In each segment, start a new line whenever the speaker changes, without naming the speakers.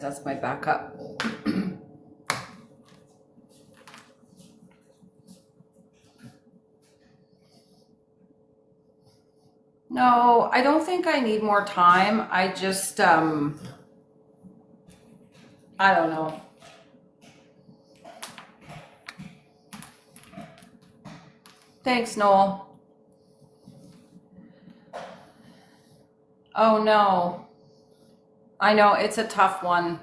That's my backup. No, I don't think I need more time. I just, I don't know. Thanks, Noel. Oh no. I know, it's a tough one.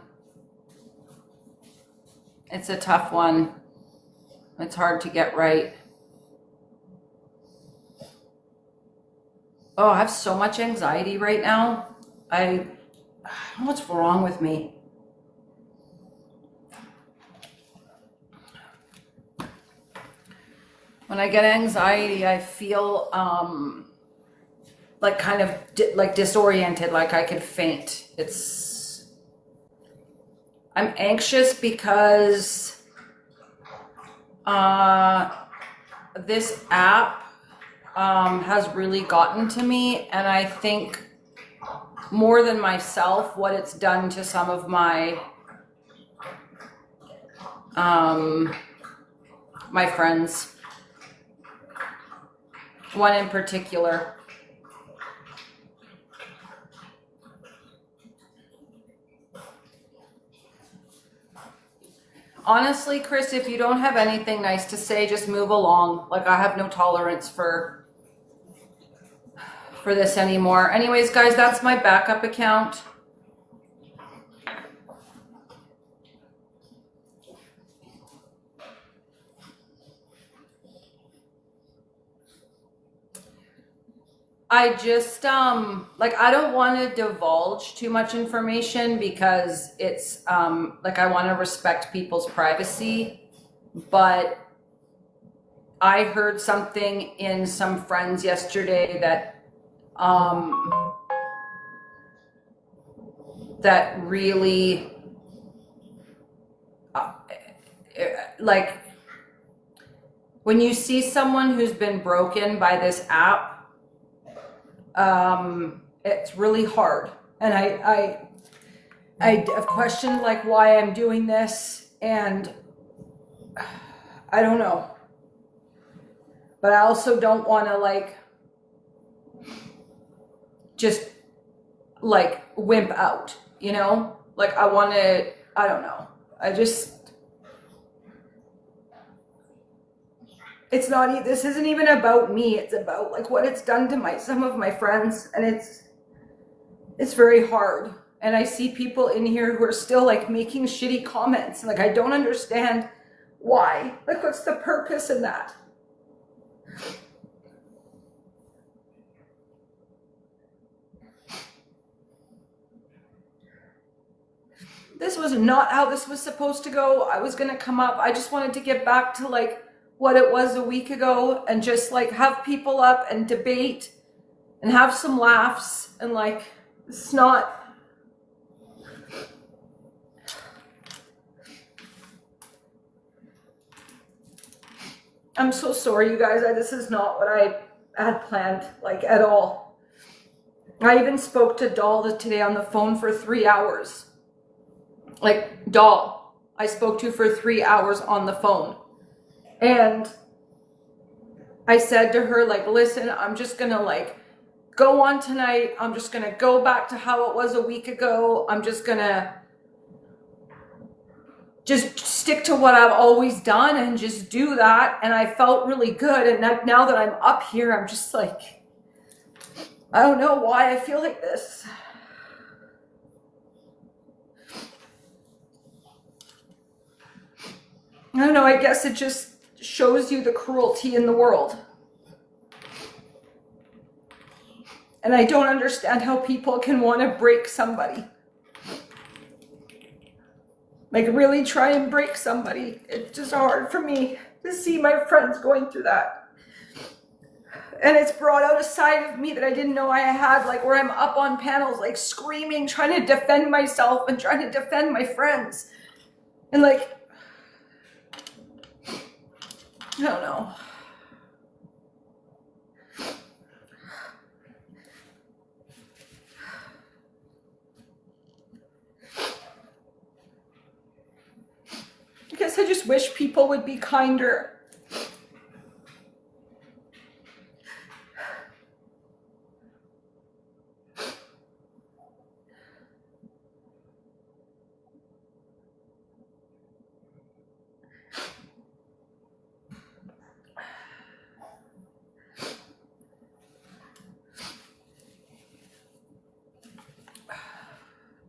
It's a tough one. It's hard to get right. Oh, I have so much anxiety right now. I don't know what's wrong with me. When I get anxiety, I feel like kind of like disoriented, like I could faint. I'm anxious because this app has really gotten to me, and I think more than myself, what it's done to some of my my friends. One in particular. Honestly, Chris, if you don't have anything nice to say, just move along. Like, I have no tolerance for this anymore. Anyways, guys, that's my backup account. I just like, I don't want to divulge too much information because it's like, I want to respect people's privacy, but I heard something in some friends yesterday that that really like, when you see someone who's been broken by this app, it's really hard. And I've questioned like why I'm doing this, and I don't know. But I also don't want to like just like wimp out, you know? Like, I want to, I don't know. It's not, this isn't even about me. It's about like what it's done to some of my friends, and it's very hard. And I see people in here who are still like making shitty comments. Like, I don't understand why. Like, what's the purpose in that? This was not how this was supposed to go. I was going to come up. I just wanted to get back to like what it was a week ago, and just like have people up and debate and have some laughs, and like, it's not. I'm so sorry, you guys. This is not what I had planned, like, at all. I even spoke to Doll today on the phone for 3 hours. Like, Doll, I spoke to for 3 hours on the phone. And I said to her, like, listen, I'm just going to, like, go on tonight. I'm just going to go back to how it was a week ago. I'm just going to just stick to what I've always done and just do that. And I felt really good. And now that I'm up here, I'm just like, I don't know why I feel like this. I don't know, I guess it just shows you the cruelty in the world. And I don't understand how people can want to break somebody. Like, really try and break somebody. It's just hard for me to see my friends going through that. And it's brought out a side of me that I didn't know I had, like, where I'm up on panels, like, screaming, trying to defend myself and trying to defend my friends. And, like, I don't know. guess I just wish people would be kinder.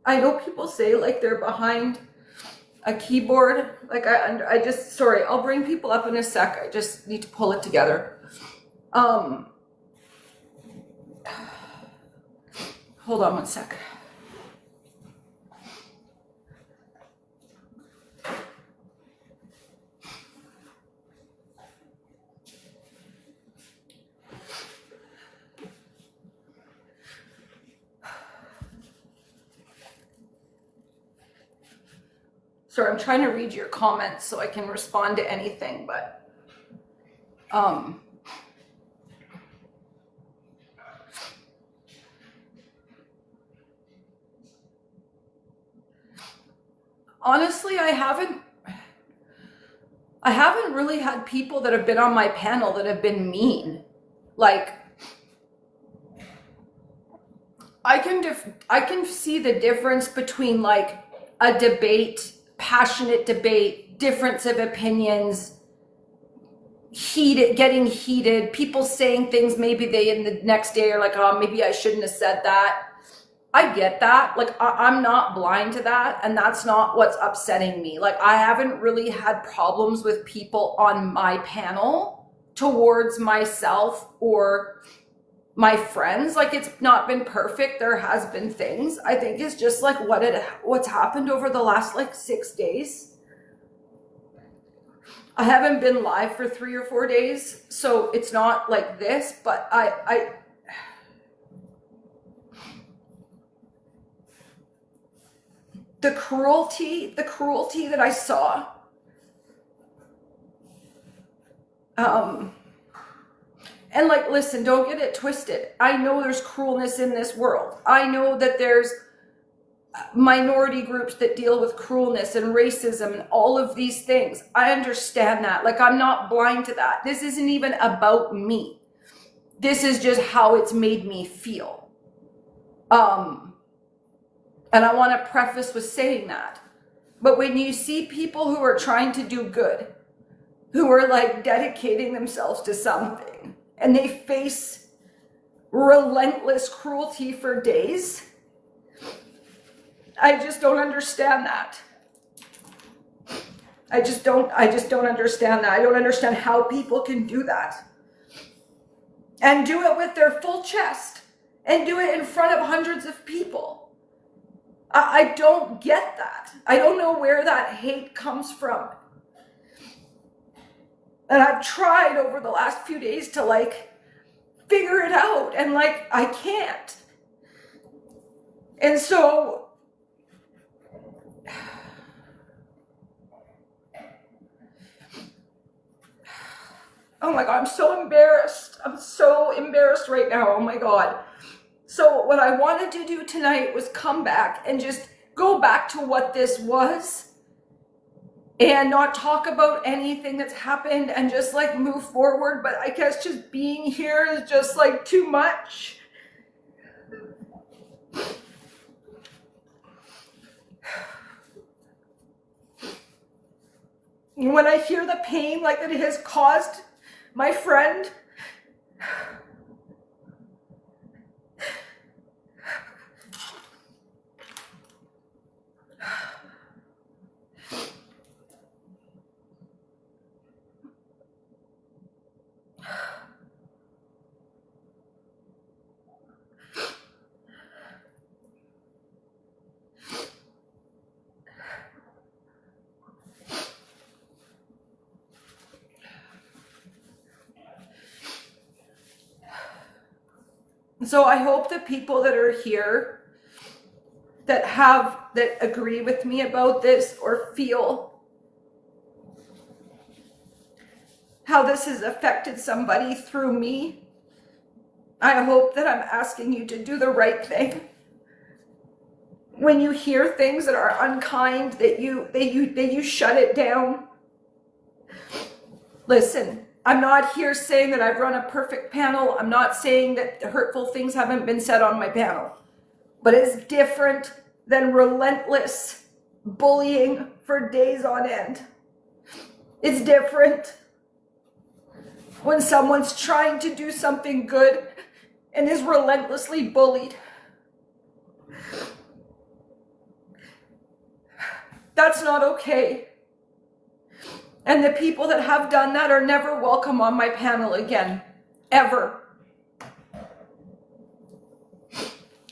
I know people say like they're behind a keyboard. Like I just, sorry, I'll bring people up in a sec. I just need to pull it together. Hold on one sec. Sorry, I'm trying to read your comments so I can respond to anything, but honestly, I haven't really had people that have been on my panel that have been mean. Like, I can see the difference between like a debate, passionate debate, difference of opinions, getting heated, people saying things maybe they in the next day are like, oh, maybe I shouldn't have said that. I get that. Like, I'm not blind to that, and that's not what's upsetting me. Like, I haven't really had problems with people on my panel towards myself or my friends. Like, it's not been perfect. There has been things. I think it's just like what's happened over the last like 6 days. I haven't been live for 3 or 4 days, so it's not like this, but the cruelty that I saw, and like, listen, don't get it twisted. I know there's cruelness in this world. I know that there's minority groups that deal with cruelness and racism and all of these things. I understand that. Like, I'm not blind to that. This isn't even about me. This is just how it's made me feel. And I want to preface with saying that. But when you see people who are trying to do good, who are like dedicating themselves to something, and they face relentless cruelty for days, I just don't understand that. I just don't understand that. I don't understand how people can do that. And do it with their full chest. And do it in front of hundreds of people. I don't get that. I don't know where that hate comes from. And I've tried over the last few days to like figure it out, and like I can't. And so oh my God, I'm so embarrassed. I'm so embarrassed right now. Oh my God. So what I wanted to do tonight was come back and just go back to what this was and not talk about anything that's happened and just like move forward. But I guess just being here is just like too much. When I hear the pain like that it has caused my friend, so I hope the people that are here that agree with me about this or feel how this has affected somebody through me, I hope that I'm asking you to do the right thing. When you hear things that are unkind, that you shut it down. Listen, I'm not here saying that I've run a perfect panel. I'm not saying that hurtful things haven't been said on my panel. But it's different than relentless bullying for days on end. It's different when someone's trying to do something good and is relentlessly bullied. That's not okay. And the people that have done that are never welcome on my panel again, ever.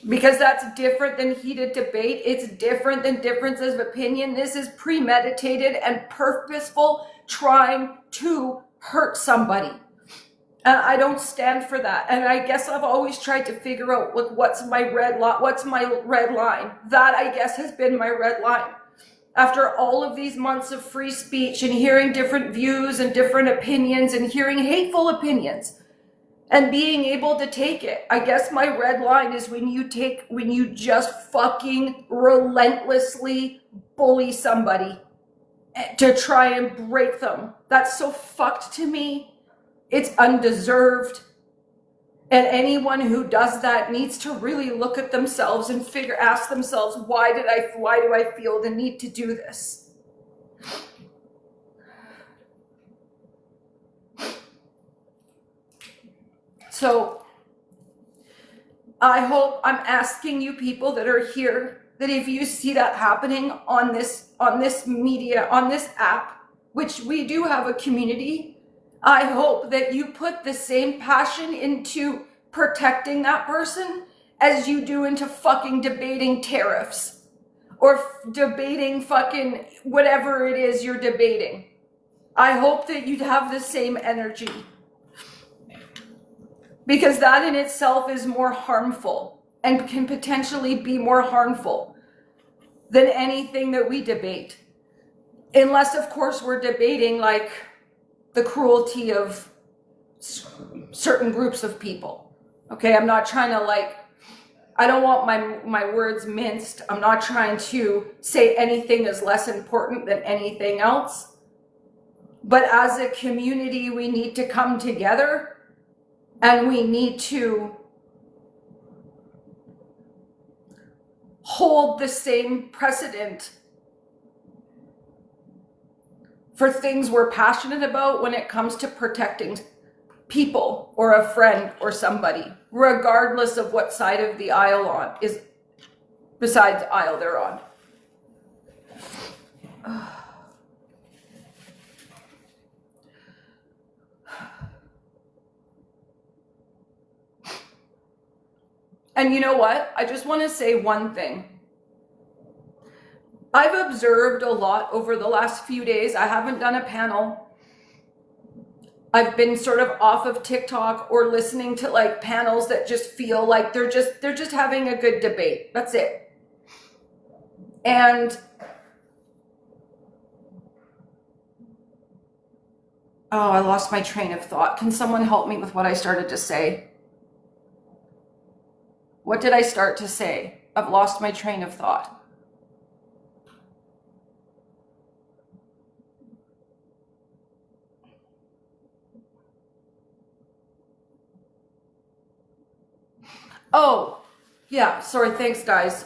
Because that's different than heated debate. It's different than differences of opinion. This is premeditated and purposeful trying to hurt somebody. And I don't stand for that. And I guess I've always tried to figure out, look, what's my red line? That, I guess, has been my red line. After all of these months of free speech and hearing different views and different opinions and hearing hateful opinions and being able to take it, I guess my red line is when you just fucking relentlessly bully somebody to try and break them. That's so fucked to me. It's undeserved. And anyone who does that needs to really look at themselves and ask themselves, why do I feel the need to do this? So I'm asking you people that are here, that if you see that happening on this media, on this app, which we do have a community, I hope that you put the same passion into protecting that person as you do into fucking debating tariffs or debating fucking whatever it is you're debating. I hope that you'd have the same energy, because that in itself is more harmful and can potentially be more harmful than anything that we debate. Unless, of course, we're debating like the cruelty of certain groups of people. Okay, I'm not trying to I don't want my words minced. I'm not trying to say anything is less important than anything else. But as a community, we need to come together and we need to hold the same precedent for things we're passionate about when it comes to protecting people or a friend or somebody, regardless of what side of the aisle besides the aisle they're on. And you know what? I just want to say one thing. I've observed a lot over the last few days. I haven't done a panel. I've been sort of off of TikTok or listening to panels that just feel like they're just having a good debate. That's it. And I lost my train of thought. Can someone help me with what I started to say? What did I start to say? I've lost my train of thought. Oh, yeah, sorry, thanks guys.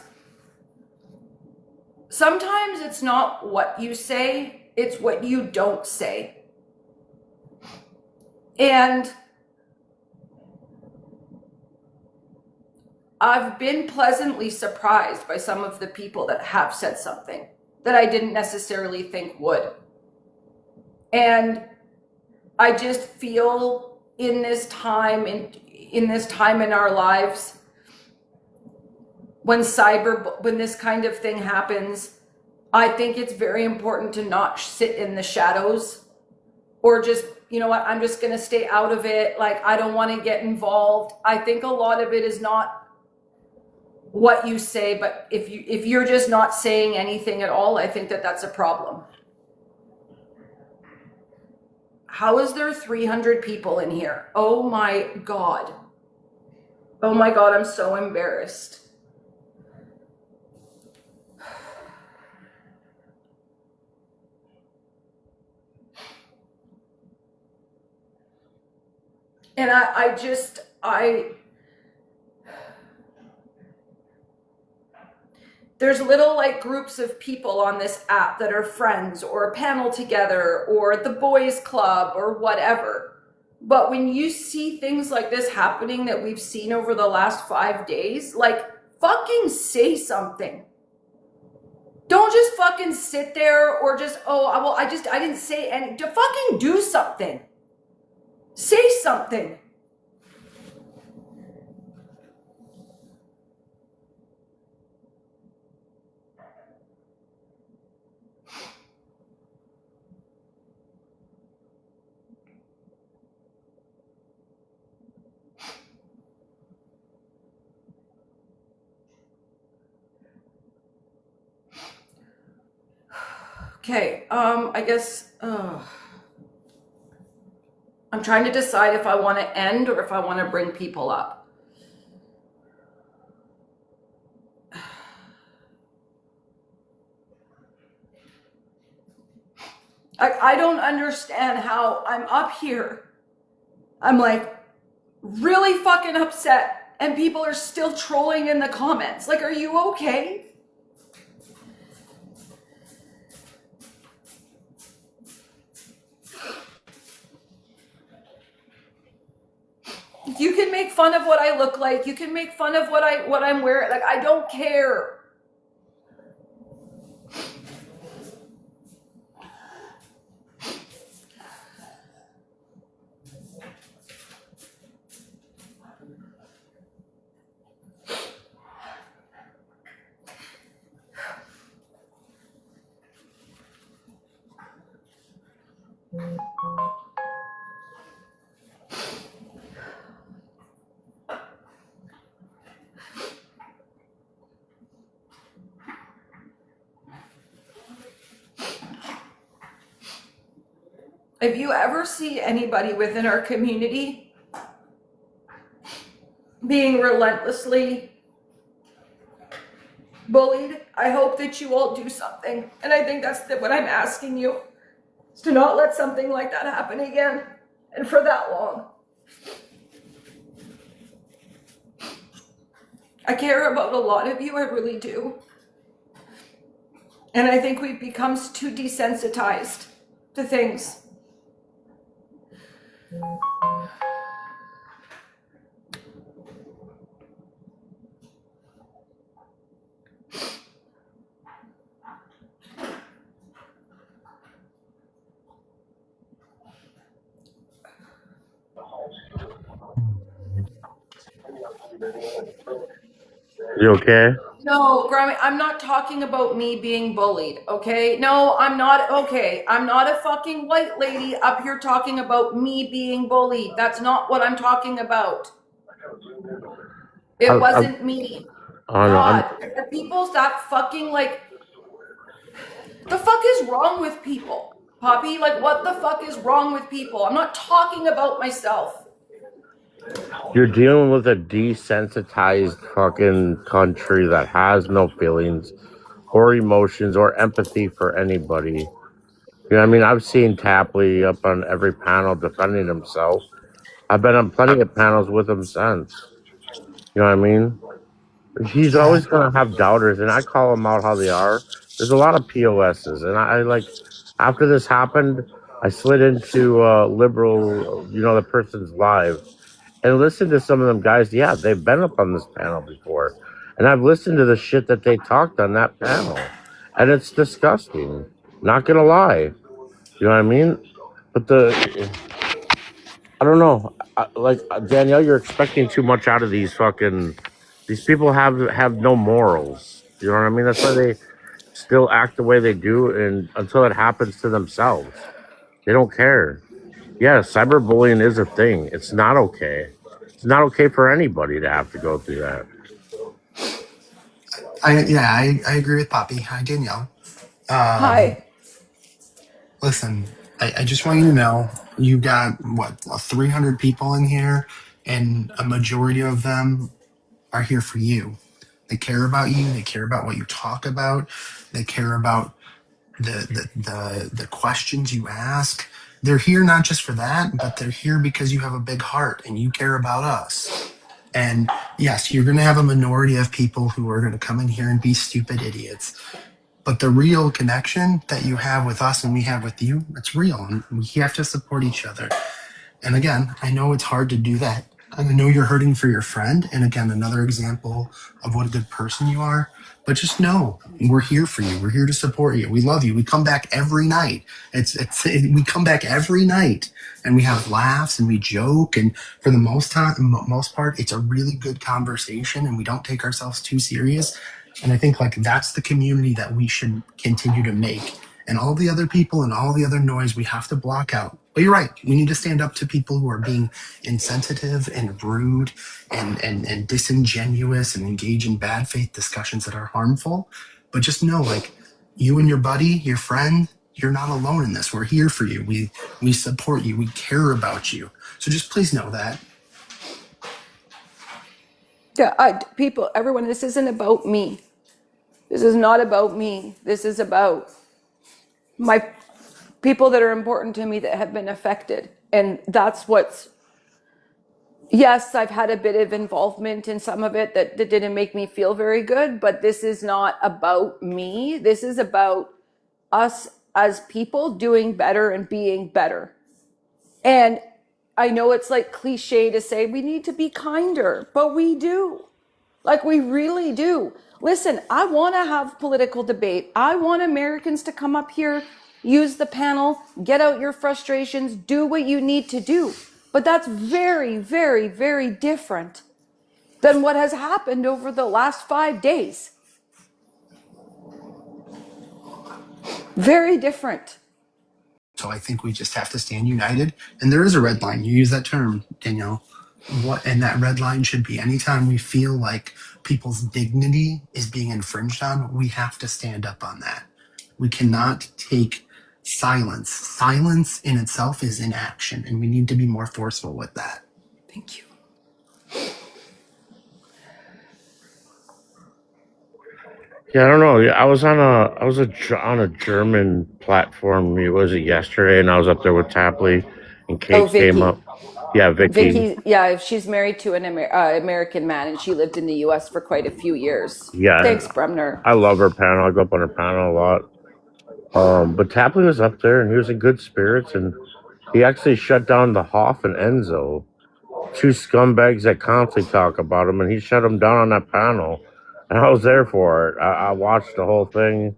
Sometimes it's not what you say, it's what you don't say. And I've been pleasantly surprised by some of the people that have said something that I didn't necessarily think would. And I just feel in this time in our lives, when this kind of thing happens, I think it's very important to not sit in the shadows or just, you know what, I'm just going to stay out of it. I don't want to get involved. I think a lot of it is not what you say, but if you're just not saying anything at all, I think that's a problem. How is there 300 people in here? Oh my God. Oh my God, I'm so embarrassed. And there's little like groups of people on this app that are friends or a panel together or the boys club or whatever. But when you see things like this happening that we've seen over the last 5 days, like fucking say something. Don't just fucking sit there or just, I didn't say anything. Fucking do something. Say something. Okay, I guess, I'm trying to decide if I want to end or if I want to bring people up. I don't understand how I'm up here. I'm like really fucking upset and people are still trolling in the comments. Like, are you okay? You can make fun of what I look like. You can make fun of what I'm wearing. Like, I don't care. If you ever see anybody within our community being relentlessly bullied, I hope that you all do something. And I think that's what I'm asking you, is to not let something like that happen again and for that long. I care about a lot of you, I really do. And I think we've become too desensitized to things.
You okay?
No, Grammy, I'm not talking about me being bullied, okay? No, I'm not, okay. I'm not a fucking white lady up here talking about me being bullied. That's not what I'm talking about. It wasn't me.
Oh no,
God, are people that fucking like, the fuck is wrong with people? Poppy, like what the fuck is wrong with people? I'm not talking about myself.
you're dealing with a desensitized fucking country that has no feelings or emotions or empathy for anybody. You know what I mean? I've seen Tapley up on every panel defending himself. I've been on plenty of panels with him since. You know what I mean? He's
Yeah,
always gonna have doubters, and I call them out how they are. There's a lot of POSs, and I like after this happened, I slid into liberal, the person's live and listen to some of them guys. Yeah, they've been up on this panel before, and I've listened to the shit that they talked on that panel, and it's disgusting. Not gonna lie, you know what I mean? But I don't know. Danielle, you're expecting too much out of these people. Have no morals. You know what I mean? That's why they still act the way they do, and until it happens to themselves, they don't care. Yeah, cyberbullying is a thing. It's not okay. It's not okay for anybody to have to go through that.
I agree with Poppy. Hi, Danielle. Um,
Hi.
Listen, I just want you to know you got what 300 people in here, and a majority of them are here for you. They care about you. They care about what you talk about. They care about the questions you ask. They're here not just for that, but they're here because you have a big heart and you care about us. And yes, you're going to have a minority of people who are going to come in here and be stupid idiots. But the real connection that you have with us and we have with you, it's real. And we have to support each other. And again, I know it's hard to do that. I know you're hurting for your friend. And again, another example of what a good person you are. But just know we're here for you. We're here to support you. We love you. We come back every night. We come back every night and we have laughs and we joke. And for the most part, it's a really good conversation and we don't take ourselves too serious. And I think like that's the community that we should continue to make. And all the other people and all the other noise we have to block out. But you're right. We need to stand up to people who are being insensitive and rude and disingenuous and engage in bad faith discussions that are harmful. But just know, like, you and your buddy, your friend, you're not alone in this. We're here for you. We support you. We care about you. So just please know that.
Yeah, everyone, this isn't about me. This is not about me. This is about my people that are important to me that have been affected. And that's what's, yes, I've had a bit of involvement in some of it that didn't make me feel very good, but this is not about me. This is about us as people doing better and being better. And I know it's like cliche to say we need to be kinder, but we do. Like we really do. Listen, I want to have political debate. I want Americans to come up here, use the panel, get out your frustrations, do what you need to do. But that's very, very, very different than what has happened over the last 5 days. Very different.
So I think we just have to stand united. And there is a red line. You use that term, Danielle. And that red line should be anytime we feel like people's dignity is being infringed on, we have to stand up on that. We cannot take silence. Silence in itself is inaction, and we need to be more forceful with that.
Thank you.
Yeah, I don't know. I was on a German platform. Was it yesterday? And I was up there with Tapley, and Kate came up. Yeah, Vicky.
Yeah, she's married to an American man, and she lived in the U.S. for quite a few years.
Yeah.
Thanks, Bremner.
I love her panel. I go up on her panel a lot. But Tapley was up there, and he was in good spirits, and he actually shut down the Hoff and Enzo, two scumbags that constantly talk about him, and he shut them down on that panel. And I was there for it. I watched the whole thing.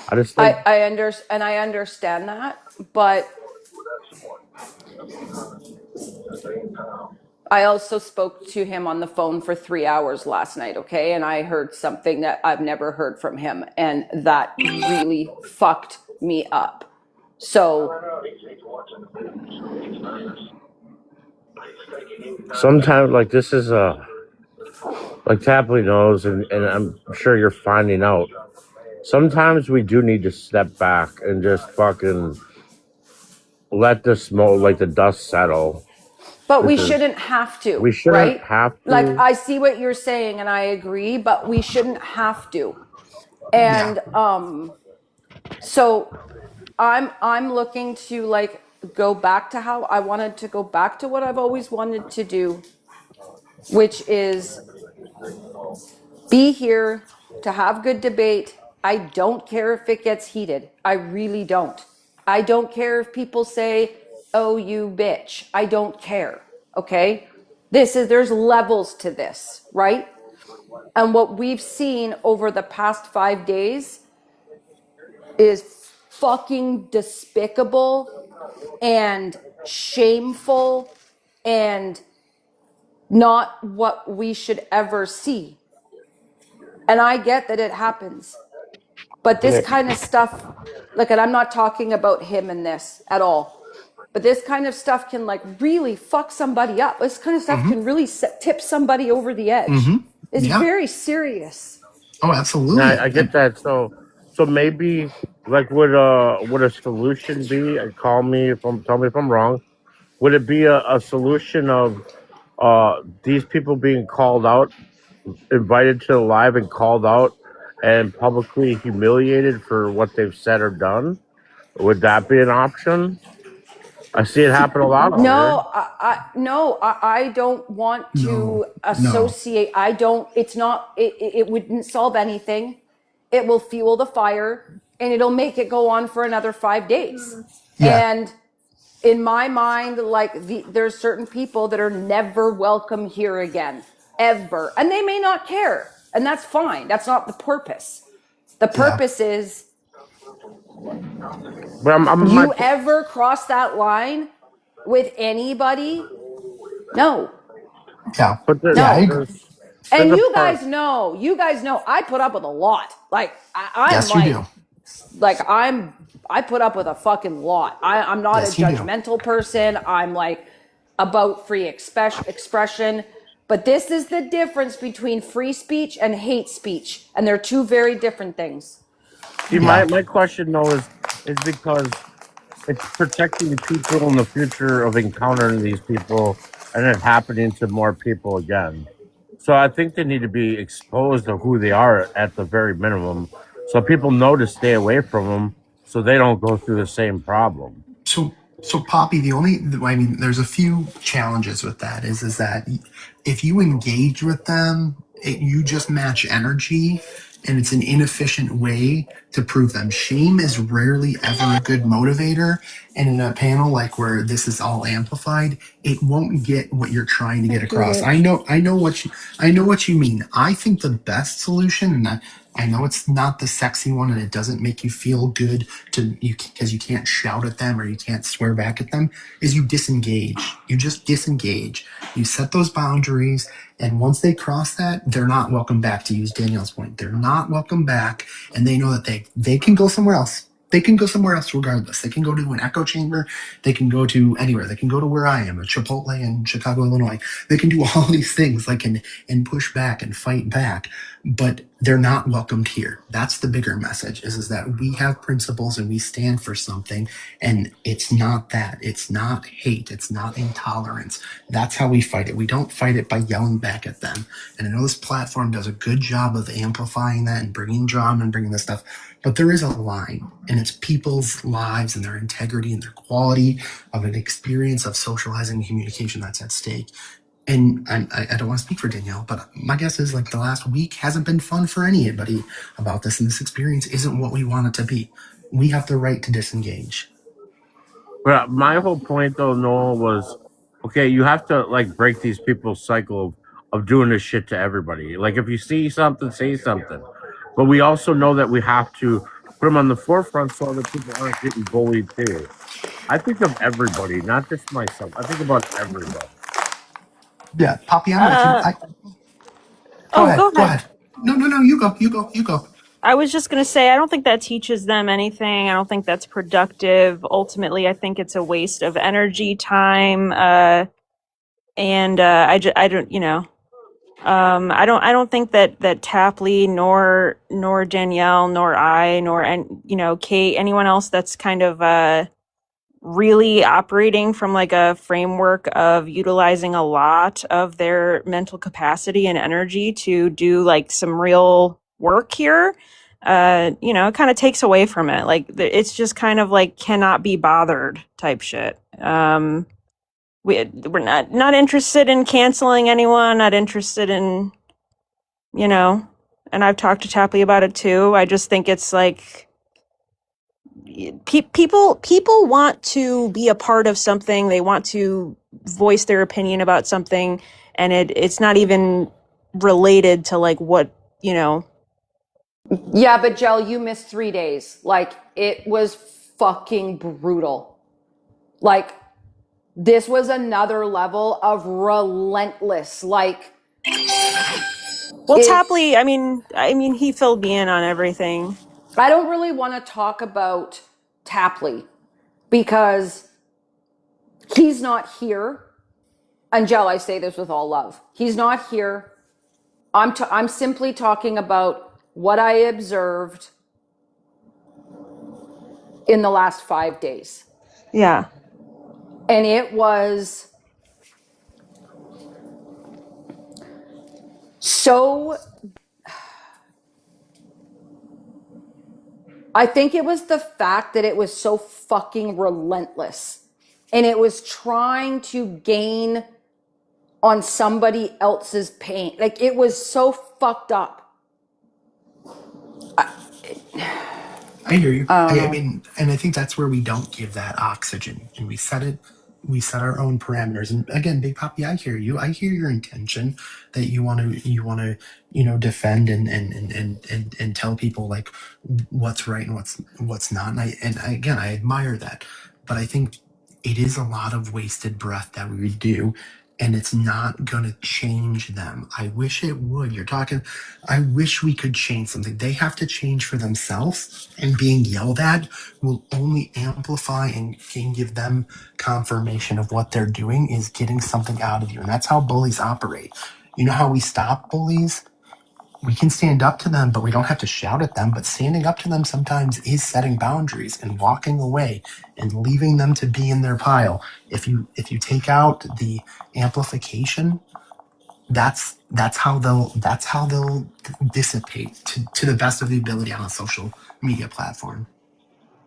I just think
I understand that, but I also spoke to him on the phone for 3 hours last night, okay? And I heard something that I've never heard from him, and that really fucked me up. So
sometimes, like, this is like Tapley knows, and I'm sure you're finding out. Sometimes we do need to step back and just fucking let the smoke, like the dust settle.
But we shouldn't have to.
We shouldn't have to.
Like, I see what you're saying, and I agree, but we shouldn't have to. And so I'm looking to like go back to how I wanted to go back to what I've always wanted to do, which is be here to have good debate. I don't care if it gets heated. I really don't. I don't care if people say, "Oh, you bitch." I don't care. Okay? There's levels to this, right? And what we've seen over the past 5 days is fucking despicable and shameful and not what we should ever see. And I get that it happens. But this kind of stuff, and I'm not talking about him in this at all. But this kind of stuff can like really fuck somebody up. This kind of stuff can really tip somebody over the edge. It's very serious.
Oh, absolutely.
I get that. So maybe like would a solution be? And tell me if I'm wrong. Would it be a solution of these people being called out, invited to the live and called out, and publicly humiliated for what they've said or done? Would that be an option? I see it happen a lot out here.
No, I don't want
No,
to
no.
associate. I don't. It's not. It wouldn't solve anything. It will fuel the fire, and it'll make it go on for another 5 days.
Yeah,
And in my mind, like there's certain people that are never welcome here again, ever, and they may not care, and that's fine. That's not the purpose. The
yeah,
purpose is
But
you ever cross that line with anybody? No,
yeah,
but
yeah. I
no.
agree.
there's
And
a
you
part.
guys know, I put up with a lot. Like I'm
Yes, you do.
I put up with a fucking lot. I'm not a
Yes, you do.
judgmental person. I'm like about free expression. But this is the difference between free speech and hate speech. And they're two very different things.
See, my
Yeah.
my question though is because it's protecting people in the future of encountering these people and it happening to more people again. So I think they need to be exposed to who they are at the very minimum, so people know to stay away from them, so they don't go through the same problem.
So Poppy, I mean, there's a few challenges with that. Is that if you engage with them, you just match energy, and it's an inefficient way to prove them. Shame is rarely ever a good motivator, and in a panel like where this is all amplified, it won't get what you're trying to get
Thank you,
across.
Rich.
I know what you mean. I think the best solution, and I know it's not the sexy one, and it doesn't make you feel good to you because you can't shout at them or you can't swear back at them, is you disengage. You just disengage. You set those boundaries, and once they cross that, they're not welcome back. To use Danielle's point, they're not welcome back, and they know that they can go somewhere else. They can go somewhere else regardless. They can go to an echo chamber. They can go to anywhere. They can go to where I am, at Chipotle in Chicago, Illinois. They can do all these things, like and push back and fight back, but they're not welcomed here. That's the bigger message, is that we have principles and we stand for something, and it's not that. It's not hate. It's not intolerance. That's how we fight it. We don't fight it by yelling back at them. And I know this platform does a good job of amplifying that and bringing drama and bringing this stuff, but there is a line, and it's people's lives and their integrity and their quality of an experience of socializing and communication that's at stake. And I don't want to speak for Danielle, but my guess is like the last week hasn't been fun for anybody about this, and this experience isn't what we want it to be. We have the right to disengage.
But my whole point though, Noel, was okay, you have to like break these people's cycle of doing this shit to everybody. Like if you see something, say something. But we also know that we have to put them on the forefront so that people aren't getting bullied too. I think of everybody, not just myself. I think about everybody.
Yeah, Papiano, if you,
Uh,
go
oh,
ahead,
go
go
ahead.
ahead. No, you go, you go, you go.
I was just going to say, I don't think that teaches them anything. I don't think that's productive. Ultimately, I think it's a waste of energy, time, and I don't, I don't think that Tapley nor Danielle nor I nor and Kate, anyone else that's kind of really operating from like a framework of utilizing a lot of their mental capacity and energy to do like some real work here, it kind of takes away from it. Like it's just kind of like cannot be bothered type shit. We're not interested in canceling anyone, not interested in, and I've talked to Tapley about it too. I just think it's like people want to be a part of something. They want to voice their opinion about something, and it's not even related to like what
Yeah, but Jell, you missed 3 days. Like, it was fucking brutal. Like, this was another level of relentless. Like,
Well,
it,
Tapley, I mean, he filled me in on everything.
I don't really want to talk about Tapley because he's not here. And Jell, I say this with all love. He's not here. I'm simply talking about what I observed in the last 5 days.
Yeah.
And it was so, I think it was the fact that it was so fucking relentless. and it was trying to gain on somebody else's pain. Like, it was so fucked up.
I hear you.
I don't
I
know.
mean, and I think that's where we don't give that oxygen, and we set it. We set our own parameters. And again, Big Poppy, I hear you. I hear your intention that you want to, defend and tell people like what's right and what's not. Again, I admire that, but I think it is a lot of wasted breath that we do, and it's not going to change them. I wish it would. You're talking. I wish we could change something. They have to change for themselves, and being yelled at will only amplify and give them confirmation of what they're doing is getting something out of you. And that's how bullies operate. You know how we stop bullies? We can stand up to them, but we don't have to shout at them. But standing up to them sometimes is setting boundaries and walking away and leaving them to be in their pile. If you take out the amplification, that's how they'll dissipate to the best of the ability on a social media platform.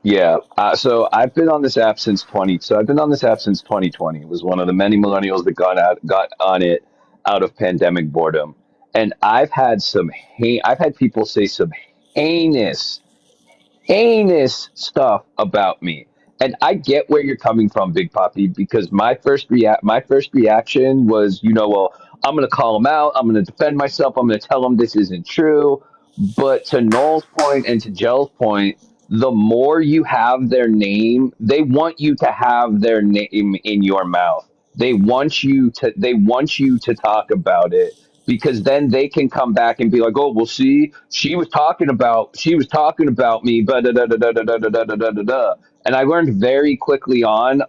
Yeah. So I've been on this app since 20. So I've been on this app since 2020. It was one of the many millennials that got on it out of pandemic boredom. And I've had people say some heinous stuff about me. And I get where you're coming from, Big Poppy, because my first reaction was, well, I'm gonna call him out, I'm gonna defend myself, I'm gonna tell him this isn't true. But to Noel's point and to Jell's point, the more you have their name, they want you to have their name in your mouth. They want you to talk about it because then they can come back and be like, "Oh, well, see, she was talking about me," but da da da da da da da da da da da. And I learned very quickly on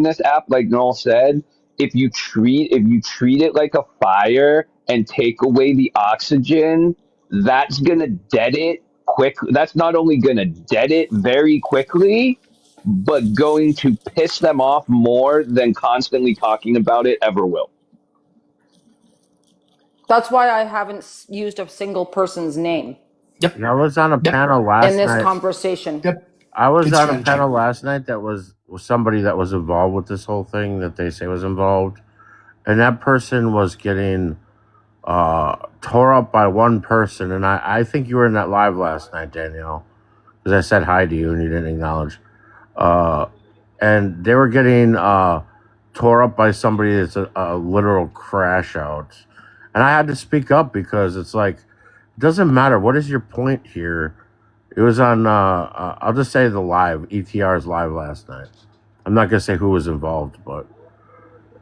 this app, like Noel said, if you treat it like a fire and take away the oxygen, that's gonna dead it quick. That's not only gonna dead it very quickly, but going to piss them off more than constantly talking about it ever will.
That's why I haven't used a single person's name
Yep.
And I was on a
Yep.
panel
in
last
this
night.
conversation.
Yep.
I was
Good
on a
strategy.
panel last night that was somebody that was involved with this whole thing that they say was involved, and that person was getting tore up by one person. And I think you were in that live last night, Danielle, because I said hi to you and you didn't acknowledge. Uh, and they were getting tore up by somebody that's a literal crash out. And I had to speak up because it's like, it doesn't matter. What is your point here? It was on, I'll just say the live, ETR's live last night. I'm not going to say who was involved, but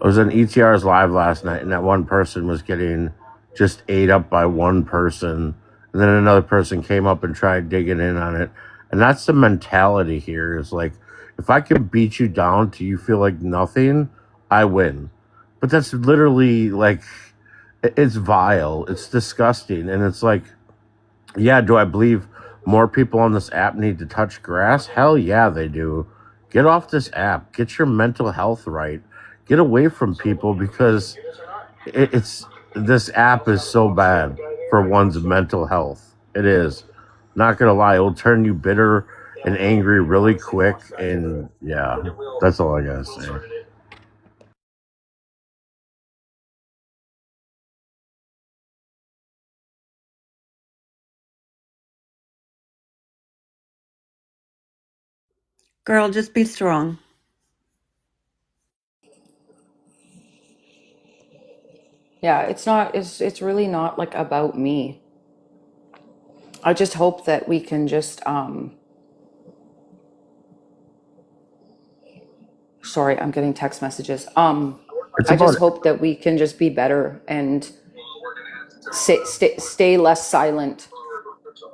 it was on ETR's live last night, and that one person was getting just ate up by one person. And then another person came up and tried digging in on it. And that's the mentality here is like, if I can beat you down till you feel like nothing, I win. But that's literally like, it's vile. It's disgusting. And it's like, yeah, do I believe more people on this app need to touch grass? Hell yeah, they do. Get off this app. Get your mental health right. Get away from people because it's this app is so bad for one's mental health. It is. Not gonna lie, it'll turn you bitter and angry really quick. And yeah, that's all I gotta say.
Girl, just be strong.
Yeah, it's really not like about me. I just hope that we can just sorry, I'm getting text messages.
It's
I just
about
hope that we can just be better and stay less silent.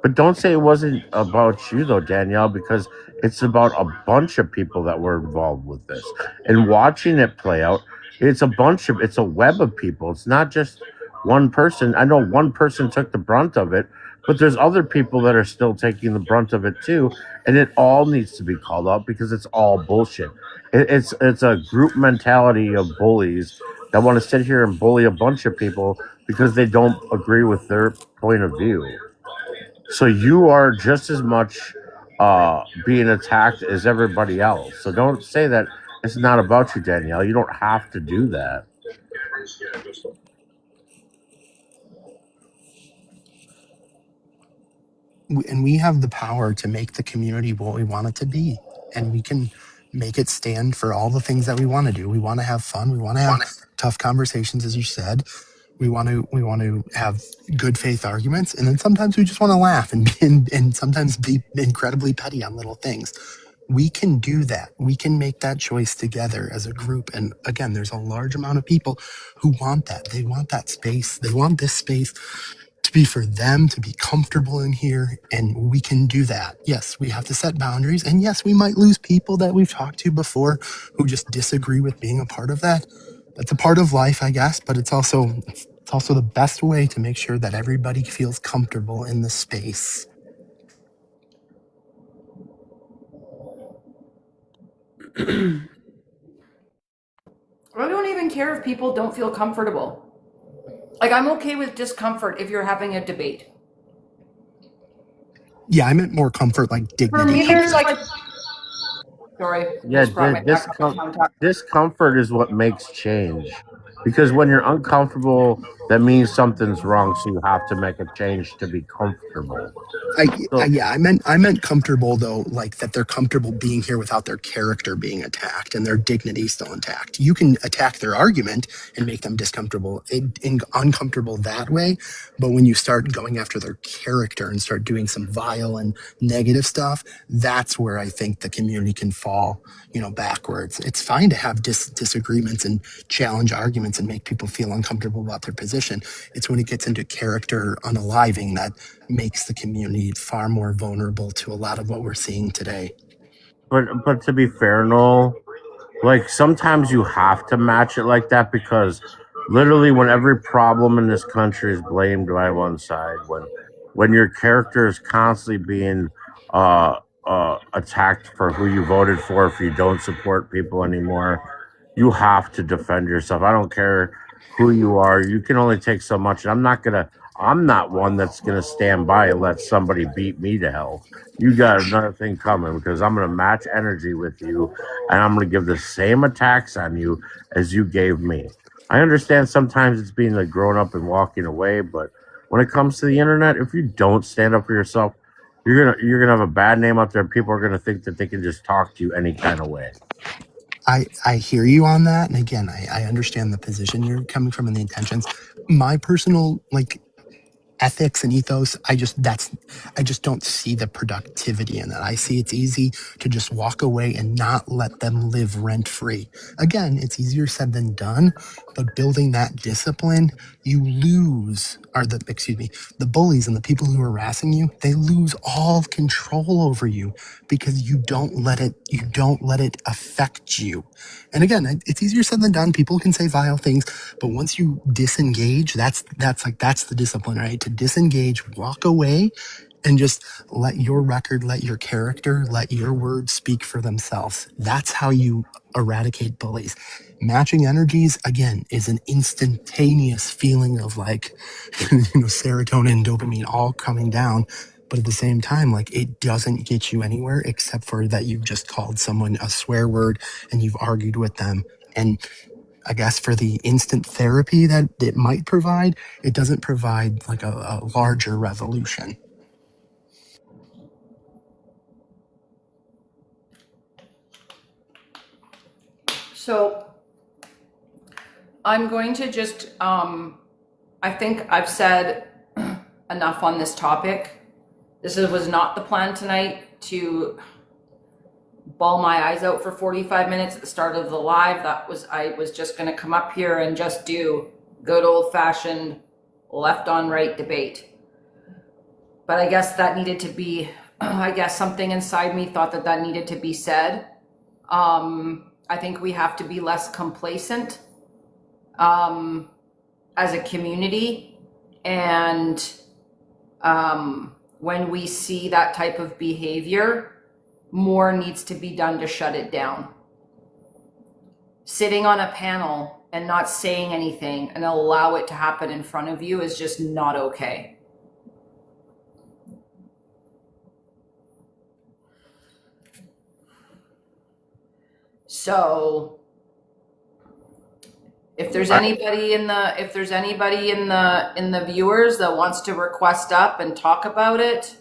But don't say it wasn't about you though, Danielle, because it's about a bunch of people that were involved with this. And watching it play out, it's a web of people. It's not just one person. I know one person took the brunt of it, but there's other people that are still taking the brunt of it too. And it all needs to be called out because it's all bullshit. It's a group mentality of bullies that want to sit here and bully a bunch of people because they don't agree with their point of view. So you are just as much being attacked as everybody else. So don't say that it's not about you, Danielle. You don't have to do that.
And we have the power to make the community what we want it to be, and we can make it stand for all the things that we want to do. We want to have fun. We want to have tough conversations, as you said. We want to have good faith arguments, and then sometimes we just want to laugh and sometimes be incredibly petty on little things. We can do that. We can make that choice together as a group. And again, there's a large amount of people who want that. They want that space. They want this space to be for them, to be comfortable in here. And we can do that. Yes, we have to set boundaries. And yes, we might lose people that we've talked to before who just disagree with being a part of that. That's a part of life, I guess, but it's also the best way to make sure that everybody feels comfortable in the space.
I don't even care if people don't feel comfortable. Like, I'm okay with discomfort if you're having a debate.
Yeah, I meant more comfort, like
For
dignity
me, there's
comfort.
like, sorry,
Yeah,
just brought my back up on contact.
discomfort is what makes change. Because when you're uncomfortable, that means something's wrong. So you have to make a change to be comfortable. So,
Yeah, I meant comfortable though, like that they're comfortable being here without their character being attacked and their dignity still intact. You can attack their argument and make them discomfortable and uncomfortable that way, but when you start going after their character and start doing some vile and negative stuff, that's where I think the community can fall, backwards. It's fine to have disagreements and challenge arguments and make people feel uncomfortable about their position. It's when it gets into character unaliving that makes the community far more vulnerable to a lot of what we're seeing today.
but to be fair, Noel, like sometimes you have to match it like that because literally when every problem in this country is blamed by one side, when your character is constantly being attacked for who you voted for if you don't support people anymore, you have to defend yourself. I don't care who you are. You can only take so much. And I'm not one that's gonna stand by and let somebody beat me to hell. You got another thing coming because I'm gonna match energy with you and I'm going to give the same attacks on you as you gave me. I understand sometimes it's being like grown up and walking away, but when it comes to the internet, if you don't stand up for yourself, you're gonna have a bad name out there. People are gonna think that they can just talk to you any kind of way.
I hear you on that. And again, I understand the position you're coming from and the intentions. My personal ethics and ethos, I just don't see the productivity in that. I see it's easy to just walk away and not let them live rent free. Again, it's easier said than done, but building that discipline, you lose, or the bullies and the people who are harassing you, they lose all control over you because you don't let it affect you. And again, it's easier said than done. People can say vile things, but once you disengage, that's the discipline, right? To disengage, walk away, and just let your record, let your character, let your words speak for themselves. That's how you eradicate bullies. Matching energies, again, is an instantaneous feeling of serotonin and dopamine all coming down. But at the same time, it doesn't get you anywhere except for that you've just called someone a swear word and you've argued with them. And I guess for the instant therapy that it might provide, it doesn't provide like a larger revolution.
So I'm going to just, I think I've said enough on this topic. Was not the plan tonight to bawl my eyes out for 45 minutes at the start of the live. I was just going to come up here and just do good old fashioned left on right debate. But I guess that needed to be, I guess something inside me thought that needed to be said. I think we have to be less complacent as a community. And when we see that type of behavior, more needs to be done to shut it down. Sitting on a panel and not saying anything and allow it to happen in front of you is just not okay. So if there's anybody in the viewers that wants to request up and talk about it,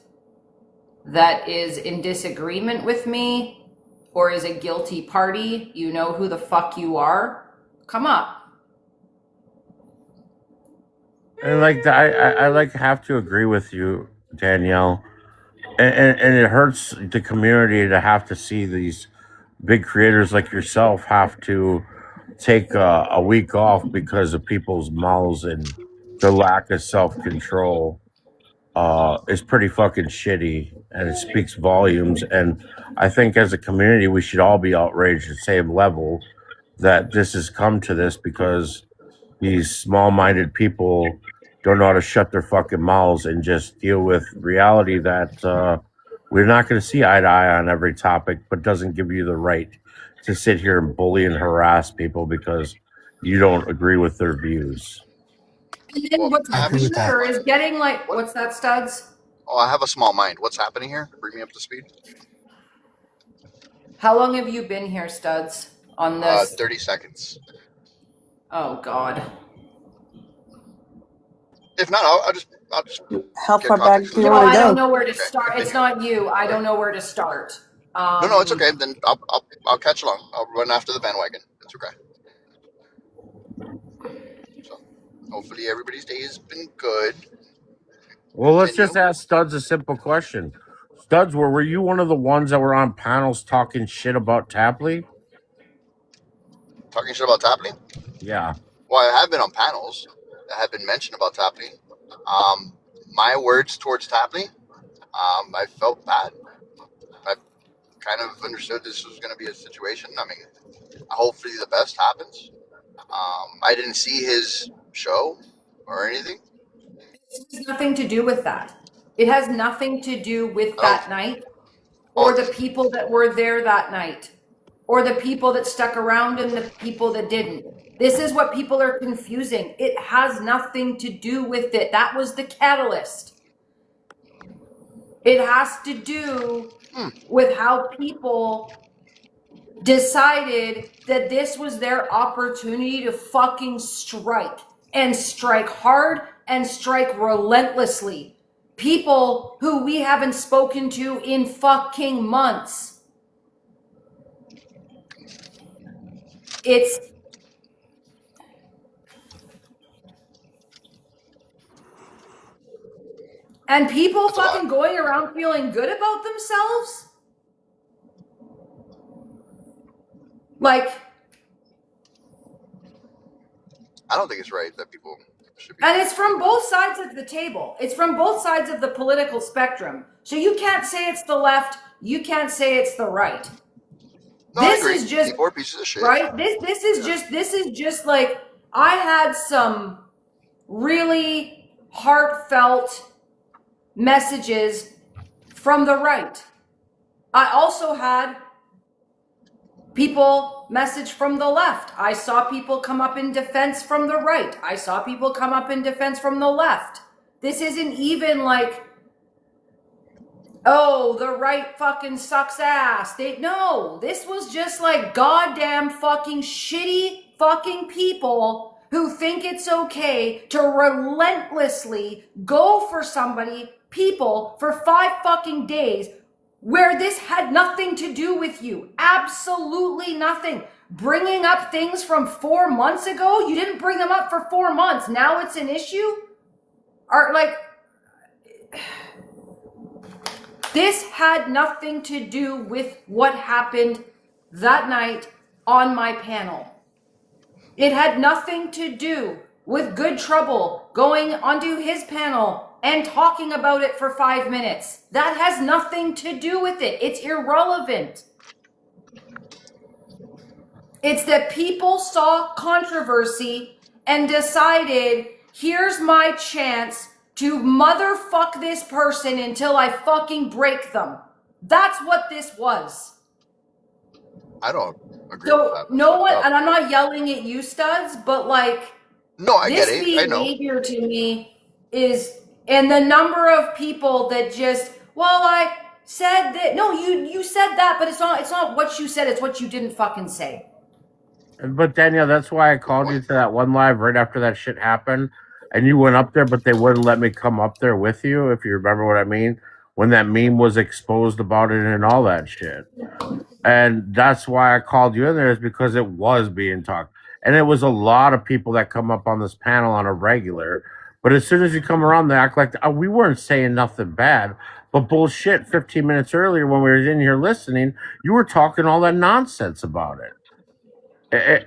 that is in disagreement with me or is a guilty party, you know who the fuck you are. Come up.
And I have to agree with you, Danielle. And it hurts the community to have to see these big creators like yourself have to take a week off because of people's mouths and their lack of self control. Is pretty fucking shitty, and it speaks volumes. And I think as a community, we should all be outraged at the same level that this has come to this because these small-minded people don't know how to shut their fucking mouths and just deal with reality that we're not going to see eye to eye on every topic, but doesn't give you the right to sit here and bully and harass people because you don't agree with their views.
And then
Well,
what's
I agree with that.
is getting like, what's that, Studs?
Oh, I have a small mind. What's happening here? Bring me up to speed.
How long have you been here, Studs, on this?
30 seconds.
Oh, God.
If not, I'll just
How
get
far back
context.
do you
No,
want
I
to
don't
go?
know where to
Okay,
start.
I've
It's
been here.
not you. I don't know where to start.
No, it's okay. Then I'll catch along. I'll run after the bandwagon. It's okay. So hopefully everybody's day has been good.
Well, let's just
Continue.
ask Studs a simple question. Studs, were you one of the ones that were on panels talking shit about Tapley?
Talking shit about Tapley.
Yeah.
Well, I have been on panels that have been mentioned about Tapley. My words towards Tapley, I felt bad. I kind of understood this was going to be a situation. I mean, hopefully the best happens. I didn't see his show or anything.
It has nothing to do with that. It has nothing to do with
I
that
don't.
night
Oh,
or the people that were there that night or the people that stuck around and the people that didn't. This is what people are confusing. It has nothing to do with it. That was the catalyst. It has to do with how people decided that this was their opportunity to fucking strike and strike hard and strike relentlessly. People who we haven't spoken to in fucking months. It's and people
it's a lot.
fucking going around feeling good about themselves. Like,
I don't think it's right that people should be.
and it's from both sides of the table. It's from both sides of the political spectrum. So you can't say it's the left, you can't say it's the right.
No,
This
I agree.
is just
People are pieces of shit.
right. This is just like I had some really heartfelt messages from the right. I also had people message from the left. I saw people come up in defense from the right. I saw people come up in defense from the left. This isn't even like, oh, the right fucking sucks ass. No, this was just like goddamn fucking shitty fucking people who think it's okay to relentlessly go for somebody, people, for 5 fucking days where this had nothing to do with you. Absolutely nothing. Bringing up things from 4 months ago, you didn't bring them up for 4 months. Now it's an issue? Or like, this had nothing to do with what happened that night on my panel. It had nothing to do with Good Trouble going onto his panel and talking about it for 5 minutes. That has nothing to do with it. It's irrelevant. It's that people saw controversy and decided, here's my chance to motherfuck this person until I fucking break them. That's what this was.
I don't agree with
So
that.
no one, and I'm not yelling at you, Studs, but like,
No, I get
this
it. I know.
behavior to me is, and the number of people that just, well,
said that. No, you said that, but it's not what you said. It's what you didn't fucking say.
But Danielle, that's why I
Good
called you
point.
to that one live right after that shit happened, and you went up there, but they wouldn't let me come up there with you. If you remember what I mean, when that meme was exposed about it and all that shit. And that's why I called you in there, is because it was being talked. And it was a lot of people that come up on this panel on a regular. But as soon as you come around, they act like we weren't saying nothing bad. But bullshit, 15 minutes earlier when we were in here listening, you were talking all that nonsense about it.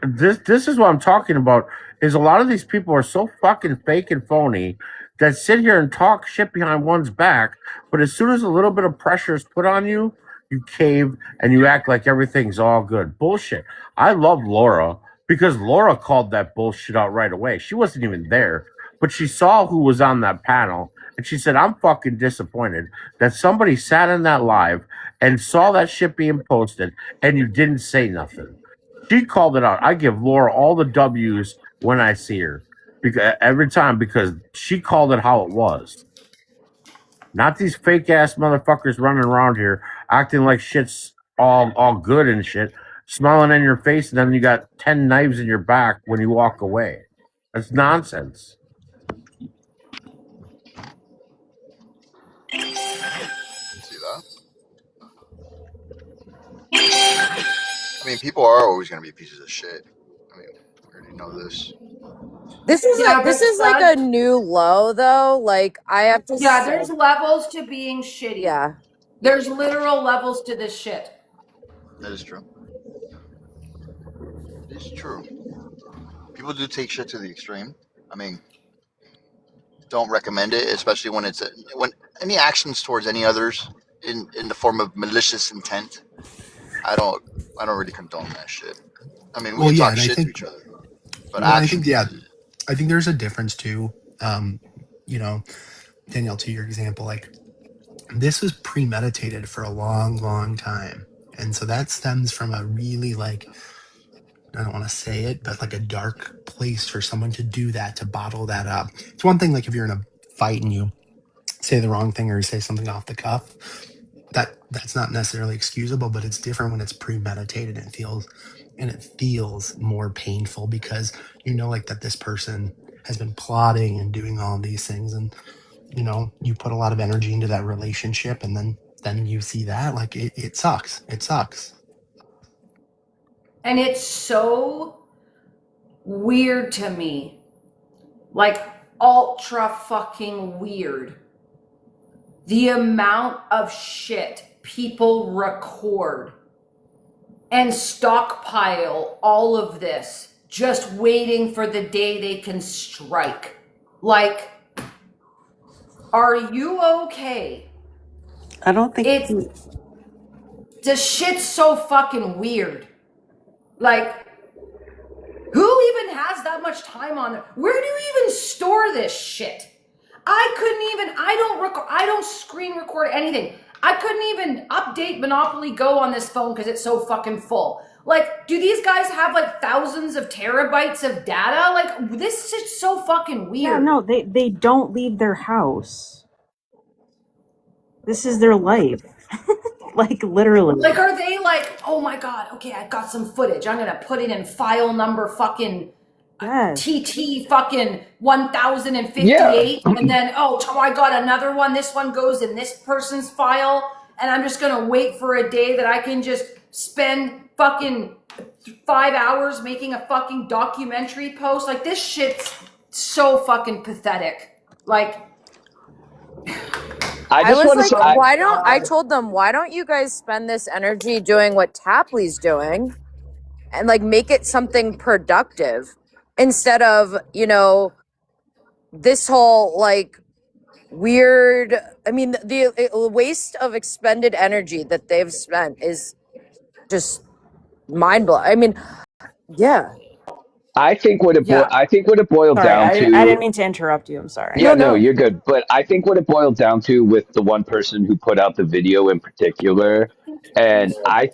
This is what I'm talking about. Is a lot of these people are so fucking fake and phony that sit here and talk shit behind one's back, but as soon as a little bit of pressure is put on you, you cave and you act like everything's all good. Bullshit. I love Laura because Laura called that bullshit out right away. She wasn't even there, but she saw who was on that panel and she said, "I'm fucking disappointed that somebody sat in that live and saw that shit being posted and you didn't say nothing." She called it out. I give Laura all the W's when I see her, because every time, because she called it how it was. Not these fake ass motherfuckers running around here acting like shit's all good and shit, smiling in your face, and then you got 10 knives in your back when you walk away. That's nonsense.
See that? I mean, people are always going to be pieces of shit. I mean, we already know this.
This is
Yeah,
this
but
is like a new low though. Like I have to
Yeah,
say,
there's levels to being shitty.
yeah.
There's literal levels to this shit.
That is true. It's true. People do take shit to the extreme. I mean, don't recommend it, especially when any actions towards any others in the form of malicious intent. I don't really condone that shit. I mean, we
Well,
can
yeah,
talk
and I
shit to
think,
each other, but
well, and I think,
actions.
yeah, I think there's a difference too. Um, you know, Danielle, to your example, like this was premeditated for a long, long time. And so that stems from a really like, I don't want to say it, but like a dark place for someone to do that, to bottle that up. It's one thing, like if you're in a fight and you say the wrong thing or you say something off the cuff, that's not necessarily excusable, but it's different when it's premeditated and it feels more painful because you know like that this person has been plotting and doing all these things, and you know you put a lot of energy into that relationship, and then you see that, like it sucks. It sucks.
And it's so weird to me. Like, ultra fucking weird. The amount of shit people record and stockpile all of this, just waiting for the day they can strike. Like, are you okay?
I don't think
It's the shit's so fucking weird. Like, who even has that much time on it? Where do you even store this shit? I don't screen record anything. I couldn't even update Monopoly Go on this phone because it's so fucking full. Like, do these guys have like thousands of terabytes of data? Like, this is so fucking weird.
Yeah, no, they don't leave their house. This is their life. Like literally.
Like, are they like, oh my god, okay, I got some footage. I'm gonna put it in file number fucking
Yes.
TT fucking 1058.
Yeah.
And then, oh, I got another one. This one goes in this person's file. And I'm just gonna wait for a day that I can just spend fucking 5 hours making a fucking documentary post. Like, this shit's so fucking pathetic. Like,
I
I
just
was
want to
like,
say,
why don't I told them, why don't you guys spend this energy doing what Tapley's doing and like make it something productive instead of, you know, this whole like weird, I mean, the waste of expended energy that they've spent is just mind blowing. I mean, yeah.
yeah.
I think what it boiled
Sorry,
down
I didn't
to.
mean to interrupt you. I'm sorry.
Yeah,
No,
no,
no.
you're good. But I think what it boiled down to with the one person who put out the video in particular, and I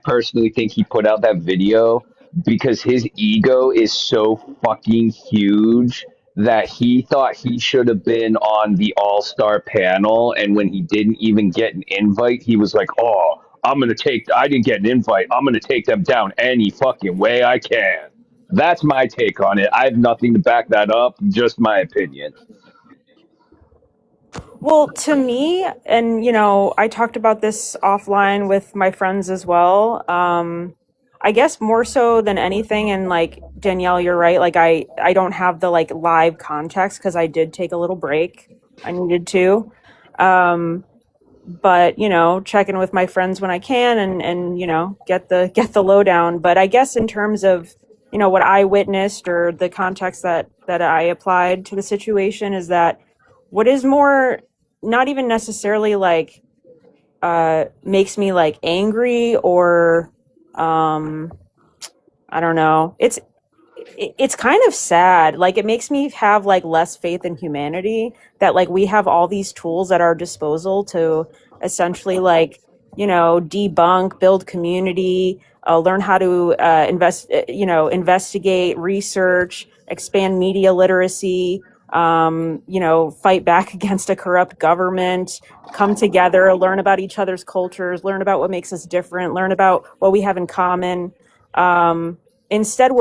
personally think he put out that video because his ego is so fucking huge that he thought he should have been on the all-star panel, and when he didn't even get an invite, he was like, "Oh, I didn't get an invite. I'm gonna take them down any fucking way I can." That's my take on it. I have nothing to back that up, just my opinion.
Well, to me, and I talked about this offline with my friends as well. I guess more so than anything, and like Danielle, you're right. Like I don't have the like live context because I did take a little break. I needed to. But check in with my friends when I can, and get the lowdown. But I guess in terms of what I witnessed or the context that I applied to the situation is that what is more not even necessarily like makes me like angry or I don't know. It's kind of sad. Like it makes me have like less faith in humanity that like we have all these tools at our disposal to essentially like, debunk, build community, learn how to investigate, research, expand media literacy, fight back against a corrupt government, come together, learn about each other's cultures, learn about what makes us different, learn about what we have in common. Instead,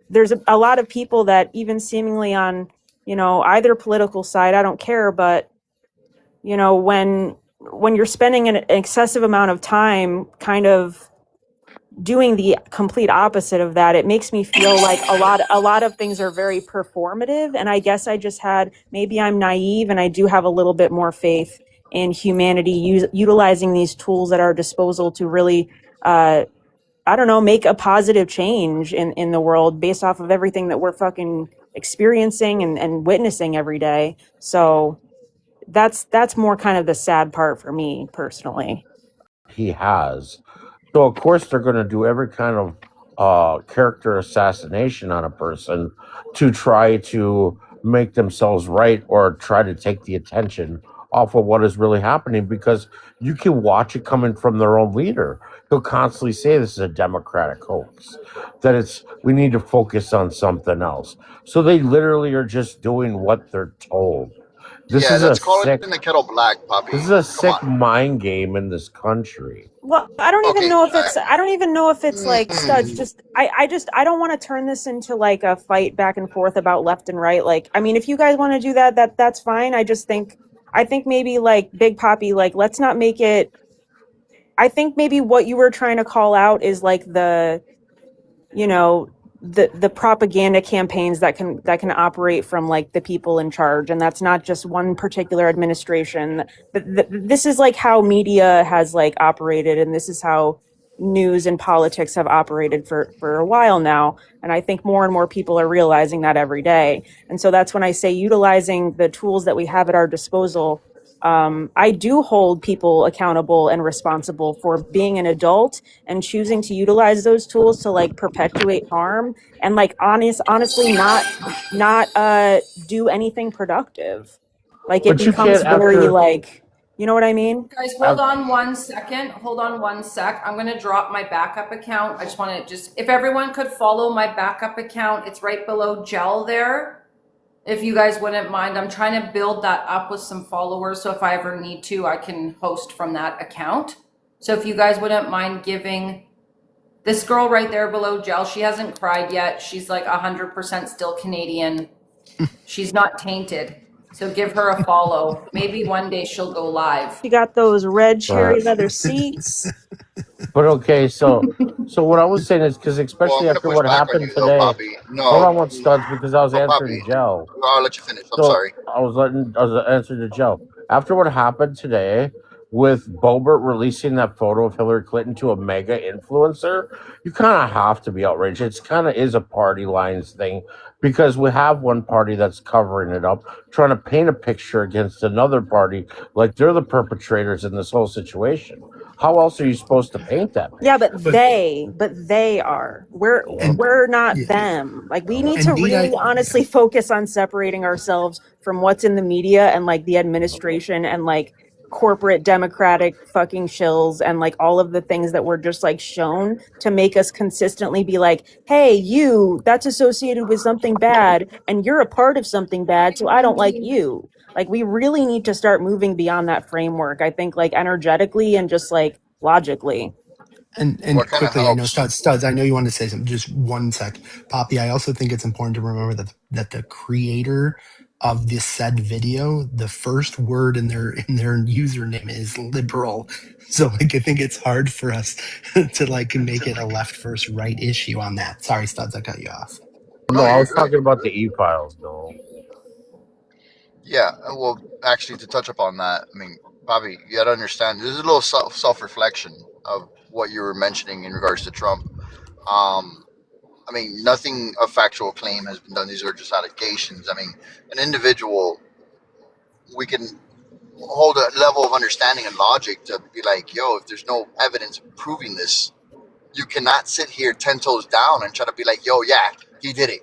there's a lot of people that even seemingly on, either political side, I don't care, but, when you're spending an excessive amount of time kind of doing the complete opposite of that, it makes me feel like a lot of things are very performative. And I guess I just maybe I'm naive and I do have a little bit more faith in humanity utilizing these tools at our disposal to really, I don't know, make a positive change in the world based off of everything that we're fucking experiencing and witnessing every day. So that's more kind of the sad part for me personally.
He has. So of course they're going to do every kind of character assassination on a person to try to make themselves right or try to take the attention off of what is really happening, because you can watch it coming from their own leader. He'll constantly say this is a democratic hoax, that we need to focus on something else. So they literally are just doing what they're told. This
Yeah,
is a
let's call it
sick
in the kettle black, Poppy.
this is a
Come
sick
on.
mind game in this country.
Well, I don't even
Okay.
know if it's like studs.
Mm,
Just I don't want to turn this into like a fight back and forth about left and right. Like, I mean, if you guys want to do that, that's fine. I think maybe like Big Poppy, like let's not make it. I think maybe what you were trying to call out is like you know the propaganda campaigns that can operate from like the people in charge, and that's not just one particular administration. This is like how media has like operated, and this is how news and politics have operated for a while now. And I think more and more people are realizing that every day. And so that's when I say utilizing the tools that we have at our disposal. I do hold people accountable and responsible for being an adult and choosing to utilize those tools to like perpetuate harm and like honestly not do anything productive. Like it
But you
becomes
can't
very
after
like, you know what I mean?
Guys, hold on 1 second. Hold on 1 sec. I'm going to drop my backup account. I just want to if everyone could follow my backup account, it's right below Gel there. If you guys wouldn't mind, I'm trying to build that up with some followers. So if I ever need to, I can host from that account. So if you guys wouldn't mind giving this girl right there below Gel, she hasn't cried yet. She's like 100% still Canadian. She's not tainted. So give her a follow. Maybe one day she'll go live.
You got those red cherry
but
leather seats.
okay, so what I was saying is, because
well, I'm
especially
gonna
after
push
what
back on
happened
you though,
today.
Poppy.
Hold
No,
on one, studs, because I was
no,
answering
Poppy.
Joe.
I'll let you finish. I'm
So
sorry.
I was answering to Joe. After what happened today with Bobert releasing that photo of Hillary Clinton to a mega influencer, you kind of have to be outraged. It's kind of is a party lines thing, because we have one party that's covering it up, trying to paint a picture against another party like they're the perpetrators in this whole situation. How else are you supposed to paint that
Yeah,
picture?
but they are. We're
Well,
and
we're not
yeah,
them. Like we need to
and
really
Nita,
honestly focus on separating ourselves from what's in the media and like the administration and like corporate democratic fucking shills and like all of the things that were just like shown to make us consistently be like, hey, you, that's associated with something bad and you're a part of something bad, so I don't like you. Like, we really need to start moving beyond that framework, I think, like energetically and just like logically.
And
What kind of
quickly, I know
helps?
studs. I know you want to say something. Just one sec, Poppy. I also think it's important to remember that the creator of this said video, the first word in their username is liberal. So like, I think it's hard for us to like make it a left versus right issue on that. Sorry, studs. I cut you off.
No,
No, I
you're
was
good.
talking about the e-files, though.
Yeah, well, actually, to touch upon that, I mean, Bobby, you got to understand. There's a little self reflection of what you were mentioning in regards to Trump. Um, I mean, nothing of factual claim has been done. These are just allegations. I mean, an individual, we can hold a level of understanding and logic to be like, yo, if there's no evidence proving this, you cannot sit here 10 toes down and try to be like, yo, yeah, he did it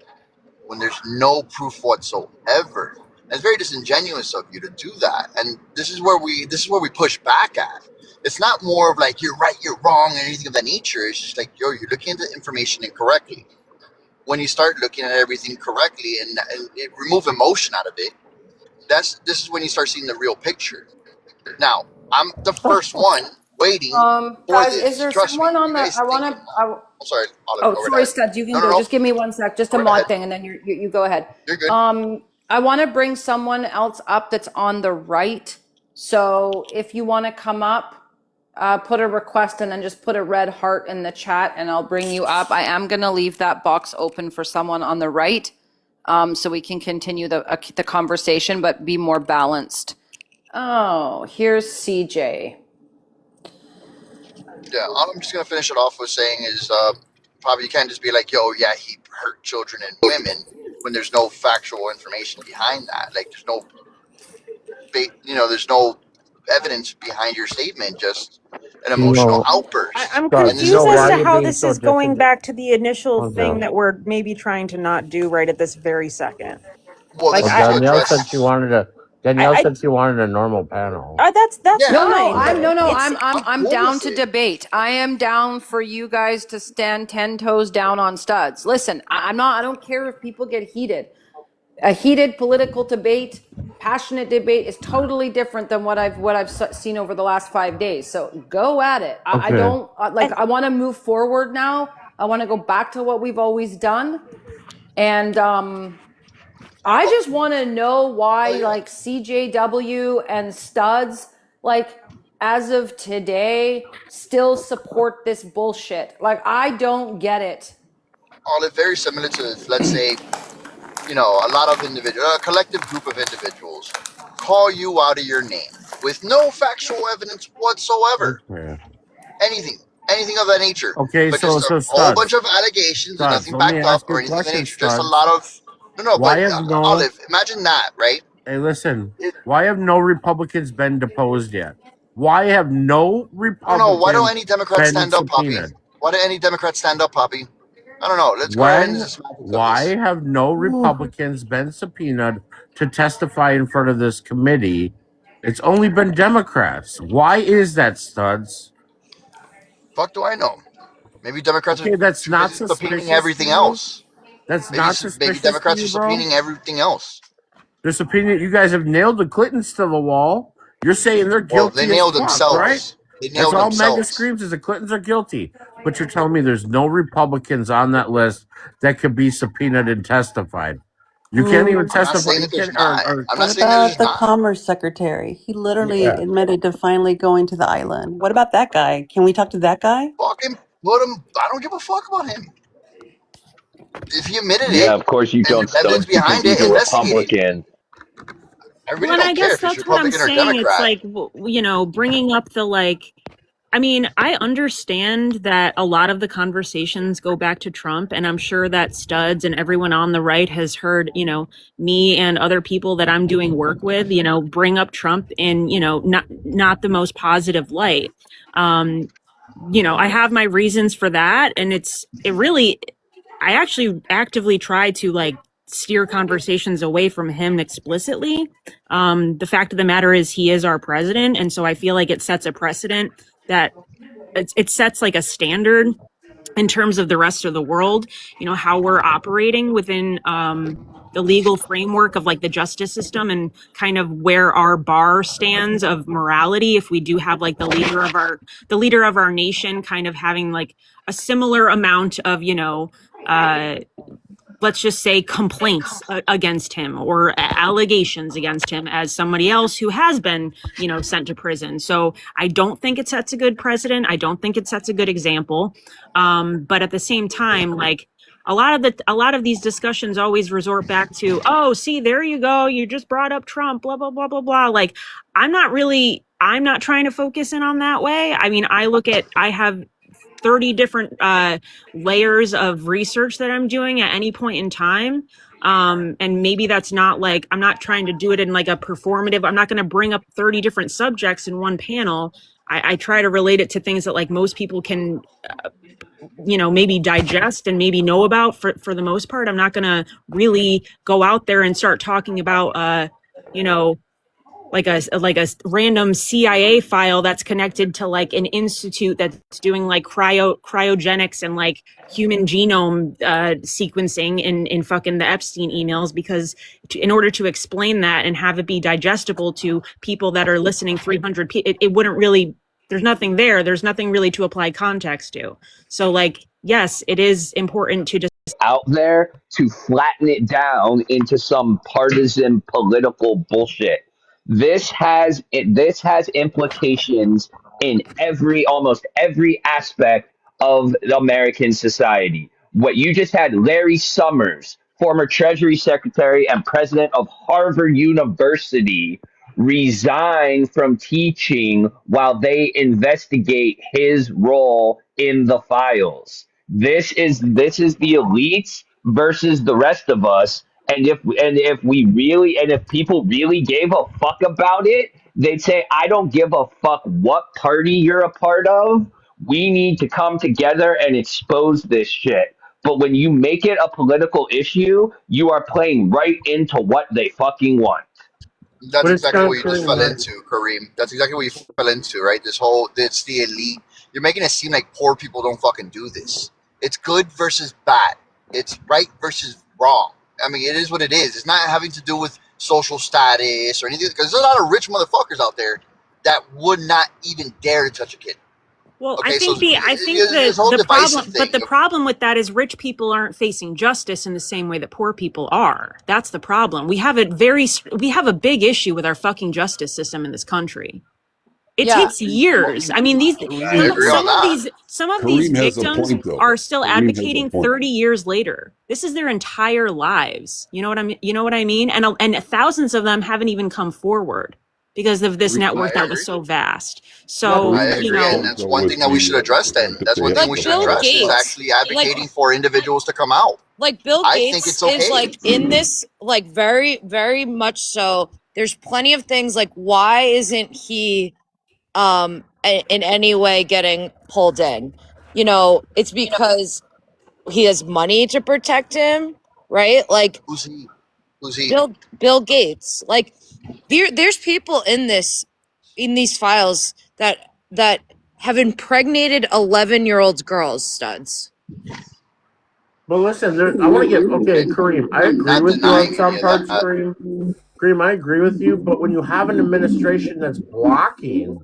when there's no proof whatsoever. And it's very disingenuous of you to do that. And this is where we push back at. It's not more of like you're right, you're wrong, and anything of that nature. It's just like, yo, you're looking at the information incorrectly. When you start looking at everything correctly and remove emotion out of it, this is when you start seeing the real picture. Now, I'm the first one waiting for
Guys, is
this.
there
Trust me,
someone on
you
the?
guys
I
think
want
I'm
to.
not. I'm sorry, Olive,
Oh,
go right
sorry,
ahead.
Studs. You can
No, no,
go.
no,
Just give me one sec. Just a
go right
mod
ahead.
thing, and then you go ahead.
You're good.
I want to bring someone else up that's on the right. So if you want to come up, put a request and then just put a red heart in the chat, and I'll bring you up. I am gonna leave that box open for someone on the right, so we can continue the conversation, but be more balanced. Oh, here's CJ.
Yeah, all I'm just gonna finish it off with saying is probably you can't just be like, yo, yeah, he hurt children and women when there's no factual information behind that. Like there's no, there's no evidence behind your statement, just an
You
emotional
know,
outburst.
I'm
Studs,
And
you
this is
know
confused
where
as
why
to
you're
how
being
this
so
is going
disingenuous?
back to the initial thing
Okay.
that we're maybe trying to not do right at this very second.
well,
Like
this
Well,
is to
Danielle said she
address.
wanted a
I,
Danielle
I
said she wanted a normal panel.
that's
Yeah,
No, no,
fine, but
I'm no, no,
it's
I'm
I'm
I'm
cool
down
with
to
it.
debate. I am down for you guys to stand 10 toes down on Studs. Listen, I'm not. I don't care if people get heated. A heated political debate, passionate debate is totally different than what I've seen over the last 5 days. So go at it. I
Okay.
don't like.
and
I want to move forward now. I want to go back to what we've always done, and I
Oh,
just want to know why,
oh yeah.
like, CJW and Studs, like, as of today, still support this bullshit. Like, I don't get it.
All it very similar to, let's say, a lot of individuals, a collective group of individuals, call you out of your name with no factual evidence whatsoever.
Okay.
Anything, anything of that nature,
Okay,
but just a
so
whole bunch
Studs.
of allegations and
Studs,
nothing
let me
backed up
ask you
or
a
anything of that
question,
nature. Just a lot
Studs.
of no,
Why
but
have no
Olive, imagine that, right?
Hey, listen,
It,
why have no Republicans been deposed yet? Why have no
I don't know. Why don't
Republicans
any Democrats
been
stand up, Poppy?
subpoenaed?
Why do any Democrats stand up, Poppy? I don't know. Let's go ahead and
When,
just semantics of
why
this.
have no
Ooh.
Republicans been subpoenaed to testify in front of this committee? It's only been Democrats. Why is that, Studs?
Fuck, do I know? Maybe Democrats are
Okay, that's
too
not
busy subpoenaing
suspicious to
everything
you.
else.
That's
Maybe
not
maybe
suspicious to
Democrats
you,
are
bro.
subpoenaing everything else.
The subpoena, you guys have nailed the Clintons to the wall. You're saying they're
Well, they
guilty as
nailed
fuck, right?
themselves. They
That's
nailed
all Mega
themselves.
screams is the Clintons are guilty. But you're telling me there's no Republicans on that list that could be subpoenaed and testified. You can't even
I'm not
testify.
saying
You
that there's
can't,
not. I'm not
What
saying that
about
there's
the
not.
Commerce Secretary? He literally
yeah.
admitted to finally going to the island. What about that guy? Can we talk to that guy?
Fucking put him. I don't give a fuck about him. If he admitted
Yeah,
it
of course you
and
don't,
there's evidence
Studs, because
behind
he's
it,
a
investigate it.
Republican.
I
well,
really
and I
don't care
guess
if he's
that's what I'm
Republican or
saying. It's
Democrat.
like, bringing up the like. I mean, I understand that a lot of the conversations go back to Trump, and I'm sure that Studs and everyone on the right has heard, me and other people that I'm doing work with, bring up Trump in, not the most positive light. Um, I have my reasons for that, and it really, I actually actively try to like steer conversations away from him explicitly. The fact of the matter is he is our president. And so I feel like it sets a precedent that it sets like a standard in terms of the rest of the world, how we're operating within the legal framework of like the justice system and kind of where our bar stands of morality. If we do have like the leader of our nation kind of having like a similar amount of, let's just say complaints against him or allegations against him as somebody else who has been, sent to prison. So I don't think it sets a good precedent. I don't think it sets a good example. But at the same time, like a lot of these discussions always resort back to, oh, see, there you go. You just brought up Trump, blah, blah, blah, blah, blah. Like, I'm not trying to focus in on that way. I mean, I have 30 different layers of research that I'm doing at any point in time. And maybe that's not like, I'm not trying to do it in like a performative, I'm not going to bring up 30 different subjects in one panel. I try to relate it to things that like most people can, maybe digest and maybe know about for the most part. I'm not going to really go out there and start talking about, like a random CIA file that's connected to like an institute that's doing like cryogenics and like human genome sequencing in fucking the Epstein emails, because in order to explain that and have it be digestible to people that are listening 300 people, it wouldn't really, there's nothing there. There's nothing really to apply context to. So like, yes, it is important to just
out there to flatten it down into some partisan political bullshit. This has implications in almost every aspect of American society. What you just had, Larry Summers, former Treasury Secretary and president of Harvard University, resign from teaching while they investigate his role in the files. This is the elites versus the rest of us. And if people really gave a fuck about it, they'd say, I don't give a fuck what party you're a part of. We need to come together and expose this shit. But when you make it a political issue, you are playing right into what they fucking want.
That's
But it's
exactly
not
what you just
true,
fell
man.
into, Kareem. That's exactly what you fell into, right? It's the elite. You're making it seem like poor people don't fucking do this. It's good versus bad. It's right versus wrong. I mean, it is what it is. It's not having to do with social status or anything, because there's a lot of rich motherfuckers out there that would not even dare to touch a kid.
Well,
Okay,
I
so
think
this whole
the
divisive
problem,
thing.
but the problem with that is rich people aren't facing justice in the same way that poor people are. That's the problem. We have a big issue with our fucking justice system in this country. It
Yeah.
takes years. I mean,
I agree on that.
some of these
Kareem has a
victims
point, though.
are still
Kareem has a
advocating
point.
30 years later. This is their entire lives. You know what I mean? And thousands of them haven't even come forward because of this
Kareem,
network
I
that
agree.
was so vast.
Yeah,
So,
Kareem
I
has
you
agree,
a
and
know,
point,
that's
though,
one
with
thing that we should
the
address. Then
fact that
that's
they
one
have
thing
Like
we should
Bill
address is
Gates,
actually advocating for individuals to come out.
like Bill
I think
Gates
it's okay.
is like in this, like very, very much so. There's plenty of things like why isn't he in any way getting pulled in? It's because he has money to protect him, right? Like
Who's he? Who's he?
Bill Gates. Like there's people in these files that have impregnated 11-year-old girls, studs.
But listen, I want to get okay,
And
Kareem. I
I'm
agree
not
with you on
denying any
some
of
parts,
that.
Kareem. Kareem, I agree with you. But when you have an administration that's blocking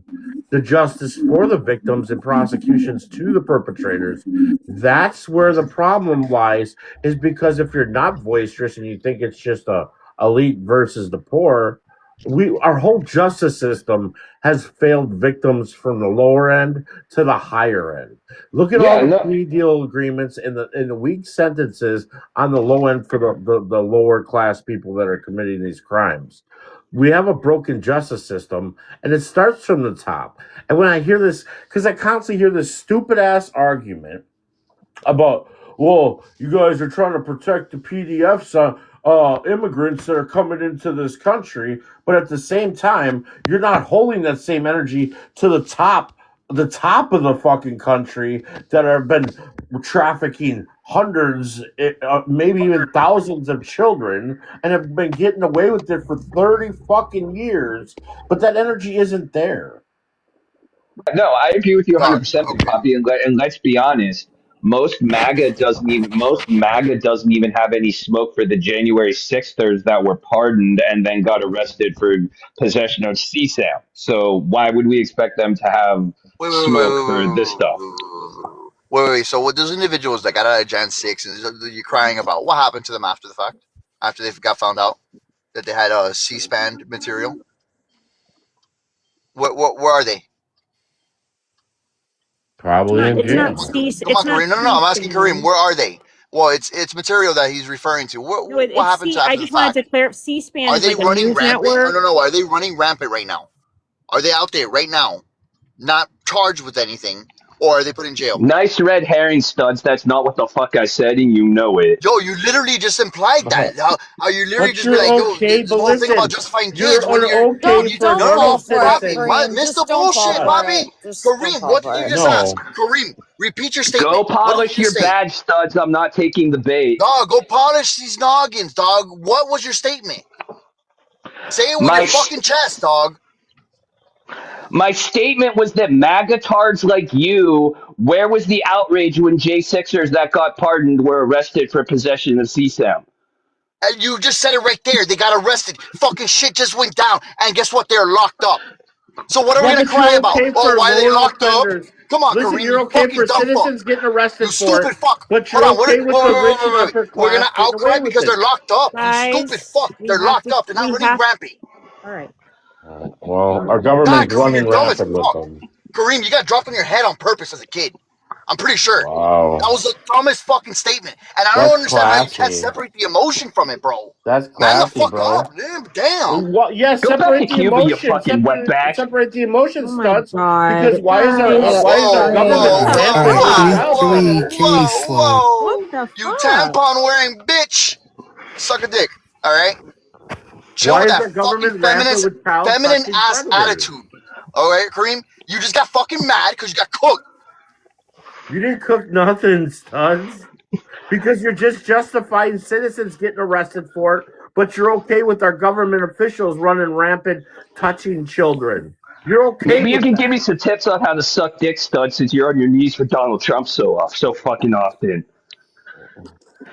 the justice for the victims and prosecutions to the perpetrators, that's where the problem lies. Is because if you're not boisterous and you think it's just a elite versus the poor, our whole justice system has failed victims from the lower end to the higher end. Look at all
Yeah,
the
no,
plea deal agreements and the weak sentences on the low end for the lower class people that are committing these crimes. We have a broken justice system, and it starts from the top. And when I hear this, because I constantly hear this stupid ass argument about, well, you guys are trying to protect the PDFs, immigrants that are coming into this country, but at the same time, you're not holding that same energy to the top of the fucking country that have been trafficking hundreds, maybe even thousands of children and have been getting away with it for 30 fucking years, but that energy isn't there.
No, I agree with you
Dog.
100%, Big
Okay.
Poppy. And let's be honest, most MAGA doesn't even have any smoke for the January 6thers that were pardoned and then got arrested for possession of CSAM. So why would we expect them to have
Wait, wait, wait,
smoke
wait,
for this stuff?
wait. So what those individuals that got out of Jan 6 and you're crying about, what happened to them after the fact? After they got found out that they had a C-SPAN material? Where are they?
Probably in
It's not
jail.
C.
Come
It's
on,
not
Kareem. No, I'm asking Kareem.
C-SPAN.
Where are they? Well, it's material that he's referring to.
No,
What
it's
happened
C.
to
I
after the
just wanted to
fact?
clarify. C-SPAN
Are
is
they
like a
running
news
rampant?
network.
No. Are they running rampant right now? Are they out there right now, not charged with anything, or are they put in jail?
Nice red herring, Studs. That's not what the fuck I said, and you know it.
Yo, you literally just implied that. How you literally
But
just be
you're
like, yo,
okay.
this
But
whole thing about
listen,
justifying goods when
you're
you're
okay
Don't
for a
don't
no,
normal
fall for it,
Poppy,
citizen.
miss
Kareem.
the
Just don't fall
bullshit,
for
Poppy.
it. Just don't
Kareem,
fall
what did
for
you
it.
just ask?
No.
Kareem, repeat your
Go
statement. What did you
polish
just
your
say?
badge, Studs. I'm not taking the bait.
Dog, go polish these noggins, dog. What was your statement? Say it with your
My
fucking chest, dog.
My statement was that magatards like you, where was the outrage when J6ers that got pardoned were arrested for possession of CSAM?
And you just said it right there. They got arrested. Fucking shit just went down. And guess what? They're locked up. So what are we
Yeah,
gonna
but
cry
you're
about?
okay
Oh,
for
why are they
lower
locked up?
offenders.
Come on,
Listen,
Kareem, you
you're okay
fucking
for
dumb fuck.
citizens getting
You
arrested for it,
stupid fuck.
but
Hold
you're
on,
okay with the rich and upper
we're gonna
class getting away
outcry
with
because
it.
they're locked up. You stupid
Guys,
fuck. They're locked up. They're not
we
running
have,
rampant.
all right.
Well, our
God,
government's
Kareem, you're
running
dumb as
rapid with
fuck.
them.
Kareem, you got dropped on your head on purpose as a kid. I'm pretty sure. That
Wow.
was the dumbest fucking statement. And I don't
That's
understand how you can't
classy.
separate the emotion from it, bro.
That's
Man the
classy,
fuck
bro.
up. Damn.
Well, yeah,
Go back to
separate the
Cuba, you
emotion.
fucking wetback.
Separate the emotion,
Oh my
studs. Because
God,
Uh,
why is our government
uh,
All
rampant
right,
with
uh,
child
Katie,
pornography?
slow.
what
Whoa.
the
You
fuck?
tampon wearing bitch. Suck a dick. All right? Chill
Why
with
is
that
our
fucking
government rampant with child
feminine
touching
ass
predators?
attitude. All right, Kareem? You just got fucking mad because you got cooked.
You didn't cook nothing, studs. Because you're just justifying citizens getting arrested for it, but you're okay with our government officials running rampant touching children. You're okay
Maybe you
with
can give me
that.
some tips on how to suck dick, Studs, since you're on your knees for Donald Trump so fucking often.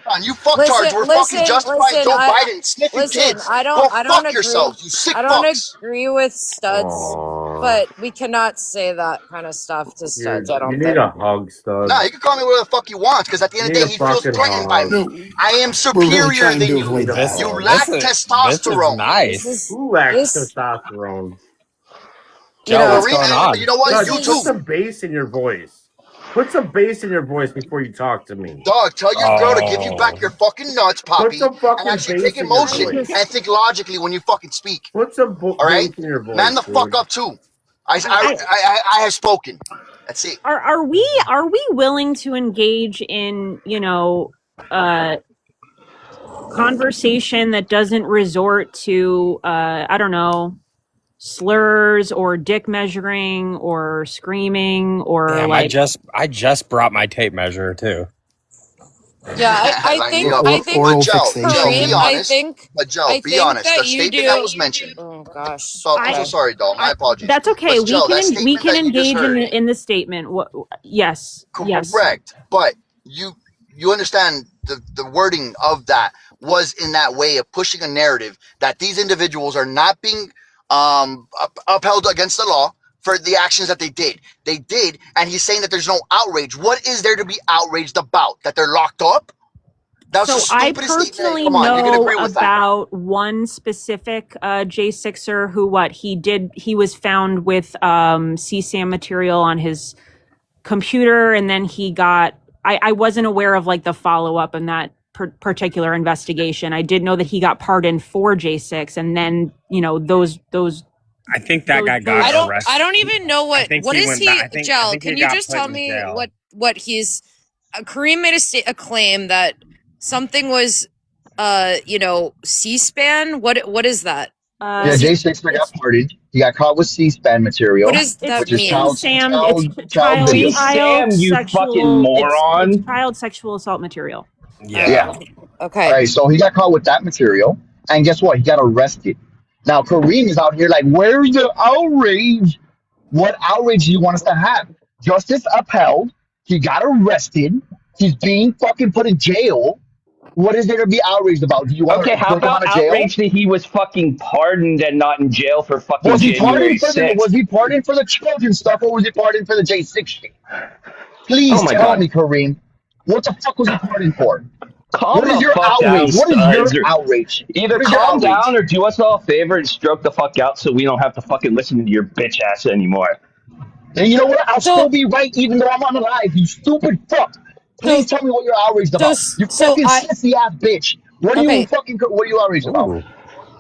On you fucktards
listen,
were fucking
listen,
justifying
listen.
Joe Biden sniffing
Listen.
kids. Go
I don't
fuck
agree.
yourselves, you sick
I don't
fucks.
agree with Studs,
Aww.
but we cannot say that kind of stuff to Studs. I
You
don't
need
think.
a hug,
Nah, he
studs.
can call me whatever the fuck he wants, because at the
You
end of
need
the
a
day, he feels
fucking
threatened by
hug.
me.
No,
I am
we're really
superior
trying
than
to
You
you.
need
avoid
a
that.
You
hug.
lack
This is
testosterone.
This
nice.
is
Who lacks
this.
testosterone?
You
Joe, what's
know.
going
Kareem, you
on?
know what?
This
Studs,
You
put
too.
is.
some bass in your voice. Put some bass in your voice before you talk to me.
Dog, tell your girl to give you back
Oh,
your fucking nuts,
Put
Poppy,
some
and
fucking
actually take
bass in your
I
emotion
voice.
and
just,
think logically when you fucking speak.
Put some
All right?
bass in your
Man
voice,
the fuck
dude.
up too. I,
I,
I,
I
I have spoken. That's it.
are we willing to engage in, uh, conversation that doesn't resort to, I don't know, slurs or dick measuring or screaming or
damn!
like,
I just brought my tape measure too.
Yeah, I
Like,
think
but,
I think
but
Oral
Joe, be
fixation.
Kareem,
honest. But
I
Joe, be
think
honest.
that
The
you
statement that
do.
was mentioned.
Oh gosh.
So I'm so
Okay.
sorry, doll. My apologies.
that's okay.
But
We
Joe,
can
that
we
statement
can
that you just
engage in
heard,
the statement. Yes, yes.
correct. But you understand the wording of that was in that way of pushing a narrative that these individuals are not being upheld against the law for the actions that they did. They did, and he's saying that there's no outrage. What is there to be outraged about? That they're locked up? That was the
So I
stupidest statement.
personally
Come on, you can
know
agree with that.
about one specific J6er who he was found with CSAM material on his computer, and then he got I wasn't aware of like the follow-up in that particular investigation. I did know that he got pardoned for J6, and then those
I think that guy got
I
those
don't
arrested.
I don't even know
I
what
think
what
he
is
went back.
he
I
Gel,
think he
can you
got
just
put
tell
in
me
jail.
what he's Kareem made a claim that something was C-SPAN. What is that?
Yeah, J6 got
It's
pardoned. He got caught with C-SPAN material,
What does
it's
that
which is
mean?
see Sam. It's
child
child
See,
video.
Sam, you fucking
it's
moron.
child sexual assault material.
Yeah.
Yeah.
Oh,
All
okay.
right, so he got caught with that material, and guess what? He got arrested. Now Kareem is out here like, where's the outrage? What outrage do you want us to have? Justice upheld. He got arrested. He's being fucking put in jail. What is there to be outraged about? Do you want
Okay,
to
how
put him out
about
of jail?
outrage that he was fucking pardoned and not in jail for fucking
Was he
January
pardoned for the
6th?
children stuff, or was he pardoned for the J6 shit?
Oh
Please
my
tell
god.
me, Kareem. What the fuck was he pardoned for?
Calm
What is
the
your
fuck down,
outrage? What is your
studs. Or
outrage?
either
What is your
calm down
outrage?
or do us all a favor and stroke the fuck out so we don't have to fucking listen to your bitch ass anymore.
And you know what? I'll still
So
be right even though I'm on the live, you stupid fuck.
so
Please tell me what you're outraged
so
about. You
so
fucking
I
sissy ass bitch. What
okay.
are you outraged about?
Ooh.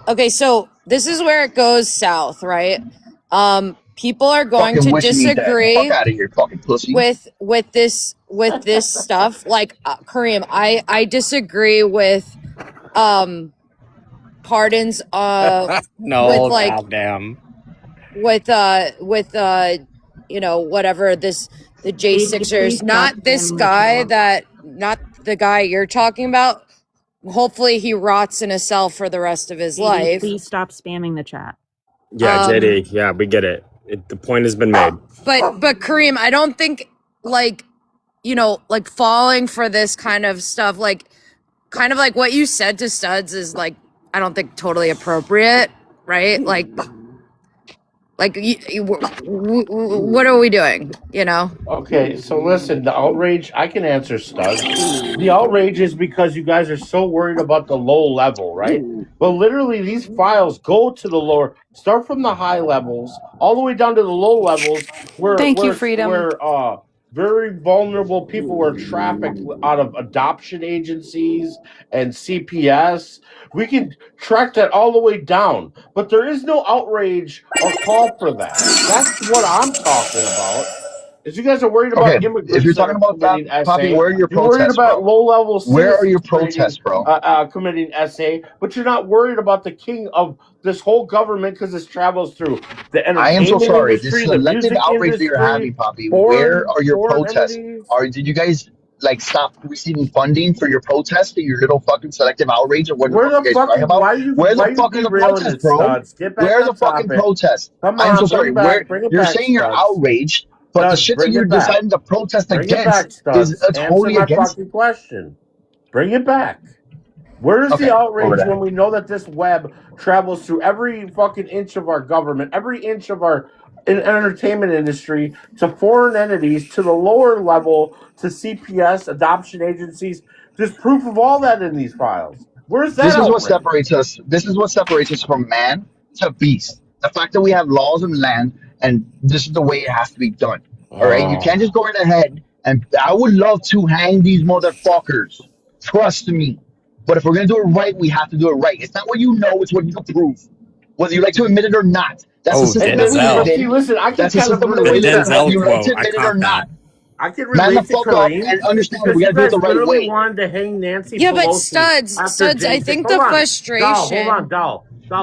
Okay, so this is where it goes south, right? People are going
Fucking
to
wish me dead. Fuck
disagree
out of here, fucking pussy.
with this stuff. Like Kareem, I disagree with um pardons with
No,
like
goddamn.
with whatever this the J6ers,
Please stop
not this
spamming the
guy
chat.
not the guy you're talking about. Hopefully he rots in a cell for the rest of his
JD,
life.
please stop spamming the chat.
Yeah, JD. Yeah, we get it. The point has been made.
But Kareem, I don't think like like falling for this kind of stuff, like kind of like what you said to Studs is like I don't think totally appropriate, right? Like what are we doing?
Okay, so listen, the outrage, I can answer studs. The outrage is because you guys are so worried about the low level, right? But literally, these files go to the lower, start from the high levels, all the way down to the low levels,
Thank you, Freedom.
where very vulnerable people were trafficked out of adoption agencies and CPS. We can track that all the way down, but there is no outrage or call for that. That's what I'm talking about. Is you guys are worried
Okay,
about
if
immigrants
you're
that
talking
are
about that,
committing
Poppy,
SA.
where are your
You're worried
protests,
about
bro?
low-level
Where are your
citizens
protests, bro?
committing SA, but you're not worried about the king of this whole government because this travels through the
I am so
entertainment
sorry. This
industry, the
selective
music
outrage that you're
industry,
having, Poppy. Where are your
foreign
protests?
entities.
Did you guys like stop receiving funding for your protests, for your little fucking selective outrage, or what the
Where
fuck
the
you guys crying
fucking
about? Where
why
the
you
fuck are the
derailing
protests,
it,
bro?
studs? Get back
Where are the
on
fucking
topic.
protests?
Come
I am so
on,
sorry. Where
bring it
you're
back,
saying you're
studs.
outraged, but the
Studs,
shit that
bring
you're
it back.
deciding to protest
Bring it back,
against is
studs. Answer
totally
my
against it.
fucking question. Bring it back. Where is the
Okay, over
outrage
that.
when we know that this web travels through every fucking inch of our government, every inch of our entertainment industry, to foreign entities, to the lower level, to CPS, adoption agencies? There's proof of all that in these files. Where's that
This is what
outrage?
separates us. This is what separates us from man to beast. The fact that we have laws and land, and this is the way it has to be done. All right, you
Oh,
can't just go right ahead. And I would love to hang these motherfuckers. Trust me. But if we're gonna do it right, we have to do it right. It's not what you know; it's what you can prove, whether you like to admit it or not. That's the
Oh,
system that we live
but
Denzel.
see,
in.
listen, I can
That's the
kind of
system that
The
we
relate
live in,
to
whether
Denzel
you like to
quote. I
admit it or
caught
not.
that.
I can
Man the
relate to
fuck up
Kareem
and understand that
because
we
you
gotta do it
guys
the right
literally
way.
wanted to hang Nancy
Yeah, but
Pelosi
Studs,
after
Studs, I
J6.
think
Hold
the
on, Doll, hold on,
frustration.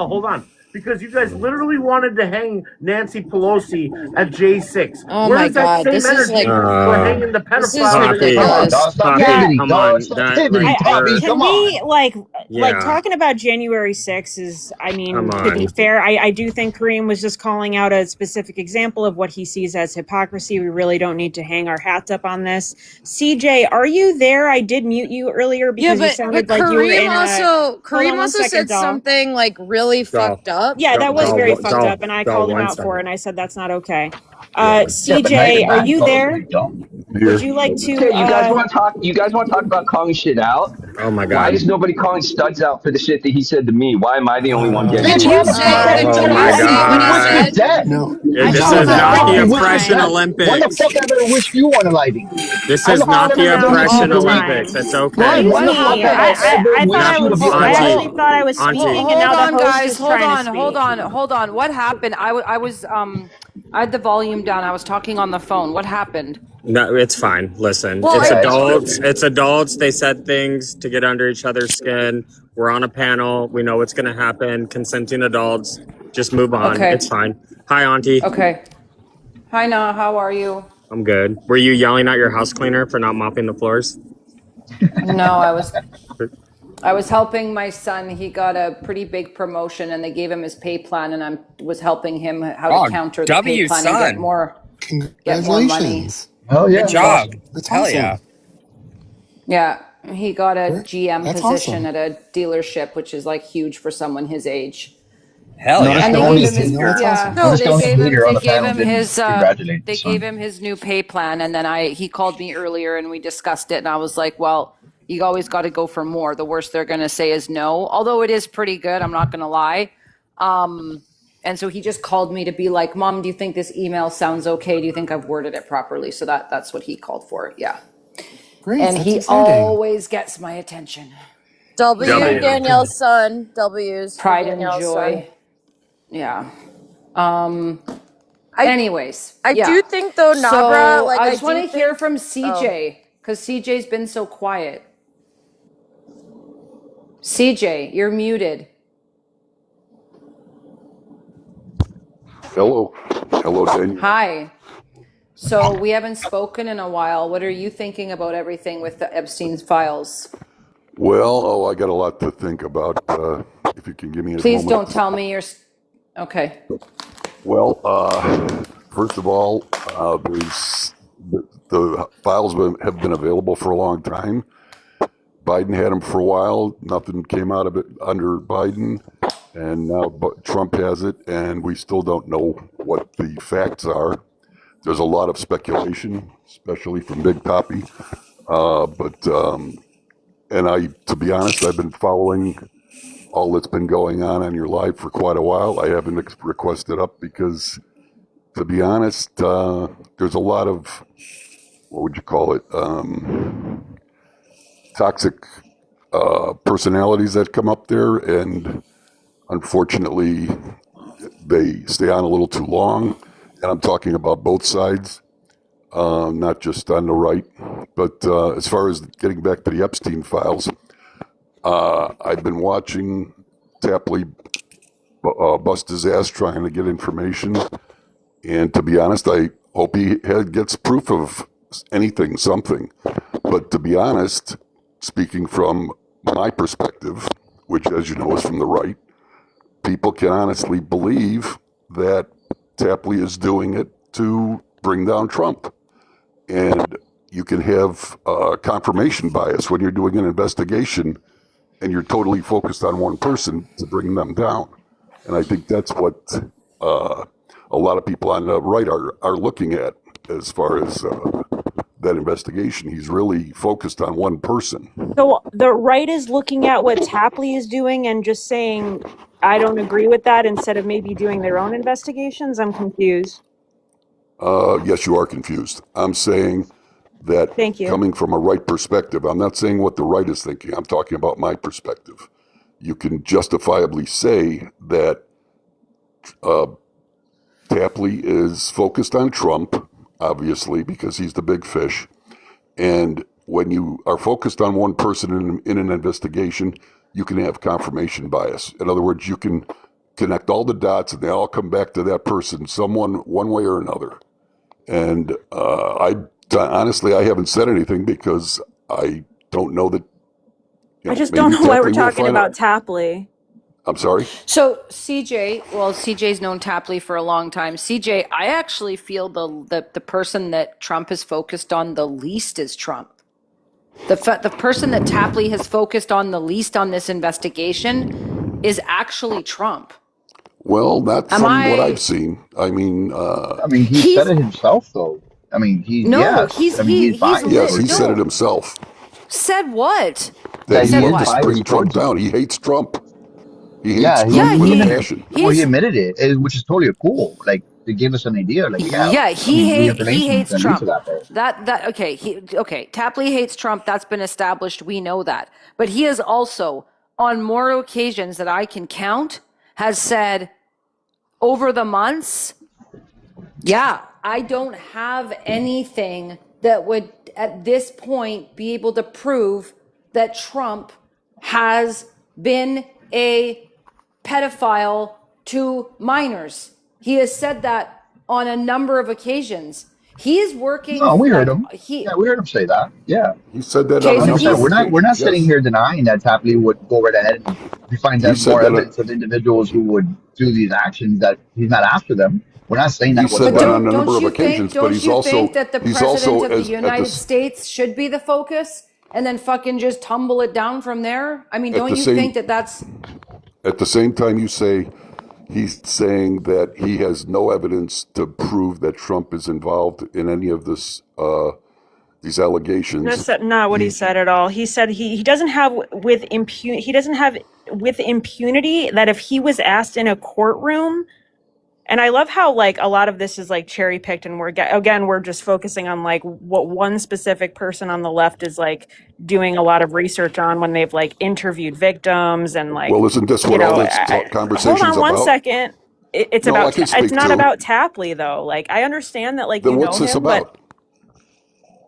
Hold on. Because you guys literally wanted to hang Nancy Pelosi at J6.
Oh my
Where's that
God,
same
this is like
energy for hanging the
this is
pedophiles at
Come on,
ridiculous.
dog.
J6?
Stop
Yeah,
pivoting,
Come
dog.
on.
Stop
That like
pivoting, Poppy.
we're
can
Come on.
we like
yeah.
talking about January 6th is, I
Come
mean, to be
on.
fair, I do think Kareem was just calling out a specific example of what he sees as hypocrisy. We really don't need to hang our hats up on this. CJ, are you there? I did mute you earlier
Yeah,
because you
but
sounded like you were in a, hold
Kareem
on one
also
second,
said
doll.
something like really
Doll.
fucked up.
Yeah, that was
Like
very fucked up, and I called him
One
out for it,
second.
and I said that's not okay.
Yeah.
Yeah, but now you're
CJ, are
mad,
you
dog.
there?
You dumb.
Would
Here.
you like to
Okay, you guys want to talk? You guys want to talk about calling shit out?
Oh my
Why
god.
is nobody calling Studs out for the shit that he said to me? Why am I the only one getting
did
Bitch,
called
why
you
the
out?
fuck
say
are you
like
Oh
did
telling me
you
my
that?
say what
You
he
wish me
god.
said?
dead.
No,
I
This
called
is
him
Motherfucker,
out
not
all
the
you
the
wish me
oppression
dead.
time.
When the fuck
Olympics.
I ever wished you unaliving?
This
I
is
the fuck
not
Called
I've
the
him
ever
out
done this to
oppression
you,
all the
Kareem?
time.
Olympics. It's
Kareem,
okay.
Excuse
when the
me.
fuck have I ever
I thought
wished
I
you to
was.
be
I
Auntie.
actually
unaliving?
thought I was
Auntie.
speaking, and now
Hold
the
on,
host
guys.
is trying to
Hold
speak.
on, hold on. What happened? I was I had the volume down. I was talking on the phone. What happened?
No, it's fine. Listen,
Well,
it's
Yeah, it's
adults.
good.
It's adults. They said things to get under each other's skin.
We're on a panel. We know what's going to happen. Consenting adults. Just move on.
Okay.
It's fine. Hi, Auntie.
Okay. Hi, Na. How are you?
I'm good. Were you yelling at your house cleaner for not mopping the floors?
No, I was helping my son. He got a pretty big promotion, and they gave him his pay plan, and I was helping him how to
Oh,
counter the pay
W
plan and get
son.
more money.
Congratulations.
Oh yeah,
Good
that's
job.
awesome.
That's
Hell yeah.
awesome.
Yeah, he got a
Great.
GM
That's
position
awesome.
at a dealership, which is like huge for someone his age.
Hell
Notice
yeah.
And
the
they
only
gave him his
No, that's
hater.
awesome.
yeah.
Notice the
They
only
gave him
hater on
they
the
gave
panel
him
didn't
his
congratulate
they
his
gave
son.
him his new pay plan, and then he called me earlier and we discussed it, and I was like, well, you always got to go for more. The worst they're going to say is no, although it is pretty good. I'm not going to lie. And so he just called me to be like, Mom, do you think this email sounds okay? Do you think I've worded it properly? So that's what he called for. Yeah.
Great.
And
That's
he
exciting.
always gets my attention.
W,
W.
Danielle's son. W's for
Pride and
Danielle's son.
joy. Yeah.
I
Anyways,
I
yeah.
do think though, Nabra,
So
like
I
I
just want
do
to hear
think.
from
Oh,
CJ because CJ's been so quiet. CJ, you're muted.
Hello. Hello, Daniel.
Hi. So we haven't spoken in a while. What are you thinking about everything with the Epstein's files?
Well, I got a lot to think about. If you can give me a
Please
moment.
don't tell me you're. Okay.
Well, first of all, the files have been available for a long time. Biden had them for a while. Nothing came out of it under Biden. And now Trump has it, and we still don't know what the facts are. There's a lot of speculation, especially from Big Papi. To be honest, I've been following all that's been going on your live for quite a while. I haven't requested up because, to be honest, there's a lot of, what would you call it, toxic personalities that come up there, and unfortunately, they stay on a little too long. And I'm talking about both sides, not just on the right. But as far as getting back to the Epstein files, I've been watching Tapley bust his ass trying to get information. And to be honest, I hope he gets proof of anything, something. But to be honest, speaking from my perspective, which, as you know, is from the right, people can honestly believe that Tapley is doing it to bring down Trump. And you can have confirmation bias when you're doing an investigation and you're totally focused on one person to bring them down. And I think that's what a lot of people on the right are looking at as far as that investigation. He's really focused on one person.
So the right is looking at what Tapley is doing and just saying, I don't agree with that instead of maybe doing their own investigations. I'm confused.
Yes, you are confused. I'm saying that
Thank you.
coming from a right perspective, I'm not saying what the right is thinking. I'm talking about my perspective. You can justifiably say that Tapley is focused on Trump, obviously, because he's the big fish. And when you are focused on one person in an investigation, you can have confirmation bias. In other words, you can connect all the dots and they all come back to that person, someone, one way or another. And honestly, I haven't said anything because I don't know that.
I just don't know why we're talking about Tapley.
I'm sorry?
So CJ's known Tapley for a long time. CJ, I actually feel the person that Trump has focused on the least is Trump. The person that Tapley has focused on the least on this investigation is actually Trump.
Well, not from what I've seen. I mean,
He said it himself, though. He's fine.
Yes, he said it himself.
Said what?
That he
Said
wants to
what?
bring Trump down. He hates Trump. He hates
Yeah,
Trump with a passion.
he admitted it, which is totally cool. Like, they gave us an idea. Like,
he hates
can lead
Trump.
to that there.
Okay. Tapley hates Trump. That's been established. We know that. But he has also, on more occasions that I can count, has said over the months, I don't have anything that would at this point be able to prove that Trump has been a pedophile to minors. He has said that on a number of occasions. He is working
No, we heard
like
him.
he
Yeah, we heard him say that. Yeah,
He said that
okay,
on a
so
100%.
number of
he's
We're not
occasions.
sitting
Yes,
here denying that Tapley would go right ahead and if he finds
he
out
said
more
that.
evidence of individuals who would do these actions that he's not after them. We're not saying
He
that
said
but
that
whatsoever.
on a number of occasions. But
don't
he's
you think
also
that the
he's
president
also
of the
as
United States should be the focus and then fucking just tumble it down from there? I mean,
at
don't
the
you think
same
that that's
at the same time you say he's saying that he has no evidence to prove that Trump is involved in any of this these allegations.
That's not what he
He
said at all. He said he doesn't have he doesn't have with impunity that if he was asked in a courtroom. And I love how like a lot of this is like cherry picked, and we're just focusing on like what one specific person on the left is like doing a lot of research on when they've like interviewed victims and like,
well, isn't this
you
what all
know,
this
hold
conversation's
on one
about?
second. It's
No, I
about
can
it's
speak
not
to.
about Tapley though. Like I understand that like
Then
you
what's
know
this
him, but
about?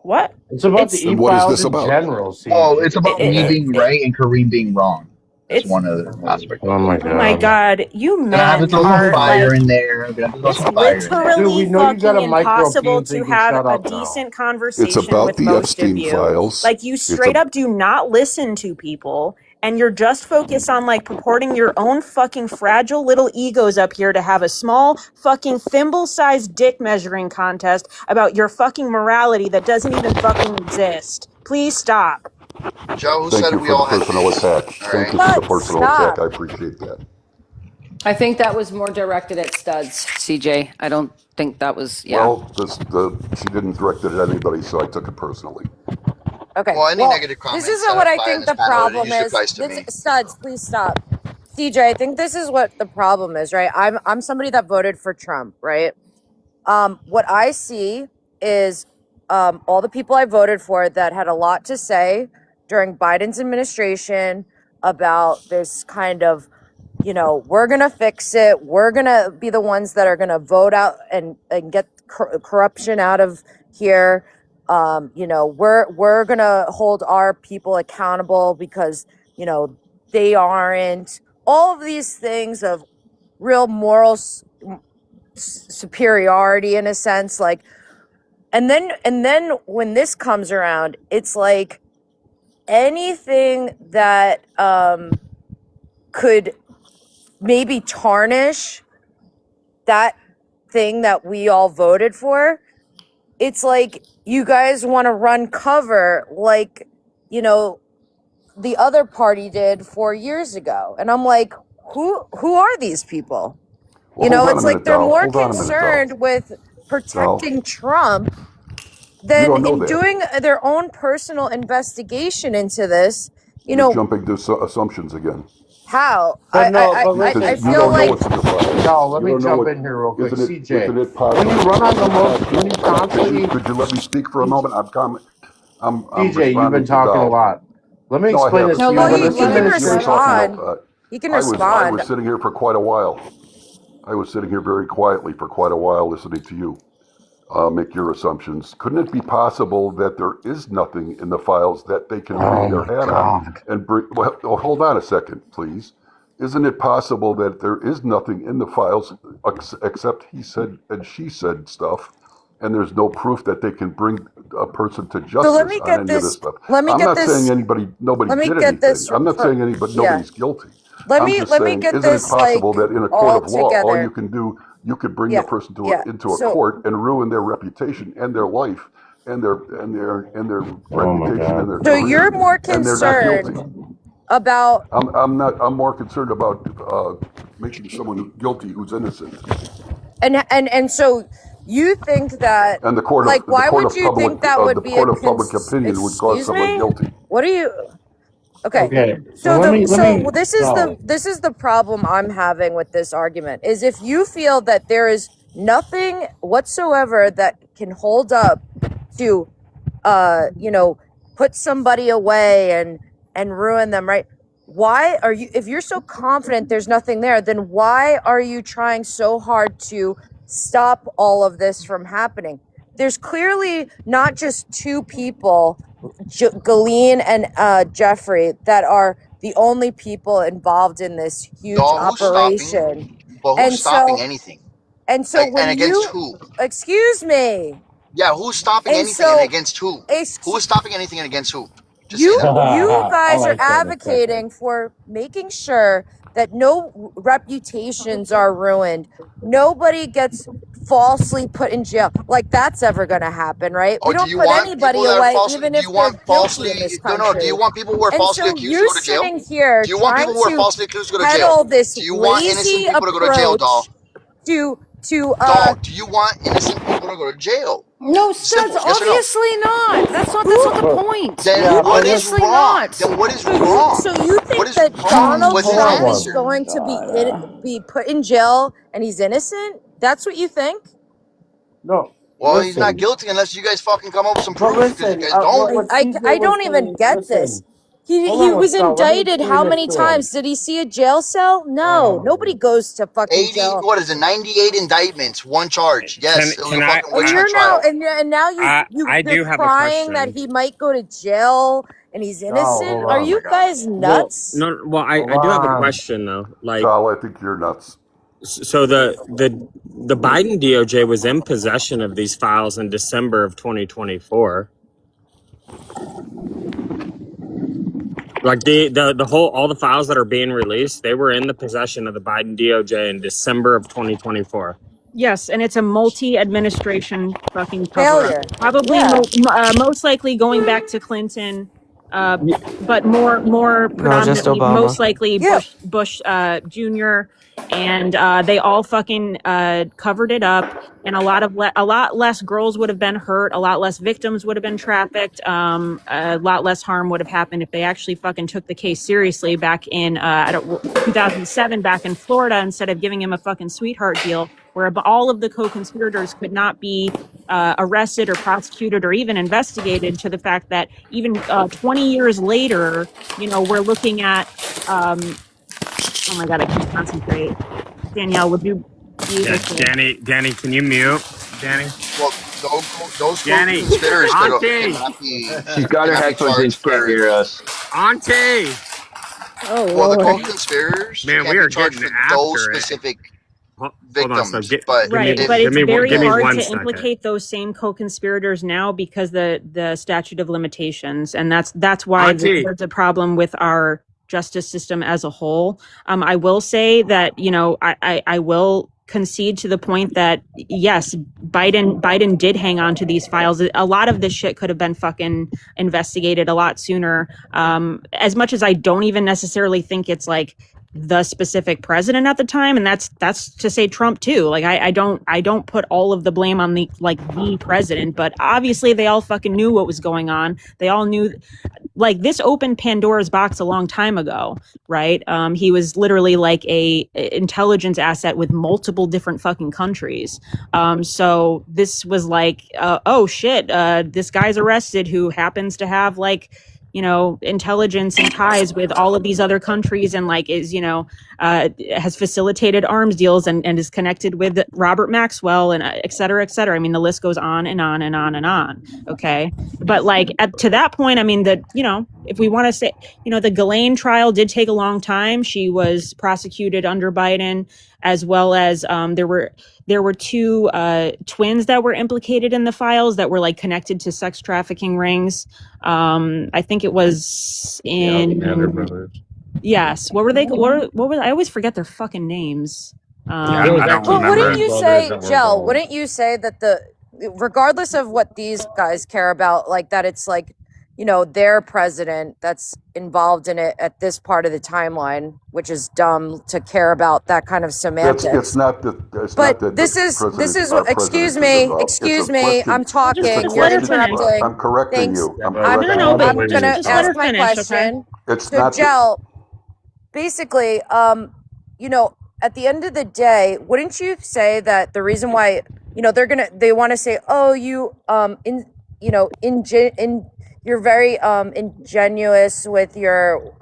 what?
It's about the
It's
Then what is
e-files
this
in
about?
general,
Well,
CJ.
it's about me
it,
being
it,
right and Kareem being wrong. That's
it's
one of the aspect
Oh
of it.
my
oh my
god.
God, you
Gonna have to
men
throw some
are
fire
like
in there. Gonna have to throw
it's
some fire in there.
Dude,
literally
we know you got
fucking
a micro
impossible
peen, so
to
you can
have
shut
a
up now.
decent
It's
conversation
about
with
the
most of
Epstein
you.
files.
Like you
It's a
straight up do not listen to people and you're just focused on like purporting your own fucking fragile little egos up here to have a small fucking thimble-sized dick measuring contest about your fucking morality that doesn't even fucking exist. Please stop.
Joe, who
Thank
said
you
we
for the
all had
personal
beef?
attack.
All
Thank
right.
you for the
But
personal attack.
stop.
I appreciate that.
I think that was more directed at studs, CJ. I don't think that was yeah.
Well, she didn't direct it at anybody, so I took it personally.
Okay.
Well, any
Well,
negative
this
comments
isn't
that
what I
apply in
think
this
the
panel, it
problem
usually
is.
applies to
This
me.
studs, please stop. CJ, I think this is what the problem is, right? I'm somebody that voted for Trump, right? What I see is all the people I voted for that had a lot to say during Biden's administration about this kind of, you know, we're going to fix it. We're going to be the ones that are going to vote out and get corruption out of here. You know, we're going to hold our people accountable because, you know, they aren't. All of these things of real moral superiority in a sense, like, and then when this comes around, it's like anything that could maybe tarnish that thing that we all voted for. It's like you guys want to run cover like, you know, the other party did 4 years ago. And I'm like, who are these people?
Well,
You
hold
know,
on a
it's like
minute,
they're
Dal.
more
Hold on a minute, Dal.
concerned with
Dal,
protecting Trump
you
than
don't know
in
that.
doing their own personal investigation into this. You
You're
know,
jumping to assumptions again.
how?
But no, but
Because
I
listen,
you
feel
don't know
like
what's in the files.
no, let
You
me
don't know
jump
what.
in here real quick.
Isn't
CJ,
it
when you
possible?
run on the
Isn't it
most, when
possible?
you constantly,
Could you let me speak for a moment? I'm
CJ, you've been
responding to
talking a
Dal.
lot. Let me
No, I
explain this
haven't.
to
No,
you.
well,
let
When
him
this
he
let
can
him
You're
let him
administration,
talking.
talk.
respond. He can
I was
respond.
sitting here for quite a while. I was sitting here very quietly for quite a while listening to you make your assumptions. Couldn't it be possible that there is nothing in the files that they can
oh
hang their
my
hat on
god,
and bring? Well, hold on a second, please. Isn't it possible that there is nothing in the files except he said and she said stuff, and there's no proof that they can bring a person to
So let
justice
me
on
get
any of this
this.
stuff?
Let me
I'm
get
not saying
this.
nobody
Let me
did
get
anything.
this.
I'm not saying
Yeah.
nobody's guilty.
Let
I'm
me
just
let me
saying,
get
isn't it
this
possible
like
that in a court
all
of law, all you
together.
can do, you could bring the
Yeah.
person
Yeah.
into a
So
court and ruin their reputation and their life and their
oh my
reputation and
god.
their
so you're
career,
more
and they're not guilty.
concerned about
I'm not. I'm more concerned about making someone guilty who's innocent.
and so you think that
And
like why would you think that
the
would be a
court of public opinion would cause
excuse
someone
me?
guilty.
What are you okay?
Okay, so
So
let me
the
go.
this is the problem I'm having with this argument is if you feel that there is nothing whatsoever that can hold up to you know, put somebody away and ruin them, right? Why are you if you're so confident there's nothing there, then why are you trying so hard to stop all of this from happening? There's clearly not just two people, Galene and Jeffrey, that are the only people involved in this huge
Doll, who's stopping?
operation.
But who's
And
stopping
so,
anything?
and so
And
when
against
you,
who?
excuse me,
Yeah, who's stopping
and
anything and
so,
against who?
ex-
Who is stopping anything and against who? Just say
you
that.
you
I
guys are
like that
advocating for making sure that no reputations are ruined. Nobody gets falsely put in jail. Like that's ever going to happen, right? We
Or do
don't
you
put
want
anybody
people that are
away
falsely?
even
Do you
if they're
want
guilty
falsely?
in this
No. Do you
country.
want people who are
And
falsely
so
accused to
you're
go to jail?
sitting here
Do you want people
trying
who are
to
falsely accused to go to jail?
peddle this
Do you want innocent
lazy
people to go to jail, doll?
approach to to
Doll, do you want innocent people to go to jail?
No, studs,
Simple, yes or no?
obviously not. That's not
who
the point.
Then
Yeah,
what
but
is
Obviously
wrong?
not.
Then what is
so you
wrong?
so you
What
think
is
that
wrong?
Donald
What's his
hold on
Trump is
one.
answer?
going to be put in jail and he's innocent? That's what you think?
No,
Well, he's not
listen.
guilty unless you guys fucking come up with some
But
proof because you
listen,
guys don't.
what
I,
CJ
I
was
don't even
saying,
get this.
listen, hold
He
on,
was
Scott. Let me
indicted
explain
how
this
many
to him.
times? Did he see a jail cell? No. Nobody goes to fucking
80,
jail.
what is it, 98 indictments, one charge. Yes, it was
Can
a
I?
fucking
And
witch
I
hunt
you're now
trial.
and now
I
you're
do have a
crying that
question.
he might go to jail and he's
No,
innocent.
hold
Are
Oh
on.
my
you
God.
guys
Well,
nuts?
no. Well,
Hold
I do have a
on.
question though. Like,
Kyle, I think you're nuts.
so the Biden DOJ was in possession of these files in December of 2024. Like the whole all the files that are being released, they were in the possession of the Biden DOJ in December of 2024.
Yes, and it's a multi-administration fucking cover-up.
Failure.
Probably
Yeah.
most likely going back to Clinton, uh,
Y-
but more
No, just
predominantly,
Obama.
most likely
Yeah.
Bush Jr. And they all fucking covered it up, and a lot less girls would have been hurt, a lot less victims would have been trafficked, a lot less harm would have happened if they actually fucking took the case seriously back in 2007 back in Florida instead of giving him a fucking sweetheart deal where all of the co-conspirators could not be arrested or prosecuted or even investigated, to the fact that even 20 years later, we're looking at, oh my God, I can't concentrate. Danielle, would you be able
Yeah,
to?
Danny, can you mute? Danny,
Well, those
Danny,
co-conspirators
Auntie,
She's got her
cannot be
headphones in.
charged
She can't
for.
hear us.
Auntie.
Oh
Well, the
Lord.
co-conspirators
Man, we
can't be
are
charged
getting
for those
after it.
specific
Hold on, so
victims. But
Right,
if
but it's very
give me
hard
1
to
second.
implicate those same co-conspirators now because the statute of limitations, and that's why
Auntie,
there's a problem with our justice system as a whole. I will say that I will concede to the point that yes, Biden did hang on to these files. A lot of this shit could have been fucking investigated a lot sooner. As much as I don't even necessarily think it's like the specific president at the time, and that's to say Trump too. Like I don't put all of the blame on the president, but obviously they all fucking knew what was going on. They all knew, like, this opened Pandora's box a long time ago, right? He was literally like a intelligence asset with multiple different fucking countries. So this was like, oh shit, this guy's arrested who happens to have intelligence and ties with all of these other countries, and is has facilitated arms deals and is connected with Robert Maxwell and et cetera, et cetera. I mean, the list goes on and on and on and on. Okay, but to that point, I mean, if we want to say, the Ghislaine trial did take a long time. She was prosecuted under Biden, as well as there were two twins that were implicated in the files that were connected to sex trafficking rings. I think it was in yes. What were they? What were I always forget their fucking names.
I don't
Well, wouldn't
remember.
you say, Jell, wouldn't you say that regardless of what these guys care about, that it's their president that's involved in it at this part of the timeline, which is dumb to care about that kind of semantics.
It's not that.
This is excuse me. I'm talking. You're interrupting.
I'm correcting
Thanks.
you. I'm
No,
correcting
no,
you.
but
I'm gonna
just let her
ask my
finish, okay?
question.
It's
So,
not.
Jell, basically, at the end of the day, wouldn't you say that the reason why, they want to say, oh, you're very ingenuous with your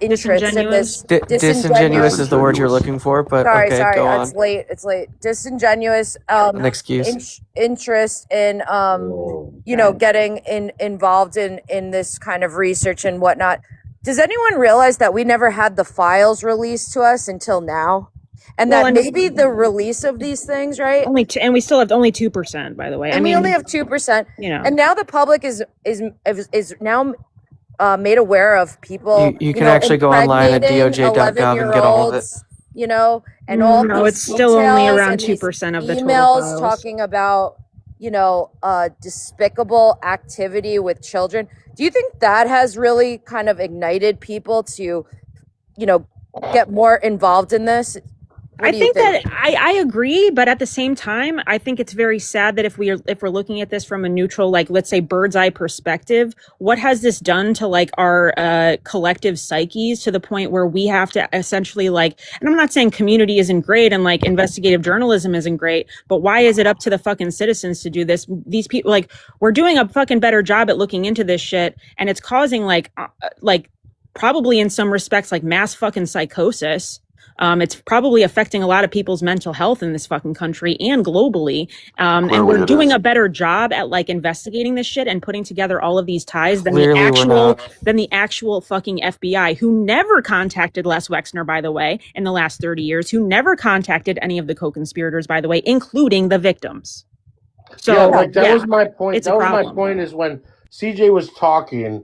interest in this.
Disingenuous is the word you're looking for, but
Sorry,
okay, go on.
it's late. Disingenuous
An excuse.
interest in getting involved in this kind of research and whatnot. does anyone realize that we never had the files released to us until now? And
Well,
that
and
maybe the release of these things, right?
and we still have only 2%, by the way.
And we only have 2%.
you know,
And now the public is now made aware of people,
You can actually go online at
impregnating
doj.gov and get all of it.
11-year-olds, and all
no,
these
it's still only
details
around
and these
2% of the total
emails
files.
talking about, despicable activity with children. Do you think that has really kind of ignited people to, get more involved in this? What
I
do you
think that I agree, but at the same time, I think it's very sad that if we're looking at this from a neutral, like let's say bird's eye perspective, what has this done to like our collective psyches to the point where we have to essentially like, and I'm not saying community isn't great and like investigative journalism isn't great, but why is it up to the fucking citizens to do this? These people, like, we're doing a fucking better job at looking into this shit, and it's causing like probably in some respects like mass fucking psychosis. It's probably affecting a lot of people's mental health in this fucking country and globally. And we're doing a better job at like investigating this shit and putting together all of these ties than the actual fucking FBI, who never contacted Les Wexner, by the way, in the last 30 years, who never contacted any of the co-conspirators, by the way, including the victims. So
that was my point. That was my point is when CJ was talking,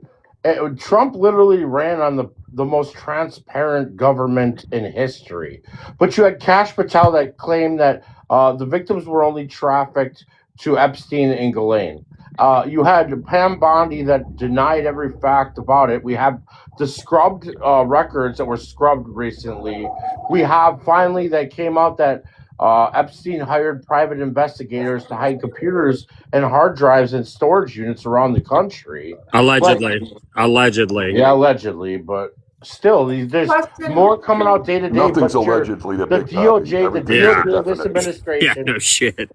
Trump literally ran on the most transparent government in history. But you had Kash Patel that claimed that the victims were only trafficked to Epstein and Ghislaine. You had Pam Bondi that denied every fact about it. We have the scrubbed records that were scrubbed recently. We have finally that came out that Epstein hired private investigators to hide computers and hard drives in storage units around the country.
Allegedly.
Yeah, allegedly, but still, there's more coming out day to day.
Nothing's allegedly.
The DOJ of this administration.
Yeah, no shit.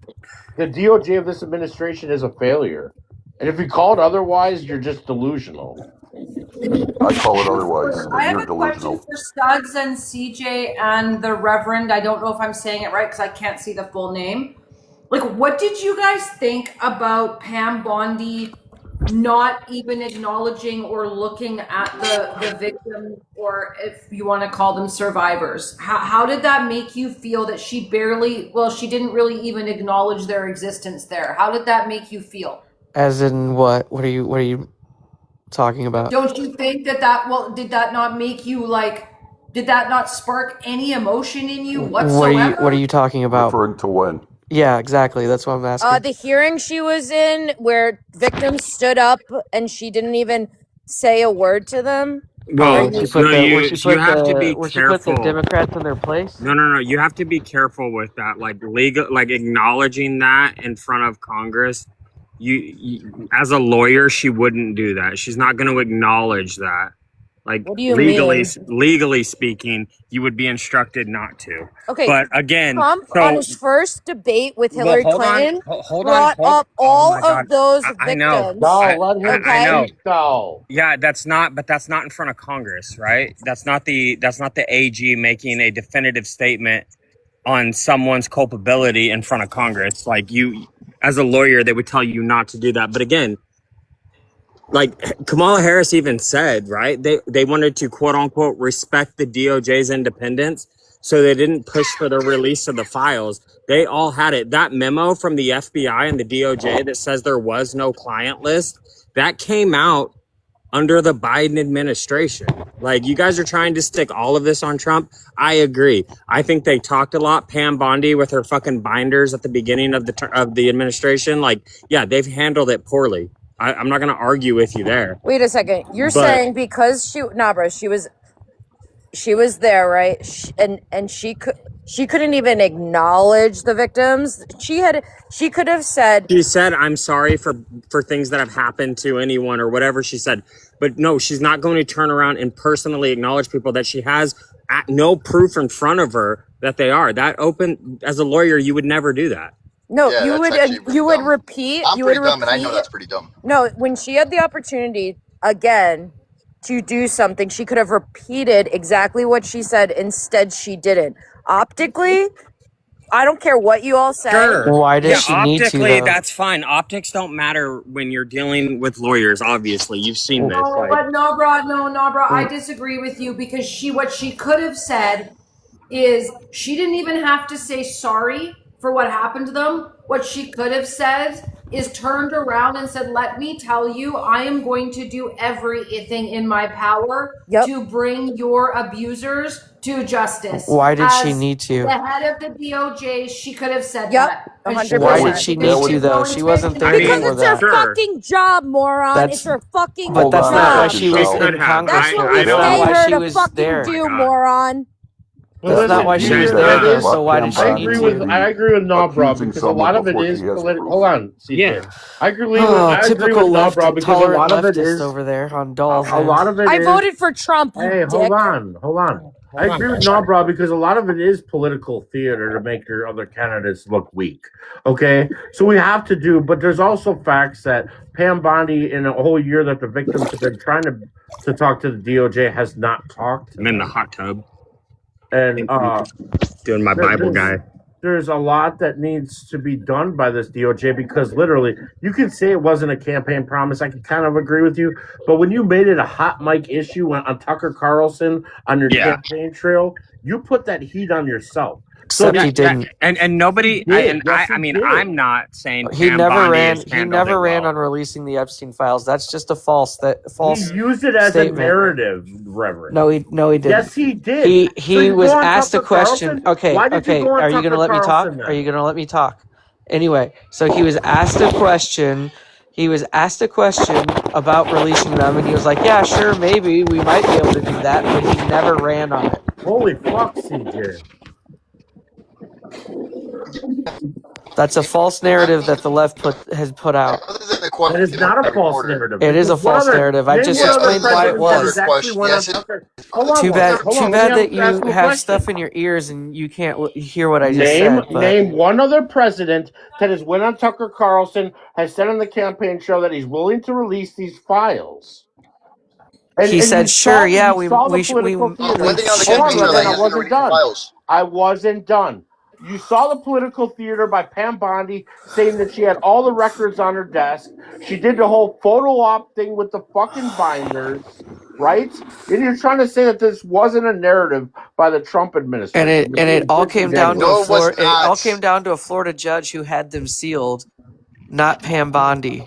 The DOJ of this administration is a failure, and if you call it otherwise, you're just delusional.
I call it otherwise.
I have
You're
a
delusional.
question for Studs and CJ and the Reverend. I don't know if I'm saying it right because I can't see the full name. Like, what did you guys think about Pam Bondi not even acknowledging or looking at the victim, or if you want to call them survivors? How did that make you feel that she didn't really even acknowledge their existence there? How did that make you feel?
As in what? What are you talking about?
Don't you think did that not make you did that not spark any emotion in you whatsoever?
What are you talking about?
Referring to when?
Yeah, exactly. That's what I'm asking.
The hearing she was in where victims stood up and she didn't even say a word to them.
Well,
you have
to be
put
careful.
the Democrats in their place?
No. You have to be careful with that. Like acknowledging that in front of Congress. You as a lawyer, she wouldn't do that. She's not going to acknowledge that. Like,
what do you mean?
Legally speaking, you would be instructed not to.
Okay.
But again,
Trump on his first debate with Hillary Clinton brought up all of those victims.
I know.
Let him
speak,
though.
Yeah, that's not in front of Congress, right? That's not the AG making a definitive statement on someone's culpability in front of Congress. Like, you, as a lawyer, they would tell you not to do that. But again, like Kamala Harris even said, right? They wanted to quote unquote respect the DOJ's independence, so they didn't push for the release of the files. They all had it. That memo from the FBI and the DOJ that says there was no client list, that came out under the Biden administration. Like, you guys are trying to stick all of this on Trump. I agree. I think they talked a lot. Pam Bondi with her fucking binders at the beginning of the administration. Like, yeah, they've handled it poorly. I'm not going to argue with you there.
Wait a second. You're saying because she was there, right? And she couldn't even acknowledge the victims. She could have said.
She said, "I'm sorry for things that have happened to anyone," or whatever she said. But no, she's not going to turn around and personally acknowledge people that she has no proof in front of her that they are. That open, as a lawyer, you would never do that.
No,
Yeah,
you would repeat.
I'm pretty dumb, and I know that's pretty dumb.
No, when she had the opportunity again to do something, she could have repeated exactly what she said. Instead, she didn't. Optically, I don't care what you all say.
Sure.
Why does
Yeah,
she need to,
optically,
though?
that's fine. Optics don't matter when you're dealing with lawyers, obviously. You've seen this.
No,
Like,
but no, bro. I disagree with you because what she could have said is she didn't even have to say sorry for what happened to them. What she could have said is turned around and said, let me tell you, I am going to do everything in my power to bring your abusers to justice.
Why did she
As
need to?
the head of the DOJ, she could have said
Yep,
that. And she
100%.
Why
couldn't,
did she
because
need
she
to,
had no
though? She wasn't
intention
there
of doing
Because
before
it's
it.
her
that.
sure.
fucking job, moron.
That's
It's her fucking
but
Hold
that's
on,
not why
job.
she was
She
Michelle.
could
in
have.
That's
Congress.
what
though.
we
That's
Michelle.
not
pay
why
her
she
to
was
fucking
there.
do,
God.
moron.
But
That's not
listen,
why
you
she was
just
there,
said
though.
this.
So why did she
I
need
agree
to?
with Nobra
Accusing
because a lot
someone
of it
before
is
she has
political.
proof.
Hold on, CJ.
Yeah.
I agree
Oh,
with
typical
Nobra because a
tolerant
lot of it
leftist
is
over there on Doll's
a lot
end.
of it
I
is.
voted for Trump, you
Hey,
dick.
hold on. I agree with Nobra because a lot of it is political theater to make your other candidates look weak. Okay, so we have to do, but there's also facts that Pam Bondi, in a whole year that the victims have been trying to talk to the DOJ, has not talked to
I'm in the
them,
hot tub
and
doing my Bible guy.
there's a lot that needs to be done by this DOJ because literally you can say it wasn't a campaign promise. I can kind of agree with you, but when you made it a hot mic issue on Tucker Carlson on your
Yeah.
campaign trail, you put that heat on yourself. So
Except he didn't.
And nobody. I mean,
did.
I'm not saying
He
Pam
never
Bondi
ran.
has
He
handled
never
it
ran
well.
on releasing the Epstein files. That's just a false
He used it as
statement.
a narrative, Reverend.
No, he didn't.
Yes, he did.
He
So you
was
go on
asked a
Tucker
question.
Carlson?
Okay,
Why did you
okay.
go on
Are you
Tucker
gonna let me talk?
Carlson then?
Are you gonna let me talk? Anyway, so he was asked a question. He was asked a question about releasing them, and he was like, "Yeah, sure, maybe we might be able to do that," but he never ran on it.
Holy fuck, CJ.
That's a false narrative that the left has put out.
Other than the
That
question
is not a false
reporter.
narrative.
It is a
Because what
false
other
narrative. I
name
just
what other
explained why it
president that has
was.
actually went on
Yes, it
Tucker? Hold on,
Too bad.
hold
Too
on.
bad
Let
that
me ask
you
him a
have
question.
stuff in your ears and you can't hear what I just said. But
Name one other president that has went on Tucker Carlson, has said on the campaign show that he's willing to release these files. And
he said, "Sure, yeah,
you saw the
we
political theater.
When did he on the
should
Hold on,
campaign
do
trail that
Reverend, I
he's
that."
going to
wasn't
release the
done.
files?
I wasn't done. You saw the political theater by Pam Bondi saying that she had all the records on her desk. She did the whole photo op thing with the fucking binders, right? And you're trying to say that this wasn't a narrative by the Trump administration.
And it all came down to
No, it was
It all
not.
came down to a Florida judge who had them sealed, not Pam Bondi.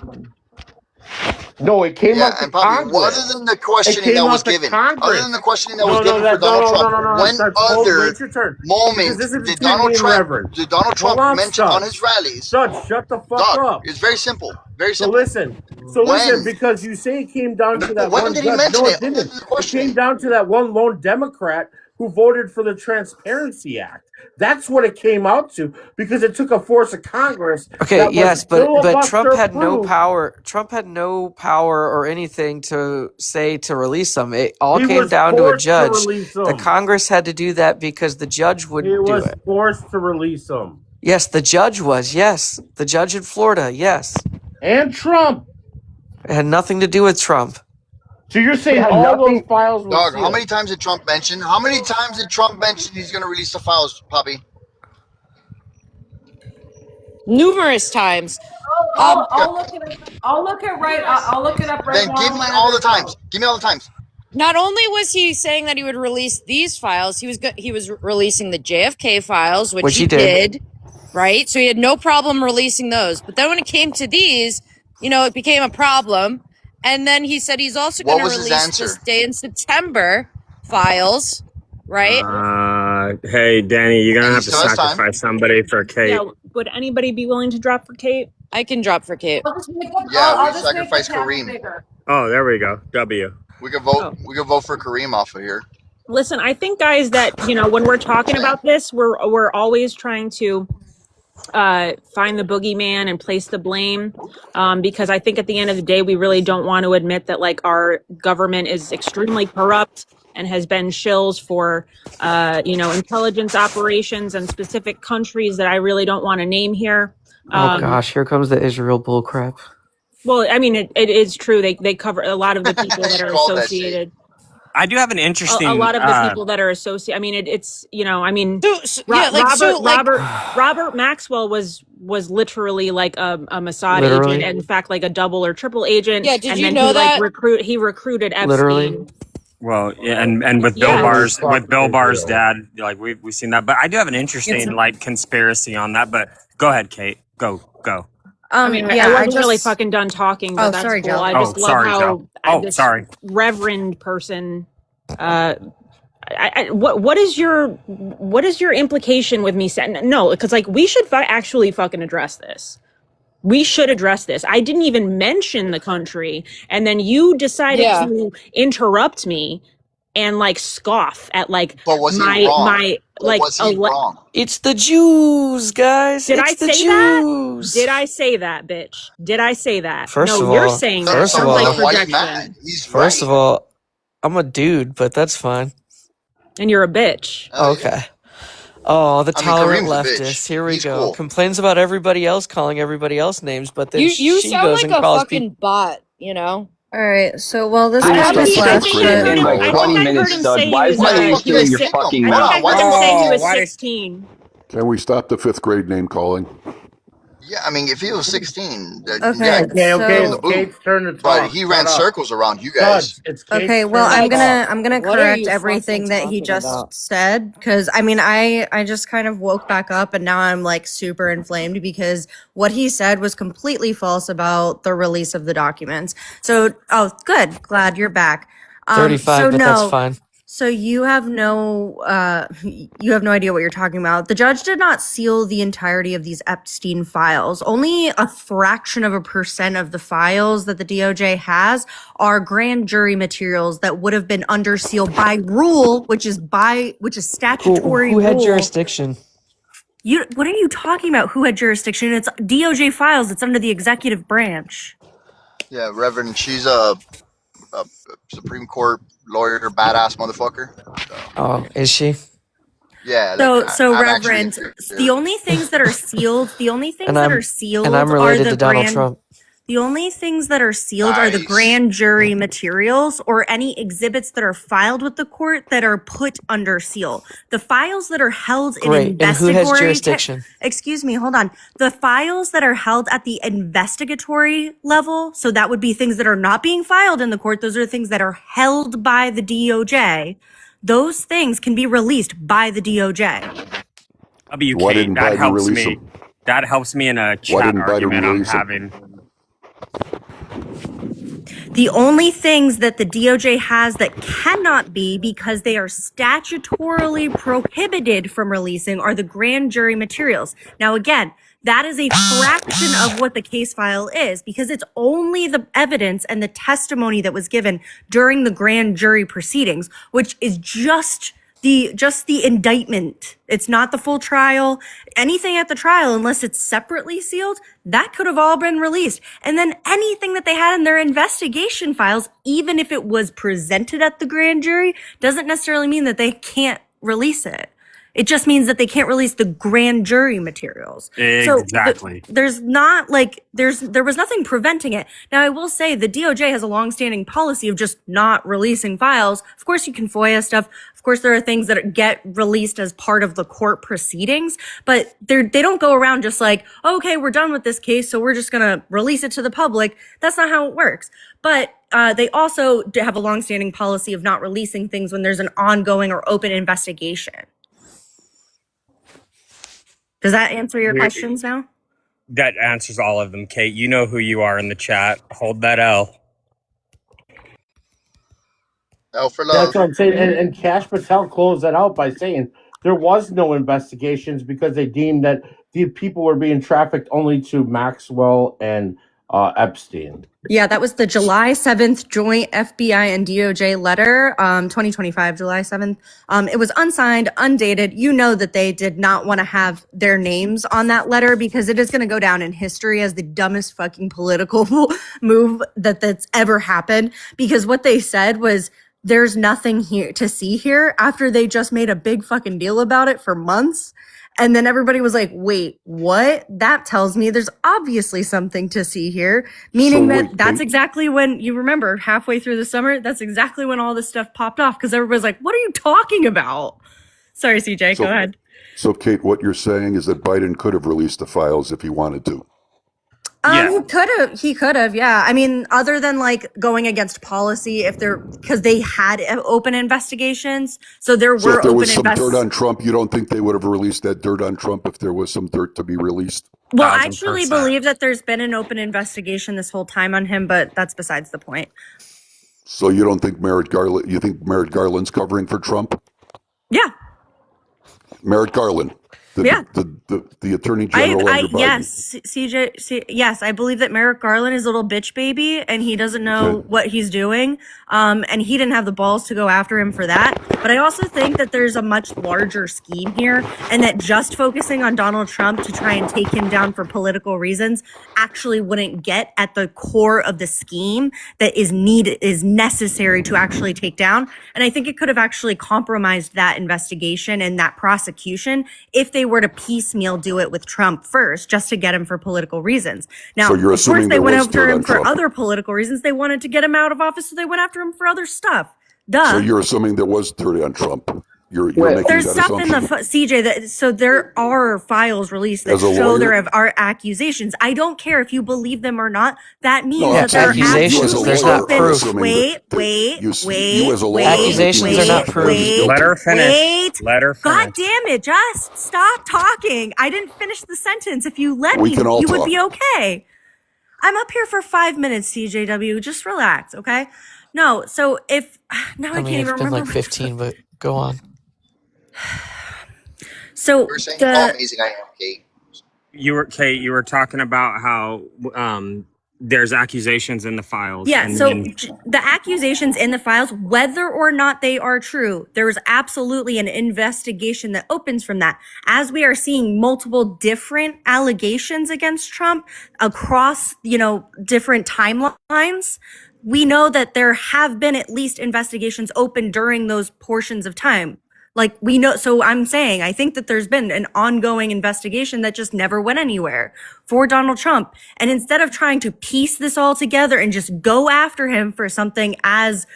No, it came
Yeah,
out to
and Poppy,
Congress.
other than the
It
questioning
came
that was
out to
given, other than
Congress.
the questioning that was given for
No,
Donald Trump, when
that's
other
wait your turn. Because
moment
this is
did
between me and Reverend.
Did Donald
Hold
Trump
on,
mention on
Stud.
his rallies?
Stud, shut the fuck
Dog,
up.
it's very simple. Very
So
simple.
listen,
When?
because you say it came down to that
When
one
did he
judge.
mention
No,
it?
it didn't.
Other than the
It came
questioning.
down to that one lone Democrat who voted for the Transparency Act. That's what it came out to because it took a force of Congress.
Okay,
that
yes,
was
but Trump had no
filibuster-proof.
power. Trump had no power or anything to say to release them. It all
He
came
was
down to a
forced to
judge.
release
The
them.
Congress had to do that because the judge
He
wouldn't do
was
it.
forced to release them.
Yes, the judge was. Yes, the judge in Florida. Yes,
And Trump.
it had nothing to do with Trump.
So you're saying all those files were
Dog,
sealed?
how many times did Trump mention? How many times did Trump mention he's going to release the files, Poppy?
Numerous times.
I'll look it up. I'll look it up right
Then
now
give
on
me
my
all
other
the times.
phone.
Give me all the times.
Not only was he saying that he would release these files, he was releasing the JFK files, which he did, right? So he had no problem releasing those. But then when it came to these, it became a problem. And then he said he's also going to release the Stay in September files, right?
Hey, Danny, you're gonna
And
have
he
to
still has time.
sacrifice somebody for Kate.
Yeah, would anybody be willing to drop for Kate?
I can drop for Kate.
I'll just make
we
just make
sacrifice
the tab
Kareem.
bigger.
Oh, there we go. W.
We could vote.
Oh.
We could vote for Kareem off of here.
Listen, I think, guys, that when we're talking about this, we're always trying to find the boogeyman and place the blame, because I think at the end of the day, we really don't want to admit that our government is extremely corrupt and has been shills for intelligence operations and specific countries that I really don't want to name here.
Oh gosh, here comes the Israel bullcrap.
Well, I mean, it is true. They cover a lot of the people that are associated.
I do have an
a
interesting.
lot of the people that are associated. I mean, it's I mean,
So,
Robert Maxwell was literally like a Mossad agent,
Literally,
and in fact, like a double or triple agent.
Yeah, did
And
you
then
know that?
he recruited
literally.
Epstein.
Well, yeah, and with Bill
Yeah,
Hillary
Barr's
fucked Israel.
dad, like we've seen that. But I do have an interesting like conspiracy on that. But go ahead, Kate. Go.
I mean, I wasn't really fucking done talking, but
Oh,
that's
sorry,
cool.
Jill.
I
Oh,
just love
sorry, Joe.
how
Oh,
this
sorry.
reverend person. What is your implication with me saying no? Because like we should actually fucking address this. We should address this. I didn't even mention the country, and then you decided
Yeah.
to interrupt me and like scoff at like
But was he wrong? But was he wrong?
It's the Jews, guys.
Did
It's
I
the
say that?
Jews.
Did I say that, bitch? Did I say that?
First
No,
of
you're
all-
saying
Then
that.
first of
Sounds
all-
like
then why are you
projection.
mad? He's
First
right.
of all, I'm a dude, but that's fine.
And you're a bitch.
Hell yeah.
Okay. Oh, the
I mean,
tolerant
Kareem's a
leftist.
bitch.
Here we
He's
go.
cool.
Complains about everybody else calling everybody else names, but then
You
she
sound
goes
like
and
a
calls
fucking
people.
bot, you know?
All right. So, well, this
Please
topic
skip
I
fifth
think
left,
I
grade
heard
in
him.
like
I
20
think I heard
minutes,
him
stud.
say
Why
he
is
was.
my name
fuck
still in
this
your
shit, though.
fucking
I
Hold
think
mouth?
I
on, what
heard
the
him
fuck?
say he was
why is-
16.
Can we stop the fifth grade name calling?
Yeah, I mean, if he was 16,
Okay.
yeah,
Okay,
in the
it's
boot.
Kate's turn to
But
talk.
he
Shut
ran
up.
circles around you guys.
Studs, it's Kate's
Okay, well,
turn
I'm
to talk.
gonna
What are
correct
you
everything
fucking
that he
talking
just
about?
said, because I mean, I just kind of woke back up and now I'm like super inflamed because what he said was completely false about the release of the documents. So, oh, good, glad you're back.
35,
So
but that's
no,
fine.
so you have no idea what you're talking about. The judge did not seal the entirety of these Epstein files. Only a fraction of a percent of the files that the DOJ has are grand jury materials that would have been under seal by rule, which is statutory
Who had
rule.
jurisdiction?
What are you talking about? Who had jurisdiction? It's DOJ files. It's under the executive branch.
Yeah, Reverend, she's a Supreme Court lawyer, badass motherfucker. So,
Oh, is she?
yeah,
So,
like,
so
I'm actually
Reverend, the only things that are sealed,
And I'm
are
related
the
to Donald
grand.
Trump.
The only things that are sealed are the
Nice.
grand jury materials or any exhibits that are filed with the court that are put under seal. The files that are held
Great.
in
And who has
investigatory
jurisdiction?
excuse me, hold on. The files that are held at the investigatory level, so that would be things that are not being filed in the court, those are things that are held by the DOJ. Those things can be released by the DOJ.
Why
WK,
didn't
that
Biden
helps
release
me.
them?
That helps me in a
Why
chat
didn't Biden
argument I'm
release them?
having.
The only things that the DOJ has that cannot be because they are statutorily prohibited from releasing are the grand jury materials. Now, again, that is a fraction of what the case file is because it's only the evidence and the testimony that was given during the grand jury proceedings, which is just the indictment. It's not the full trial. Anything at the trial, unless it's separately sealed, that could have all been released. And then anything that they had in their investigation files, even if it was presented at the grand jury, doesn't necessarily mean that they can't release it. It just means that they can't release the grand jury materials.
Exactly.
So there was nothing preventing it. Now, I will say the DOJ has a longstanding policy of just not releasing files. Of course, you can FOIA stuff. Of course, there are things that get released as part of the court proceedings, but they don't go around just like, okay, we're done with this case, so we're just going to release it to the public. That's not how it works. But they also have a longstanding policy of not releasing things when there's an ongoing or open investigation. Does that answer your questions now?
That answers all of them, Kate. You know who you are in the chat. Hold that L.
L for love.
That's what I'm saying. And Cash Patel closed that out by saying there was no investigations because they deemed that the people were being trafficked only to Maxwell and Epstein.
Yeah, that was the July 7th joint FBI and DOJ letter, 2025, July 7th. It was unsigned, undated. You know that they did not want to have their names on that letter because it is going to go down in history as the dumbest fucking political move that's ever happened. Because what they said was, there's nothing here to see here after they just made a big fucking deal about it for months. And then everybody was like, wait, what? That tells me there's obviously something to see here. Meaning
So
that
wait,
that's
Kate.
exactly when, you remember, halfway through the summer, that's exactly when all this stuff popped off because everybody's like, what are you talking about? Sorry, CJ, go
So,
ahead.
so Kate, what you're saying is that Biden could have released the files if he wanted to.
Yeah.
He could have, yeah. I mean, other than like going against policy, because they had open investigations, so there
So
were
if there
open
was some dirt
investigations.
on Trump, you don't think they would have released that dirt on Trump if there was some dirt to be released?
Well, I truly
1000%.
believe that there's been an open investigation this whole time on him, but that's besides the point.
So you don't think Merrick Garland? You think Merrick Garland's covering for Trump?
Yeah,
Merrick Garland,
yeah.
the Attorney General under Biden.
Yes, yes, I believe that Merrick Garland is a little bitch baby and he doesn't know
Okay.
what he's doing. And he didn't have the balls to go after him for that. But I also think that there's a much larger scheme here and that just focusing on Donald Trump to try and take him down for political reasons actually wouldn't get at the core of the scheme that is necessary to actually take down. And I think it could have actually compromised that investigation and that prosecution if they were to piecemeal do it with Trump first, just to get him for political reasons. Now,
So you're
of course,
assuming
they
there
went
was
after
dirt
him
on
for
Trump.
other political reasons. They wanted to get him out of office, so they went after him for other stuff. Duh.
So you're assuming there was dirt on Trump. You're making
There's
that
stuff in
assumption.
the CJ so there are files released that
As a
show
lawyer?
there are accusations. I don't care if you believe them or not. That means
No,
that
it's
there are
accusations.
absolutely
There's not
open.
proof.
Wait.
You as a lawyer are making
Accusations are not
assumption that
proof.
he's
Let
guilty.
her finish.
Wait.
Let her finish.
God damn it, just stop talking. I didn't finish the sentence. If you let
We
me,
can all
you would
talk.
be okay. I'm up here for 5 minutes, CJW. Just relax, okay? No, so if now I
I
can't
mean, it's
even
been
remember.
like 15, but go on.
So
You're saying how amazing I am, Kate.
Kate, you were talking about how there's accusations in the files.
yeah,
and
so
then-
the accusations in the files, whether or not they are true, there is absolutely an investigation that opens from that. As we are seeing multiple different allegations against Trump across, different timelines, we know that there have been at least investigations open during those portions of time. Like we know, so I'm saying, I think that there's been an ongoing investigation that just never went anywhere for Donald Trump. And instead of trying to piece this all together and just go after him for something as,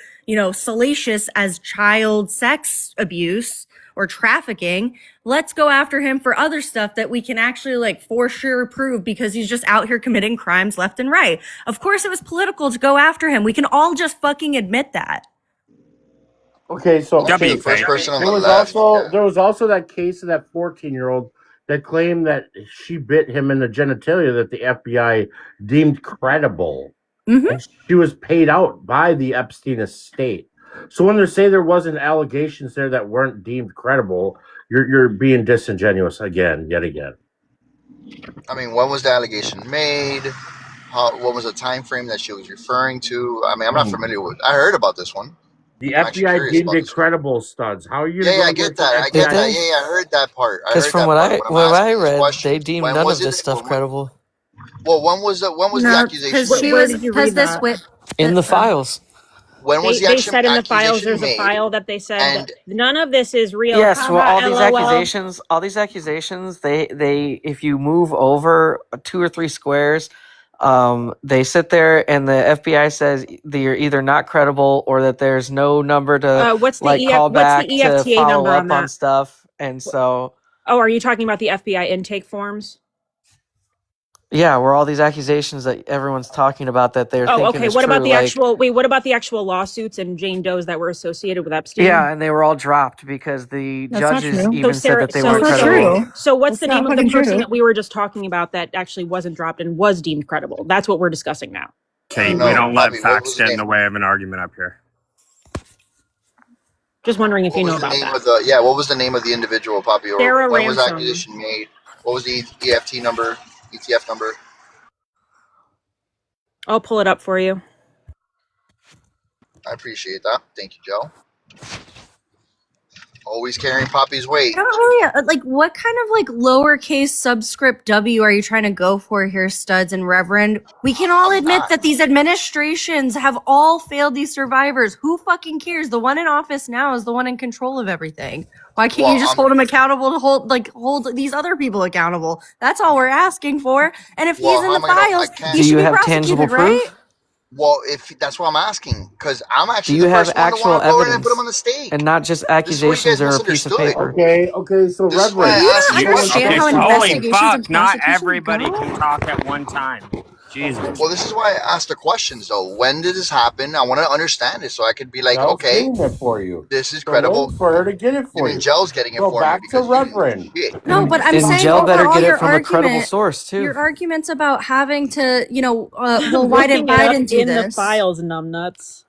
salacious as child sex abuse or trafficking, let's go after him for other stuff that we can actually for sure prove because he's just out here committing crimes left and right. Of course it was political to go after him. We can all just fucking admit that.
Okay, so
Only
W,
the first
Kate.
person on
there
the
was
left.
also there was also that case of that 14-year-old that claimed that she bit him in the genitalia that the FBI deemed credible,
Mhm.
and she was paid out by the Epstein estate. So when they say there wasn't allegations there that weren't deemed credible, you're being disingenuous yet again.
I mean, when was the allegation made? What was the time frame that she was referring to? I mean, I'm not familiar with. I heard about this one.
The
I'm actually
FBI
curious
deemed
about
it
this one.
credible, studs. How are you?
Yeah, I get that. I get
Did
that.
they?
Yeah, I heard that part. I
Because
heard
from
that
what
part. What I'm
I
asking is
read,
questions.
they deemed
When
none
was
of this
it?
stuff credible
Well, when was the
No,
accusation
because
made?
she
Where
was
did you
because
read
this
that?
wit.
in the files.
When was the
They said in the files
accusation
there's a
made?
file that they said
And
that none of this is real.
Yes, well,
Haha,
all these accusations, they if you move over 2 or 3 squares, they sit there and the FBI says that you're either not credible or that there's no number to
What's the
call back
what's the
to
EFTA
follow
number
up
on
on
that?
stuff, and so
Oh, are you talking about the FBI intake forms?
yeah, where all these accusations that everyone's talking about that they're
Oh,
thinking
okay.
is
What about
true,
the
like
actual? Wait, what about the actual lawsuits and Jane Does that were associated with Epstein?
yeah, and they were all dropped because the
That's not
judges
true.
even said
Sarah,
that they
so
weren't
That's not
credible.
true.
so what's
That's
the
not
name of the
fucking
person
true.
that we were just talking about that actually wasn't dropped and was deemed credible? That's what we're discussing now.
Kate, we
no,
don't let
Bobby, what
facts
was the
get in
name?
the way of an argument up here.
Just wondering if
What
you
was
know
the
about
name
that.
of what was the name of the individual, Poppy? Or
Sarah
when was the
Ransom.
accusation made? What was the EFT number? ETF number?
I'll pull it up for you.
I appreciate that. Thank you, Joe. Always carrying Poppy's weight.
I don't really like what kind of like lowercase subscript W are you trying to go for here, Studs and Reverend? We can all admit that these administrations have all failed these survivors. Who fucking cares? The one in office now is the one in control of everything. Why can't you just hold them accountable to hold these other people accountable? That's all we're asking for. And if he's in the files, he should be prosecuted, right?
Well, if that's what I'm asking, because I'm actually
Do you
the
have
first one to
actual
want to go in and
evidence
put him on the stake,
and not just
This is where you guys
accusations or a piece of
misunderstood.
paper?
Okay, so
This is why
Reverend,
I
You
asked
don't
you
understand how
questions.
Holy
investigations and
fuck! Not
prosecutions
everybody
go?
can talk at one time. Jesus.
Well, this is why I asked the questions, though. When did this happen? I want to understand it so I could be like,
I was
okay,
getting it for you.
this is
So wait
credible.
for her to get it for
Even
you.
Gel's getting it
So
for me
back to
because you didn't do
Reverend.
shit.
No, but I'm
And
saying
Jill better
overall
get it
your
from a credible
argument,
source too.
your arguments about having to, well,
I'm
why didn't
looking it up
Biden do
in the
this?
files, numbnuts.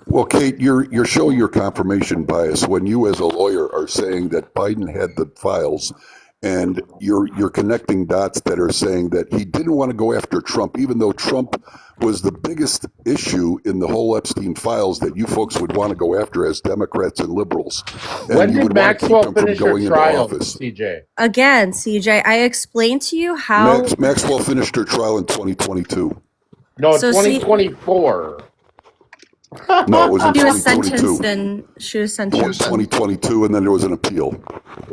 Well, Kate, you're showing your confirmation bias when you, as a lawyer, are saying that Biden had the files, and you're connecting dots that are saying that he didn't want to go after Trump, even though Trump was the biggest issue in the whole Epstein files that you folks would want to go after as Democrats and liberals, and
When
you
did
would want to keep
Maxwell
him from
finish her
going into
trial,
office.
CJ?
Again, CJ, I explained to you how.
Maxwell finished her trial in 2022.
No,
So see-
2024.
No, it was in
She was
2022.
sentenced in. She was
It
sentenced.
was 2022, and then there was an appeal.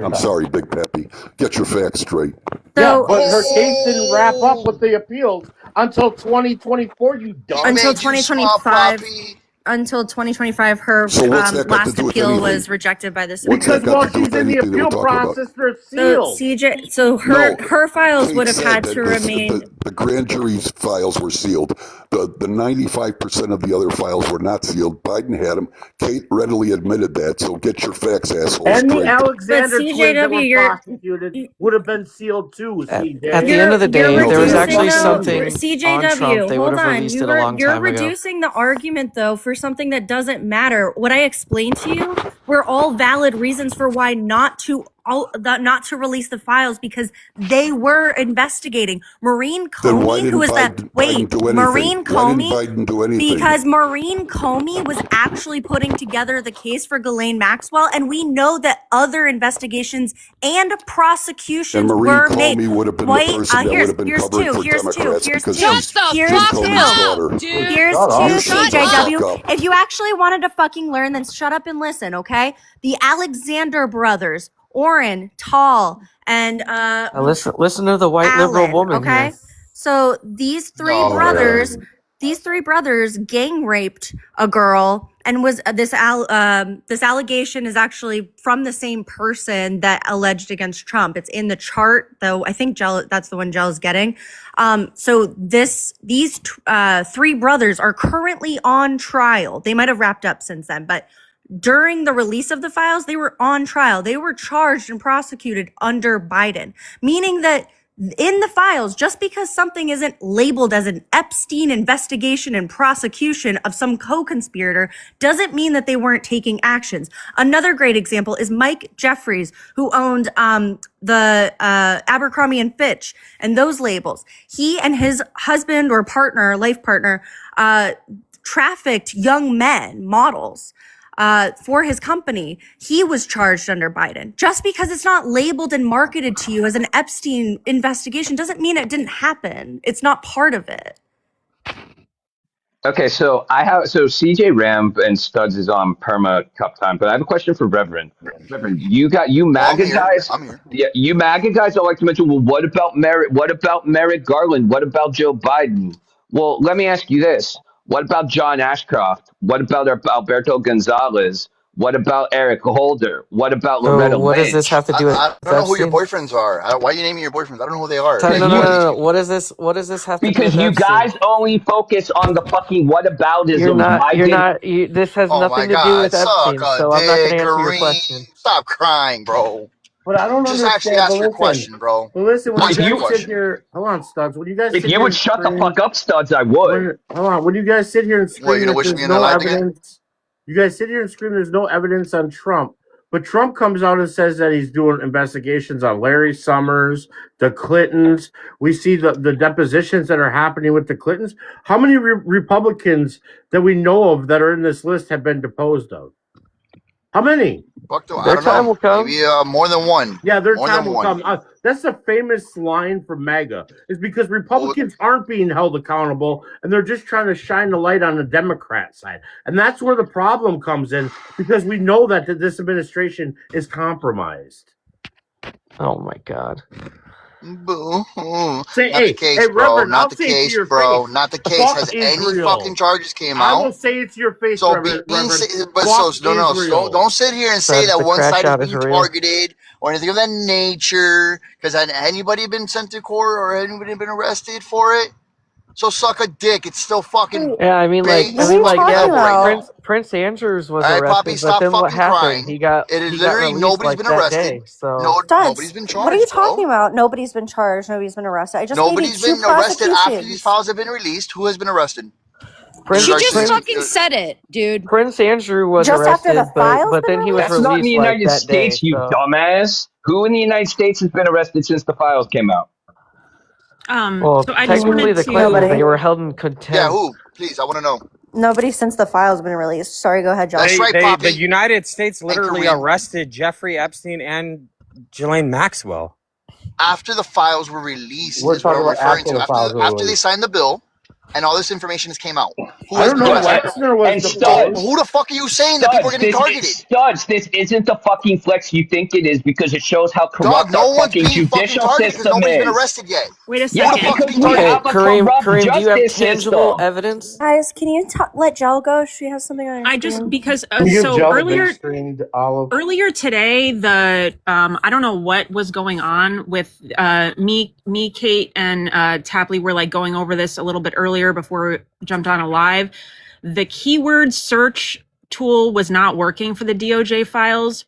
I'm sorry, Big Pappy. Get your facts straight.
Yeah,
So
but her case didn't wrap up with the appeals until 2024, you dumb.
until
Made you swap,
2025.
Poppy.
Until 2025, her
So what's that got to
last
do with
appeal
anything?
was rejected by the Supreme
What's that
Court.
Because
got
while
to do
she's
with
in the
anything that we're
appeal
talking about?
process, they're
So
sealed.
CJ, so her files
Kate
would have
said
had
that
to remain.
the grand jury's files were sealed. The 95% of the other files were not sealed. Biden had them. Kate readily admitted that. So get your facts, assholes.
And the
straight.
Alexander
But
twins that were
CJW,
prosecuted would have been sealed too, CJ.
At the end of the day,
you're
if there was
reducing
actually
though,
something on
CJW,
Trump, they would
hold
have
on.
released it a long
You're
time ago.
reducing the argument though for something that doesn't matter. What I explained to you were all valid reasons for why not to release the files, because they were investigating. Maureen
Then why
Comey,
didn't
who was
Biden do anything?
Maureen
Why didn't
Comey,
Biden do anything?
because Maureen Comey was actually putting together the case for Ghislaine Maxwell, and we know that other investigations and prosecutions
And Maureen
were
Comey
made.
would have been the person that would have been covered for Democrats because she's Jim Comey's daughter.
Here's
Shut
two,
up.
Shut the fuck
CJW.
up.
If you actually wanted to fucking learn, then shut up and listen, okay? The Alexander brothers, Orrin, Tall, and
Now listen to the white liberal
Allen,
woman
okay?
here.
So these three
No,
brothers gang raped a girl, and was this allegation is actually from the same person that alleged against Trump. It's in the chart, though. I think that's the one Jell's getting. So these three brothers are currently on trial. They might have wrapped up since then, but during the release of the files, they were on trial. They were charged and prosecuted under Biden, meaning that in the files, just because something isn't labeled as an Epstein investigation and prosecution of some co-conspirator doesn't mean that they weren't taking actions. Another great example is Mike Jeffries, who owned the Abercrombie and Fitch and those labels. He and his husband or partner, life partner, trafficked young men, models, for his company. He was charged under Biden. Just because it's not labeled and marketed to you as an Epstein investigation doesn't mean it didn't happen. It's not part of it.
Okay, so CJ Ramp and Studs is on perma cup time, but I have a question for Reverend. Reverend, you MAGA guys.
I'm here.
Yeah, you MAGA guys don't like to mention. Well, what about Merrick? What about Merrick Garland? What about Joe Biden? Well, let me ask you this: what about John Ashcroft? What about Alberto Gonzalez? What about Eric Holder? What about Loretta
So what does
Lynch?
this have to do with
I don't know who your
Epstein?
boyfriends are. Why are you naming your boyfriends? I don't know who they are.
No. What does this have to do
Because
with
you
Epstein?
guys only focus on the fucking whataboutism.
This has
Oh my
nothing to do
God,
with
suck
Epstein,
a
so I'm not going
dick,
to answer your
Kareem.
question.
Stop crying, bro.
But I don't
Just actually
understand.
ask
But
your
listen,
question, bro.
when
If
you
Ask your
guys sit
question.
here, hold on, Studs. When you guys
If
sit
you
here
would
and
shut the
scream,
fuck up, Studs, I would.
when you guys sit here and
What, you
scream
gonna
that
wish me
there's
in their
no
life again?
evidence, you guys sit here and scream there's no evidence on Trump. But Trump comes out and says that he's doing investigations on Larry Summers, the Clintons. We see the depositions that are happening with the Clintons. How many Republicans that we know of that are in this list have been deposed of? How many?
Fuck, I
Their
don't
time
know.
will come.
Maybe more than one.
Yeah, their
More
time
than
will
one.
come. That's the famous line from MAGA. Is because
Well,
Republicans aren't being held accountable, and they're just trying to shine the light on the Democrat side, and that's where the problem comes in. Because we know that this administration is compromised.
Oh my God.
boo.
Say,
Not the case, bro.
Reverend,
Not
I'll
the
say it to
case,
your
bro.
face.
Not the case.
Fuck
Has any fucking
Israel.
charges came
I will
out?
say it to your face,
So
Reverend.
but
Fuck
so no,
Israel.
don't sit here and say
Said
that
the
one
crash
side is
out is
being
real.
targeted or anything of that nature. Because had anybody been sent to court or anybody been arrested for it? So suck a dick. It's still fucking
Yeah, I mean, like,
base fucking
yeah,
level right now.
Prince Andrews was
All right, Poppy,
arrested, but
stop
then what
fucking
happened?
crying.
He got
It is
released
nobody's
like
been
that
arrested.
day. So
Nobody's been
What are you
charged, bro.
talking about? Nobody's been charged. Nobody's been arrested. I just gave you
Nobody's
2
been arrested after these
prosecutions.
files have been released. Who has been arrested?
She just fucking said it, dude.
Prince Andrew was
Just after
arrested,
the files
but
been
then he was
That's not in the
released like
United
that day.
States, you
So
dumbass. Who in the United States has been arrested since the files came out?
well,
So I just
technically
wanted
the
to.
Clintons,
Nobody.
they were held in
Yeah,
contempt.
who? Please, I want to know.
Nobody since the files been released. Sorry, go ahead, John.
That's right,
The
Poppy.
United States literally
Kareem.
arrested Jeffrey Epstein and Ghislaine Maxwell.
After the files were released,
We're
is what
talking
I'm
about
referring
after
to.
the files were
After they
released.
signed the bill, and all this information came out. Who
I
has
don't
been
know.
arrested?
Wexner was
And
deposed.
studs.
Who the fuck are you saying that people are getting targeted?
Studs, this isn't the fucking flex you think it is because it shows how
Dog,
corrupt
no
our
one's
fucking
being fucking
judicial
targeted because
system
nobody's been
is.
arrested yet.
Wait a
Yeah,
Who the
second.
fuck's
because
being
we
targeted?
have a
Kareem,
corrupt
do you have
justice
tangible
system.
evidence?
Guys, can you let Jel go? She has something on her
I just
screen.
because
You
so
gel the
earlier
big screened olive.
earlier today the I don't know what was going on with me Kate and Tapley were like going over this a little bit earlier before we jumped on a live. The keyword search tool was not working for the DOJ files,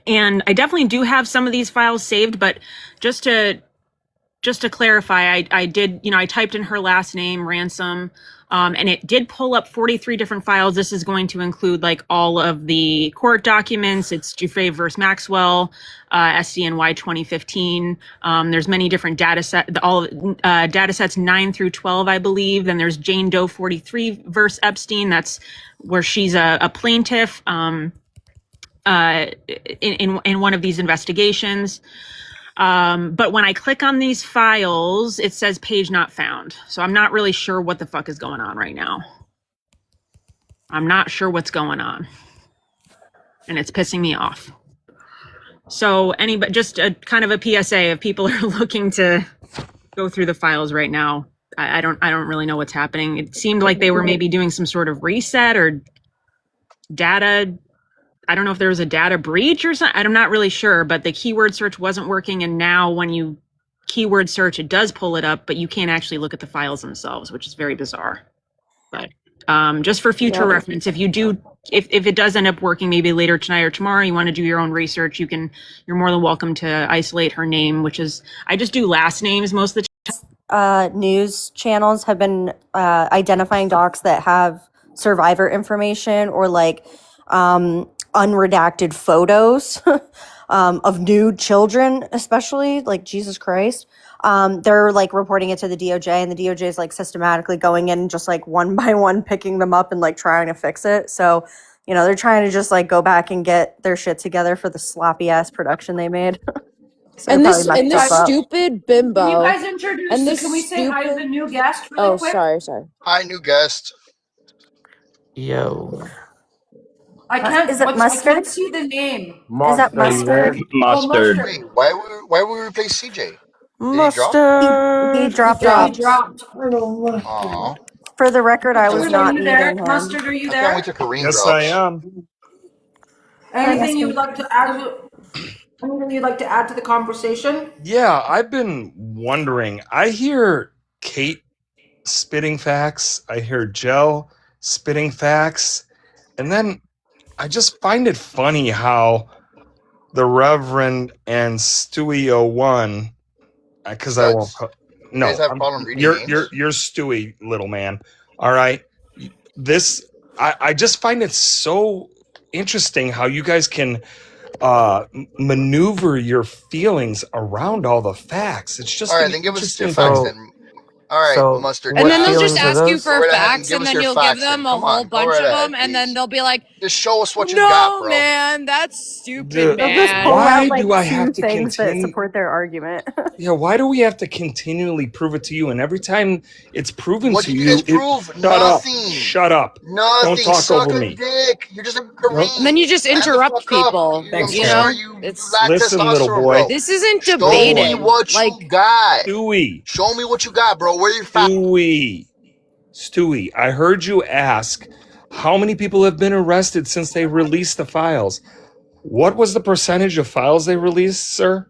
and I definitely do have some of these files saved, but just to clarify, I did, I typed in her last name, Ransom, and it did pull up 43 different files. This is going to include like all of the court documents. It's Giuffre versus Maxwell, SCNY 2015. There's many different data sets 9 through 12, I believe. Then there's Jane Doe 43 versus Epstein. That's where she's a plaintiff in one of these investigations. But when I click on these files, it says page not found. So I'm not really sure what the fuck is going on right now. I'm not sure what's going on. And it's pissing me off. So anybody, just a kind of a PSA, if people are looking to go through the files right now, I don't really know what's happening. It seemed like they were maybe doing some sort of reset or data. I don't know if there was a data breach or something. I'm not really sure, but the keyword search wasn't working. And now when you keyword search, it does pull it up, but you can't actually look at the files themselves, which is very bizarre. But just for future reference, if it does end up working maybe later tonight or tomorrow, you want to do your own research, you're more than welcome to isolate her name, which is, I just do last names most of the time.
News channels have been identifying docs that have survivor information or like unredacted photos of nude children, especially, like, Jesus Christ. They're like reporting it to the DOJ, and the DOJ is like systematically going in and just like one by one picking them up and like trying to fix it. So, they're trying to just like go back and get their shit together for the sloppy ass production they made. So
And
probably
this
messed us up.
stupid
Can you
bimbo.
guys introduce?
And this
Can we say hi to the new guest really
Oh,
quick?
sorry.
Hi, new guest.
Yo.
I can't.
Is it
I
Mustard?
can't see the name.
Is that Mustard?
Oh,
Mustard.
Mustard.
Wait, why would we replace CJ? Did
Mustard.
He dropped
Yeah,
out.
he dropped.
Aw.
For the record, I was
Mustard, are
not
you there?
muting him.
Mustard, are you
I can't wait
there?
till Kareem
Yes,
drops.
I am.
Anything you would like to add? Anything you'd like to add to the conversation?
Yeah, I've been wondering. I hear Kate spitting facts. I hear Joe spitting facts. And then I just find it funny how the Reverend and Stewie01, because I won't.
You guys have a problem reading
you're
names?
you're Stewie, little man. All right. I just find it so interesting how you guys can maneuver your feelings around all the facts. It's just
All right, then give us
interesting
your facts
thing.
then. All right,
So
Mustard.
And
what
then
Now,
they'll just
feelings are
ask you
those?
go
for
right ahead and
facts,
give
and
us
then
your
you'll give
facts.
them
Then
a
come
whole
on, go
bunch
right
of
ahead,
them, and then
please.
they'll be like,
Just show us what you got,
"No,
bro.
man, that's stupid,
Dude,
They'll just
man."
pull out
why
like
do I
two
have to
things that
continue?
support their argument.
Yeah, why do we have to continually prove it to you? And every time it's proven
What
to
did you guys
you, it
prove?
shut up,
Nothing.
shut up, don't
Nothing.
talk
Suck
over
a
me.
dick. You're just a
Nope.
And then
green.
you just
Man the
interrupt
fuck up.
people.
I'm
Thanks,
You
so
man.
sorry
know,
you
it's
lack
Listen, little
testosterone,
boy.
bro.
this isn't
Show me
debating.
what you
Like,
got.
Stewie,
Show me what you got, bro. Where are your facts?
Stewie, I heard you ask how many people have been arrested since they released the files. What was the percentage of files they released, sir?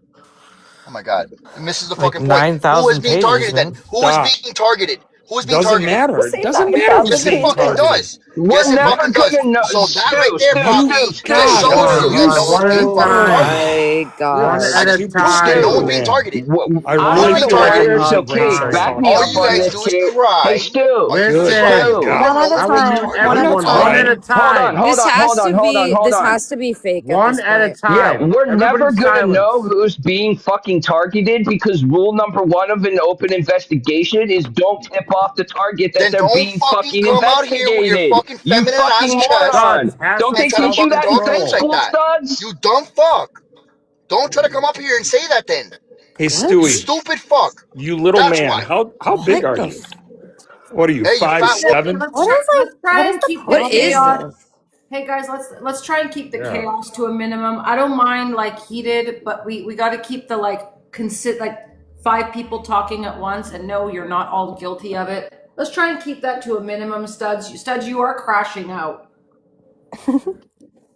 Oh my god. He misses the
Like
fucking point. Who is
9,000
being
pages,
targeted then?
man.
Who is
Stop.
being targeted? Who is being
Doesn't
targeted?
matter.
Say
Doesn't matter who's
9,000
Yes, it
being
fucking
pages.
targeted.
does.
We're
Yes, it
never
fucking does.
gonna know.
So that right there,
You
Poppy,
God,
shows
oh
you that
my
no one's
One at
being
a
fucking
oh
time.
targeted.
my
One
god.
at a
Stupid,
No
stupid
one's
time.
being
man.
targeted.
I
No
I'm
one's
really
on
being
the
feel like I'm
targeted.
lawyers.
on
Okay,
brain
back
cells
me
All
up
you
right
on
guys
now.
this
do is
shit. Hey,
cry.
Stu.
All you do is cry.
Good
Listen,
Stu.
You
One
have
at
God.
no
a
I will
time.
mute
argument.
One at a
everyone.
All
One
time.
at
right.
a time.
Hold
This
on,
has
hold
to
on, hold on,
be.
hold
This
on.
has to be fake at
One
this
at a
point.
Yeah,
time.
we're
Everybody
never gonna know
silence.
who's being fucking targeted because rule number one of an open investigation is don't tip off the target that
Then
they're
don't
being
fucking
fucking
come out here with your
investigated.
fucking
You
feminine ass
fucking
chest
moron.
Studs, have
Don't
some
they
and try to
teach you
fucking
that in
talk to
vet
me
self-control.
like
school,
that.
studs?
You dumb fuck. Don't try to come up here and say that then.
Hey,
What?
You
Stewie,
stupid fuck.
you little
That's
man.
why.
How big
What
are
the?
you? What are you,
Hey, you
five
fat
Okay,
seven?
let's
What
try,
is like?
let's
What
try
is
and
the
keep the
What
problem
is
with
chaos.
this?
this?
Hey guys, let's try and keep the
Yeah.
chaos to a minimum. I don't mind like heated, but we got to keep the like 5 people talking at once. And no, you're not all guilty of it. Let's try and keep that to a minimum, Studs, you are crashing out.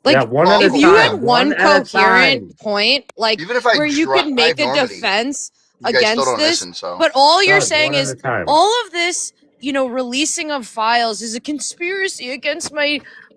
Yeah,
Like,
one
Well,
at
I'm
a
if you
time.
had
coherent.
One
one
at a
coherent
time.
point, like
Even if I
where you could make
drive
a
normally,
defense
you guys still
against
don't
this,
listen. So
but all you're
Studs,
saying
one at
is
a time.
all of this, releasing of files is a conspiracy against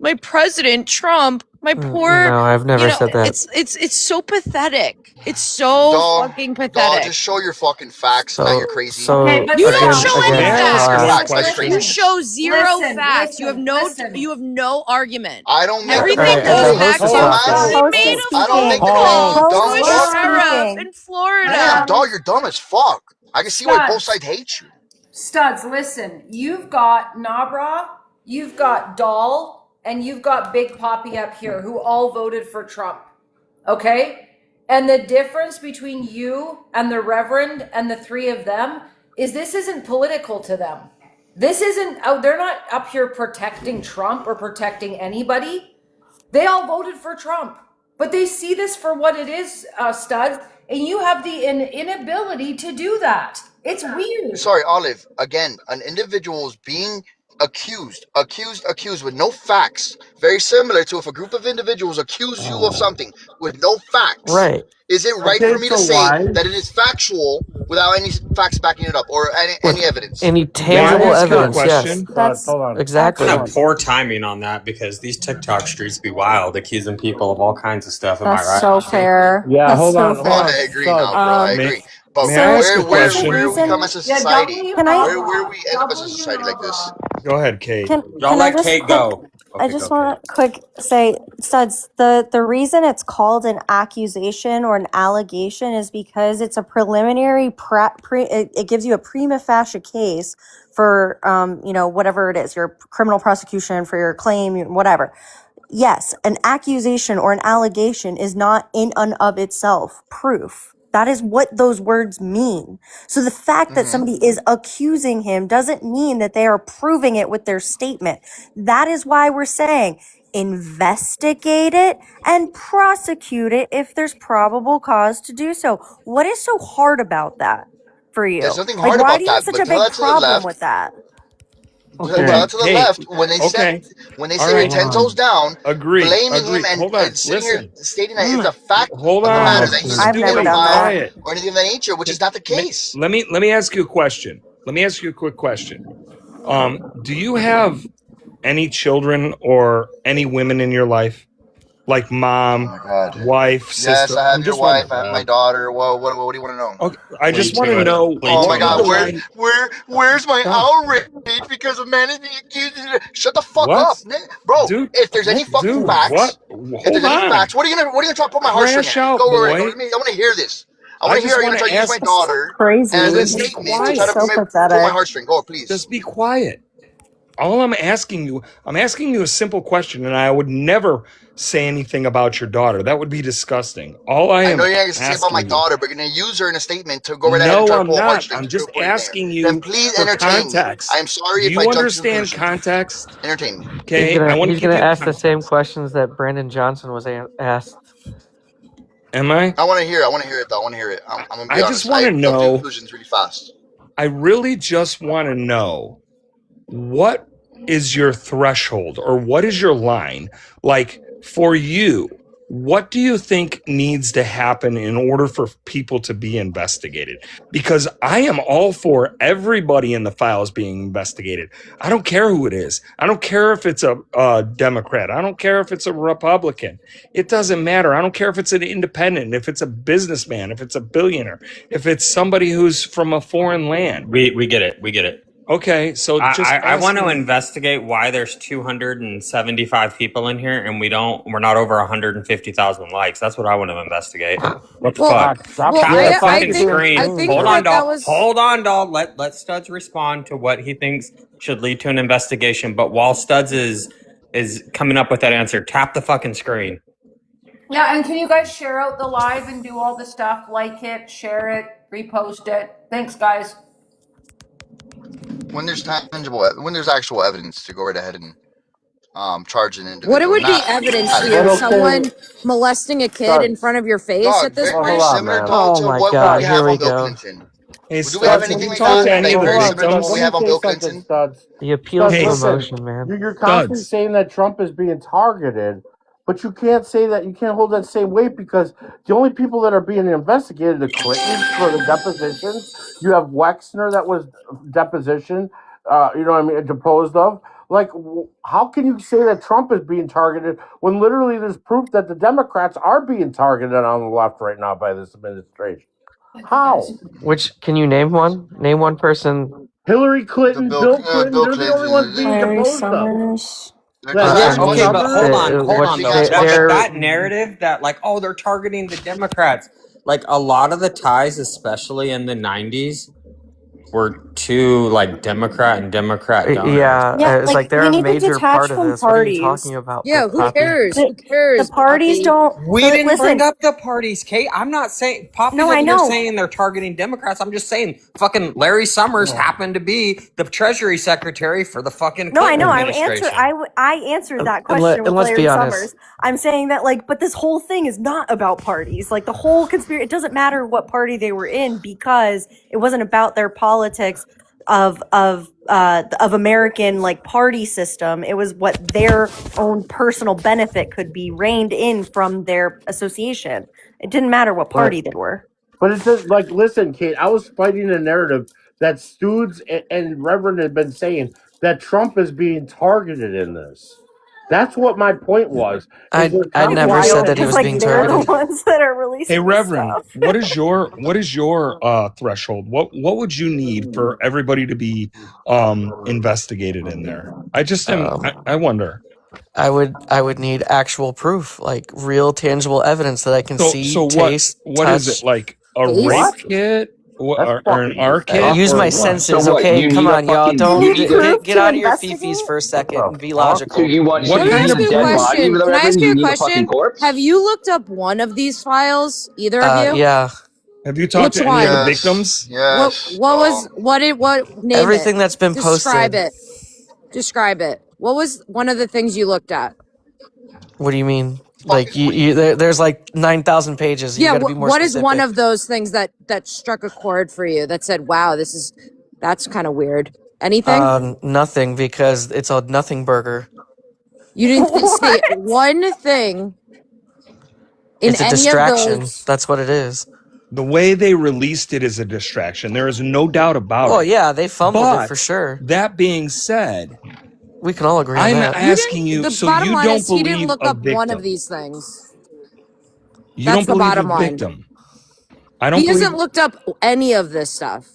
my president Trump, my poor,
No, I've never said that.
it's so pathetic. It's so fucking
doll,
pathetic.
just show your fucking facts. Now you're crazy.
Okay,
So
but
You
Now you're
don't
again,
show
just
any
May
again,
I ask
your
one
facts.
facts. Now
class.
you're
question?
You
crazy.
show zero facts.
Listen.
You have no argument.
I don't make the
All
Everything
right,
fucking
the
goes
rules,
back
host is
to
talking.
dumbass.
he
Host
made
is
a
I don't make
speaking.
the
phone
rules,
call
you
to
Host
dumb
a
is
fuck.
sheriff
speaking.
in Florida.
Yeah,
Um,
dog, you're dumb as fuck. I can see why both
Studs,
sides hate you.
Studs, listen. You've got Nabra, you've got Doll, and you've got Big Poppy up here who all voted for Trump. Okay? And the difference between you and the Reverend and the three of them is this isn't political to them. This isn't, oh, they're not up here protecting Trump or protecting anybody. They all voted for Trump, but they see this for what it is, Studs, and you have the inability to do that. It's weird.
Sorry, Olive. Again, an individual is being accused with no facts. Very similar to if a group of individuals accuse you of something with no facts.
Right.
Is it right for
Okay,
me to
so
say
why?
that it is factual without any facts backing it up or any
With
evidence?
any
May I
tangible
Why?
ask you a
Studs,
evidence, yes.
question?
studs,
That's
hold on.
Exactly.
Hold
Kind of
on.
poor timing on that because these TikTok streets be wild, accusing people of all kinds of stuff. Am I
that's
right,
so
Ozzy?
fair.
Yeah,
That's so
hold
Oh,
on.
fair.
I agree now,
Studs.
bro. I
May
agree. But
May I
So
ask a
where
here's the
question?
where we come
reason.
as a
Yeah,
society?
Can I
Where we end up as a
W
society like this?
Nabra.
Go ahead, Kate.
Y'all
can I
let
just
Kate
quick?
go.
I
Okay,
just
go, Kate.
want to quick say, Studs. The reason it's called an accusation or an allegation is because it's a preliminary it gives you a prima facie case for whatever it is, your criminal prosecution for your claim, whatever. Yes, an accusation or an allegation is not in and of itself proof. That is what those words mean. So the fact that
Hmm.
somebody is accusing him doesn't mean that they are proving it with their statement. That is why we're saying investigate it and prosecute it if there's probable cause to do so. What is so hard about that for
There's
you?
nothing
Like,
hard
why do
about
you have
that.
such
But
a
tell
big
that to the
problem with
left.
that?
Hold
Tell
Okay.
it
on,
to the
Kate.
left when they
Okay.
say
All
they're
right.
Hold
10 toes
on.
down,
Agree.
blaming him
Agree. Hold
and
on.
sitting here
Listen.
stating that it's a fact
Hold
of the
Hold
matter
on,
on.
that he's a
Stu.
I've never
Stewie,
done that.
pedophile
quiet.
or anything of that nature, which is not the case.
Let me ask you a question. Let me ask you a quick question. Do you have any children or any women in your life, like
Oh
mom,
my god.
wife,
Yes,
sister?
I have
I'm
your
just
wife.
wondering.
I have my daughter. What do you want to know?
Okay, I just
Plead
want
to
to
it.
know
Plead
Oh my
to
what
it,
were
god,
the
Ozzy.
right.
where's my
Stop.
outrage because a man is being accused? Shut the fuck
What,
up, bro.
dude?
If there's any fucking
Dude, what?
facts, if there's
Hold
any
on.
facts, what are you gonna try to put my heartstring
Crash
at?
out,
Go right.
boy.
I want to hear this. I want to hear
just
how you're
want
gonna try
to
to use my
ask.
That's so
daughter
crazy.
as
Well,
a
then be
statement to try
quiet.
to
So
pull my
pathetic.
heartstring. Go, please.
Just be quiet. All I'm asking you a simple question, and I would never say anything about your daughter. That would be disgusting. All I
I know
am
you're not going to say about my
asking you.
daughter, but you're going to use her in a statement to go right ahead and
No,
try to
I'm
pull a
not.
heartstring
I'm
to prove
just
a point in there.
asking
Then
you
please
for
entertain me. I
context.
am sorry
Do
if
you
I jumped to
understand
conclusions.
context?
Entertain me.
Okay, I want to
He's
give
gonna
you
ask the same
context.
questions that Brandon Johnson was asked.
Am I?
I want to hear it. I want to hear it, though. I want to hear it. I'm going to be
I just
honest.
want
I
to
jumped to
know.
conclusions really fast.
I really just want to know what is your threshold or what is your line? Like for you, what do you think needs to happen in order for people to be investigated? Because I am all for everybody in the files being investigated. I don't care who it is. I don't care if it's a Democrat. I don't care if it's a Republican. It doesn't matter. I don't care if it's an independent, if it's a businessman, if it's a billionaire, if it's somebody who's from a foreign land.
We get it. We get it.
Okay, so just
I want to
asking.
investigate why there's 275 people in here and we're not over 150,000 likes. That's what I want to investigate. What the
Well,
fuck?
Stop
well,
Tap
being
the
a
I
fucking
think
goddamn
screen.
I
spoon,
think
Hold
man.
on,
what that
doll.
was.
Hold on, doll. Let Studs respond to what he thinks should lead to an investigation. But while Studs is coming up with that answer, tap the fucking screen.
Yeah, and can you guys share out the live and do all the stuff? Like it, share it, repost it. Thanks, guys.
When there's when there's actual evidence to go right ahead and charge an
What it
individual,
would be
not
evidence
at a
But
here?
hearing.
okay,
Someone molesting a kid in
studs.
front of your face
Dog,
at this
Well, hold
very
point?
on,
similar,
man.
dog,
Oh
to
my
what
God,
we
here
have
we
on Bill
go.
Clinton.
Hey,
Do we have
Studs, have
anything
you
like
talked to
that?
any
Like
of the
very
Hold
similar to
on.
what
Let
we
me
have
victims?
on
say
Bill
something,
Clinton?
studs.
The appeals
Studs,
to
Hey,
listen.
emotion, man.
You're constantly
Studs.
saying that Trump is being targeted, but you can't say that. You can't hold that same weight because the only people that are being investigated are the Clintons for the depositions. You have Wexner that was deposition. You know what I mean? Deposed of. Like, how can you say that Trump is being targeted when literally there's proof that the Democrats are being targeted on the left right now by this administration? How?
Which can you name one? Name one person.
Hillary
The
Clinton, Bill Clinton,
Bill
they're the only ones
Clinton.
being
Larry
deposed of.
Summers.
They're
That
just
Yeah,
asking
okay, but
questions.
hold
others,
on, hold
They're
on
being
though.
asked
But
they're
questions.
that narrative that like, oh, they're targeting the Democrats, like a lot of the ties, especially in the 90s, were to like Democrat and Democrat donors.
Yeah,
Yeah,
it's like
like
they're
we
a
need to
major
detach
part of
from
this. What are you
parties.
talking about,
Yeah,
Big
who
Poppy?
cares? Who
The
cares,
parties
Poppy?
don't
We didn't bring
listen.
up the parties, Kate. I'm not saying Poppy's
No, I
over here
know.
saying they're targeting Democrats. I'm just saying fucking Larry Summers happened to be the Treasury Secretary for the fucking
No, I
Clinton
know.
administration.
I answered that
And
question with
let's be
Larry
honest.
Summers. I'm saying that like, but this whole thing is not about parties. Like the whole conspiracy. It doesn't matter what party they were in because it wasn't about their politics of American like party system. It was what their own personal benefit could be reined in from their association. It didn't matter what
but
party they were.
but it does like listen, Kate. I was fighting a narrative that Stoods and Reverend had been saying that Trump is being targeted in this. That's what my point was. Is they're
I
It's
never
constantly
said
wild
that he
saying,
because
was
like
being
they're the
targeted.
ones that are
Hey,
releasing this
Reverend,
stuff.
what is your threshold? What would you need for everybody to be investigated in there? I just am.
Um,
I wonder.
I would need actual proof, like real tangible evidence that I can see,
So
taste,
what is it
touch,
like a rape
what?
Taste?
kit
That's
or an
fucking
R kit
use
hysterical
my
or what?
So
senses.
what?
Okay,
You
come
need a
on, y'all.
fucking
You
you
Don't
need
need a
proof
get
to
out of your
investigate?
fifis for a
What
second
the
and be
fuck?
so
logical.
you want
What
Let me
kind
ask
of
you a
dead
proof?
body,
question. Can I ask
Reverend?
you
You
a
need a fucking
question? Have
corpse?
you looked up one of these files? Either of you?
Yeah,
Have you talked
Which
to any of the
one?
Yes,
victims?
yes.
Name it.
everything that's been
Describe
posted.
it. Describe it. What was one of the things you looked at?
What do you mean?
Fucking
Like there's like 9,000 pages. You
Yeah,
got to be more
what is one
specific.
of those things that struck a chord for you that said, "Wow, that's kind of weird." Anything?
Nothing because it's a nothing burger.
You didn't say
What?
one thing in
It's a
any of
distraction.
those.
That's what it is.
The way they released it is a distraction. There is no doubt about
Oh
it.
yeah, they fumbled it for
But
sure.
that being said,
We can all agree on
I'm
that.
You
asking
didn't.
you,
The
so
bottom
you
line
don't
is he didn't
believe
look
a
up one of
victim.
these things.
You
That's
don't
the
believe a
bottom line.
victim. I don't
He
believe
hasn't looked up any of this stuff.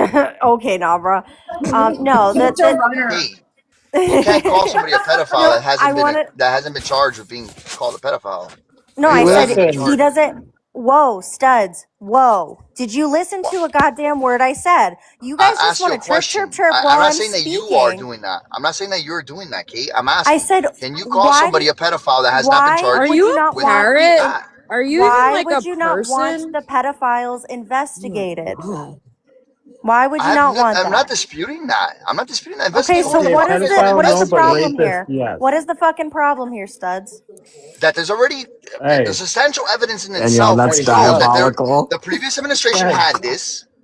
Okay, Nabra. No,
It's a runner.
Hey, you can't call somebody a pedophile
no,
that
I want to.
hasn't been charged with being called a pedophile.
No,
Maybe
I
he
said
hasn't been
he
Listen,
charged.
doesn't. Whoa, studs. Whoa. Did you listen to a goddamn word I said? You
I
guys just
asked you
want
a
to chirp, chirp,
question.
chirp
I'm
while
not
I'm
saying that you are
speaking.
doing that. I'm not saying that you're doing that, Kate. I'm
I
asking,
said,
can you call
why
somebody
did,
a pedophile that has not been
why
Are
charged
would you
you
not
a
with
want,
parrot?
that?
Are you even
why
like a
would you not want
person?
the pedophiles
Oh
investigated?
God.
Why would you not want
I'm not
that?
disputing that. I'm not disputing that.
Okay,
Investigate who
so
the
okay,
what
fuck
is
is
the
pedophile
what is
no,
the
but
problem
investigate.
rapist,
here?
yes.
What is the fucking problem here, studs?
That there's already
Hey,
substantial evidence in
Danielle,
itself
that's
hey,
to prove
studs.
that
diabolical.
the previous
Go
administration
ahead.
had this.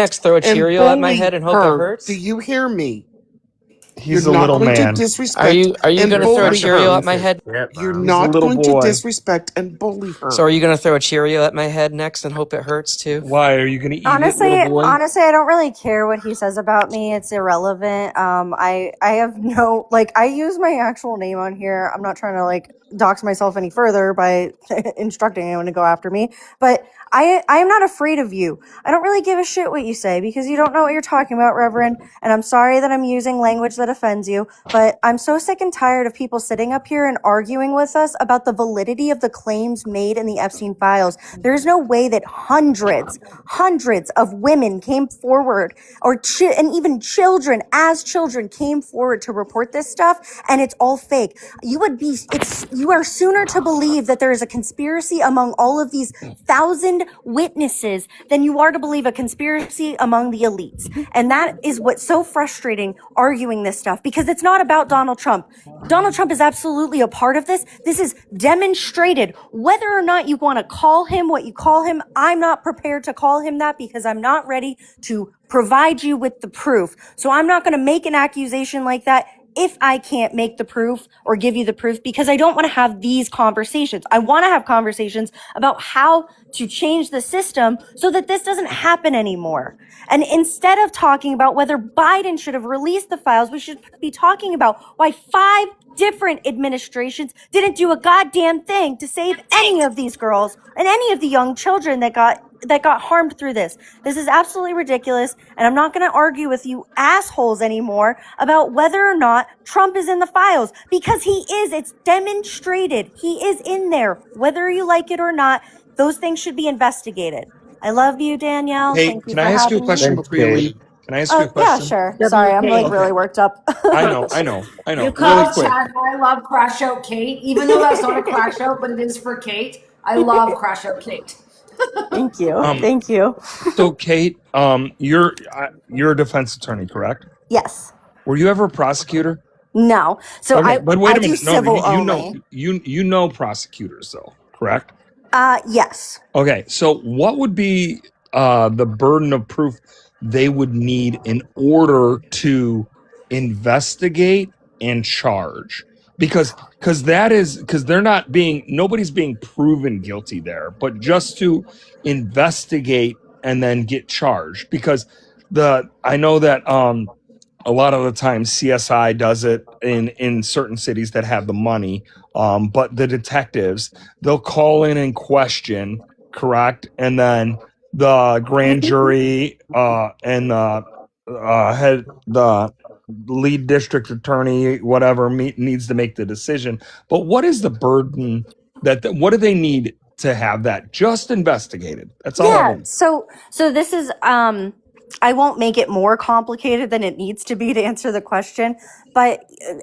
next? Throw a
and
Cheerio at my head
bully
and hope it
her. Do
hurts?
you hear me? You're
He's a
not
little
going to
man.
disrespect
Are you
and
gonna throw a
bully
Cheerio
her.
at my head?
Shit,
You're
man.
He's a
not
little
going to
boy.
disrespect and bully
So
her.
are you gonna throw a Cheerio at my head next and hope it hurts too?
Why are you gonna eat it,
Honestly,
little boy?
honestly, I don't really care what he says about me. It's irrelevant. I have no, like, I use my actual name on here. I'm not trying to like dox myself any further by instructing anyone to go after me, but I am not afraid of you. I don't really give a shit what you say because you don't know what you're talking about, Reverend. And I'm sorry that I'm using language that offends you, but I'm so sick and tired of people sitting up here and arguing with us about the validity of the claims made in the Epstein files. There's no way that hundreds hundreds of women came forward, or and even children as children came forward to report this stuff, and it's all fake. You are sooner to believe that there is a conspiracy among all of these 1,000 witnesses than you are to believe a conspiracy among the elites. And that is what's so frustrating arguing this stuff, because it's not about Donald Trump. Donald Trump is absolutely a part of this. This is demonstrated. Whether or not you want to call him what you call him, I'm not prepared to call him that because I'm not ready to provide you with the proof. So I'm not going to make an accusation like that if I can't make the proof or give you the proof, because I don't want to have these conversations. I want to have conversations about how to change the system so that this doesn't happen anymore. And instead of talking about whether Biden should have released the files, we should be talking about why 5 different administrations didn't do a goddamn thing to save any of these girls and any of the young children that got harmed through this. This is absolutely ridiculous, and I'm not going to argue with you assholes anymore about whether or not Trump is in the files, because he is. It's demonstrated. He is in there. Whether you like it or not, those things should be investigated. I love you, Danielle.
Hey,
Thank you
can
for
I ask you a
having me.
question
Thanks,
before you
Kate.
leave? Can I ask you a
Yeah,
question?
sure. Sorry, I'm like
WK.
Okay.
really worked up.
I know.
You
Really
called
quick.
Chad. I love Crash Out Kate, even though that's not a crash out, but it is for Kate. I love Crash Out Kate.
Thank you.
Um,
Thank you.
so Kate, you're a defense attorney, correct?
Yes.
Were you ever a prosecutor?
No. So
Okay, but wait
I
a
do
minute. No,
civil
you know
only.
you know prosecutors though, correct?
Yes.
Okay, so what would be the burden of proof they would need in order to investigate and charge? Because they're not being nobody's being proven guilty there, but just to investigate and then get charged. Because I know that a lot of the time CSI does it in certain cities that have the money, but the detectives, they'll call in and question, correct, and then the grand jury and the lead district attorney, whatever, needs to make the decision. But what is the burden what do they need to have that just investigated? That's all I
Yeah.
want.
So this is I won't make it more complicated than it needs to be to answer the question, but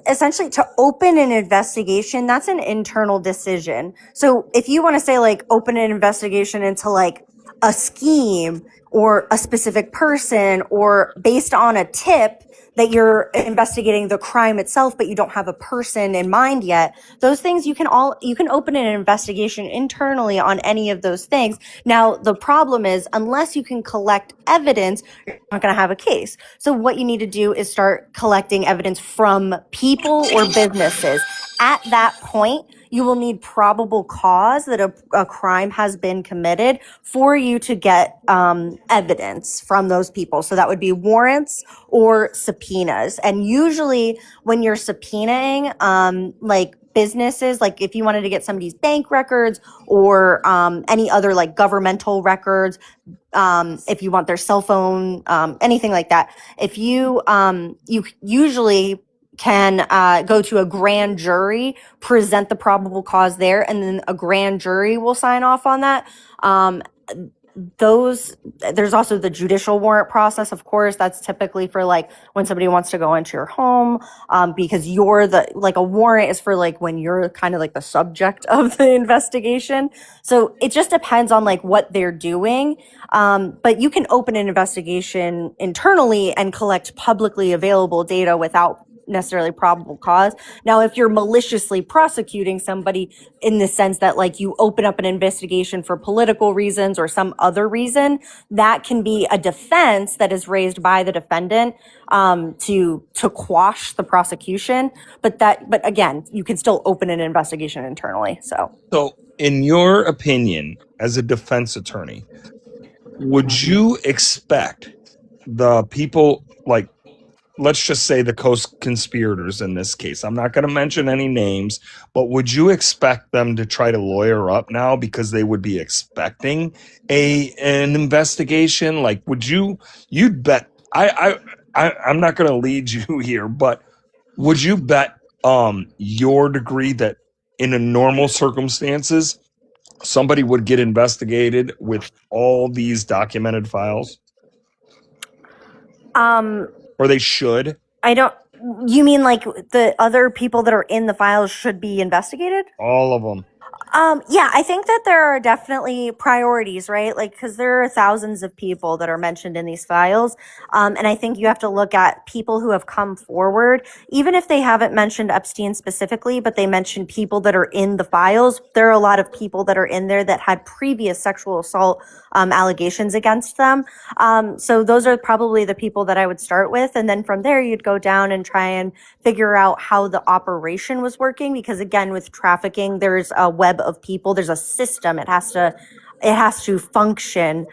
essentially to open an investigation, that's an internal decision. So if you want to say like open an investigation into like a scheme or a specific person, or based on a tip that you're investigating the crime itself, but you don't have a person in mind yet, those things you can open an investigation internally on any of those things. Now, the problem is, unless you can collect evidence, you're not going to have a case. So what you need to do is start collecting evidence from people or businesses. At that point, you will need probable cause that a crime has been committed for you to get evidence from those people. So that would be warrants or subpoenas. And usually when you're subpoenaing, like businesses, like if you wanted to get somebody's bank records or any other like governmental records, if you want their cell phone, anything like that, if you usually can go to a grand jury, present the probable cause there, and then a grand jury will sign off on that. There's also the judicial warrant process, of course. That's typically for like when somebody wants to go into your home, because you're like a warrant is for like when you're kind of like the subject of the investigation. So it just depends on like what they're doing. But you can open an investigation internally and collect publicly available data without necessarily probable cause. Now, if you're maliciously prosecuting somebody in the sense that like you open up an investigation for political reasons or some other reason, that can be a defense that is raised by the defendant to quash the prosecution. But again, you can still open an investigation internally.
So, in your opinion, as a defense attorney, would you expect the people, like, let's just say the co-conspirators in this case, I'm not going to mention any names, but would you expect them to try to lawyer up now because they would be expecting an investigation? Like, you'd bet, I'm not going to lead you here, but would you bet your degree that in a normal circumstances somebody would get investigated with all these documented files, or they should?
I don't. You mean like the other people that are in the files should be investigated?
All of them.
Yeah, I think that there are definitely priorities, right? Like, because there are thousands of people that are mentioned in these files. And I think you have to look at people who have come forward, even if they haven't mentioned Epstein specifically, but they mention people that are in the files. There are a lot of people that are in there that had previous sexual assault allegations against them. So those are probably the people that I would start with. And then from there, you'd go down and try and figure out how the operation was working. Because again, with trafficking, there's a web of people, there's a system. It has to function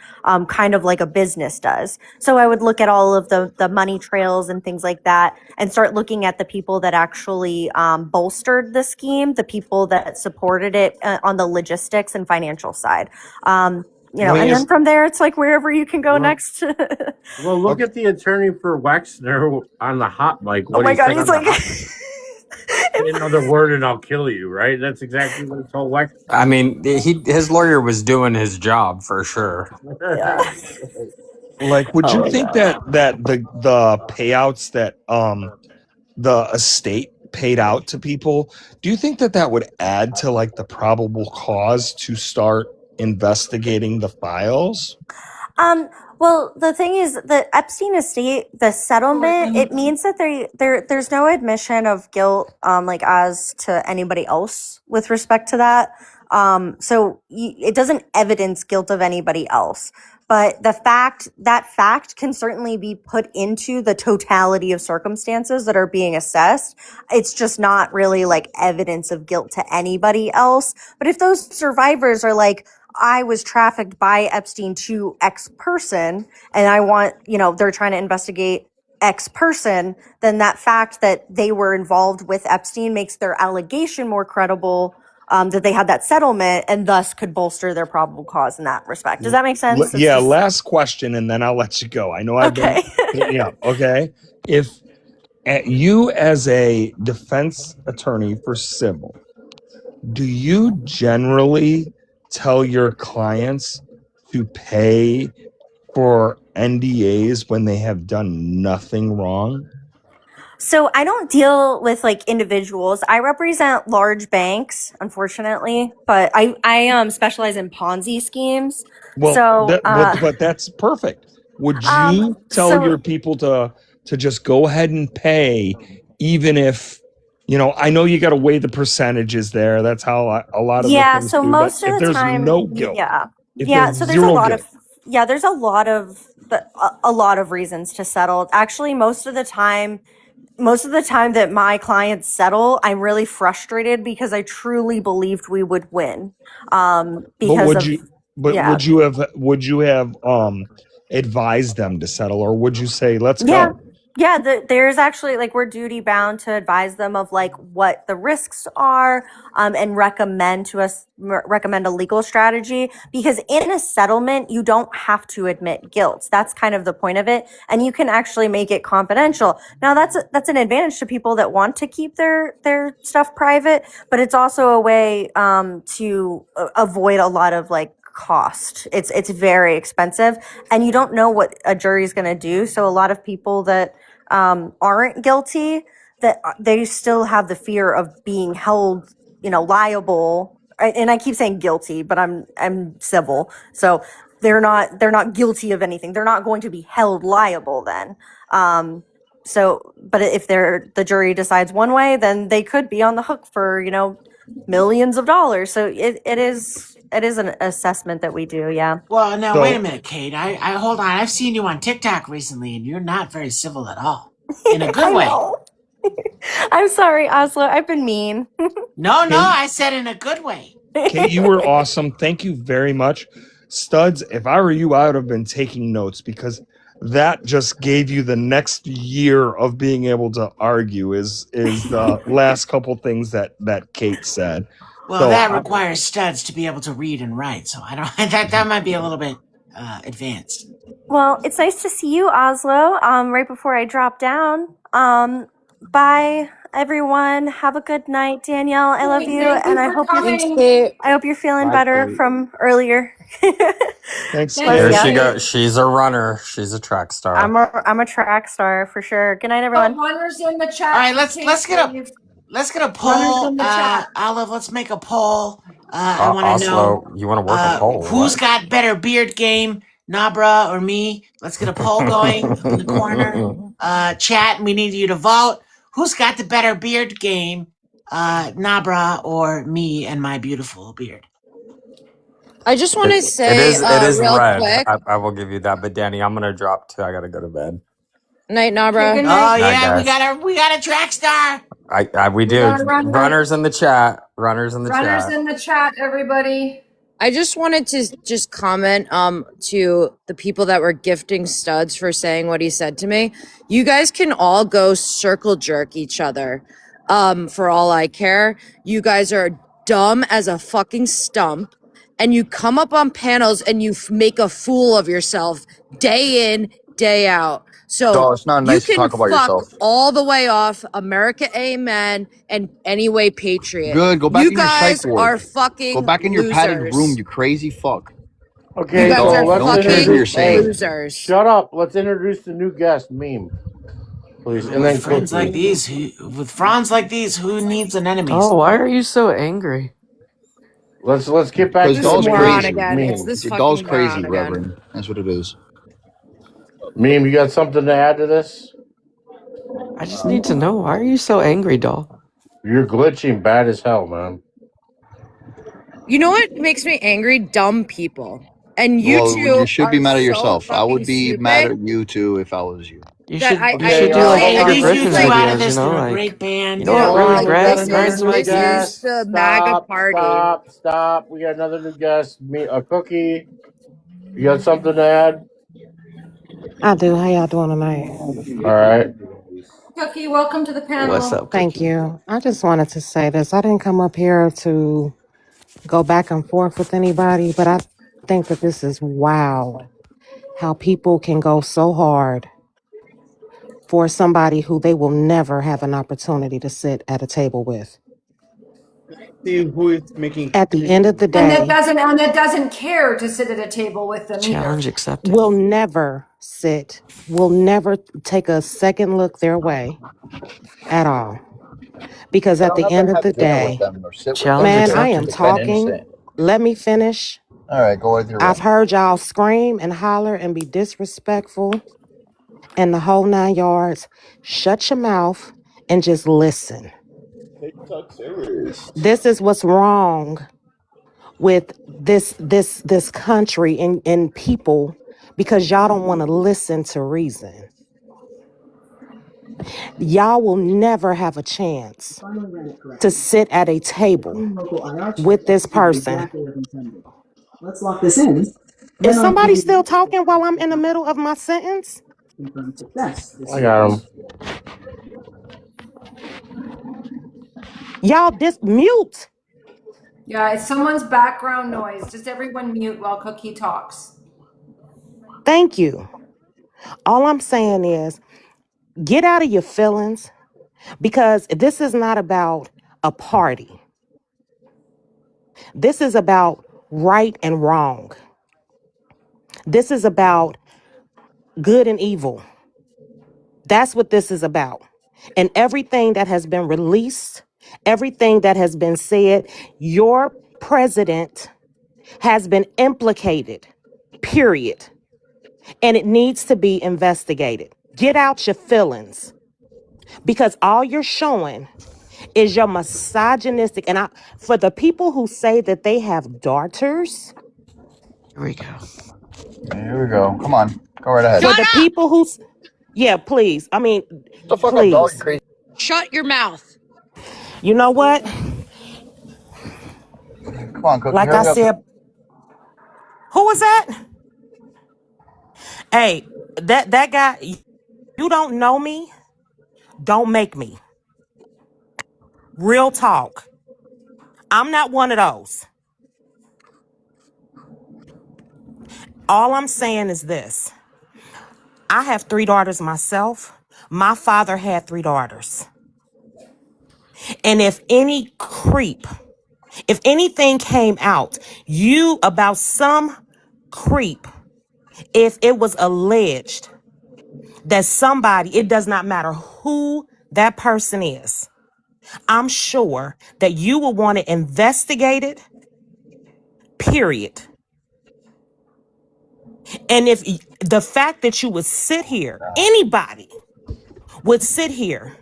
kind of like a business does. So I would look at all of the money trails and things like that and start looking at the people that actually bolstered the scheme, the people that supported it on the logistics and financial side. And then from there, it's like wherever you can go next.
Well, look at the attorney for Wexner on the hot mic.
Oh my God, he's like...
Say another word and I'll kill you, right? That's exactly what he told Wexner.
I mean, his lawyer was doing his job for sure.
Yeah.
Like, would you think that the payouts that the estate paid out to people, do you think that would add to like the probable cause to start investigating the files?
Well, the thing is, the Epstein estate, the settlement, it means that there's no admission of guilt, like as to anybody else with respect to that. So it doesn't evidence guilt of anybody else. But that fact can certainly be put into the totality of circumstances that are being assessed. It's just not really like evidence of guilt to anybody else. But if those survivors are like, I was trafficked by Epstein to X person, and I want, they're trying to investigate X person, then that fact that they were involved with Epstein makes their allegation more credible, that they had that settlement and thus could bolster their probable cause in that respect. Does that make sense?
Yeah, last question, and then I'll let you go. I know I've been hitting you up. Okay. If you as a defense attorney for civil, do you generally tell your clients to pay for NDAs when they have done nothing wrong?
So I don't deal with like individuals. I represent large banks, unfortunately, but I specialize in Ponzi schemes.
Well,
so
but that's perfect. Would you tell your people to just go ahead and pay, even if, I know you got to weigh the percentages there. That's how a lot of
yeah.
the things
So
do,
most
but
of the
if
time,
there's no guilt,
yeah. So there's a lot of reasons to settle. Actually, most of the time that my clients settle, I'm really frustrated because I truly believed we would win. Would
you have advised them to settle, or would you say, let's go?
Yeah, there's actually like we're duty bound to advise them of like what the risks are, and recommend a legal strategy, because in a settlement you don't have to admit guilt. That's kind of the point of it, and you can actually make it confidential. Now that's an advantage to people that want to keep their stuff private, but it's also a way to avoid a lot of like cost. It's very expensive, and you don't know what a jury is going to do. So a lot of people that aren't guilty, that they still have the fear of being held, liable. And I keep saying guilty, but I'm civil, so they're not guilty of anything. They're not going to be held liable then. But if the jury decides one way, then they could be on the hook for millions of dollars. So it is an assessment that we do. Yeah.
Well, now wait a minute, Kate. I hold on. I've seen you on TikTok recently, and you're not very civil at all. In a good way.
I'm sorry, Oslo. I've been mean.
No, I said in a good way.
Kate, you were awesome. Thank you very much. Studs, if I were you, I would have been taking notes, because that just gave you the next year of being able to argue is the last couple things that Kate said.
Well, so that requires Studs to be able to read and write, so I don't that might be a little bit advanced.
Well, it's nice to see you, Oslo. Right before I drop down.
Bye, everyone. Have a good night, Danielle. I love you,
Thank
and
you
I
for
hope you're
Thanks,
coming.
Kate.
feeling
Bye,
better
Kate.
from earlier.
Thanks,
Thank
Love
There
you,
Kate.
ya.
she
Kate.
goes. She's a runner. She's a track star.
I'm a track star for sure. Good night,
Put
everyone.
runners in the
All
chat
right,
for
let's
Kate,
get a
please. Runners
poll.
in the chat.
Olive, let's make a poll. I want to know
Oslo, you want to work a poll?
who's
What?
got better beard game, Nabra or me. Let's get a poll going up in the corner. Chat, we need you to vote. Who's got the better beard game, Nabra or me and my beautiful beard?
I just want
it,
to
it
say
is. It is
real
red.
quick.
I will give you that. But Danny, I'm gonna drop too. I gotta go to bed.
Night,
Okay, good
Nabra.
Oh
night.
Night,
yeah,
guys.
we got a track star.
We
We
do.
got a runner.
Runners in the chat. Runners in the
Runners
chat.
in the chat, everybody.
I just wanted to just comment to the people that were gifting Studs for saying what he said to me. You guys can all go circle jerk each other. For all I care. You guys are dumb as a fucking stump, and you come up on panels and you make a fool of yourself day in, day out. So
Doll, it's not
you
nice to
can
talk about
fuck
yourself.
all the way off America Amen and Anyway Patriot.
Good. Go back
You
in your psych
guys
ward.
are
Go
fucking
back in your padded room,
losers.
you crazy fuck.
You
Okay,
guys
so
are
Don't
let's
don't care to
fucking
hear you're
introduce. Hey,
saying.
losers.
shut up. Let's introduce the new guest, Meme, please, and
With
then
friends like
Cookie.
these, with fronds like these, who needs an enemies?
Oh, why are you so angry?
Let's get back
Because
to
This
the
Doll's
moron
main
crazy.
again. It's
meme.
this
Doll's
fucking
crazy,
moron again.
Reverend. That's what it is.
Meme, you got something to add to this?
I just need to know, why are you so angry, doll?
You're glitching bad as hell, man.
You know what makes me angry? Dumb people. And you
Well, you
two
should be
are
mad at
so
yourself. I
fucking
would be mad
stupid
at you too if I was you.
that
You
I
Okay,
should do like
Hey,
really
at
Peter
hold
least
on.
you
Griffin's
two
like
out of
videos, you
this.
know,
They're a
like,
great band.
you know
You
what
Hold
know,
really
on, we got
grinds
another
my
new
this is
gears?
guest.
the MAGA
Stop,
party.
stop, stop. We got another new guest. Me, a Cookie. You got something to add?
I do. How y'all doing tonight?
All right.
Cookie, welcome to the
What's
panel.
up,
Thank
Cookie?
you. I just wanted to say this. I didn't come up here to go back and forth with anybody, but I think that this is wow how people can go so hard for somebody who they will never have an opportunity to sit at a table with.
See who is making
At the end of the
And that
day,
doesn't care to sit at a table with them either.
Challenge accepted.
will never sit, will never take a second look their way at all. Because
They
at
don't
the
have to
end of the
have dinner with
day,
them or sit with them.
Challenge
They
man,
can
I
just
am
accepted.
defend
talking.
innocent.
Let me finish.
All right, go with your
I've
room.
heard y'all scream and holler and be disrespectful and the whole 9 yards. Shut your mouth and just listen.
TikTok serious.
This is what's wrong with this country and people because y'all don't want to listen to reason. Y'all will never have a chance to sit at a table with this person.
Let's lock this in.
Is
Then on to
somebody
the
still talking while I'm in the middle of my sentence?
confirmed success. This
I got him.
is
Y'all mute.
Yeah, it's someone's background noise. Just everyone mute while Cookie talks.
Thank you. All I'm saying is get out of your feelings because this is not about a party. This is about right and wrong. This is about good and evil. That's what this is about. And everything that has been released, everything that has been said, your president has been implicated, period. And it needs to be investigated. Get out your feelings because all you're showing is your misogynistic. And for the people who say that they have daughters,
Here we go.
Here we go. Come on, go right ahead.
for
Shut
the
up!
people yeah, please. I mean,
Shut the fuck up, dog. You
please.
crazy.
Shut your mouth.
You know what?
Come on, Cookie.
Like I
Hurry up.
said, who was that? Hey, that guy, you don't know me. Don't make me. Real talk. I'm not one of those. All I'm saying is this. I have 3 daughters myself. My father had 3 daughters. And if any creep, if anything came out, you about some creep, if it was alleged that somebody, it does not matter who that person is, I'm sure that you will want to investigate it, period. And if the fact that you would sit here, anybody would sit here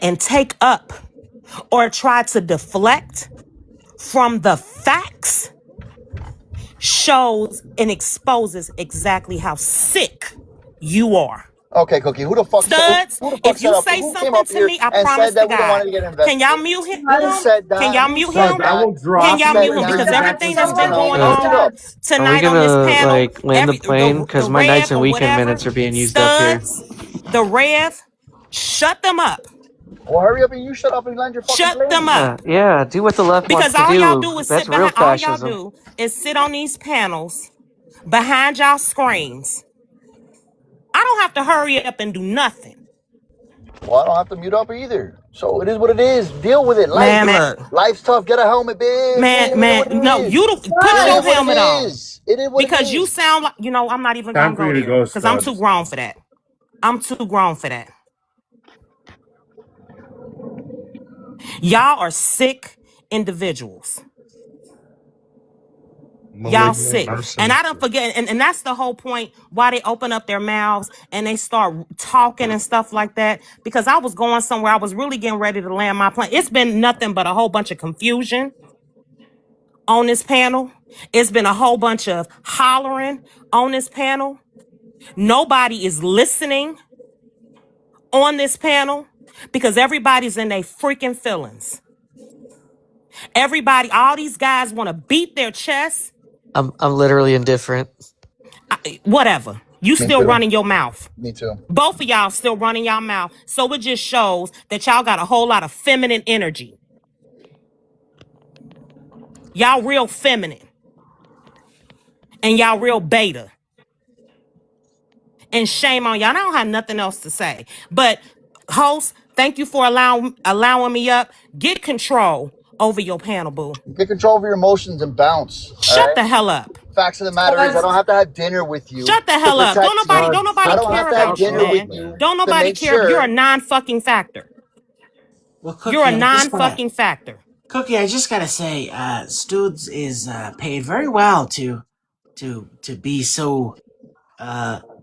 and take up or try to deflect from the facts shows and exposes exactly how sick you are.
Okay, Cookie.
Studs,
Who the fuck
if
set
you
up?
say
Who came
something
up
to
here
me, I
and
promise
said
to
that we don't want
God.
to get
Can y'all
investigated?
mute him?
Who said
Can
that?
y'all
Who
mute
said
Studs,
him?
I
that?
will
Can
drop
y'all
you
Said
mute
and
him?
bring
Because
you
that.
back to
everything
the
that's been
No,
audience.
going
no, mute
on
up.
Are we
tonight on this
gonna
panel,
like land the plane? Because
the
my nights
Rev
and
or
weekend
whatever,
minutes are being used up here.
Studs, the Rev, shut them up.
Well, hurry up and you shut up and land your fucking
Shut them
plane.
Yeah,
up.
yeah. Do what the left wants
Because
to
all y'all
do.
do is
That's
sit
real
behind, all y'all
fascism.
do is sit on these panels behind y'all screens. I don't have to hurry up and do nothing.
Well, I don't have to mute up either. So it is what it is. Deal with it.
Man, look.
Life's tough. Get a helmet, bitch. It is what it
No,
is.
put
It
your
is what it
helmet on.
is. It is what it
Because you
is.
sound like, I'm not even
Time
gonna
for
go
you to
there.
go,
Because I'm too
Studs.
grown for that. I'm too grown for that. Y'all are sick individuals. Y'all
Malignant
sick. And I don't
narcissist.
forget, and that's the whole point why they open up their mouths and they start talking and stuff like that. Because I was going somewhere, I was really getting ready to land my plane. It's been nothing but a whole bunch of confusion on this panel. It's been a whole bunch of hollering on this panel. Nobody is listening on this panel because everybody's in their freaking feelings. Everybody, all these guys want to beat their chest.
I'm literally indifferent.
Whatever. You
Me
still
too.
running your mouth.
Me too.
Both of y'all still running y'all mouth. So it just shows that y'all got a whole lot of feminine energy. Y'all real feminine. And y'all real beta. And shame on y'all. I don't have nothing else to say. But host, thank you for allowing me up. Get control over your panel, boo.
Get control of your emotions and bounce. All
Shut
right.
the hell up.
Facts of the matter is, I don't have to have dinner with you
Shut the
to
hell up. Don't
protect
nobody,
you.
don't
Studs,
nobody
I
shut
don't
the
have
care
to have
fuck
about you,
dinner
up,
with
man.
you
man.
Don't
to
nobody
make
care. You're a
sure.
non-fucking factor.
Well,
You're a
Cookie,
non-fucking factor.
I just gotta say, Studes is paid very well to be so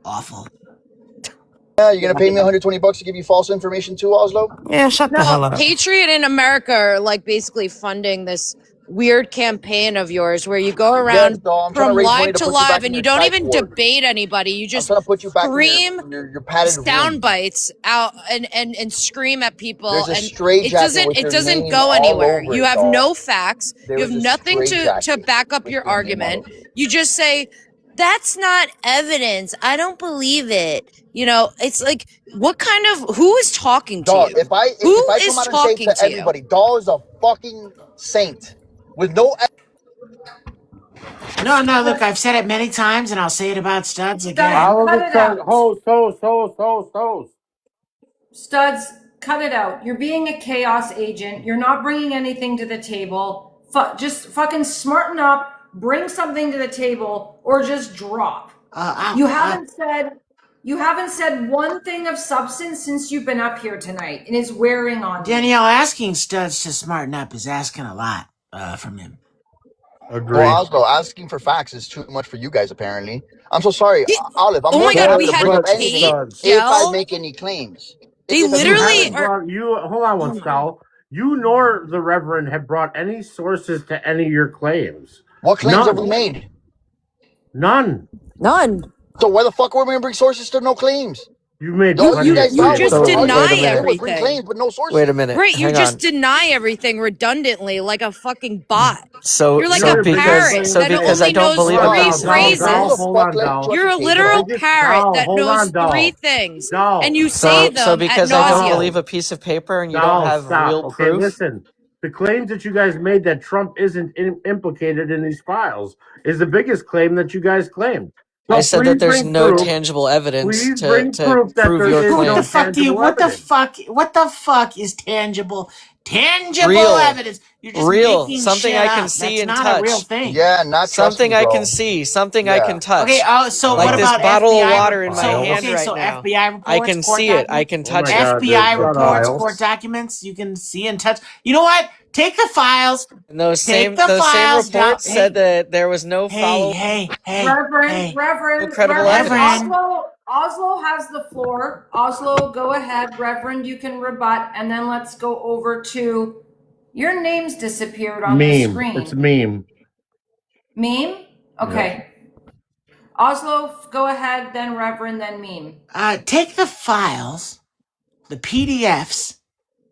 awful.
Yeah, you're gonna pay me $120 to give you false information too, Oslo?
Yeah, shut the
No,
hell up.
Patriot in America are like basically funding this weird campaign of yours where you go
Yes,
around
doll. I'm trying to
from
raise money
live
to
to
put you
live
back in
and you
your
don't
psych
even
ward.
debate anybody. You
I'm
just
trying to put you back in
scream
your padded
sound
room.
bites out and scream at people,
There's a
and
stray jacket with
it
your
doesn't
name
go
all
anywhere.
over
You
it,
have
doll.
no facts. You
There
have
is a
nothing
stray
to
jacket
back up
with
your
your name all
argument.
over it.
You just say that's not evidence. I don't believe it. It's like, what kind of, who is talking to
Doll,
you?
if
Who
I come
is
out and say
talking
to
to you?
everybody, doll is a fucking saint with no.
No, no, look, I've said it many times and I'll say it about Studs
Studs,
again.
Follow
cut
the
it
sun.
out.
Host.
Studs, cut it out. You're being a chaos agent. You're not bringing anything to the table. Just fucking smarten up, bring something to the table, or just drop.
Uh,
You
uh,
haven't said one thing of substance since you've been up here tonight, and it's wearing on me.
Danielle, asking Studs to smarten up is asking a lot from him.
Well,
Agree.
Oslo, asking for facts is too much for you guys, apparently. I'm so sorry,
He-
Olive. I'm
oh
more
my
than
God,
happy
we
to
Studs,
had
bring up
but
anything
Kate,
Studs.
if I
Yell.
make any claims.
They
If I
You
make any
literally
haven't
claims.
are.
brought you hold on one,
Oh my.
Skull. You nor the Reverend have brought any sources to any of your claims.
What claims have we
None.
made?
None.
None.
So why the fuck were we gonna bring sources to no claims?
You made
All you
plenty of
guys
You
thought
claims,
was
just
all
though.
you guys
Wait a
deny
kept saying
minute.
was bring
everything.
claims, but no
Wait a
sources.
minute.
Right, you
Hang
just
on.
deny everything redundantly like a fucking bot.
So
You're like
No,
a
you're bringing up
parrot
claims.
so
that
Okay.
because I
only
don't
knows
believe a
Doll,
three
piece of
doll,
paper.
who the
phrases.
Hold
fuck
on,
let you
doll.
at
You're
the
a
table,
literal
doll?
parrot that
Hold
knows
on,
three
doll.
things and
Doll.
you say
So
them ad
because I don't
Doll.
believe
nauseum.
a piece of paper and you don't
Doll,
have
stop.
real
Okay,
proof.
listen. The claims that you guys made that Trump isn't implicated in these files is the biggest claim that you guys claimed. So
I said
please
that there's
bring
no
proof.
tangible evidence
Please bring
to
proof that
prove
there
your
is
What
no
the
claim.
fuck do you?
tangible
What the
evidence.
fuck? What the fuck is tangible? Tangible
Real.
evidence. You're just
Real.
making
Something
shit
I can
up.
see
That's
and
not a real
touch.
thing.
Yeah, not
Something
trusting,
I can
bro.
see. Something I
Yeah.
can touch.
Okay. So
Oh,
Like
what
this
about
bottle of
FBI?
water in my
files.
hand
Okay.
right
So
now.
FBI
I
reports,
can
court
see it. I
documents.
can
Oh my
touch it.
God, there's
FBI
got
reports, court
aisles.
documents. You can see and touch. You know what? Take the files.
And those
Take
same
the
those same
files down.
reports said
Hey,
that there was no follow
Reverend,
hey,
no
Reverend,
credible
Reverend
evidence.
Reverend.
Oslo has the floor. Oslo, go ahead. Reverend, you can rebut, and then let's go over to your name's disappeared on the
Meme. It's a
screen.
meme.
Meme?
Yep.
Okay. Oslo, go ahead, then Reverend, then meme.
Take the files, the PDFs,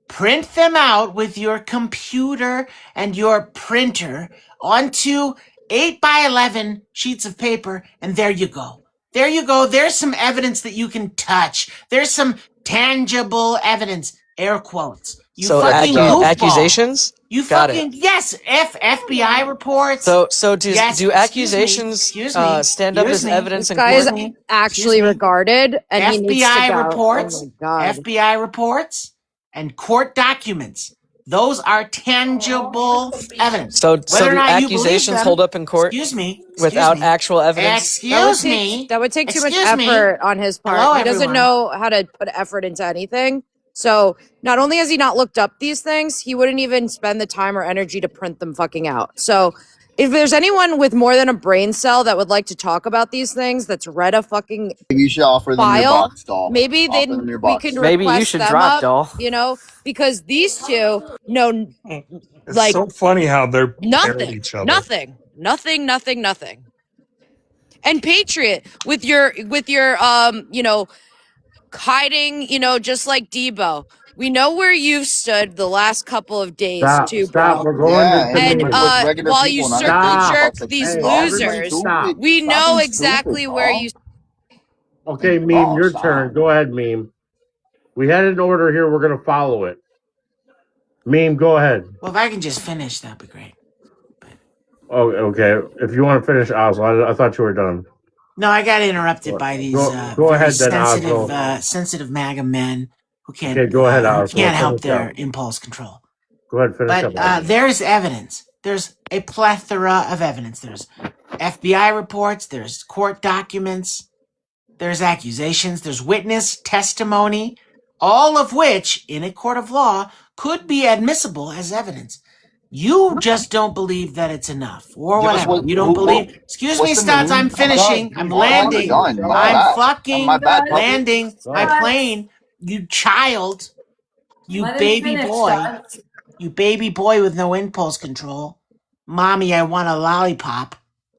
print them out with your computer and your printer onto 8 by 11 sheets of paper, and there you go. There you go. There's some evidence that you can touch. There's some tangible evidence. Air quotes. You
So
fucking
go.
goofball.
accusations?
You
Got it.
fucking yes. FBI reports.
So
yes.
do
Excuse me.
accusations
Excuse me.
stand up as
Excuse me.
evidence
This
in
guy
court?
is
Excuse me.
actually regarded and he needs to
FBI
go.
reports.
Oh my god.
FBI reports and court documents. Those are tangible evidence.
So
Whether or
do
not you believe
accusations
them,
hold up in court
excuse me.
without actual evidence?
That would take too much
Excuse me.
effort on his part.
Hello,
He doesn't
everyone.
know how to put effort into anything. So not only has he not looked up these things, he wouldn't even spend the time or energy to print them fucking out. So if there's anyone with more than a brain cell that would like to talk about these things, that's read a fucking
Maybe you should offer them your
file,
box doll.
maybe
Offer
then
them your
we
box.
can
Maybe you
request
should
them
drop,
up,
doll.
you know, because these two know
It's
like
so funny how they're paired
nothing,
each other.
nothing. And Patriot with your you know, hiding, you know, just like Debo. We know where you've stood the last couple of days
Stop.
too,
Stop.
bro.
We're going
Yeah,
into
and
And
memes.
with regular
while you
people, not
circle
crazy
Stop.
jerk
fucks like
these
you,
Hey,
bro. You're
everybody
losers,
stop.
stupid.
we
Stop
know
being
exactly
stupid,
where
bro.
you
Okay,
Like,
meme,
bro,
your turn.
stop.
Go ahead, meme. We had an order here. We're going to follow it. Meme, go ahead.
Well, if I can just finish, that'd be great.
Oh, okay. If you want to finish Oslo, I thought you were done.
No, I got interrupted by these
Go
very
ahead then, Oslo.
sensitive MAGA men who
Okay, go ahead,
who
Oslo.
can't help
Finish
their
up.
impulse control.
Go ahead, finish up.
But there's evidence. There's a plethora of evidence. There's FBI reports. There's court documents. There's accusations. There's witness testimony, all of which, in a court of law, could be admissible as evidence. You just don't believe that it's enough, or
Give us
whatever. You don't believe. Excuse me,
what's the
Studs. I'm
meme?
finishing. I'm landing.
Done. My
I'm
bad.
fucking
My bad, puppy.
landing my plane. You child. You
Let him
baby
finish,
boy.
Studs.
You baby boy with no impulse control. Mommy, I want a lollipop.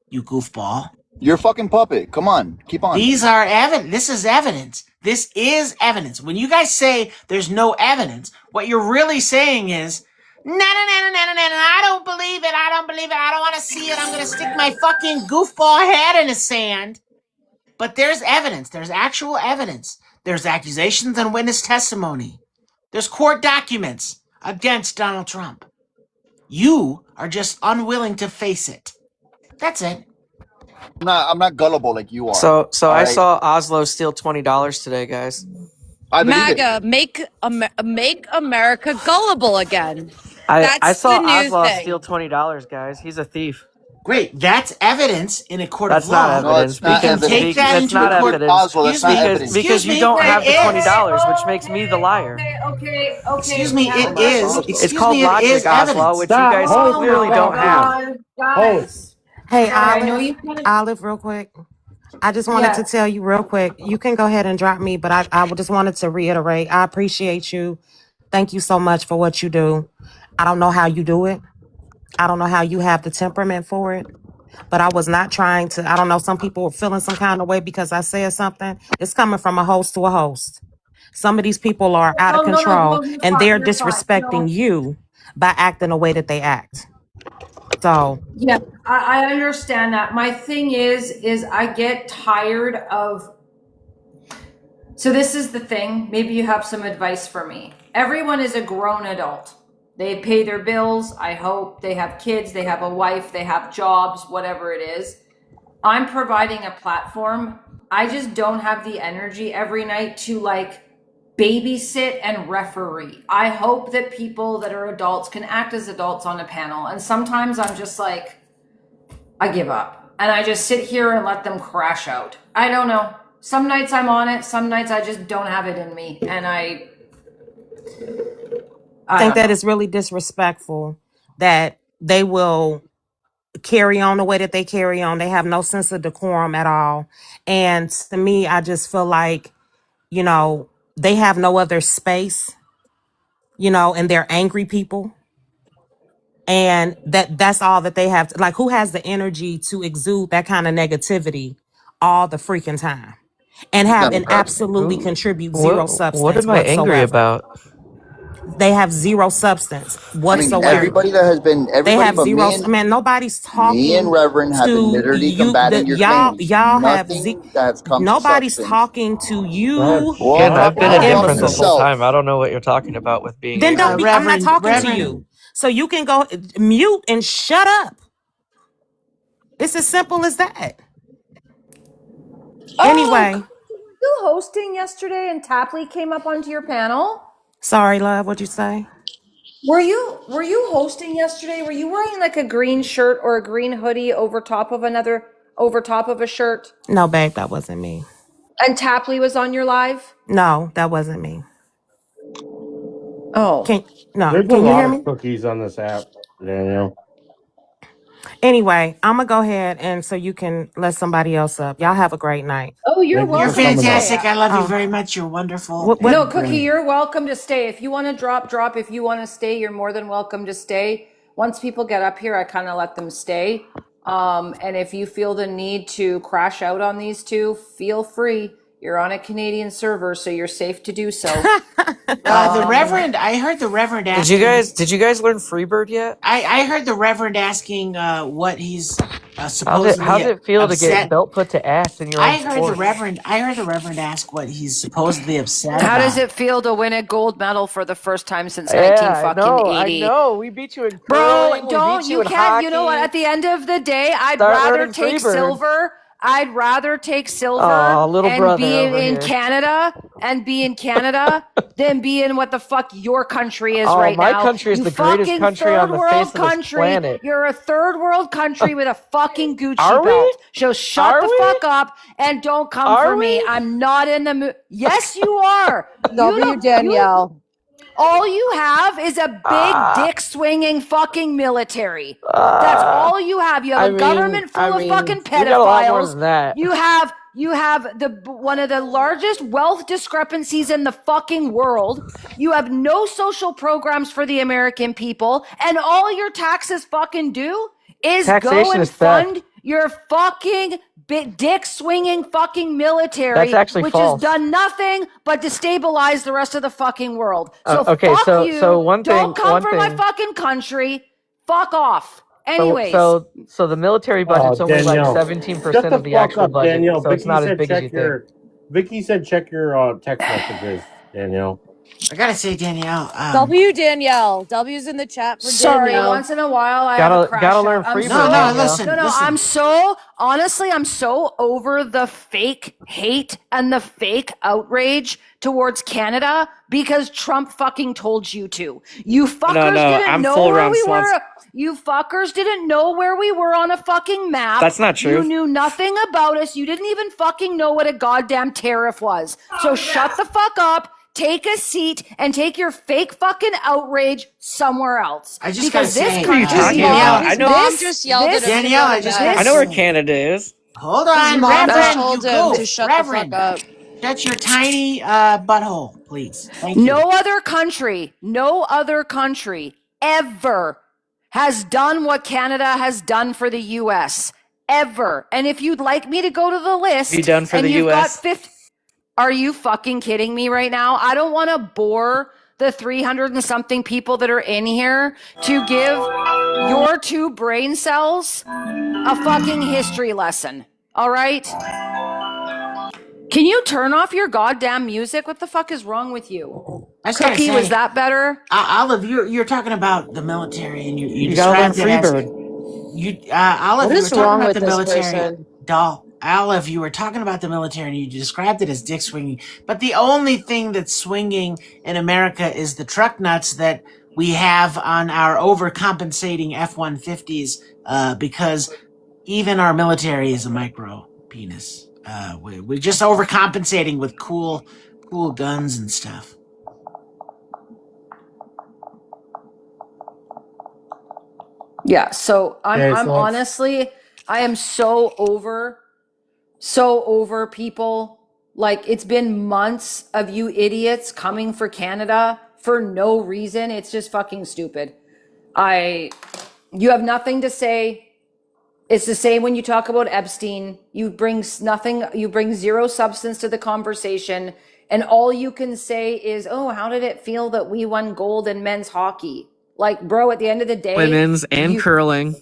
You goofball.
You're a fucking puppet. Come on. Keep on.
These are evidence. This is evidence. This is evidence. When you guys say there's no evidence, what you're really saying is, no, I don't believe it. I don't believe it. I don't want to see it. I'm going to stick my fucking goofball head in the sand. But there's evidence. There's actual evidence. There's accusations and witness testimony. There's court documents against Donald Trump. You are just unwilling to face it. That's it.
I'm not gullible like you are.
So I
right?
saw Oslo steal $20 today, guys.
I believe it.
MAGA make America gullible again.
I
That's
saw
the new
Oslo
thing.
steal $20, guys. He's a thief.
Great. That's evidence in a court
That's
of law.
not evidence.
No, it's not
because
evidence.
Take that
that's
into
not
a court.
evidence.
Oslo, that's not evidence.
Because you
me,
don't have the
it is.
$20, which makes me the liar.
Okay.
Excuse me,
Now
it
let's-
is.
It's
Excuse
called
me, it
logic,
is
Oslo,
evidence.
which you guys
Hold
clearly
your
don't have.
fucking
Guys.
Hey,
Sorry, I know
Olive.
you kinda-
Olive, real quick. I just wanted to
Yes.
tell you real quick. You can go ahead and drop me, but I just wanted to reiterate. I appreciate you. Thank you so much for what you do. I don't know how you do it. I don't know how you have the temperament for it. But I was not trying to. I don't know. Some people are feeling some kind of way because I said something. It's coming from a host to a host. Some of these people are out of control
You're
and
fine.
they're
You're fine.
disrespecting you by acting the way that they act. So
Yeah, I understand that. My thing is I get tired of. So this is the thing. Maybe you have some advice for me. Everyone is a grown adult. They pay their bills. I hope they have kids. They have a wife. They have jobs. Whatever it is. I'm providing a platform. I just don't have the energy every night to like babysit and referee. I hope that people that are adults can act as adults on a panel. And sometimes I'm just like, I give up. And I just sit here and let them crash out. I don't know. Some nights I'm on it. Some nights I just don't have it in me. And I
think
don't
that
know.
is really disrespectful that they will carry on the way that they carry on. They have no sense of decorum at all. And to me, I just feel like, you know, they have no other space, you know, and they're angry people. And that's all that they have to, like, who has the energy to exude that kind of negativity all the freaking time and have and absolutely
Who?
contribute zero
What
substance
am I angry
whatsoever?
about?
They have zero substance
I mean,
whatsoever.
everybody that has been,
They
everybody
have
but
zero. I mean, nobody's
me and
talking
Reverend have been
to
literally
you.
combating
That
your claims.
y'all have
Nothing that's come to
nobody's
substance.
talking to
But
you,
Well, I'm
Again, I've
talking
been
about talking
indifferent
to
this
imbecile.
whole
yourself.
time. I don't know what you're talking about with being
Then don't
angry.
be. I'm not talking to
Reverend,
you. So you can go mute and shut up. It's as simple as that.
Oh,
Anyway,
were you hosting yesterday and Tapley came up onto your panel?
sorry, love. What'd you say?
Were you hosting yesterday? Were you wearing like a green shirt or a green hoodie over top of a shirt?
No, babe, that wasn't me.
And Tapley was on your live?
No, that wasn't me.
Oh.
No,
there's a
can you
lot
hear
of
me?
cookies on this app, Daniel.
Anyway, I'm gonna go ahead and so you can let somebody else up. Y'all have a great night.
Oh, you're
Thank you
you're
for
welcome to
coming up.
stay.
fantastic. I love you
Oh,
very much. You're wonderful.
what?
No,
And
Cookie, you're welcome to stay. If you want to drop. If you want to stay, you're more than welcome to stay. Once people get up here, I kind of let them stay. And if you feel the need to crash out on these two, feel free. You're on a Canadian server, so you're safe to do so.
the
Um,
Reverend, I heard the Reverend
Did you
asking.
guys? Did you guys learn Freebird yet?
I heard the Reverend asking what he's
How's
supposedly
it feel to get
upset.
belt put to ass in your own sport?
I heard the Reverend ask what he's supposedly upset
how does
about.
it feel to win a gold medal for the first time since
Yeah,
19
I
fucking
know. I
80?
know. We beat you in
Bro,
curling. We
don't,
beat you
you
in
can't, you know what?
hockey.
At the end of the day, I'd
Start
rather
learning
take
Freebird.
silver. I'd rather take silver
Oh, little
and
brother
be
over
in
here.
Canada than be in what the fuck your country is
Oh,
right
my
now.
country is
You
the greatest
fucking
country on
third
the
world
face of this
country.
planet.
You're a third world country with a fucking Gucci
Are we?
belt. So shut
Are
the
we?
fuck up and don't come
Are
for me.
we?
I'm not in the mood. Yes, you are. You
W
don't, you,
Danielle.
all you have is a big
Ah,
dick swinging fucking military. That's all you have. You have a government full of fucking
we got a lot more
pedophiles.
than that.
You have the one of the largest wealth discrepancies in the fucking world. You have no social programs for the American people, and all your taxes fucking do is go
Taxation
and
is theft.
fund your fucking dick swinging fucking
That's
military,
actually
which has
false.
done nothing but destabilize the rest of the fucking world. So
Okay,
fuck
so
you.
one
Don't
thing,
come
one
for my
thing.
fucking country. Fuck off.
So
Anyways,
so so the military
Oh,
budget's only like
Danielle, shut
17%
the
of the
fuck
actual
up,
budget,
Danielle.
so it's not as big as you think.
Vicky said check your text messages, Danielle.
I gotta say, Danielle.
W Danielle. W's in the chat for
sorry,
Danielle.
once in a while I have a
Gotta
crash
learn
out. I'm
No,
Freebird,
no,
so
Danielle.
no,
listen,
no,
listen.
I'm so honestly, I'm so over the fake hate and the fake outrage towards Canada because Trump fucking told you to. You fuckers
No,
didn't
I'm
know
full
where
round
we
Swans.
were. You fuckers didn't know where we were on a fucking map.
That's not
You
true.
knew nothing about us. You didn't even fucking know what a goddamn tariff was. So shut the fuck up. Take a seat and take your fake fucking outrage somewhere else.
I just
Because
gotta
this
say,
What are you
country,
talking
Danielle,
about?
His
I know.
mom just yelled at him to
Danielle,
go
I
to
just
bed.
I
gotta
know where
say,
Canada is.
hold
His
on,
mom just
Reverend, you
told him to
goof,
shut the fuck
Reverend.
up.
Shut your tiny butthole, please. Thank you.
no other country ever has done what Canada has done for the US. Ever. And if you'd like me to go to the list,
Have you done for
and
the
you've got
US?
50. Are you fucking kidding me right now? I don't want to bore the 300 and something people that are in here to give your two brain cells a fucking history lesson. All right? Can you turn off your goddamn music? What the fuck is wrong with you?
I just gotta
Cookie, was
say,
that better?
Olive, you're talking about the military, and you
You gotta learn
described it as
Freebird.
Olive.
What
You were
is
talking
wrong
about
with
the
this
military.
person?
Doll, Olive, you were talking about the military and you described it as dick swinging, but the only thing that's swinging in America is the truck nuts that we have on our overcompensating F-150s, because even our military is a micro penis. We're just overcompensating with cool guns and stuff.
Yeah, so I'm
Okay, so let's-
honestly, I am so over people. Like, it's been months of you idiots coming for Canada for no reason. It's just fucking stupid. You have nothing to say. It's the same when you talk about Epstein. You bring zero substance to the conversation. And all you can say is, oh, how did it feel that we won gold in men's hockey? Like, bro, at the end of the day,
Women's and curling.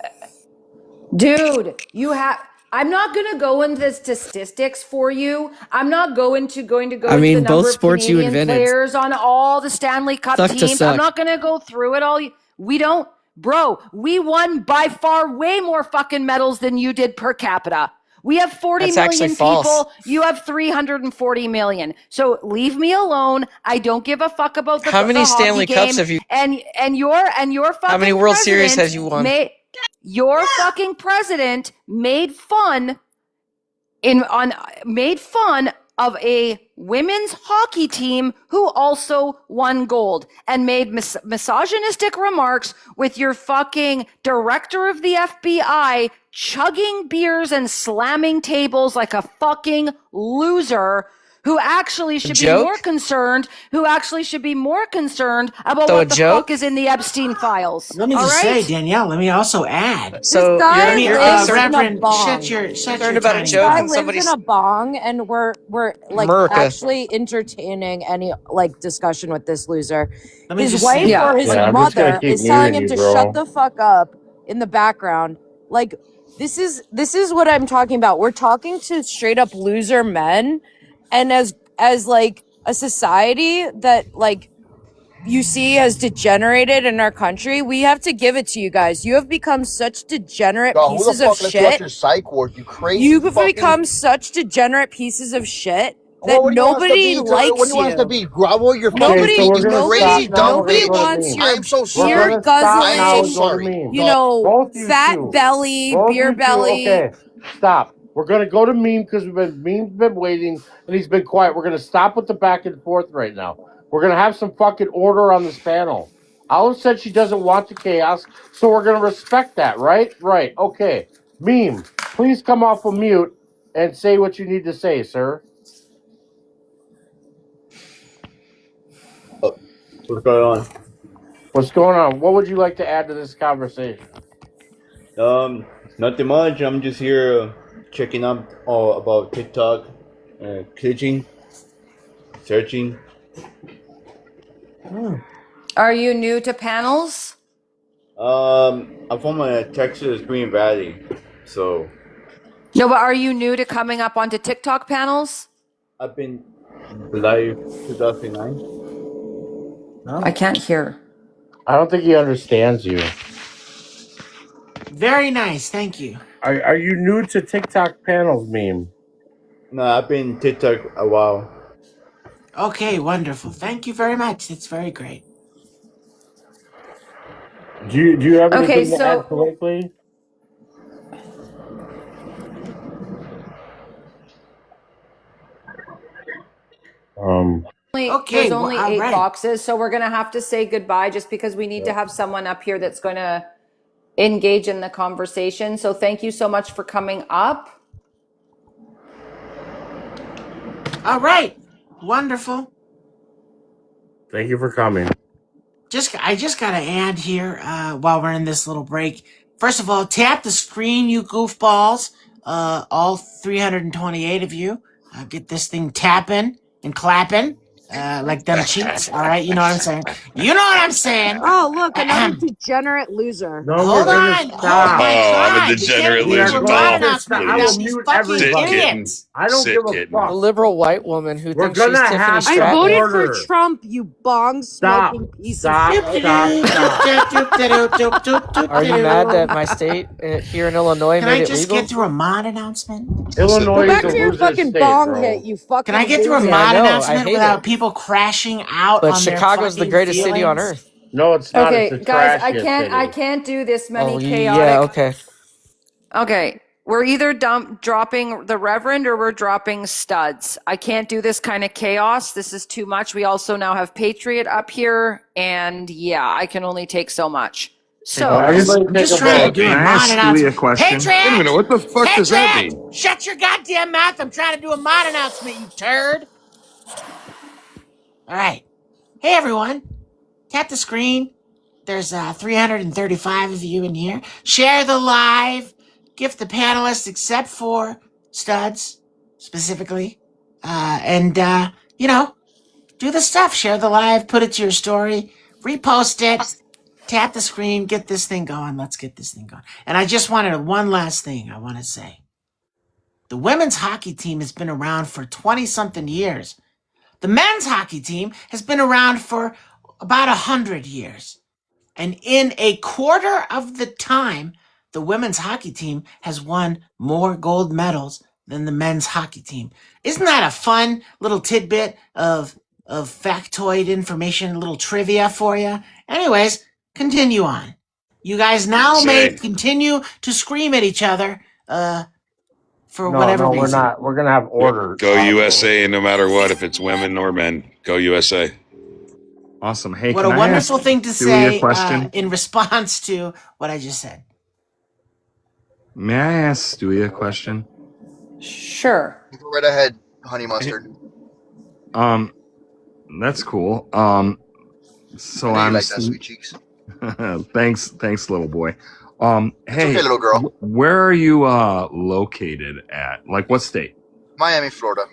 dude, I'm not going to go into the statistics for you. I'm not going to go into the
both
number of
sports you
Canadian
invented
players on all the Stanley Cup
suck to
teams. I'm
suck.
not going to go through it all. Bro, we won by far way more fucking medals than you did per capita. We have 40
That's
million
actually false.
people. You have 340 million. So leave me alone. I don't give a fuck about the
How many
the
Stanley
hockey
Cups
game.
have you?
And your fucking
How many World Series
president
has you won?
your fucking president made fun of a women's hockey team who also won gold and made misogynistic remarks with your fucking director of the FBI chugging beers and slamming tables like a fucking loser who actually should be more concerned about
So
what the fuck is in the Epstein files.
Let me
All
just
right?
say, Danielle, let me also add.
So
This guy
you're
lives in a
Reverend,
bong.
shut your
concerned about a
tiny
joke
Guy
and
lives
somebody's
in a bong, and we're like
America.
actually entertaining any like discussion with this loser.
Let me
His
just
wife
say,
or his
Yeah, I'm just gonna
mother
keep
is telling
muting
him
you,
to
bro.
shut the fuck up in the background. Like this is what I'm talking about. We're talking to straight up loser men, and as like a society that like you see has degenerated in our country, we have to give it to you guys. You have become such degenerate
Dog, who the
pieces of
fuck lets you out
shit.
your psych ward? You crazy
You've
fucking.
become such degenerate pieces of shit
Well,
that
what do you want us to
nobody
be? What do
likes
you want us to
you.
be? Grovel your fucking
Okay, so
feet,
we're
you
gonna
crazy
stop now.
dumb
We're gonna
Nobody
go
bitch.
to
wants
meme.
your
I'm so
We're
sorry.
beer
gonna stop
I'm so
now and
guzzling,
go to
sorry.
meme.
you
Dog,
know,
Both you
fat
two.
belly,
Both
beer
you two.
belly.
Okay, stop. We're gonna go to meme because meme's been waiting and he's been quiet. We're gonna stop with the back and forth right now. We're gonna have some fucking order on this panel. Olive said she doesn't want the chaos, so we're gonna respect that, right? Right. Okay. Meme, please come off of mute and say what you need to say, sir.
What's going on?
What's going on? What would you like to add to this conversation?
Nothing much. I'm just here checking up all about TikTok, clicking, searching.
Are you new to panels?
I'm from Texas, Green Valley, so
No, but are you new to coming up onto TikTok panels?
I've been live 2009.
I can't hear.
I don't think he understands you.
very nice, thank you.
Are you new to TikTok panels, meme?
No, I've been TikTok a while.
Okay, wonderful. Thank you very much. That's very great.
Do you have
Okay,
anything to add
so
politically?
Okay,
there's only
all
8
right.
boxes, so we're gonna have to say goodbye just because we need to have someone up here that's going to engage in the conversation. So thank you so much for coming up.
All right, wonderful.
Thank you for coming.
I just gotta add here while we're in this little break. First of all, tap the screen, you goofballs. All 328 of you, get this thing tapping and clapping. like them cheeks. All right, you know what I'm saying. You know what I'm saying.
Oh, look, another degenerate loser.
No, we're
Hold
gonna
on. Oh
stop.
my
I'm a
God! You can't
degenerate
even
We
get
are
to a
loser.
mod
Doll, going to
announcement
I will
without
mute
these fucking
everybody. Sit,
idiots.
I don't
Sit,
give a
kitten.
fuck.
The liberal white woman who
We're
thinks she's
gonna
Tiffany
have
I
some
Stratton.
voted for
order.
Trump, you bong
Stop.
smoking piece of
Stop.
shit.
Stop. Stop.
Are you mad that my state here in Illinois
Can
made
I
it
just
legal?
get through a mod announcement?
Illinois
Go
is
back
a
to your
loser
fucking
state,
bong hit,
bro.
you
Can I
fucking
get through a
loser.
I
mod
know, I
announcement
hate
without
it.
people crashing out
But
on their
Chicago's the
fucking
greatest city on
feelings?
earth.
No, it's not. It's
Okay,
the
guys,
trashiest
I
city.
can't do this many
Oh, yeah,
chaotic.
okay.
Okay, we're either dropping the Reverend or we're dropping Studs. I can't do this kind of chaos. This is too much. We also now have Patriot up here, and yeah, I can only take so much. So,
Everybody
I'm
take
just
a
trying to
vote.
do
Can
a
I
mod
ask Stewie a
announcement.
question?
Patriot!
Wait a minute. What the fuck does that
Patriot!
mean?
Shut your goddamn mouth. I'm trying to do a mod announcement, you turd. All right. Hey, everyone. Tap the screen. There's 335 of you in here. Share the live. Gift the panelists, except for Studs, specifically. You know, do the stuff. Share the live. Put it to your story. Repost it. Tap the screen. Get this thing going. Let's get this thing going. And I just wanted one last thing I want to say. The women's hockey team has been around for 20-something years. The men's hockey team has been around for about 100 years. And in a quarter of the time, the women's hockey team has won more gold medals than the men's hockey team. Isn't that a fun little tidbit of factoid information, a little trivia for you? Anyways, continue on. You guys now may continue to scream at each other for whatever
No, we're
reason.
not. We're gonna have order.
Go USA, no matter what, if it's women or men. Go USA.
Awesome. Hey,
What
can
a
I ask
wonderful thing to
Stewie a
say
question?
in response to what I just said.
May I ask Stewie a question?
sure.
Go right ahead, honey mustard.
That's cool. So
I know you
I'm
like that, sweet cheeks.
thanks, little boy.
It's
Hey,
okay, little girl.
where are you located at? Like, what state?
Miami, Florida.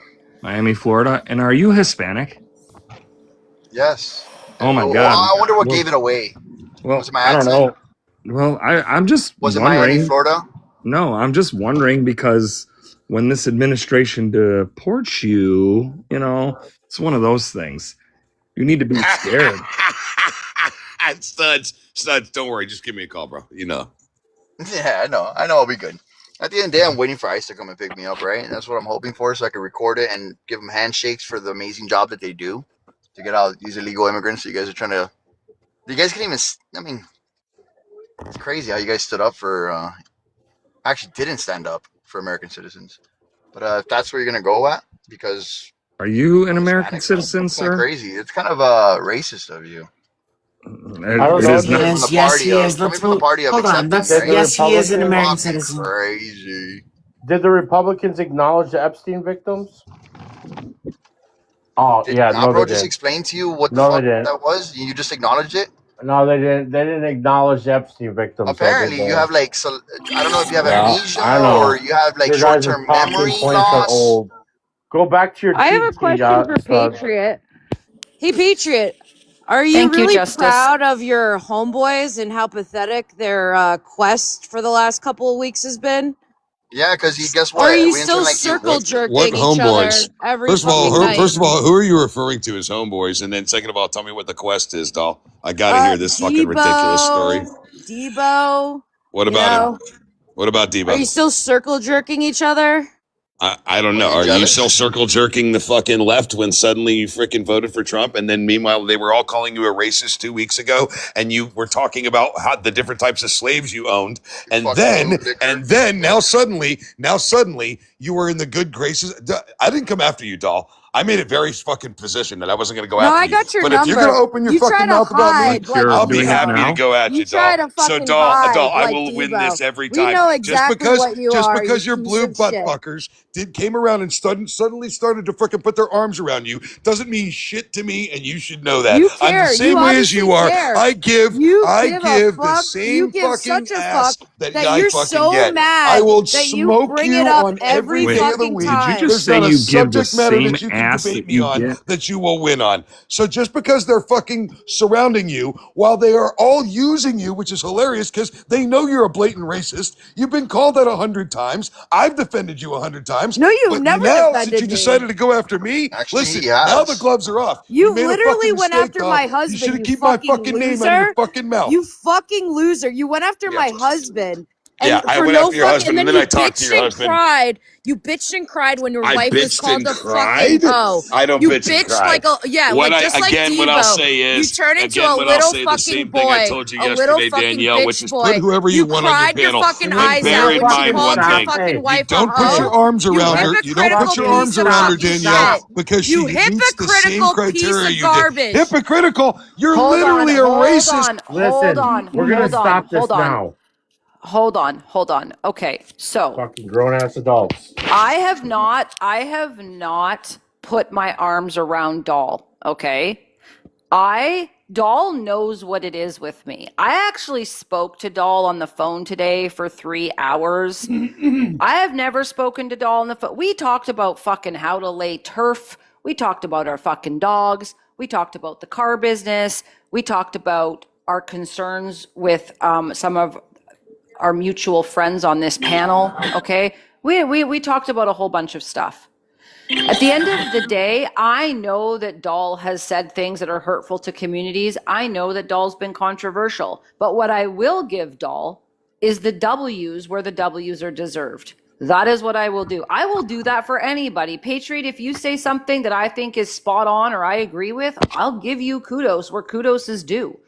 Miami, Florida. And are you Hispanic?
Yes.
Oh my
Well,
God.
I wonder what
Well,
gave it away.
well,
Was it my
I don't
accent?
know. Well, I'm just
Was it
wondering.
Miami, Florida?
No, I'm just wondering because when this administration deports you, you know, it's one of those things. You need to be scared.
Studs, don't worry. Just give me a call, bro. You know.
Yeah, I know. I'll be good. At the end of the day, I'm waiting for ICE to come and pick me up, right? And that's what I'm hoping for, so I can record it and give them handshakes for the amazing job that they do to get out these illegal immigrants. So you guys are trying to. You guys can even. I mean, it's crazy how you guys stood up for. Actually, didn't stand up for American citizens. But if that's where you're gonna go at, because
Are you an American
Hispanics,
citizen,
that's kind of
sir?
crazy. It's kind of racist of you.
I don't
It
know.
is
Coming
not.
from the
Yes,
party
he
of
is.
coming from the party of
Hold on.
accepting,
Did the
right?
Yes, he is an
Republicans?
American
Fucking
citizen.
crazy.
Did the Republicans acknowledge the Epstein victims? Oh
Did
yeah, no, they
Nabro just
did.
explain to you what the
No, they
fuck
didn't.
that was? You just acknowledged it?
No, they didn't. They didn't acknowledge the Epstein victims. So did
Apparently, you have like, so, I don't know if you have
Yeah,
amnesia
I
or
know.
you have like
Your guys'
short-term
talking
memory
points are
loss.
old. Go back to your
I have
cheat
a
sheet,
question for
Studs.
Patriot. Hey, Patriot, are you
Thank you,
really
Justice.
proud of your homeboys and how pathetic their quest for the last couple of weeks has been?
Yeah, because guess
Or are
what?
you
We didn't train
still
like you.
circle
What
jerking each
homeboys?
other every
First of all,
fucking night?
who are you referring to as homeboys? And then second of all, tell me what the quest is, doll. I gotta hear this fucking ridiculous story.
Debo,
What
you
about him?
know,
What about
are you
Debo?
still circle jerking each other?
I don't know.
Are you
Are you
jealous?
still circle jerking the fucking left when suddenly you freaking voted for Trump? And then meanwhile, they were all calling you a racist 2 weeks ago. And you were talking about how the different types of slaves you owned.
You fucking bootlicker.
Now suddenly you were in the good graces. I didn't come after you, doll. I made it very fucking position that I wasn't going to go
No,
after
I
you.
got your
But
number.
if you're going to open your
You try
fucking
to
mouth about me,
hide like
I'll be
doing it
happy
now?
to go at
You
you,
try
doll.
to
So
fucking
doll,
hide
I
like
will win this
Debo.
every
We
time.
know exactly what you
Just
are,
because
you
your
piece
blue
of
butt
shit.
fuckers came around and suddenly started to freaking put their arms around you doesn't mean shit to me, and you should know that.
You
I'm the
care.
same
You
way as you
obviously
are.
care.
I give
a
the
fuck. You
same
give
fucking
such a
ass
fuck
that
that
I
you're
fucking
so
get. I
mad
will
that you
smoke
bring
you
it up
on every
every
Wait,
day of the
fucking
week.
did you
time.
just
There's
say
not a
you give the
subject matter
same
that you can
ass
debate
that
me
you
on
get.
that you will win on. So just because they're fucking surrounding you while they are all using you, which is hilarious because they know you're a blatant racist. You've been called that 100 times. I've defended you 100 times.
No, you've
But
never
now, since
defended
you
me.
decided to go after me,
Actually,
listen,
he
now the
has.
gloves are off. You
You
made a
literally
fucking
went
mistake,
after
doll.
my
You should
husband,
have
you
kept my
fucking
fucking name out of your
loser.
fucking mouth.
You fucking loser. You went after
We have
my
justice.
husband.
Yeah,
And
I
for
went
no
after your
fuck, and
husband, and
then
then
you
I talked to
bitched
your
and
husband.
cried. You bitched and cried when your
I
wife was
bitched
called
and
a fucking
cried.
hoe.
I don't
You
bitch and
bitched
cry.
like a yeah,
What
like
I
just like
what I'll
Debo.
say
You
is
turned into a
what I'll
little
say the
fucking
same thing I
boy,
told you
a little
yesterday,
fucking
Danielle, which
bitch
is put
boy.
whoever you
You
want on your
cried your
panel
fucking
and
eyes
bear
out
in
when she
mind
called
one
your
thing:
fucking
you
wife a
don't put your
hoe.
arms
You
around her. You don't put
hypocritical
your
piece
arms
of
around her,
fucking
Danielle,
shit.
because
You
she meets the same
hypocritical piece
criteria
of
you did.
garbage.
Hypocritical. You're
Hold on,
literally a
hold
racist.
on, hold
Listen,
on,
we're gonna
hold on,
stop this
hold on,
now.
hold on, hold on. Okay, so
Fucking grown ass adults.
I have not put my arms around Doll, okay? Doll knows what it is with me. I actually spoke to Doll on the phone today for 3 hours. I have never spoken to Doll on the phone. We talked about fucking how to lay turf. We talked about our fucking dogs. We talked about the car business. We talked about our concerns with some of our mutual friends on this panel, okay? We talked about a whole bunch of stuff. At the end of the day, I know that Doll has said things that are hurtful to communities. I know that Doll's been controversial. But what I will give Doll is the W's where the W's are deserved. That is what I will do. I will do that for anybody. Patriot, if you say something that I think is spot on or I agree with, I'll give you kudos where kudos is due.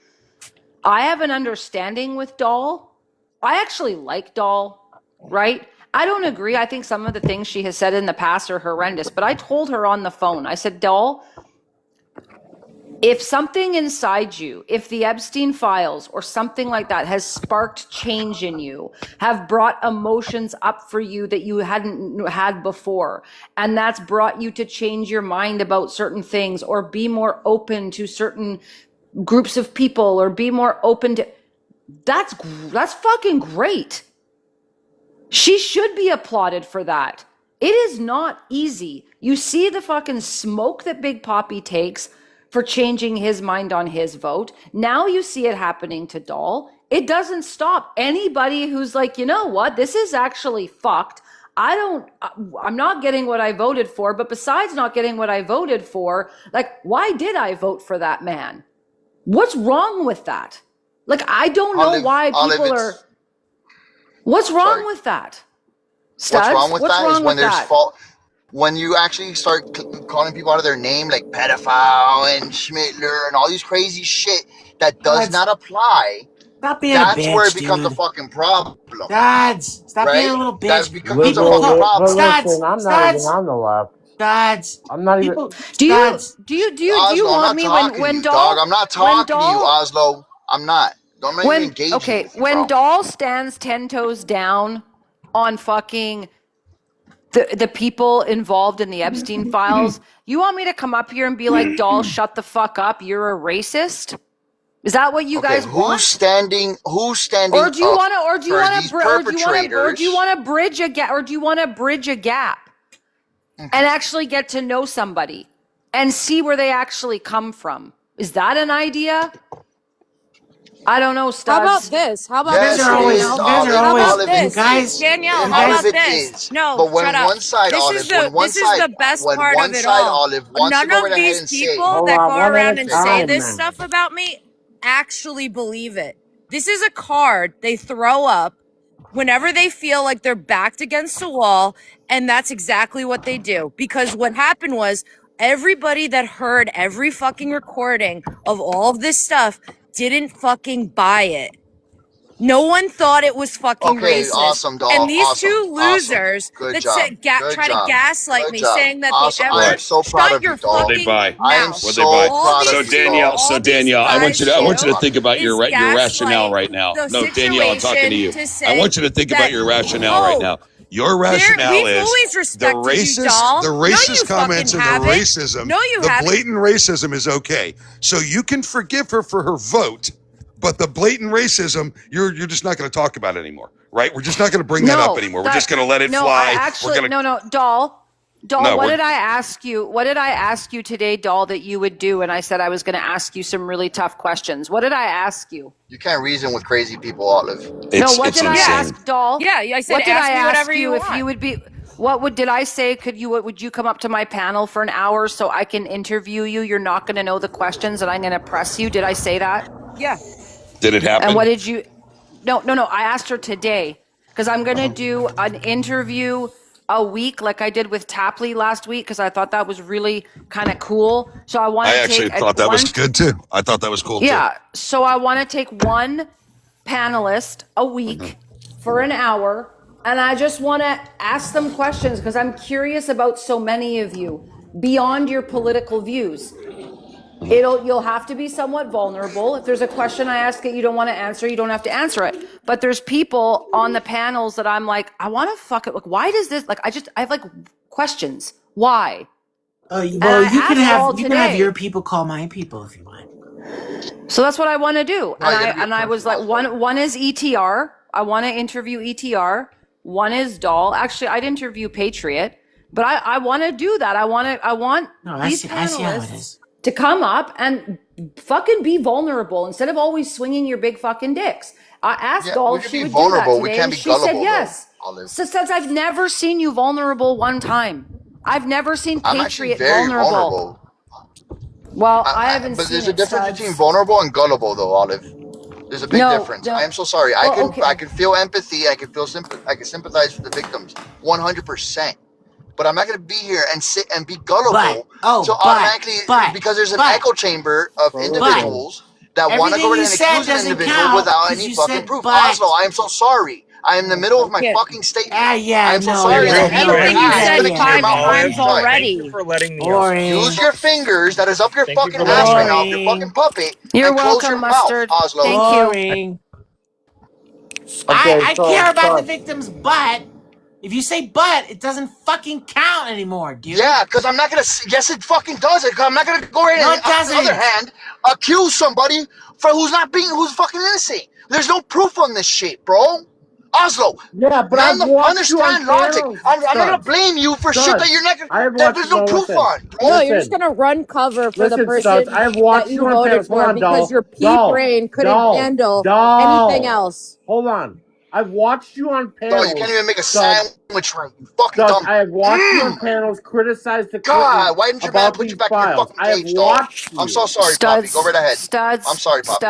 I have an understanding with Doll. I actually like Doll, right? I don't agree. I think some of the things she has said in the past are horrendous, but I told her on the phone, I said, Doll, if something inside you, if the Epstein files or something like that has sparked change in you, have brought emotions up for you that you hadn't had before, and that's brought you to change your mind about certain things or be more open to certain groups of people or be more open to, that's fucking great. She should be applauded for that. It is not easy. You see the fucking smoke that Big Poppy takes for changing his mind on his vote. Now you see it happening to Doll. It doesn't stop anybody who's like, you know what, this is actually fucked. I'm not getting what I voted for, but besides not getting what I voted for, like, why did I vote for that man? What's wrong with that? Like, I don't know why people are. What's wrong with that? Studs?
What's wrong with
What's
that is
wrong
when
with
there's
that?
fault. When you actually start calling people out of their name, like pedophile and Schmittler and all these crazy shit that does not apply,
Stop being a
that's where it
bitch,
becomes a
dude.
fucking problem,
Studs, stop being
right?
a little
That
bitch.
becomes a
People
fucking
call
But
problem.
listen,
studs,
I'm not even
studs,
on the left.
studs.
I'm not even.
People,
Do you
studs.
Oslo, I'm
want
not
me
talking to
when
you, dog.
Doll
I'm not
when
talking to you,
Doll
Oslo. I'm not. I'm not even engaging with you,
when
bro.
Doll stands 10 toes down on fucking the people involved in the Epstein files, you want me to come up here and be like, Doll, shut the fuck up, you're a racist? Is that what you
Okay,
guys want?
who's standing
Or do you
up
want to
for these perpetrators?
bridge a gap, or do you want to bridge a gap and actually get to know somebody and see where they actually come from? Is that an idea? I don't know,
How about
studs.
this? How
You
about
guys
this,
are
Yes, it
always,
is,
you
Danielle?
guys are
Olive.
How
always,
about
Olive,
you
it
this?
guys,
is.
Danielle,
you
how
Olive,
guys.
about
it
this?
is.
No,
But
shut
when
up.
one side,
This is
Olive, when one
this is
side,
the best
when
part
one
of it
side,
all.
Olive wants to
None
go right
of
ahead
these
and say,
people
Hold
that
on,
go
one at
around
a
and say
time,
this
man.
stuff about me actually believe it. This is a card they throw up whenever they feel like they're backed against a wall, and that's exactly what they do. Because what happened was everybody that heard every fucking recording of all of this stuff didn't fucking buy it. No one thought it was fucking
okay,
racist.
awesome,
And
doll,
these
awesome,
two
awesome,
losers
good
that
job,
said,
good
try to
job,
gaslight
good
me,
job,
saying that they
awesome. I
ever
am
What?
so proud
shut
of
your
you, doll.
What'd they
fucking
buy?
I am
mouth.
What'd they
so
buy?
All
proud
So
of
these
you,
two,
Danielle,
doll.
all these
I
I am
want
guys
I
so
want
do
you to
proud.
think about
is
your rationale
gaslight
right now.
the
No, Danielle, I'm talking to
situation
you.
to
I
say
want you to think about
that,
your rationale right
oh,
now. Your rationale
we've
is
always respected you,
the
doll. No,
racist
you fucking
comments and the
haven't.
racism,
No, you
the
haven't.
blatant racism is okay. So you can forgive her for her vote, but the blatant racism, you're just not going to talk about it anymore, right? We're just not going to bring that up
No,
anymore. We're just going to let it
no, I
fly. We're
actually,
going to
no, Doll. Doll,
No,
what
we're
did I ask you? What did I ask you today, Doll, that you would do? And I said I was going to ask you some really tough questions. What did I ask you?
You can't reason with crazy people, Olive.
No,
it's
what did I
insane.
ask, Doll?
Yeah, I said
What did I
ask me whatever
ask
you
you if
want.
you would be? Did I say? Would you come up to my panel for an hour so I can interview you? You're not going to know the questions, and I'm going to press you. Did I say that?
Yeah.
Did it happen?
And what did you? No. I asked her today because I'm going to do an interview a week like I did with Tapley last week because I thought that was really kind of cool. So I want
I
to
actually
take
thought that was
one.
good too. I thought that was cool too.
Yeah. So I want to take one panelist a week for an hour, and I just want to ask them questions because I'm curious about so many of you beyond your political views. You'll have to be somewhat vulnerable. If there's a question I ask that you don't want to answer, you don't have to answer it. But there's people on the panels that I'm like, I want to fuck it. Like, why does this? Like, I have like questions. Why?
Well,
And I
you can
asked all
have
today.
your people call my people if you want.
So that's what I want to do.
Right,
And I was like, one is ETR. I want to interview ETR. One is Doll. Actually, I'd interview Patriot, but I want to do that. I want
No, I
these
see how it
panelists
is.
to come up and fucking be vulnerable instead of always swinging your big fucking dicks. I asked
Yeah,
Doll
we
if
can
she
be
would do that
vulnerable. We
today,
can't
and
be
she said
gullible,
yes.
though, Olive.
So since I've never seen you vulnerable one time, I've never seen
I'm actually
Patriot
very
vulnerable.
vulnerable.
Well, I haven't
But
seen
there's a
it,
difference between
Studs.
vulnerable and gullible, though, Olive. There's a big difference. I am so sorry. I
Well,
I
okay.
can feel empathy. I can feel I can sympathize with the victims, 100%. But I'm not going to be here and sit and be gullible to automatically because there's an echo chamber of individuals that want to go ahead and accuse an individual without any fucking proof. Oslo, I am so sorry. I am in the middle of my fucking statement. I am so sorry. So if you're
Everything you
asked,
said
gonna keep your
5
mouth closed.
times
Try.
already.
Thank you for letting me
Use your fingers that is up your
Thank you
fucking
for letting
ass
me
right now, your fucking puppet,
You're
and close
welcome,
your mouth,
Mustard.
Oslo.
Thank
Boring.
Okay,
I
so
care about the victims, but if you say but, it doesn't fucking count anymore, dude.
Yeah, because I'm not gonna. Yes, it fucking does it. Because I'm not gonna go ahead
No,
and,
it doesn't.
on the other hand, accuse somebody for who's fucking innocent. There's no proof on this shit, bro. Oslo.
yeah, but I've watched you on
Understand logic.
panels,
I'm not gonna
Studs.
blame you for shit that you're not gonna.
I have
That
watched
there's
you.
no
No,
proof
listen,
on, bro.
No, you're just
listen,
gonna run cover for the
listen, Studs.
person
I have
that
watched
you
you on
voted
panels. Hold
for
on,
because
doll,
your pea
doll,
brain couldn't
doll,
handle anything
doll.
else.
Hold on. I've watched you on
No, you can't
panels,
even make a
Studs.
sandwich right. You fucking
Studs,
dumb.
I have watched you on panels criticize the Clintons
God, why didn't your man
about
put you
these
back in your
files.
fucking
I have
cage, dog?
watched
I'm so
you.
sorry, Poppy. Go right ahead. I'm sorry, Poppy.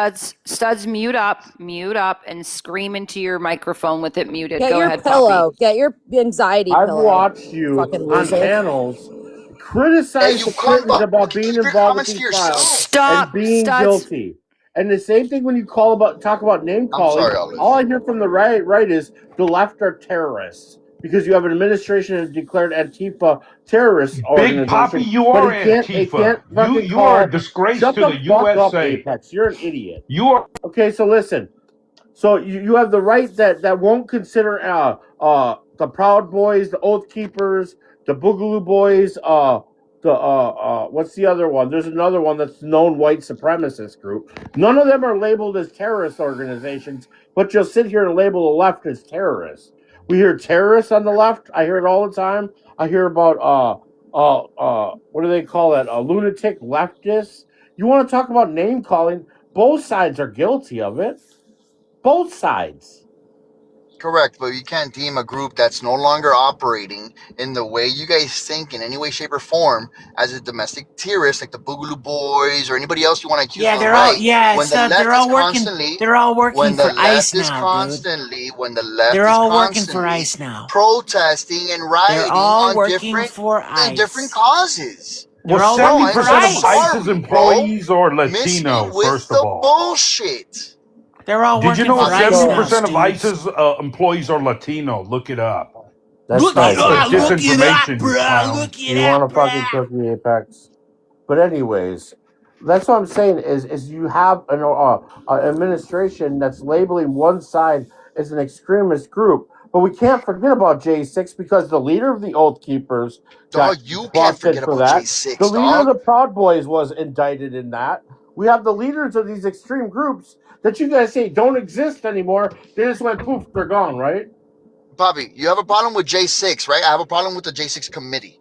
Studs, mute up, and scream into your microphone with it muted.
Get
Go
your
ahead,
pillow.
Poppy.
Get your anxiety
I've
pillow.
watched you
Fucking
on
loser.
panels
Hey,
criticize
you
the
cunt
Clintons
butt.
about being
Keep your
involved with
comments to
these
yourself.
files and being
Studs.
guilty. And the same thing when you talk about name
I'm
calling,
sorry, Olive.
all I hear from the right is the left are terrorists because you have an administration that declared Antifa terrorist organization.
Big Poppy, you
but
are
it can't
Antifa.
fucking
You are a
call.
disgrace
Shut
to
the
the
fuck up,
USA.
Apex. You're an idiot.
You are.
Okay, so listen. So you have the right that won't consider the Proud Boys, the Oath Keepers, the Boogaloo Boys, what's the other one? There's another one that's known white supremacist group. None of them are labeled as terrorist organizations, but you'll sit here and label the left as terrorists. We hear terrorists on the left. I hear it all the time. I hear about what do they call it? Lunatic leftists. You want to talk about name calling? Both sides are guilty of it. Both sides.
Correct, but you can't deem a group that's no longer operating in the way you guys think in any way, shape, or form as a domestic terrorist like the Boogaloo Boys or anybody else you want to accuse
Yeah,
on the
they're all
right. When the left
they're
is
all working.
constantly
They're all working
when the
for ICE
left is
now, dude.
constantly when the left
They're
is
all working for
constantly
ICE now.
protesting and
They're
rioting
all
on
working for
different
ICE.
causes.
They're
Well,
all
Bro,
working
I'm
for
70%
so
of
ICE.
ICE's
sorry, bro.
employees are
Miss me
Latino,
with
first of
the
all.
bullshit.
They're all
Did you
working
know
for ICE now,
70% of
Stoops.
ICE's employees are Latino? Look it up.
That's
Look
not
it
true.
up, look it up,
Disinformation, you
bro.
clown.
Look it
You want
up,
a fucking
bro.
cookie, Apex? But anyways, that's what I'm saying is you have an administration that's labeling one side as an extremist group, but we can't forget about J6 because the leader of the Oath Keepers got
Dog, you can't
busted
forget
for
about
that.
J6,
The leader of
dog.
the Proud Boys was indicted in that. We have the leaders of these extreme groups that you guys say don't exist anymore. They just went poof, they're gone, right?
Bobby, you have a problem with J6, right? I have a problem with the J6 committee.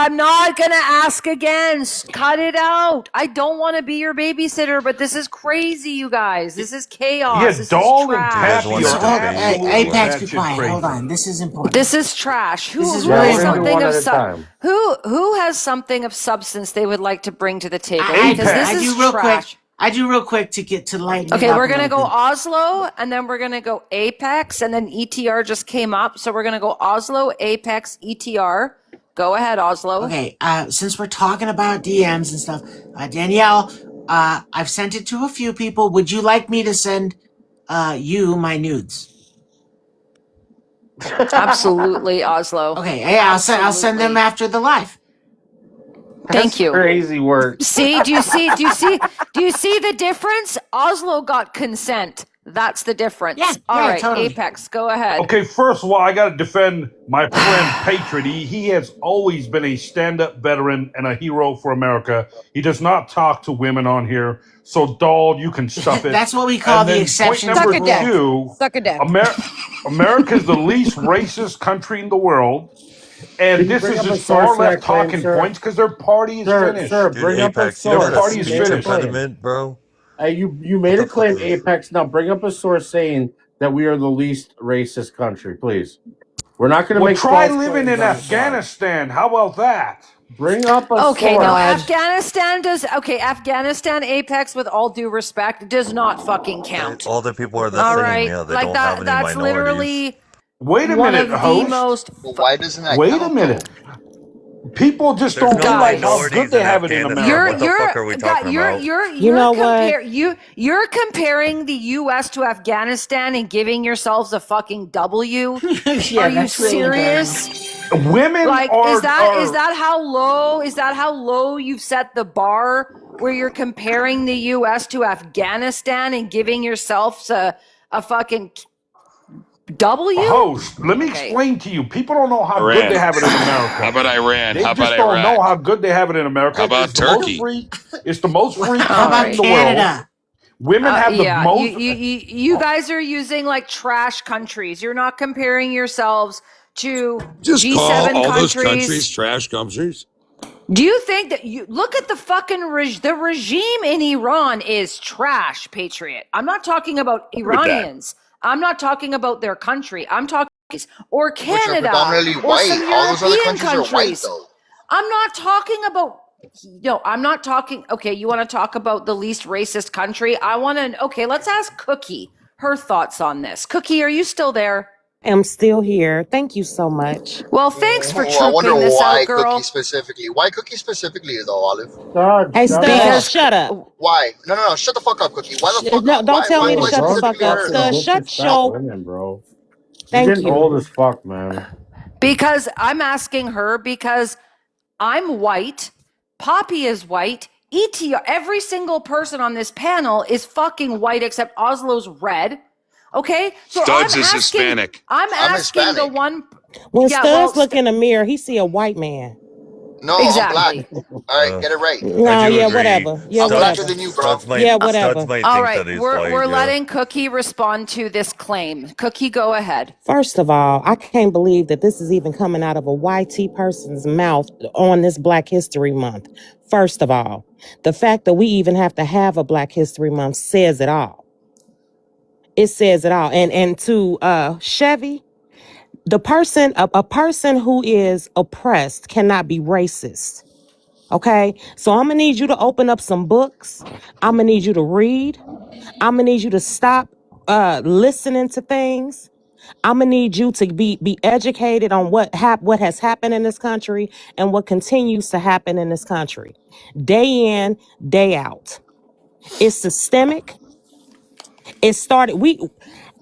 I'm not gonna ask again. Cut it out. I don't want to be your babysitter, but this is crazy, you guys. This is chaos.
Yeah,
This is
Doll and
trash.
Taffy are absolutely
Apex, be
batshit
quiet.
crazy.
Hold on. This is important.
This is trash.
This is
Who
really
has
we're gonna do
something
one
of
at a time.
who has something of substance they would like to bring to the table?
I
Because this is
do real
trash.
quick. I do real quick to get to lighten it
Okay,
up
we're
a
gonna
little
go
bit.
Oslo, and then we're gonna go Apex, and then ETR just came up, so we're gonna go Oslo, Apex, ETR. Go ahead, Oslo.
Okay, since we're talking about DMs and stuff, Danielle, I've sent it to a few people. Would you like me to send you my nudes?
Absolutely, Oslo.
Okay, yeah, I'll send them after the live.
Thank
That's
you.
crazy work.
See, do you see the difference? Oslo got consent. That's the difference.
Yeah,
All
yeah,
right,
totally.
Apex, go ahead.
Okay, first of all, I got to defend my friend Patriot. He has always been a stand-up veteran and a hero for America. He does not talk to women on here. So, doll, you can stuff it.
That's what we call
And
the
then
exception
point
to
number
the rule.
two,
Suck a dick.
America's the least racist country in the world. And
Can you
this
bring
is
up a
just
source
far
for
left
that claim,
talking
sir?
points because their party is
Sir,
finished.
Dude,
bring up a
Apex, you
Their
got
source.
a
party
You
is
made
speech
a
finished.
claim.
impediment, bro?
You
What
made
the
a
fuck
claim,
is this?
Apex. Now bring up a source saying that we are the least racist country, please. We're not going to
Well,
make
try
false
living
claims
in
on the fly.
Afghanistan. How about that?
Bring up a
Okay,
source.
no,
Ed.
Afghanistan, Apex, with all due respect, does not fucking count.
All the people are the
All
same.
right,
Yeah, they
like
don't have any
that's
minorities.
literally
Wait a
one
minute,
of the
host.
most
Well, why doesn't that
Wait a
count
minute.
though?
People just
There's
don't
no
realize how
guys.
good
minorities
they
in
have it in
Afghanistan.
You're
What
America.
the fuck
you're
are we
God,
talking about?
You know what?
you're comparing the U.S. to Afghanistan and giving yourselves a fucking W.
Yeah,
Are you
that's really
serious?
Women
Like, is
are
that how low you've set the bar, where you're comparing the U.S. to Afghanistan and giving yourselves a fucking W?
host. Let me
Okay.
explain to you. People don't know how good
Iran.
they have it in America.
How about Iran?
They
How about
just don't know
Iraq?
how good they have it in America.
How about
It's the most
Turkey?
free. It's the most free
How
country
about
in
right.
the world.
Canada?
Women have the
Yeah,
most.
you guys are using like trash countries. You're not comparing yourselves to
Just call
G7
all those
countries.
countries trash countries.
Do you think that you look at the fucking the regime in Iran is trash, Patriot? I'm not talking about
With that.
Iranians. I'm not talking about their country. I'm talking or
Which are
Canada
predominantly
or
white.
some
All those other
European
countries are white
countries.
though.
I'm not talking about. No, I'm not talking. Okay, you want to talk about the least racist country? I want to. Okay, let's ask Cookie her thoughts on this. Cookie, are you still there?
I'm still here. Thank you so much.
Well, thanks for
Oh, I wonder
trooping this
why
out, girl.
Cookie specifically. Why Cookie specifically though, Olive?
Hey,
Shut
Studs,
up.
shut up.
Why? No. Shut the fuck up, Cookie. Why the fuck
No,
up?
don't tell me to
Yo,
Why
shut the
bro,
fuck
specifically
up.
stop
her
the
though?
Studs, shut
disrespect
your.
women, bro. You're
Thank
getting
you.
old as fuck, man.
Because I'm asking her because I'm white, Poppy is white, ET, every single person on this panel is fucking white except Oslo's red. Okay? So
Studs is Hispanic.
I'm
I'm
asking the
Hispanic.
one.
When
Yeah, well,
Studs look in the mirror, he see a white man.
No, I'm black.
exactly.
All right, get it right.
I
No,
do
yeah,
agree.
whatever. Yeah,
I'm blacker
whatever.
than you, bro.
Yeah,
Studs
whatever.
might
All
think
right,
that he's
we're
white. Yeah.
letting Cookie respond to this claim. Cookie, go ahead.
First of all, I can't believe that this is even coming out of a YT person's mouth on this Black History Month. First of all, the fact that we even have to have a Black History Month says it all. It says it all. And to Chevy, the person, a person who is oppressed cannot be racist. Okay, so I'm gonna need you to open up some books. I'm gonna need you to read. I'm gonna need you to stop listening to things. I'm gonna need you to be educated on what has happened in this country and what continues to happen in this country, day in, day out. It's systemic. It started.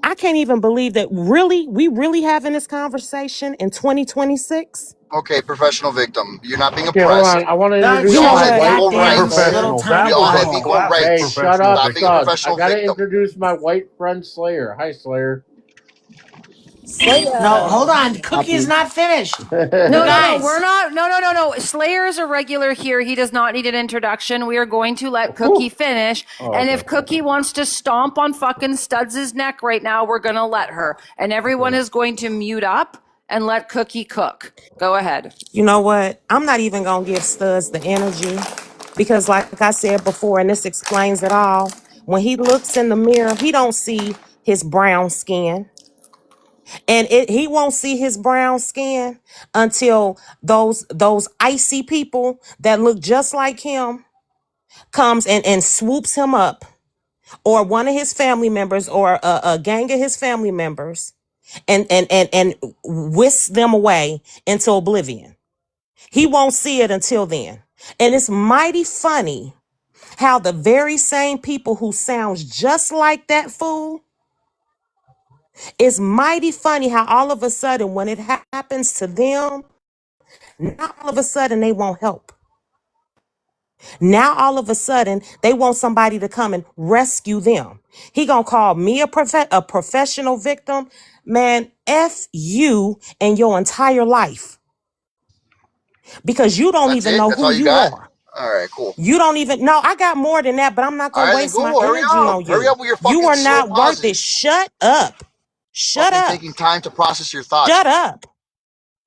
I can't even believe that. We really having this conversation in 2026.
Okay, professional victim. You're not being
Okay, hold
oppressed.
on. I want to
Studs,
We
introduce
You know
all
shut
my
your
have
what?
white
equal
goddamn
friend
rights.
little
Slayer.
Professional.
tiny
That
We all
was
have
a
butthole.
equal
classic
Hey,
rights.
shut
professional
up,
Stop being a
victim.
Studs. I
professional
gotta
victim.
introduce my white friend Slayer. Hi, Slayer.
No, hold
Slayer.
on. Cookie is
Poppy.
not finished. You
No, we're
guys.
not. No. Slayer is a regular here. He does not need an introduction. We are going to let Cookie finish.
Oh,
And
okay.
if Cookie wants to stomp on fucking Studs' neck right now, we're going to let her. And everyone is going to mute up and let Cookie cook. Go ahead.
You know what? I'm not even gonna give Studs the energy because, like I said before, and this explains it all. When he looks in the mirror, he don't see his brown skin, and he won't see his brown skin until those icy people that look just like him comes and swoops him up, or one of his family members, or a gang of his family members, and whisk them away into oblivion. He won't see it until then. And it's mighty funny how the very same people who sounds just like that fool, it's mighty funny how all of a sudden when it happens to them, not all of a sudden they won't help. Now all of a sudden they want somebody to come and rescue them. He gonna call me a professional victim. Man, F you and your entire life. Because you don't
That's
even
it.
know
That's
who
all you
you
got.
are.
All right, cool.
You don't even know. I got more than that, but I'm not
All
gonna
right, then
waste my
cool. Hurry
energy
up.
on
Hurry
you.
up with your
You
fucking
are
slow
not worth it.
pauses.
Shut up. Shut
Fucking
up.
taking time to process your thoughts.
Shut up.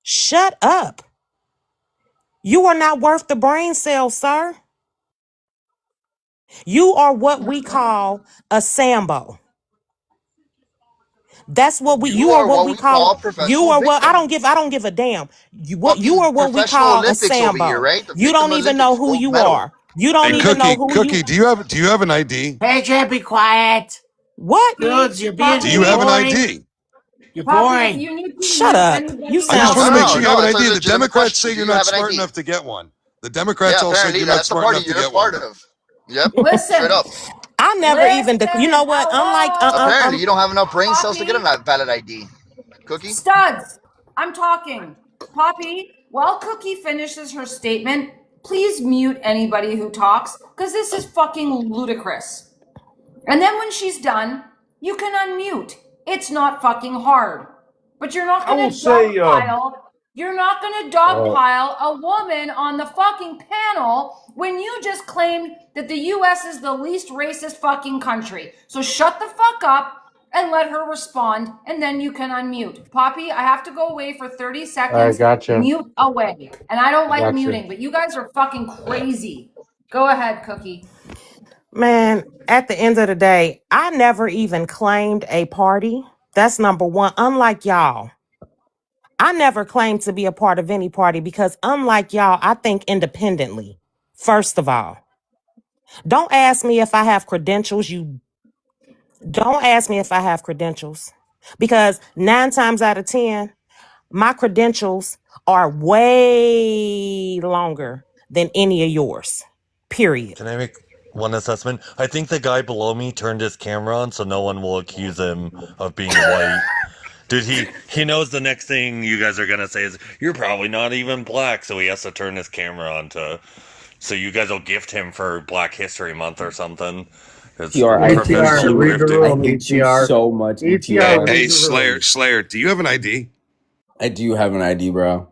Shut up. You are not worth the brain cells, sir. You are what we call a Sambo. That's what
You
you are
are
what
what
we
we call
call
a
you
professional
are what
victim.
I don't give a damn. You
Fucking
are what we
professional
call a
Olympics over here,
Sambo.
right? The
You
victim
don't even know
Olympics,
who
gold
you
medal.
are. You don't
Hey,
even know
Cookie,
who you
Cookie, do you have an ID?
Patriot, be quiet.
what?
Dudes, you're
Do
being,
you
you're
have
Poppy,
an
boring.
ID?
You're
Poppy, if
boring.
you need to
Shut
mute
up. You
anybody in
I
the
just
sound
want to make
No,
sure
audience.
you
stupid.
have
no,
an
it's a
ID. The
legitimate
Democrats
question.
say
Do
you're
you
not
have an
smart
ID?
enough to get one. The Democrats
Yeah,
all said
apparently
you're not
that's the
smart
party
enough to
you're a
get one.
part of. Yep, straight
Listen,
up.
I never even you
listen,
know what? Unlike
Apparently you don't have enough brain cells to get
Poppy,
a valid ID. Cookie?
studs, I'm talking. Poppy, while Cookie finishes her statement, please mute anybody who talks, because this is fucking ludicrous. And then when she's done, you can unmute. It's not fucking hard. But you're not
I will
gonna
say,
dogpile a woman on the fucking panel when you just claimed that the US is the least racist fucking country. So shut the fuck up and let her respond, and then you can unmute. Poppy, I have to go away for 30
I
seconds.
gotcha.
Mute away. And I don't
I
like
got you.
muting, but you guys are fucking crazy. Go ahead, Cookie.
man, at the end of the day, I never even claimed a party. That's number one. Unlike y'all, I never claimed to be a part of any party because unlike y'all, I think independently. First of all, don't ask me if I have credentials. You don't ask me if I have credentials because 9 times out of 10, my credentials are way longer than any of yours. Period.
Can I make one assessment? I think the guy below me turned his camera on so no one will accuse him of being white. Dude, he knows the next thing you guys are gonna say is you're probably not even black, so he has to turn his camera on to so you guys will gift him for Black History Month or something. It's
ETR, I hate
professional
ETR, read
you.
the
I
grifting.
room,
hate you
ETR.
so much,
ETR,
ETR.
Hey,
read the room.
Slayer, do you have an ID?
I do have an ID, bro.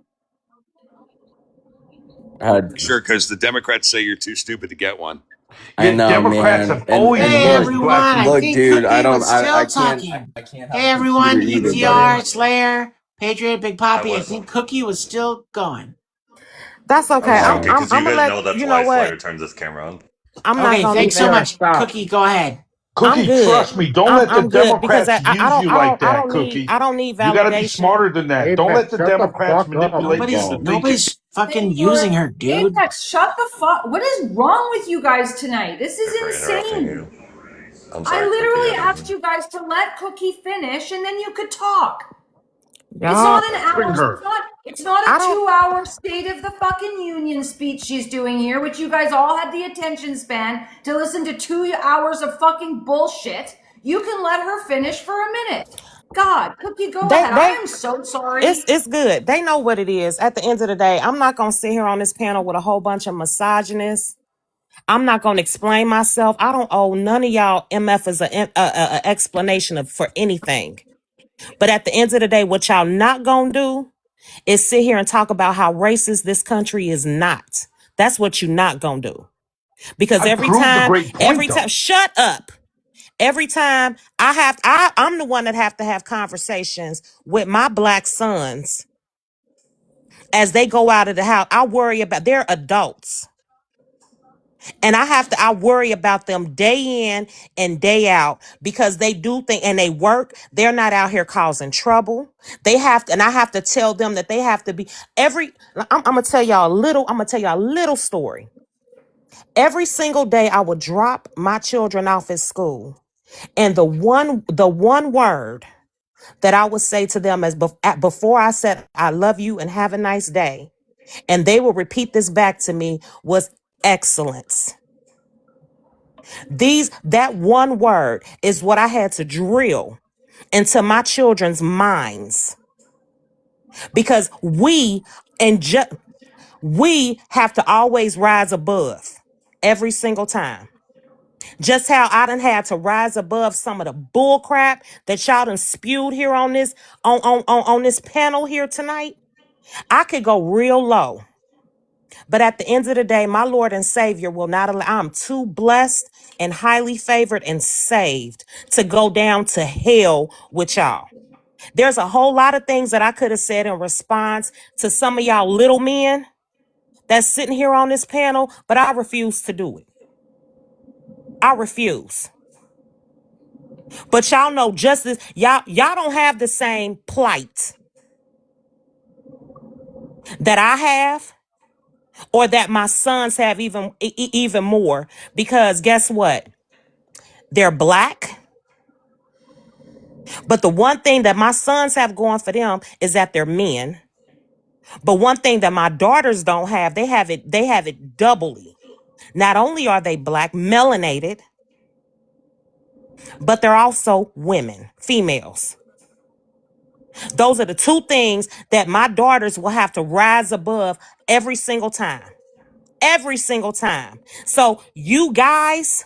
Uh,
Sure, because the Democrats say you're too stupid to get one.
I
yeah,
know,
Democrats
man.
have
And
always
Hey
look,
used
everyone,
black
I
people.
look,
think
dude.
Cookie was
I
still
can't.
talking.
I can't have
Hey
a computer
everyone,
either,
ETR,
brother.
Slayer, Patriot, Big
I
Poppy. I
was
think Cookie was still going.
That's
I
okay.
was
Uh,
joking because
I'm
you
gonna
guys
let
know that's
you know
why
what.
Slayer turns his camera on.
I'm not
Okay,
gonna
thanks so
even.
ETR,
much.
stop.
Cookie, go ahead.
I'm
Cookie,
good.
trust me. Don't let the
I'm good because
Democrats use you like that, Cookie.
I don't need
You got to be
validation.
smarter than that. Don't let
Apex,
the
shut the
Democrats
fuck up,
manipulate you into
bro.
thinking.
Nobody's fucking
Thank
using
you.
her, dude.
Apex, shut the fuck. What is wrong with you guys tonight? This
Sorry for
is
interrupting you.
insane.
I'm
I
sorry, Cookie. I
literally
didn't
asked
mean.
you guys to let Cookie finish and then you could talk. It's
Y'all,
not an
Bring
hour.
her.
It's not a
I don't.
2 hour State of the fucking Union speech she's doing here, which you guys all had the attention span to listen to 2 hours of fucking bullshit. You can let her finish for a minute. God, Cookie, go ahead. I
They
am so sorry.
it's good. They know what it is. At the end of the day, I'm not gonna sit here on this panel with a whole bunch of misogynists. I'm not gonna explain myself. I don't owe none of y'all MF as a explanation for anything. But at the end of the day, what y'all not gonna do is sit here and talk about how racist this country is not. That's what you not gonna do. Because
I proved a great
every
point,
time,
though.
shut up. Every time I'm the one that have to have conversations with my black sons as they go out of the house. I worry about they're adults. And I worry about them day in and day out because they do think and they work. They're not out here causing trouble. And I have to tell them that they have to be I'm gonna tell y'all a little story. Every single day I would drop my children off at school. And the one word that I would say to them before I said, I love you and have a nice day. And they will repeat this back to me was excellence. That one word is what I had to drill into my children's minds because we have to always rise above. every single time. Just how I done had to rise above some of the bull crap that y'all done spewed here on this on this panel here tonight. I could go real low. But at the end of the day, my Lord and Savior will not allow. I'm too blessed and highly favored and saved to go down to hell with y'all. There's a whole lot of things that I could have said in response to some of y'all little men that's sitting here on this panel, but I refuse to do it. I refuse. But y'all know justice, y'all don't have the same plight that I have or that my sons have even more, because guess what? They're black. But the one thing that my sons have going for them is that they're men. But one thing that my daughters don't have, they have it doubly. Not only are they black, melanated, but they're also women, females. Those are the two things that my daughters will have to rise above every single time. Every single time. So you guys,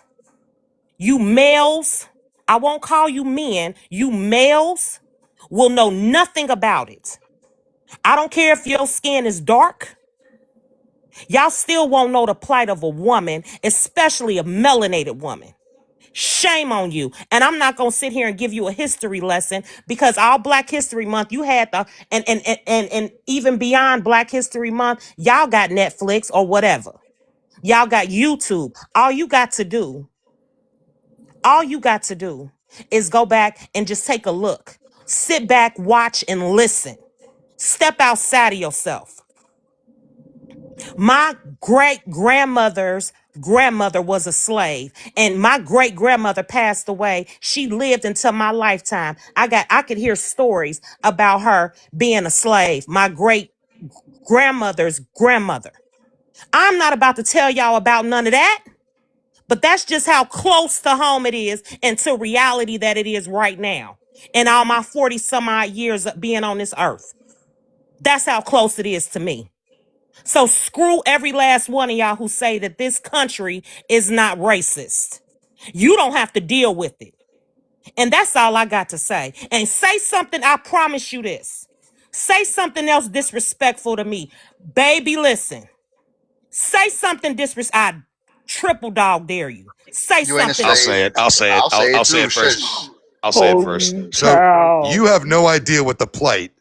you males, I won't call you men, you males will know nothing about it. I don't care if your skin is dark. Y'all still won't know the plight of a woman, especially a melanated woman. Shame on you. And I'm not going to sit here and give you a history lesson, because all Black History Month, you had and even beyond Black History Month, y'all got Netflix or whatever. Y'all got YouTube. All you got to do is go back and just take a look. Sit back, watch, and listen. Step outside of yourself. My great grandmother's grandmother was a slave, and my great grandmother passed away. She lived until my lifetime. I could hear stories about her being a slave. My great grandmother's grandmother. I'm not about to tell y'all about none of that, but that's just how close to home it is and to reality that it is right now. In all my 40 some odd years of being on this earth. That's how close it is to me. So screw every last one of y'all who say that this country is not racist. You don't have to deal with it. And that's all I got to say. And say something, I promise you this. Say something else disrespectful to me. Baby, listen. Say something disrespectful. I triple dog dare you. Say
You ain't a
I'll
something.
say
slave.
it. I'll say it.
I'll say
I'll
it
say
too.
it first.
Shush.
I'll say it first.
Holy
So
cow.
you have no idea what the plight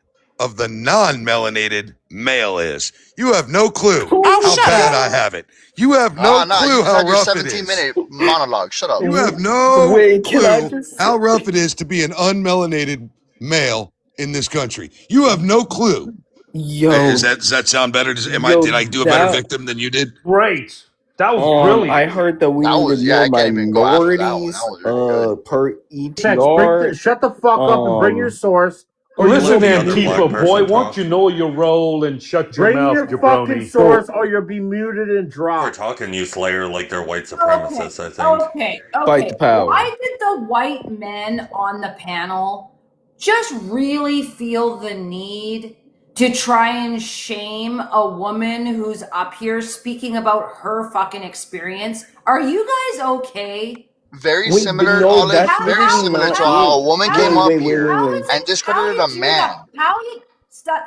of the non-melanated male is. You have no clue
Oh,
how
shut
bad
up.
I have it. You have no
Nah. You
clue
just
how
had your
rough it
17-minute
is.
monologue. Shut up.
You have no
Wait, can I
clue
just
how rough it is to be an unmelanated male in this country. You have no clue.
yo
Does that sound better? Did I do a better
that
victim than you did?
Great. That was
I
brilliant.
heard that we
That
needed
was, yeah,
more
I can't even go after that one. That
minorities
was really good.
per
Text,
ETR.
shut the fuck up and bring your
Um
source, or you will
Listen,
be
Other black
Antifa
muted.
boy,
person
won't you
talk.
know your role and shut your
Bring
mouth,
your fucking
jabroni?
source, or you'll be muted and
We're
dropped.
talking you Slayer like they're white
Okay,
supremacists, I think.
okay,
fight
okay.
the power.
Why did the white men on the panel just really feel the need to try and shame a woman who's up here speaking about her fucking experience? Are you guys okay?
Very
Wait, but
similar,
no,
Olive.
that's
How
Very
literally
how
similar
not
to
how
how
it.
a woman
how
came
Wait,
up
wait, wait,
here
wait,
how
wait.
is
and
it how
discredited a
did you
man.
guys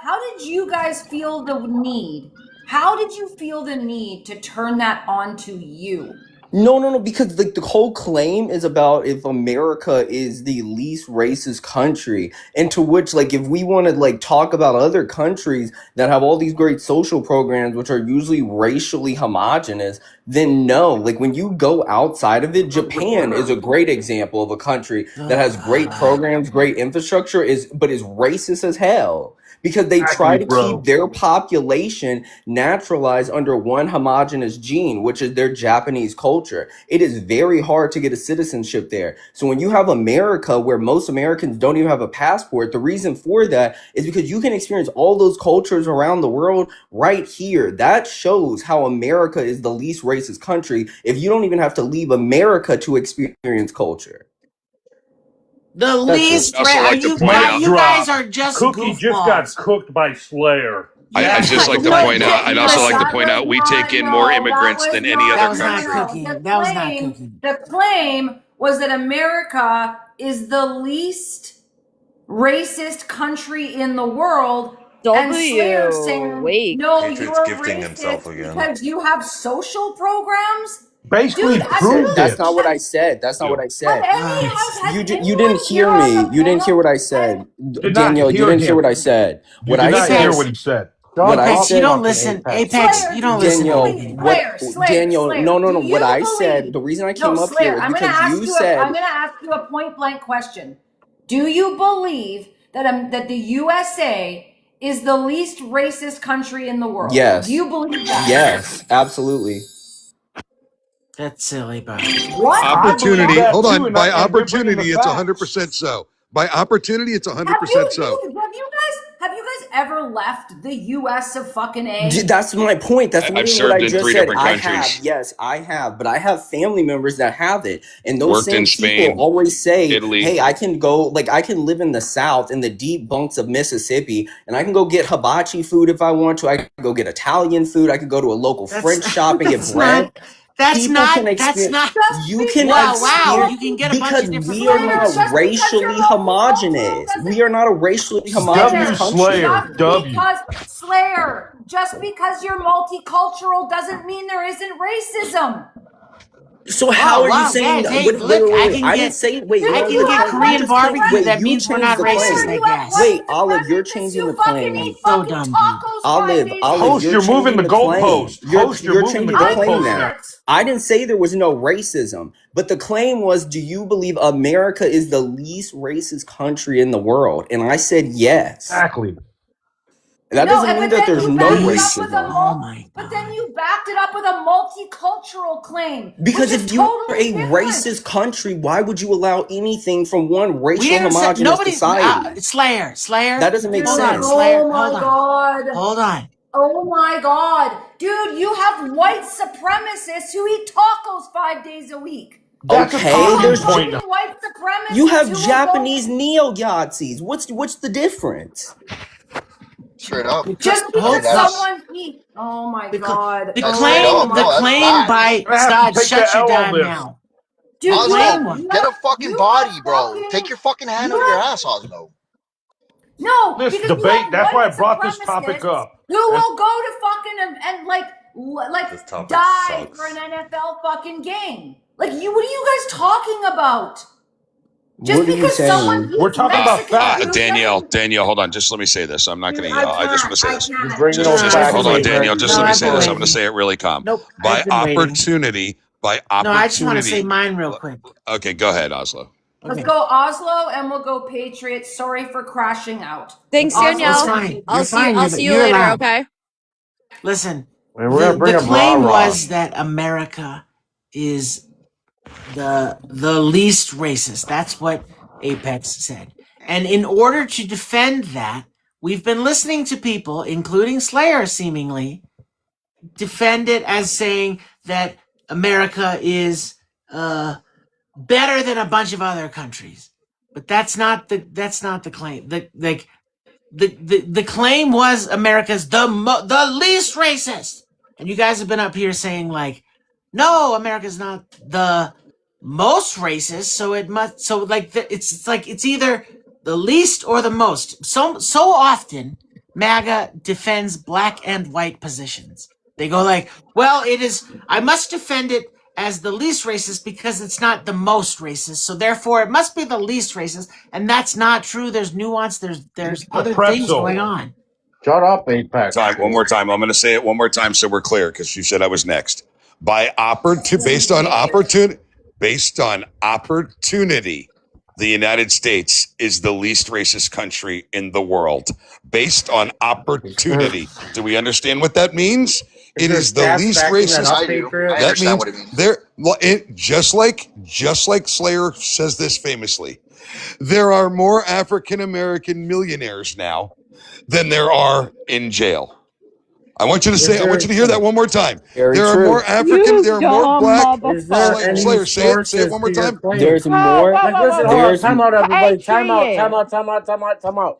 how did you guys feel the need? How did you feel the need to turn that on to you?
No, because like the whole claim is about if America is the least racist country, and to which like if we want to like talk about other countries that have all these great social programs which are usually racially homogenous, then no. Like when you go outside of it, Japan is a great example of a country that has great programs, great infrastructure, but is racist as hell. Because they try
Exactly,
to keep
bro.
their population naturalized under one homogenous gene, which is their Japanese culture. It is very hard to get a citizenship there. So when you have America, where most Americans don't even have a passport, the reason for that is because you can experience all those cultures around the world right here. That shows how America is the least racist country if you don't even have to leave America to experience culture.
The
That's it.
least
I also
are
like to
you
point
guys?
Mic
out
You guys
drop.
are just
Cookie just got
goofballs.
cooked by Slayer.
I'd just like to
No,
point out. I'd also like to
that
point
was
out we
not,
take in more
no, that
immigrants
was
than any
not,
other
That was not
country.
cooking. That was not cooking.
The claim was that America is the least racist country in the world. And Slayer saying,
Wait.
no,
Patriot's
you're
gifting himself
racist
again.
because you have social programs.
Basically
Dude,
proved
That's
it.
not what I said. That's not what I said.
has
You
anyone
didn't hear
here on
me.
the
You didn't hear what I
panel?
said.
Did not
Danielle, you
hear
didn't hear
him.
what I said.
You
What
did
I
not
said.
hear what he said.
What I
Apex,
said.
you don't listen. Apex,
Slayer,
you don't listen to
Danielle,
anything.
what? Danielle,
Slayer,
no.
do
What
you
I
believe?
said. The reason I came
No,
up here
Slayer,
is
I'm
because you
I'm
said.
gonna ask you a point blank question. Do you believe that the USA is the least racist country in the world?
Yes.
Do you believe that?
Yes, absolutely.
That's silly, bro.
What?
I believe
Opportunity.
that
Hold
too,
on.
and
By
they're bringing the
opportunity, it's
facts.
100% so. By opportunity, it's 100% so.
Have you guys ever left the US of fucking A?
That's my point. That's
I've
literally what I
served in
just
3
said.
different
I
countries.
have. Yes, I have. But I have family members that have it. And those
Worked
same
in
people
Spain,
always say,
Italy.
hey, I can go, like, I can live in the South, in the deep bunks of Mississippi, and I can go get hibachi food if I want to. I can go get Italian food. I could go to a local French shop and get bread. People can experience. You can
Wow,
experience
you can get a bunch
because
of different
we are
flavors.
not racially homogenous. We are not a racially homogenous country.
Slayer, W.
Because Slayer, just because you're multicultural doesn't mean there isn't racism.
So how are you saying?
Hey,
Wait,
look,
wait. I didn't say. Wait,
I
wait,
can get Korean barbecue.
Wait,
That
you
means we're
changed
not
the
racist,
claim.
I guess.
Wait, Olive, you're changing the claim.
So dumb, dude.
Olive,
Host,
you're
you're moving
changing
the
claim.
goalpost. Host, you're moving
changing
the
the claim
goalpost
now.
now.
I didn't say there was no racism, but the claim was, do you believe America is the least racist country in the world? And I said yes.
Exactly.
That doesn't mean that there's no racism.
But then you backed it up with a multicultural claim.
Because
which
if
is
you are
totally
a
different.
racist country, why would you allow anything from one
We
racial
didn't say
homogenous
nobody.
society?
Slayer.
That doesn't make
Hold
sense.
on, Slayer.
Oh my god.
Hold on.
Oh my god. Dude, you have white supremacists who eat tacos 5 days a week.
Okay, there's
White supremacists
you have
who will go-
Japanese neo-Yazis. What's the difference?
Straight up.
Just
Hold
because
up.
someone eats. Oh my god.
The
That's
claim,
straight up. No,
the
that's
claim
facts.
by
I have to
Stod,
take
shut
that
your
L on
dime
this.
now.
Dude,
Oslo, get a fucking body, bro. Take your fucking hand out of your ass, Oslo.
No,
This
because
debate,
you have
that's why I
white
brought this topic
supremacists
up.
who will go to fucking and like
This topic
die
sucks.
for an NFL fucking game. Like what are you guys talking about? Just
What are you
because someone
saying?
eats
We're talking about
Mexican
facts.
food
Danielle, hold on. Just let me say this. I'm not going to
Dude,
yell. I just want to say this.
Bring those
Just
facts
hold on,
to
Danielle. Just
No,
let me
I've
say
been
this. I'm
waiting.
going to say it really calm.
Nope,
By
I've been waiting.
opportunity,
No, I just want to say mine real quick.
Okay, go ahead, Oslo.
Let's go Oslo and we'll go Patriots. Sorry for crashing out.
Thanks,
Oslo,
Danielle.
It's fine.
I'll
You're
see.
fine.
I'll see you
You're
later.
allowed.
Okay.
Listen,
And we're gonna bring
the
up
claim
rah-rah.
was that America is the least racist. That's what Apex said. And in order to defend that, we've been listening to people, including Slayer seemingly, defend it as saying that America is better than a bunch of other countries. But that's not the claim. The claim was America's the least racist. And you guys have been up here saying like, no, America's not the most racist, so it must. So like, it's either the least or the most. So often, MAGA defends black and white positions. They go like, well, it is. I must defend it as the least racist because it's not the most racist. So therefore, it must be the least racist, and that's not true. There's nuance. There's other things going on.
Shut up, Apex.
One more time. I'm going to say it one more time so we're clear because you said I was next. Based on opportunity, the United States is the least racist country in the world. Based on opportunity. Do we understand what that means? It is the least racist.
I do. I
That
understand
means
what it means.
just like Slayer says this famously, there are more African American millionaires now than there are in jail. I want you to hear that one more time. There are more African, there are more black. Slayer, say it one more time.
There's more. Like, listen, hold on. Time out, everybody. Time out.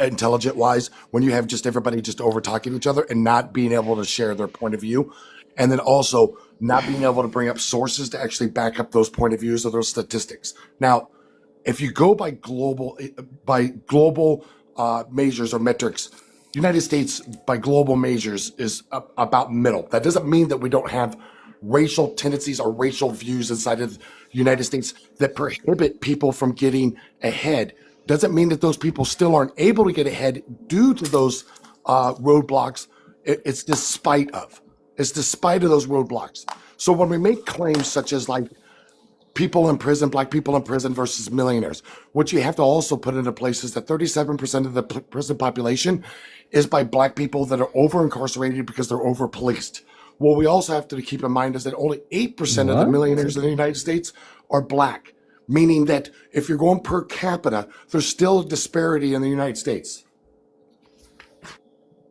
intelligent wise, when you have just everybody just over talking each other and not being able to share their point of view, and then also not being able to bring up sources to actually back up those point of views or those statistics. Now, if you go by global measures or metrics, United States by global measures is about middle. That doesn't mean that we don't have racial tendencies or racial views inside of the United States that prohibit people from getting ahead. Doesn't mean that those people still aren't able to get ahead due to those roadblocks. It's despite of. It's despite of those roadblocks. So when we make claims such as like people in prison, black people in prison versus millionaires, what you have to also put into place is that 37% of the prison population is by black people that are over incarcerated because they're over policed. What we also have to keep in mind is that only 8% of the millionaires in the United States are black, meaning that if you're going per capita, there's still a disparity in the United States.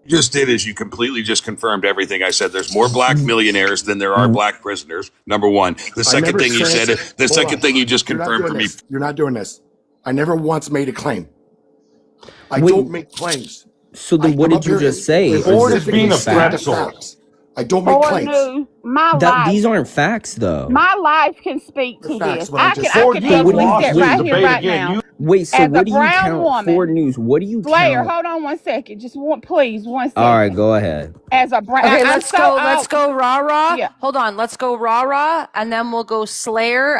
Just did is you completely just confirmed everything I said. There's more black millionaires than there are black prisoners. Number one. The second thing you said, the second thing you just confirmed for me.
You're not doing this. I never once made a claim. I don't make claims.
So then what did you just say?
Ford is being a pretzel.
I don't make
Ford
claims.
News, my life.
These aren't facts, though.
My life can speak to
facts,
this.
what I
I can
just
easily
said.
sit right here, right now.
Wait, so
As a
what do you
brown
count?
woman,
Ford News. What do you
Slayer,
count?
hold on one second. Just please, 1 second.
All right, go ahead.
As a brown,
Okay,
I'm
let's
so
go.
out.
Let's go rah-rah.
Yeah.
Hold on. Let's go rah-rah, and then we'll go Slayer,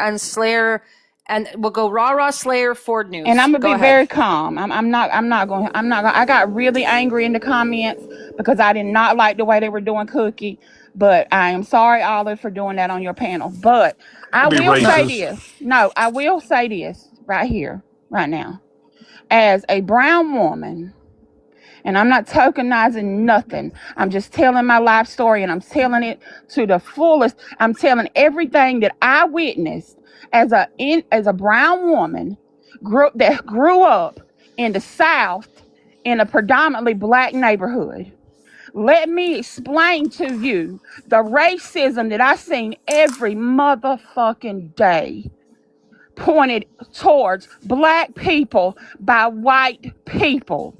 and we'll go rah-rah, Slayer, Ford News.
And I'm gonna
Go
be
ahead.
very calm. I'm not going. I got really angry in the comments because I did not like the way they were doing Cookie. But I am sorry, Olive, for doing that on your panel. But I will say this. No, I will say this right here, right now. As a brown woman, and I'm not tokenizing nothing. I'm just telling my life story, and I'm telling it to the fullest. I'm telling everything that I witnessed as a brown woman that grew up in the South in a predominantly black neighborhood. Let me explain to you the racism that I seen every motherfucking day pointed towards black people by white people.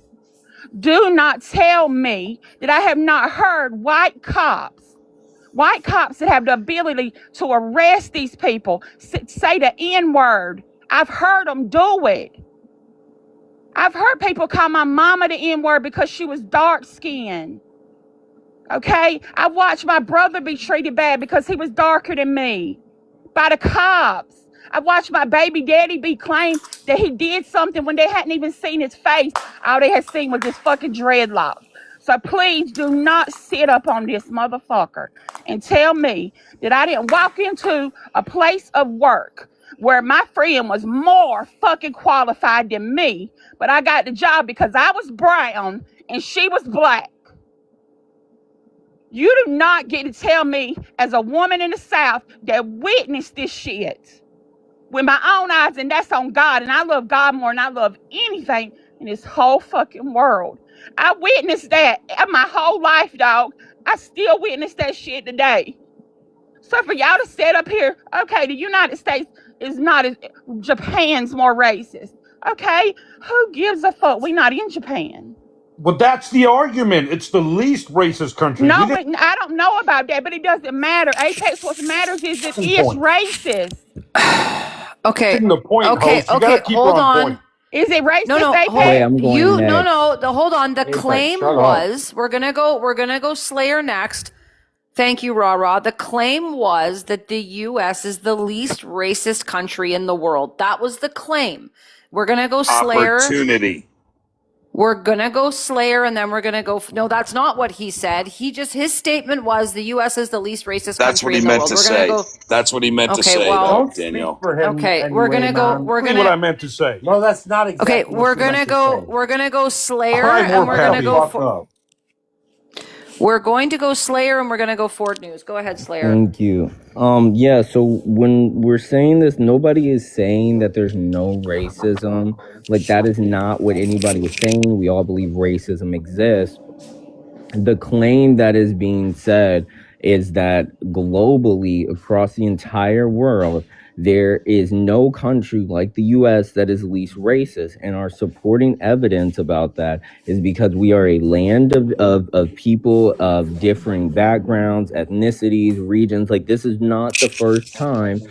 Do not tell me that I have not heard white cops that have the ability to arrest these people, say the N-word. I've heard them do it. I've heard people call my mama the N-word because she was dark-skinned. Okay? I watched my brother be treated bad because he was darker than me by the cops. I watched my baby daddy be claimed that he did something when they hadn't even seen his face. All they had seen was his fucking dreadlocks. So please do not sit up on this motherfucker and tell me that I didn't walk into a place of work where my friend was more fucking qualified than me, but I got the job because I was brown and she was black. You do not get to tell me as a woman in the South that witnessed this shit with my own eyes, and that's on God, and I love God more than I love anything in this whole fucking world. I witnessed that my whole life, dog. I still witness that shit today. So for y'all to sit up here, okay, the United States is not as Japan's more racist. Okay, who gives a fuck? We not in Japan.
But that's the argument. It's the least racist country.
No, but I don't know about that, but it doesn't matter. Apex, what matters is it is racist.
Okay.
The point,
okay.
host. You
Okay.
gotta keep
Hold
her
on.
point.
Is it racist?
No.
Apex?
Wait, I'm going next.
Hold on. The
Apex,
claim
shut up.
was we're gonna go Slayer next. Thank you, Rah. The claim was that the U.S. is the least racist country in the world. That was the claim. We're gonna go Slayer.
Opportunity.
We're gonna go Slayer, and then we're gonna go. No, that's not what he said. His statement was the U.S. is the least racist
That's what
country
he
in the
meant
world.
to
We're
say.
gonna go.
That's what he meant to
Okay,
say,
well-
though, Daniel.
For him
Okay, we're
anyway,
gonna go.
Mom.
We're
That's what I
gonna.
meant to say.
No, that's not exactly.
Okay,
what
we're
you meant
gonna
to
go.
say.
We're gonna go Slayer,
All right,
and
more
we're gonna
Pappy.
go.
Fuck up.
We're going to go Slayer, and we're gonna go Ford News. Go ahead, Slayer.
Thank you. Yeah, so when we're saying this, nobody is saying that there's no racism. Like, that is not what anybody is saying. We all believe racism exists. The claim that is being said is that globally, across the entire world, there is no country like the US that is least racist. And our supporting evidence about that is because we are a land of people of differing backgrounds, ethnicities, regions. Like, this is not the first time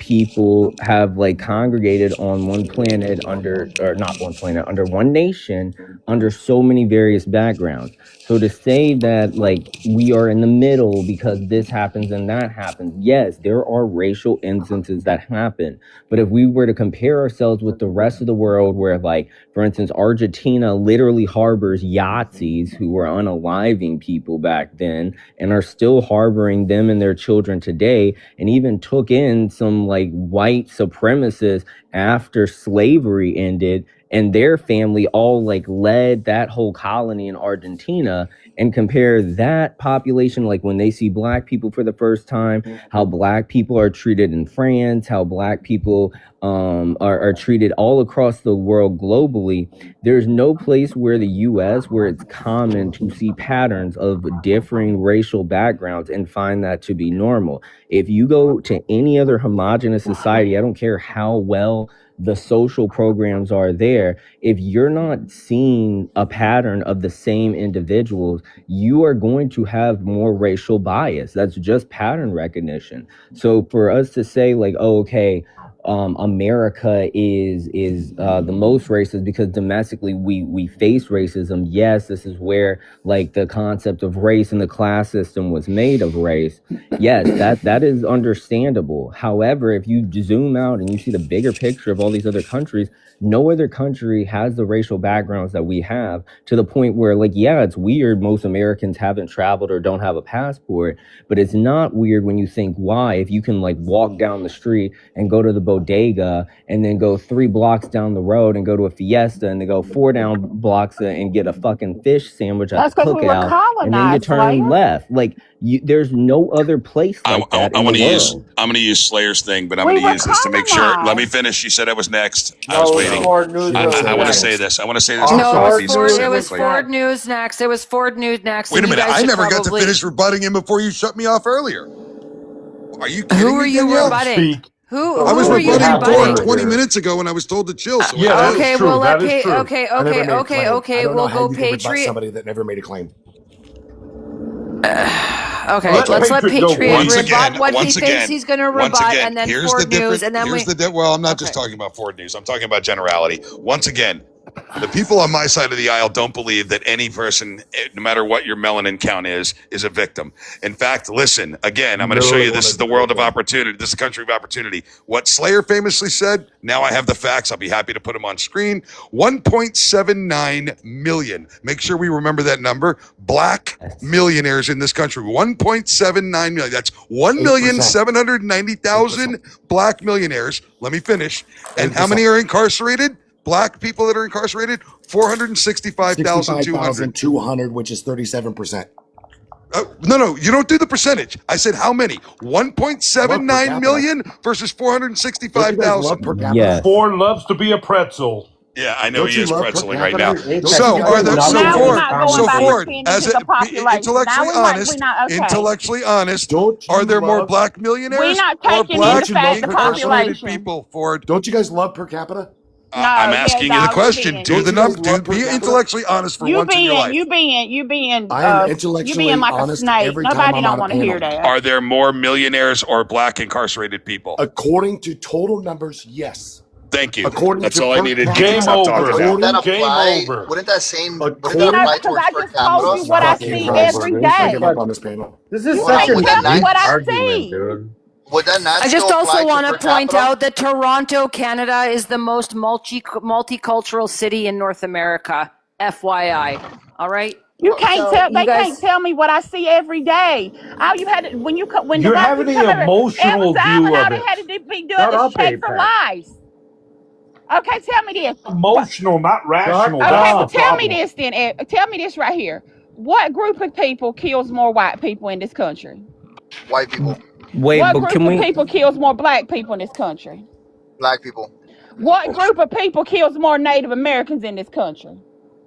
people have like congregated on one planet under, or not one planet, under one nation, under so many various backgrounds. So to say that like we are in the middle because this happens and that happens, yes, there are racial instances that happen. But if we were to compare ourselves with the rest of the world, where like, for instance, Argentina literally harbors Yahtzees who were unaliving people back then and are still harboring them and their children today, and even took in some like white supremacists after slavery ended, and their family all like led that whole colony in Argentina, and compare that population, like when they see black people for the first time, how black people are treated in France, how black people are treated all across the world globally. There's no place where the US where it's common to see patterns of differing racial backgrounds and find that to be normal. If you go to any other homogenous society, I don't care how well the social programs are there, if you're not seeing a pattern of the same individuals, you are going to have more racial bias. That's just pattern recognition. So for us to say like, oh, okay, America is the most racist because domestically we face racism. Yes, this is where like the concept of race and the class system was made of race. Yes, that is understandable. However, if you zoom out and you see the bigger picture of all these other countries, no other country has the racial backgrounds that we have, to the point where like, yeah, it's weird most Americans haven't traveled or don't have a passport, but it's not weird when you think why, if you can like walk down the street and go to the bodega and then go 3 blocks down the road and go to a Fiesta and then go 4 down blocks and get a fucking fish sandwich at
That's
the
because we were
cookout, and then you
colonized,
turn
Slayer.
left. Like there's no other place like that in the world.
I'm gonna use Slayer's thing, but I'm
We
gonna
were
use this to make sure. Let me
colonized.
finish. You said I was next. I
No,
was
it was
waiting.
Ford News.
I want to
next.
say this. I want to say this.
Oh,
No,
to
it was
Ford
Coffee
Ford.
News
It was
specifically.
Ford News next. It was Ford News next.
Wait a
and you
minute.
guys
I
should
never got to
probably-
finish rebutting him before you shut me off earlier. Are you kidding
Who
me,
are you
Danielle?
rebutting?
Speak.
Who
I was
are you
rebutting Ford
rebutting?
20 minutes ago when I was told to chill. So
Yeah,
I
that
did.
is
Okay,
true.
we'll let
That is true.
okay,
I never
okay,
made a
okay,
claim. I
okay.
don't know
We'll
how
go
you can rebut
Patriot.
somebody that never made a claim.
Okay,
Let
let's let
Patriot go
Patriot
once
rebut
again,
what he
once
thinks
again,
he's going to
once
rebut,
again,
and then
here's the
Ford News,
difference.
and then
Here's
we.
the well, I'm not
Okay.
just talking about Ford News. I'm talking about generality. Once again, the people on my side of the aisle don't believe that any person, no matter what your melanin count is a victim. In fact, listen, again, I'm going to show you this is the world of opportunity. This is the country of opportunity. What Slayer famously said, now I have the facts. I'll be happy to put them on screen. 1.79 million. Make sure we remember that number. Black millionaires in this country. 1.79 million. That's 1,790,000 black millionaires. Let me finish. And how many are incarcerated? Black people that are incarcerated, 465,200.
65,200, which is 37%.
No, you don't do the percentage. I said how many? 1.79 million versus
Don't you guys
465,000.
love per capita?
Yes.
Ford loves to be a pretzel.
Yeah, I know
Don't
he
you
is
love per
pretzeling right
capita?
now.
Don't
So
you
are
guys
there?
love
So
per
Now we're
Ford,
not going
so
by
Ford,
percentage
as
of the
be
population.
intellectually
Now
honest,
we not okay.
intellectually honest,
Don't you
are there more
love-
black
We're
millionaires
not
or
taking
black
into fact the
incarcerated
population.
people? Ford,
Don't you guys love per capita?
No,
I'm
hell
asking you the
dog, you
question.
being
Do
Don't
the
you guys
number.
love per
Be
capita?
intellectually honest for once in your life.
you being
I am
you
intellectually
being like a
honest
snake.
every time
Nobody
I'm
don't
on a
want to hear
panel.
that.
Are there more millionaires or black incarcerated people?
According to total numbers, yes.
Thank you.
According
That's
to
all I
per
needed.
capita,
You can stop talking
over.
now.
Wouldn't that
Game
apply?
over.
Wouldn't that
No,
apply
because
towards
I
per
just told
capita?
you what I
fucking
see
Christ,
every
dude. I give
day.
up on this panel.
This is
Hold on,
such a
would that
Tell me
not
what I
argument,
see.
dude.
would that not
I just
still
also
apply to
want
per
to point
capita?
out that Toronto, Canada, is the most multicultural city in North America. FYI. All right.
You can't
So
tell.
you
They
guys.
can't tell me what I see every day. All you had to, when the
You're
white
having
people
the
come over every
emotional
time,
view
and all
of
they
it.
had to be doing
Shut
is
up,
check for
Apex.
lies. Okay, tell me this.
Emotional, not rational.
Shut
That's
Okay,
the
well,
up.
tell me
problem.
this then. Ed. Tell me this right here. What group of people kills more white people in this country?
White people,
Wait,
What
but
group
can
of
we?
people kills more black people in this country?
black people,
What group of people kills more Native Americans in this country?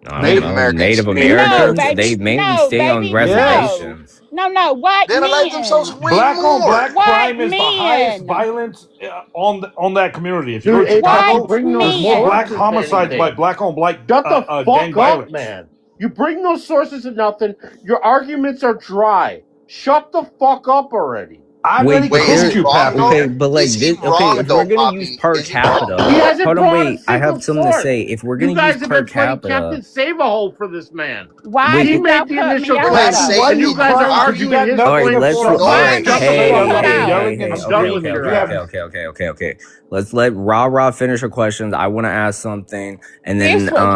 I don't
Native
know. Native
Americans.
No,
Americans? They
baby.
mainly
No,
stay on
baby.
Yes.
No.
reservations.
No. White
They alive themselves
men.
way
Black on
more.
black
White
crime is the highest
men.
violence on that community. If you go
Dude,
to
Apex, you
White
Chicago,
bring those
there's more black
men.
sources to
homicides by
anything.
black on black
Shut the
gang
fuck up,
violence.
man. You bring those sources to nothing. Your arguments are dry. Shut the fuck up already.
I
Wait,
already
but
Wait, is
cooked
he
here,
you,
wrong
Pappy.
okay,
though?
but like
Is he
this, okay,
wrong
if we're
though,
gonna use
Poppy?
per
Is he wrong?
capita,
He hasn't
hold on,
brought a
wait, I
single
have something to
fork.
say. If we're
You
gonna use
guys have
per
been playing
capita,
Captain Save-A-Hole for this man.
Why
wait,
He
did y'all
made the
cut me
initial
out
Playing
claim,
though?
Why are
and you
you
guys are
safe.
crying? Because you
arguing
got
his
all right,
nothing to
claim
let's
for
say.
him.
No
Why
one
did
is
y'all get
hey,
me
safe.
cut
hey,
out?
hey,
Yelling
hey,
and
I'm done
okay,
with
okay,
your
screaming.
okay, okay,
ass.
okay, okay, okay, okay. Let's let Ra finish her questions. I want to ask something, and
This
then
was.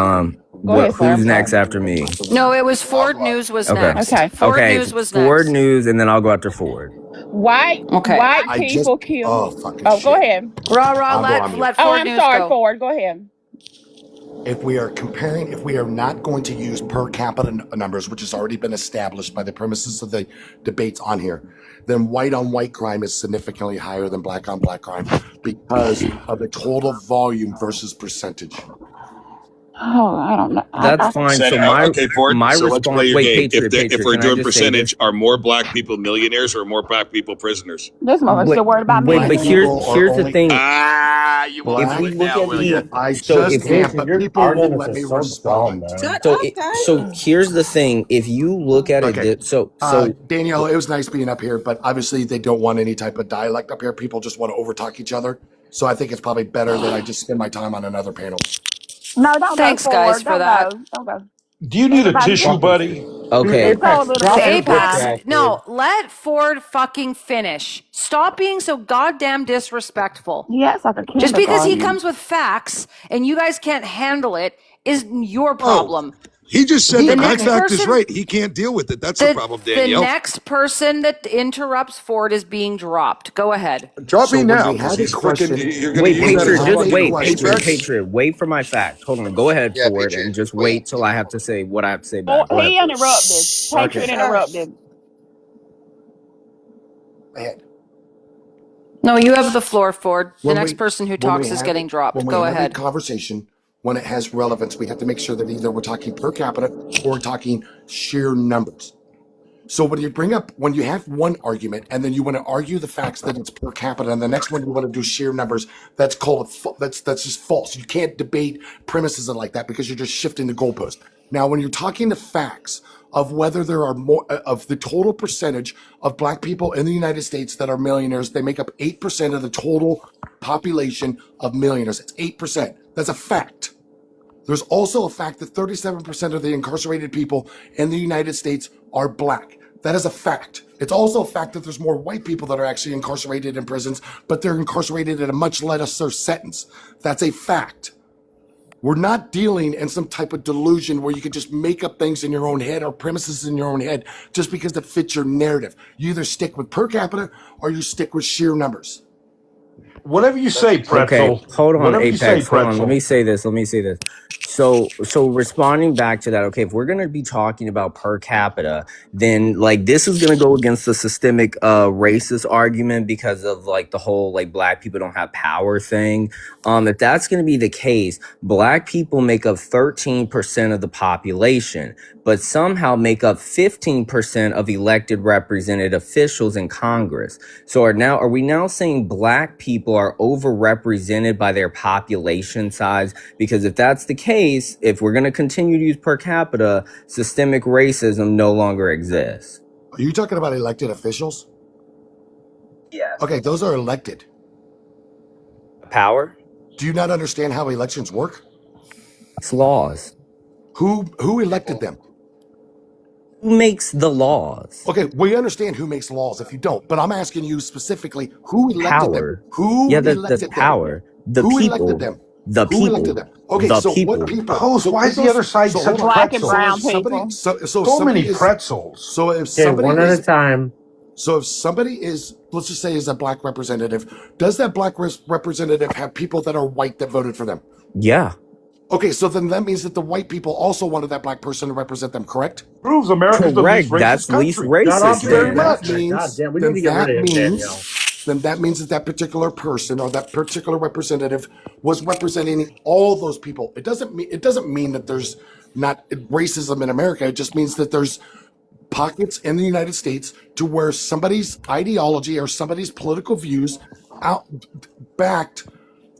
Go
what?
ahead, sir.
Who's
I'm sorry.
next after me?
No, it was
I'll
Ford
go
News
after.
was
Okay,
next.
Okay.
Ford
okay,
News was
Ford
next.
News, and then I'll go after Ford.
Okay.
White
I just,
people kill.
oh, fucking
Oh, go
shit.
ahead.
Rah rah.
I'll go
Let
on mute.
let
Oh,
Ford
I'm
News
sorry,
go.
Ford. Go ahead.
If we are comparing, if we are not going to use per capita numbers, which has already been established by the premises of the debates on here, then white on white crime is significantly higher than black on black crime because of the total volume versus percentage.
Oh, I don't know.
That's fine. So
Okay, Ford.
my
So let's play
response.
your
Wait,
game.
Patriot,
If
Patriot.
we're
Can I
doing
just say
percentage,
this?
are more black people millionaires or more black people prisoners?
This motherfucker
Wait,
still worried about
wait,
me.
but
Black people are
here's the
only
thing.
Ah, you won't
If
do
black
we
it
look
now,
at
will
the
you?
I
so
just
if we
can't,
Jason,
but
your
people won't
arguments
let
are
me
so dumb,
respond.
man.
so here's the thing. If you look at it,
Okay.
so
Danielle, it was nice being up here, but obviously they don't want any type of dialect up here. People just want to overtalk each other. So I think it's probably better that I just spend my time on another panel.
No, don't go
Thanks, guys,
forward.
for
Don't
that.
go. Don't go.
Do you need a
Everybody
tissue,
get.
Fucking
buddy?
dude,
okay,
It's a
Apex,
little
drop
bit of
your bitch
Apex,
time.
ass, dude.
no, let Ford fucking finish. Stop being so goddamn disrespectful.
He acts like a
Just because he
kindergarten.
comes with facts and you guys can't handle it is your
Oh,
problem.
he just said
The
that my
next
fact is
person,
right. He can't deal with it. That's the problem,
the
Danielle.
next person that interrupts Ford is being dropped. Go ahead.
Drop
So
me
when
now,
we
because
have a
he's freaking.
question,
You're going to
wait,
use
when
that
we
as
Patriot,
a
have
just
a
fucking
wait,
question,
Apex.
Patriot, wait for my fact. Hold on, go ahead,
Yeah,
Ford, and
Patriot.
just
Wait.
wait till I have to say what I have to say
Oh,
back. Go ahead,
he
Ford.
interrupted. Patriot
okay,
interrupted.
ahead.
No, you have the floor, Ford. The
When
next
we
person who
when we
talks is
have
getting
it when
dropped.
we
Go
have a
ahead.
conversation, when it has relevance, we have to make sure that either we're talking per capita or we're talking sheer numbers. So when you bring up when you have one argument and then you want to argue the facts that it's per capita, and the next one you want to do sheer numbers, that's called that's just false. You can't debate premises like that because you're just shifting the goalpost. Now, when you're talking the facts of whether there are more of the total percentage of black people in the United States that are millionaires, they make up 8% of the total population of millionaires. It's 8%. That's a fact. There's also a fact that 37% of the incarcerated people in the United States are black. That is a fact. It's also a fact that there's more white people that are actually incarcerated in prisons, but they're incarcerated at a much lesser sentence. That's a fact. We're not dealing in some type of delusion where you can just make up things in your own head or premises in your own head just because it fits your narrative. You either stick with per capita or you stick with sheer numbers.
Whatever you say,
Okay,
pretzel.
hold on,
Whatever you say,
Apex. Hold on. Let
pretzel.
me say this. Let me say this. So responding back to that, okay, if we're gonna be talking about per capita, then like this is gonna go against the systemic racist argument because of like the whole like black people don't have power thing. If that's gonna be the case, black people make up 13% of the population, but somehow make up 15% of elected represented officials in Congress. So are we now saying black people are overrepresented by their population size? Because if that's the case, if we're going to continue to use per capita, systemic racism no longer exists.
Are you talking about elected officials?
Yes.
Okay, those are elected.
Power?
Do you not understand how elections work?
It's laws.
Who elected them?
Who makes the laws?
Okay, we understand who makes laws if you don't, but I'm asking you specifically who elected them?
Power.
Who
Yeah, that's
elected them?
power. The
Who elected
people.
them?
The
Who elected
people.
them? Okay,
The
so what
people.
people?
Host,
So
why is
with
the other
those,
side
so hold
such
on.
Black and
pretzels?
So if
brown
somebody,
people.
so if
So
somebody
many
is,
pretzels.
so if
Okay,
somebody
one at a
is,
time.
so if somebody is, let's just say is a black representative, does that black representative have people that are white that voted for them?
Yeah.
Okay, so then that means that the white people also wanted that black person to represent them, correct?
Proves America's the least
Correct.
racist
That's least
country.
Shut
Thank
off
racist
you
your
very
then.
That
much.
interruption. God
means,
damn, we need
then
to get rid
that
of him,
means,
Danielle.
then that means that that particular person or that particular representative was representing all those people. It doesn't mean that there's not racism in America. It just means that there's pockets in the United States to where somebody's ideology or somebody's political views out backed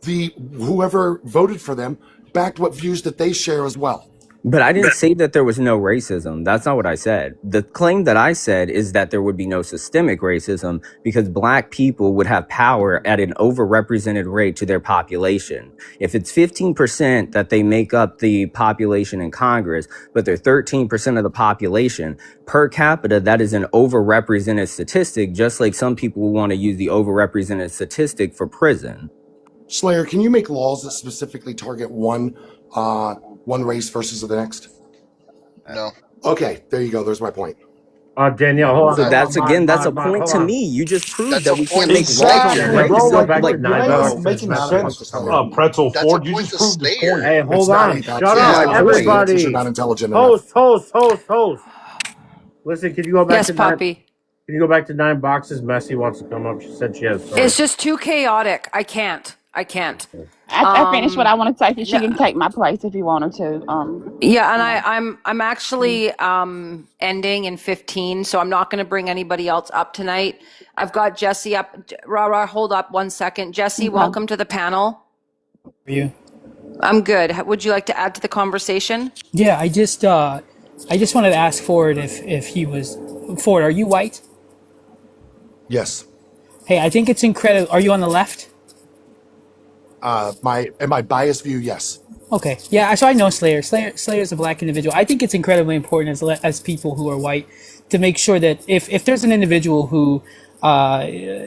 the whoever voted for them backed what views that they share as well.
But I didn't say that there was no racism. That's not what I said. The claim that I said is that there would be no systemic racism because black people would have power at an overrepresented rate to their population. If it's 15% that they make up the population in Congress, but they're 13% of the population, per capita, that is an overrepresented statistic, just like some people will want to use the overrepresented statistic for prison.
Slayer, can you make laws that specifically target one race versus the next?
No.
Okay, there you go. There's my point.
Danielle, hold on.
So that's a point
hold
to
on.
me. You just proved
That's
that
a
we
point
can't make
to
laws on
Slayer.
race.
Roll back
Like,
to nine
You're not
bucks.
making
Matt
sense.
wants to come in.
Pretzel
That's
Ford,
a
you
point
just
to
proved his
Slayer.
point.
Hey, hold on.
That's
Shut
my
up,
point.
everybody.
You're not intelligent enough.
Host. Listen, can you go back
Yes,
to
Poppy.
Can you go back to 9 boxes? Messi wants to come up. She said she has stories.
It's just too chaotic. I can't.
I finished what I want to say, so she
No,
can take my place if you want her to.
yeah, and I'm actually ending in 15, so I'm not going to bring anybody else up tonight. I've got Jesse up. Rara, hold up 1 second. Jesse,
Okay.
welcome to the panel.
How are you?
I'm good. Would you like to add to the conversation?
Yeah, I just wanted to ask Ford if he was Ford. Are you white?
Yes.
Hey, I think it's incredible. Are you on the left?
My biased view, yes.
Okay. Yeah. So I know Slayer. Slayer is a black individual. I think it's incredibly important as people who are white to make sure that if there's an individual who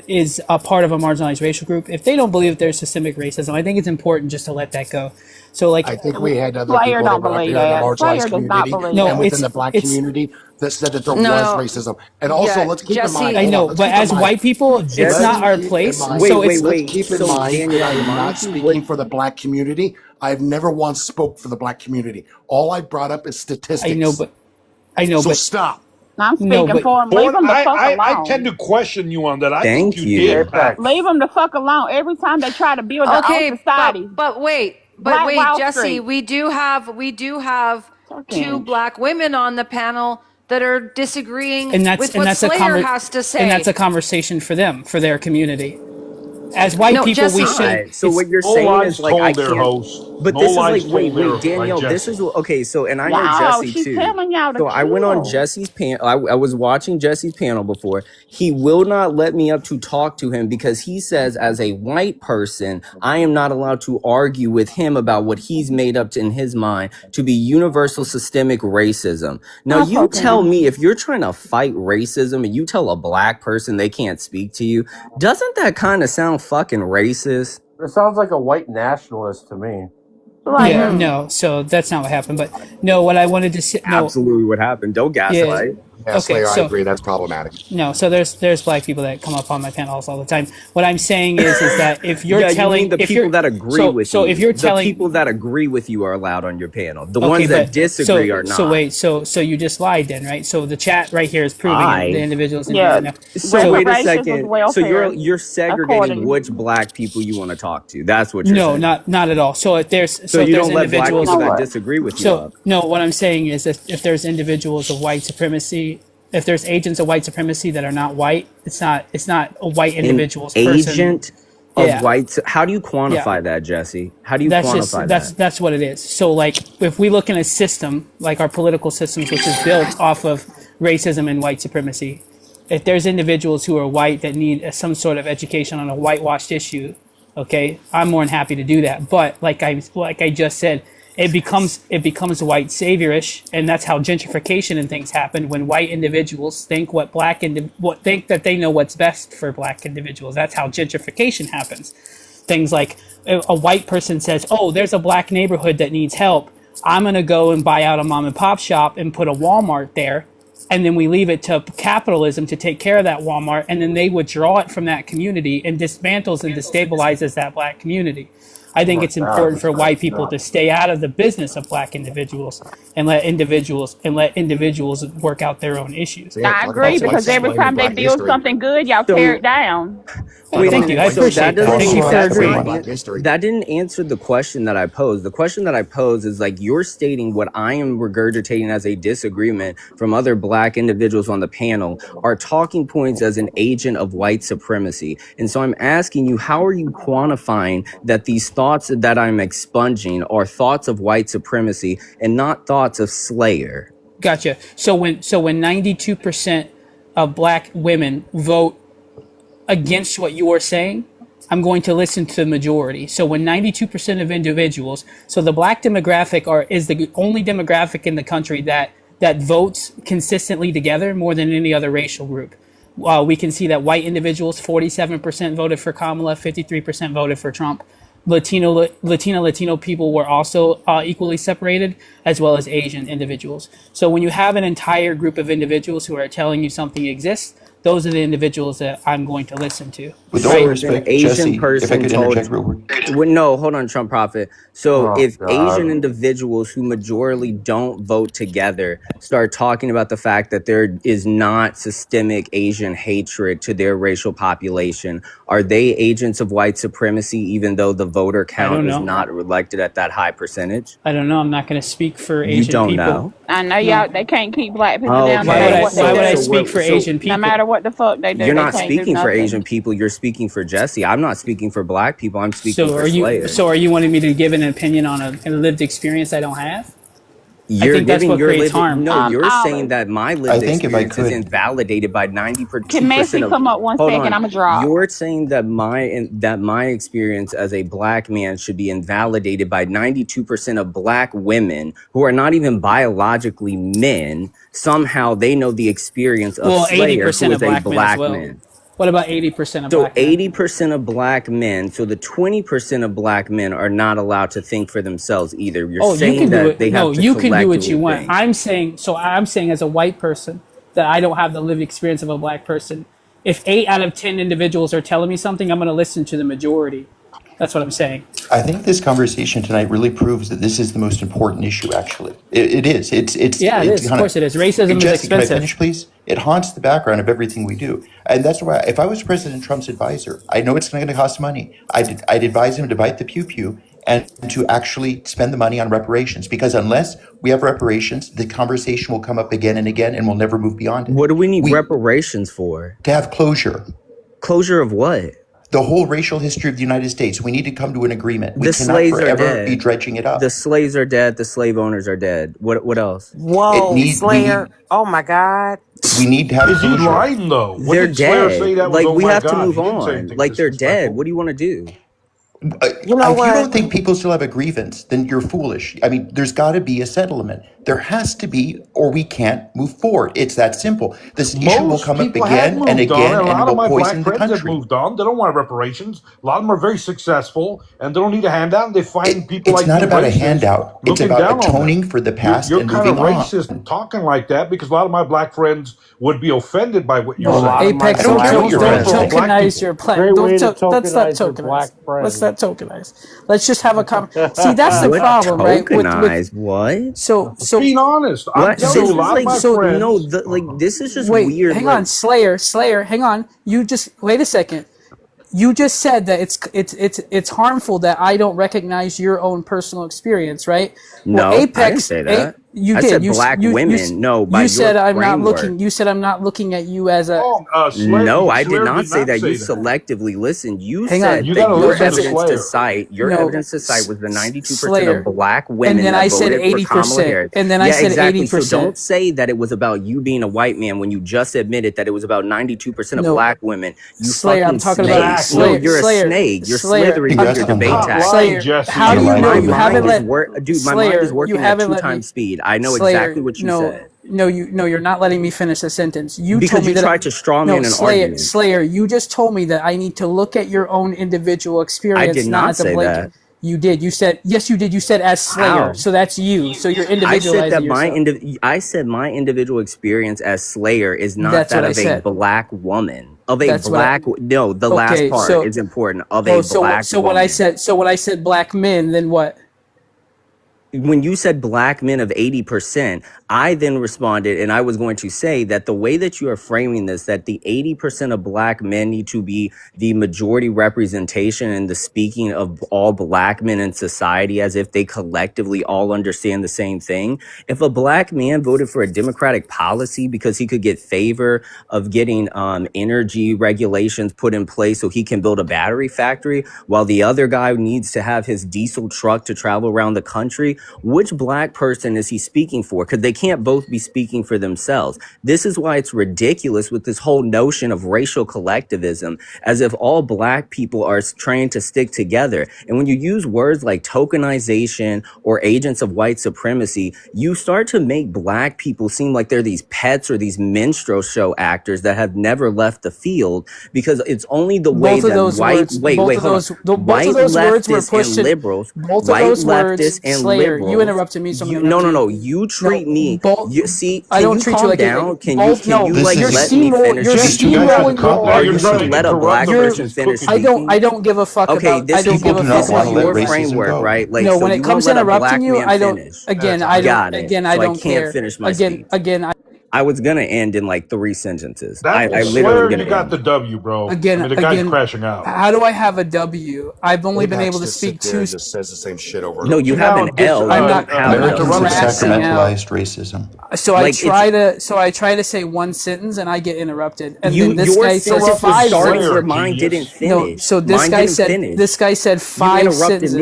is a part of a marginalized racial group, if they don't believe that there's systemic racism, I think it's important just to let that go. So, like,
I think we had other
Slayer
people
don't
that were up
believe
here in the
that. Slayer
marginalized
does not
community
believe
No,
and
that.
within the black community that said that there was racism. And also,
Yeah,
let's keep in
Jesse.
mind.
I
hold on,
know,
let's
but
keep in
as
mind-
white people, it's
Let's
not our
keep in
place.
mind-
So it's
let's keep in
So,
mind
Daniel,
that I am not
remind me
speaking for the black community. I've never once spoke for the black community. All I brought up is statistics.
I know,
So
but
stop.
I'm
No,
speaking
but-
for him. Leave
Ford,
him the fuck
I
alone.
tend to question you on that. I think
Thank
you
you.
did.
Leave them the fuck alone. Every time they try to build their own society.
but wait,
Black Wall
Jesse,
Street.
we do have two
Okay.
black women on the panel that are disagreeing
and that's
with
and
what
that's
Slayer has to say.
and that's a conversation for them, for their community. As white
No,
people, we
Jesse-
should.
Alright, so
it's-
what you're
No
saying
lies
is like I
told there,
can't.
host.
But
No
this is
lies
like wait,
told there,
Danielle.
like
This
Jesse.
is okay. So and I know
Wow,
Jesse
she's
too.
telling y'all to
So I went on
chill.
Jesse's panel. I was watching Jesse's panel before. He will not let me up to talk to him because he says, as a white person, I am not allowed to argue with him about what he's made up in his mind to be universal systemic racism. Now,
That's
you
okay.
tell me if you're trying to fight racism and you tell a black person they can't speak to you, doesn't that kind of sound fucking racist?
It sounds like a white nationalist to me.
Like
yeah,
who?
no. So that's not what happened. But no, what I wanted to say. No.
Absolutely, what happened? Don't gaslight.
Yeah,
Okay,
Slayer, I
so-
agree. That's problematic.
No, so there's black people that come up on my panels all the time. What I'm saying is that if you're
Yeah,
telling
you mean the
if you're
people that agree with
so
you.
if you're
the
telling
people that agree with you are allowed on your panel. The
Okay,
ones that
but-
disagree are not.
So wait, so you just lied then, right? So the chat right here is proving it, the individuals in
Yeah.
here now.
So wait a
Reparations was
second. So
welfare,
you're segregating
according-
which black people you want to talk to. That's what you're
No,
saying.
not at all. So if there's
So
if
you
there's
don't let black
individuals
people that
What?
disagree with you
So
up.
no, what I'm saying is that if there's individuals of white supremacy, if there's agents of white supremacy that are not white, it's not a white individual's
An
person.
agent of
Yeah.
white. How do you quantify that, Jesse? How do you quantify that?
That's what it is. So like if we look in a system like our political systems, which is built off of racism and white supremacy, if there's individuals who are white that need some sort of education on a whitewashed issue, okay, I'm more than happy to do that. But like I just said, it becomes white saviorish, and that's how gentrification and things happen when white individuals think think that they know what's best for black individuals. That's how gentrification happens. Things like a white person says, "Oh, there's a black neighborhood that needs help. I'm gonna go and buy out a mom and pop shop and put a Walmart there." And then we leave it to capitalism to take care of that Walmart, and then they withdraw it from that community and dismantles and destabilizes that black community. I think it's important for white people to stay out of the business of black individuals and let individuals work out their own issues.
I agree, because every time they build something good, y'all tear it down.
Wait, thank you. I appreciate that. Thank you for agreeing.
That didn't answer the question that I posed. The question that I posed is like you're stating what I am regurgitating as a disagreement from other black individuals on the panel are talking points as an agent of white supremacy. And so I'm asking you, how are you quantifying that these thoughts that I'm expunging are thoughts of white supremacy and not thoughts of Slayer.
Gotcha. So when 92% of black women vote against what you are saying, I'm going to listen to the majority. So when 92% of individuals, so the black demographic is the only demographic in the country that votes consistently together more than any other racial group. We can see that white individuals, 47% voted for Kamala, 53% voted for Trump. Latino people were also equally separated, as well as Asian individuals. So when you have an entire group of individuals who are telling you something exists, those are the individuals that I'm going to listen to.
With all
Right?
due respect,
An Asian
Jesse, if I
person
could
told.
interject real quick.
No, hold on, Trump Prophet. So
Oh,
if
God.
Asian individuals who majorly don't vote together start talking about the fact that there is not systemic Asian hatred to their racial population, are they agents of white supremacy even though the voter
I don't
count is
know.
not elected at that high percentage?
I don't know. I'm not going to speak for
You
Asian
don't
people.
know?
I know
No.
y'all. They can't keep black people
Oh,
down no
Why
matter
would I?
what they
Why would I
do.
speak for Asian
No
people?
matter what the fuck they do,
You're
they
not
can't do
speaking for
nothing.
Asian people. You're speaking for Jesse. I'm not speaking for black people. I'm speaking
So
for
are you?
Slayer.
So are you wanting me to give an opinion on a lived experience I don't have? I
You're
think that's
giving
what
your
creates
lived.
harm.
No, you're saying
Olive,
that my
I
lived
think if I
experience is
could,
invalidated by 92%
can Messi
of.
come up one
Hold
second?
on.
I'ma drop.
You're saying that my experience as a black man should be invalidated by 92% of black women who are not even biologically men. Somehow they know the experience of
Well,
Slayer,
80%
who
of
is a
black men as
black
well.
man.
What about 80% of
So
black men?
80% of black men, so the 20% of black men are not allowed to think for themselves either. You're
Oh, you
saying
can do
that
it.
they
No,
have to
you can do what
collectively
you want.
think.
I'm saying as a white person that I don't have the lived experience of a black person. If 8 out of 10 individuals are telling me something, I'm going to listen to the majority. That's what I'm saying.
I think this conversation tonight really proves that this is the most important issue. Actually, it is.
Yeah, it
It's
is. Of
kind
course it is. Racism is
Jesse, can I
expensive.
finish, please? It haunts the background of everything we do, and that's why if I was President Trump's advisor, I know it's going to cost money. I'd advise him to bite the pew pew and to actually spend the money on reparations, because unless we have reparations, the conversation will come up again and again, and we'll never move beyond it.
What do we need reparations for?
To have closure.
Closure of what?
The whole racial history of the United States. We need to come to an agreement. We
The
cannot
slaves are
forever be
dead.
dredging it up.
The slaves are dead. The slave owners are dead. What else?
Whoa, Slayer. Oh my God.
We need to have
Is he
closure.
lying though? What
They're
did Slayer say
dead.
that was?
Like
Oh
we
my
have to
God,
move
he didn't say
on.
anything
Like they're dead.
disrespectful.
What do you want to do?
You know
If
what?
you don't think people still have a grievance, then you're foolish. I mean, there's got to be a settlement. There has to be, or we can't move forward. It's that simple. This issue will
Most
come up
people have
again and
moved on,
again,
and a
and
lot
it
of
will
my
poison
black
the
friends have
country.
moved on. They don't want reparations. A lot of them are very successful, and they don't need a handout. And they find people
It's
like
not
you
about a
racist,
handout. It's
looking
about
down on them.
atoning for the past
You're
and
kind of
moving on.
racist talking like that because a lot of my black friends would be offended by what you're
A
No,
lot
saying.
of my
Apex,
I don't
black
care what your
don't
friends
friends.
think.
tokenize your black.
Great way to
Let's not
tokenize your black
tokenize. Let's not
friends.
tokenize. Let's just have a see. That's the
What
problem, right? With
tokenize? What?
so
Being honest, I'm
What?
telling
This
you, a
is
lot of
like
my
no.
friends.
This is just
wait,
weird.
hang
Like
on, Slayer, hang on. You just wait a second. You just said that it's harmful that I don't recognize your own personal experience, right? Well,
no, I didn't
Apex,
say that.
you
I
did.
said black women. No, by
You
your
said I'm not
framework.
looking. You said I'm not looking at you as a.
Oh,
No, I did
Slayer
not
did
say
not
that. You
say that.
selectively listened. You
Hang
said
on.
You
that
gotta
your
listen to
evidence to
Slayer.
cite, your
No,
evidence to cite was the 92%
Slayer.
of black
And
women
then
that
I said
voted for Kamala
80%.
Harris.
And then I
Yeah,
said
exactly. So
80%.
don't say that it was about you being a white man when you just admitted that it was about 92% of
No.
black women. You
Slayer,
fucking
I'm talking
snake.
about
Exactly.
No, you're a snake. You're slithering with
Congrats
your
on
debate
that.
Stop
tactics.
lying,
Slayer,
Jesse.
how do
You're
you know
lying.
you
My
haven't
mind is
let
dude, my
Slayer,
mind is
you
working at
haven't
two
let me
times speed. I know
Slayer,
exactly what you said.
you're not letting me finish the sentence. You
Because
told me
you
that
tried to straw man an argument.
Slayer, you just told me that I need to look at your own individual
I
experience,
did
not
not
as a
say
blanket.
that.
You did. You said yes. You did. You said as Slayer.
How?
So that's you. So you're
I said
individualizing
that
yourself.
I said my individual experience as Slayer is not
That's
that
what I
of a
said.
black woman. Of a
That's what I.
black no, the last
Okay.
part is important. Of a
Oh,
black
so when I
woman.
said black men, then what?
when you said black men of 80%, I then responded and I was going to say that the way that you are framing this, that the 80% of black men need to be the majority representation and the speaking of all black men in society as if they collectively all understand the same thing. If a black man voted for a Democratic policy because he could get favor of getting energy regulations put in place so he can build a battery factory, while the other guy needs to have his diesel truck to travel around the country, which black person is he speaking for? Because they can't both be speaking for themselves. This is why it's ridiculous with this whole notion of racial collectivism, as if all black people are trained to stick together. And when you use words like tokenization or agents of white supremacy, you start to make black people seem like they're these pets or these minstrel show actors that have never left the field, because it's only the way
Both of
that
those
white
words, both of those, both
white
of those words were
leftists
pushed
and
in.
liberals,
Both of
white
those words,
leftists and
Slayer. You
liberals.
interrupted me, so I'm
You,
gonna
no,
interrupt
no, no.
you.
You treat me.
Both.
You see.
I
Can
don't
you
treat you
calm
like
down?
it.
Can
Both.
you? Can
No,
you
This
like
you're
is
let me
steamroll.
finish
You're
these two
speaking?
guys have
steamrolling.
become
Now
Are
you're
you
racists
gonna
trying to
and
let a
interrupt
black
somebody
person
who's
finish
cooking.
speaking?
I don't give a fuck
Okay,
about. I
this
don't
is
give
people
a
do
fuck
not
this
want
is
to
about
let
your
your.
racism
framework,
go.
right? Like,
No,
so
when it
you won't
comes to
let a
interrupting
black
you,
man
I don't.
finish.
Again,
That's
I don't.
Got it.
Again, I
So I
don't
can't
care.
finish my speech.
Again,
I was gonna end in like 3 sentences.
That
I literally was
Slayer,
gonna
you got
end.
the W, bro. I
again,
mean, the guy's
again.
crashing out.
How do I have a W? I've only been able
Apex
to
just
speak
sit there
two.
and just says the same shit over and
No,
over
you
So
again.
have
now,
an L.
I'm
You
not
don't have a
I'm
Americans have
W.
crashing out.
sacramentalized racism.
So I
Like it's
try to say one sentence and I get interrupted. And then
you.
this
Your
guy says
sentence was
five
starting
sentences.
where
Slayer,
mine didn't
genius.
No,
finish.
so
Mine didn't
this
finish.
guy said
You
five
interrupted
sentences.
me.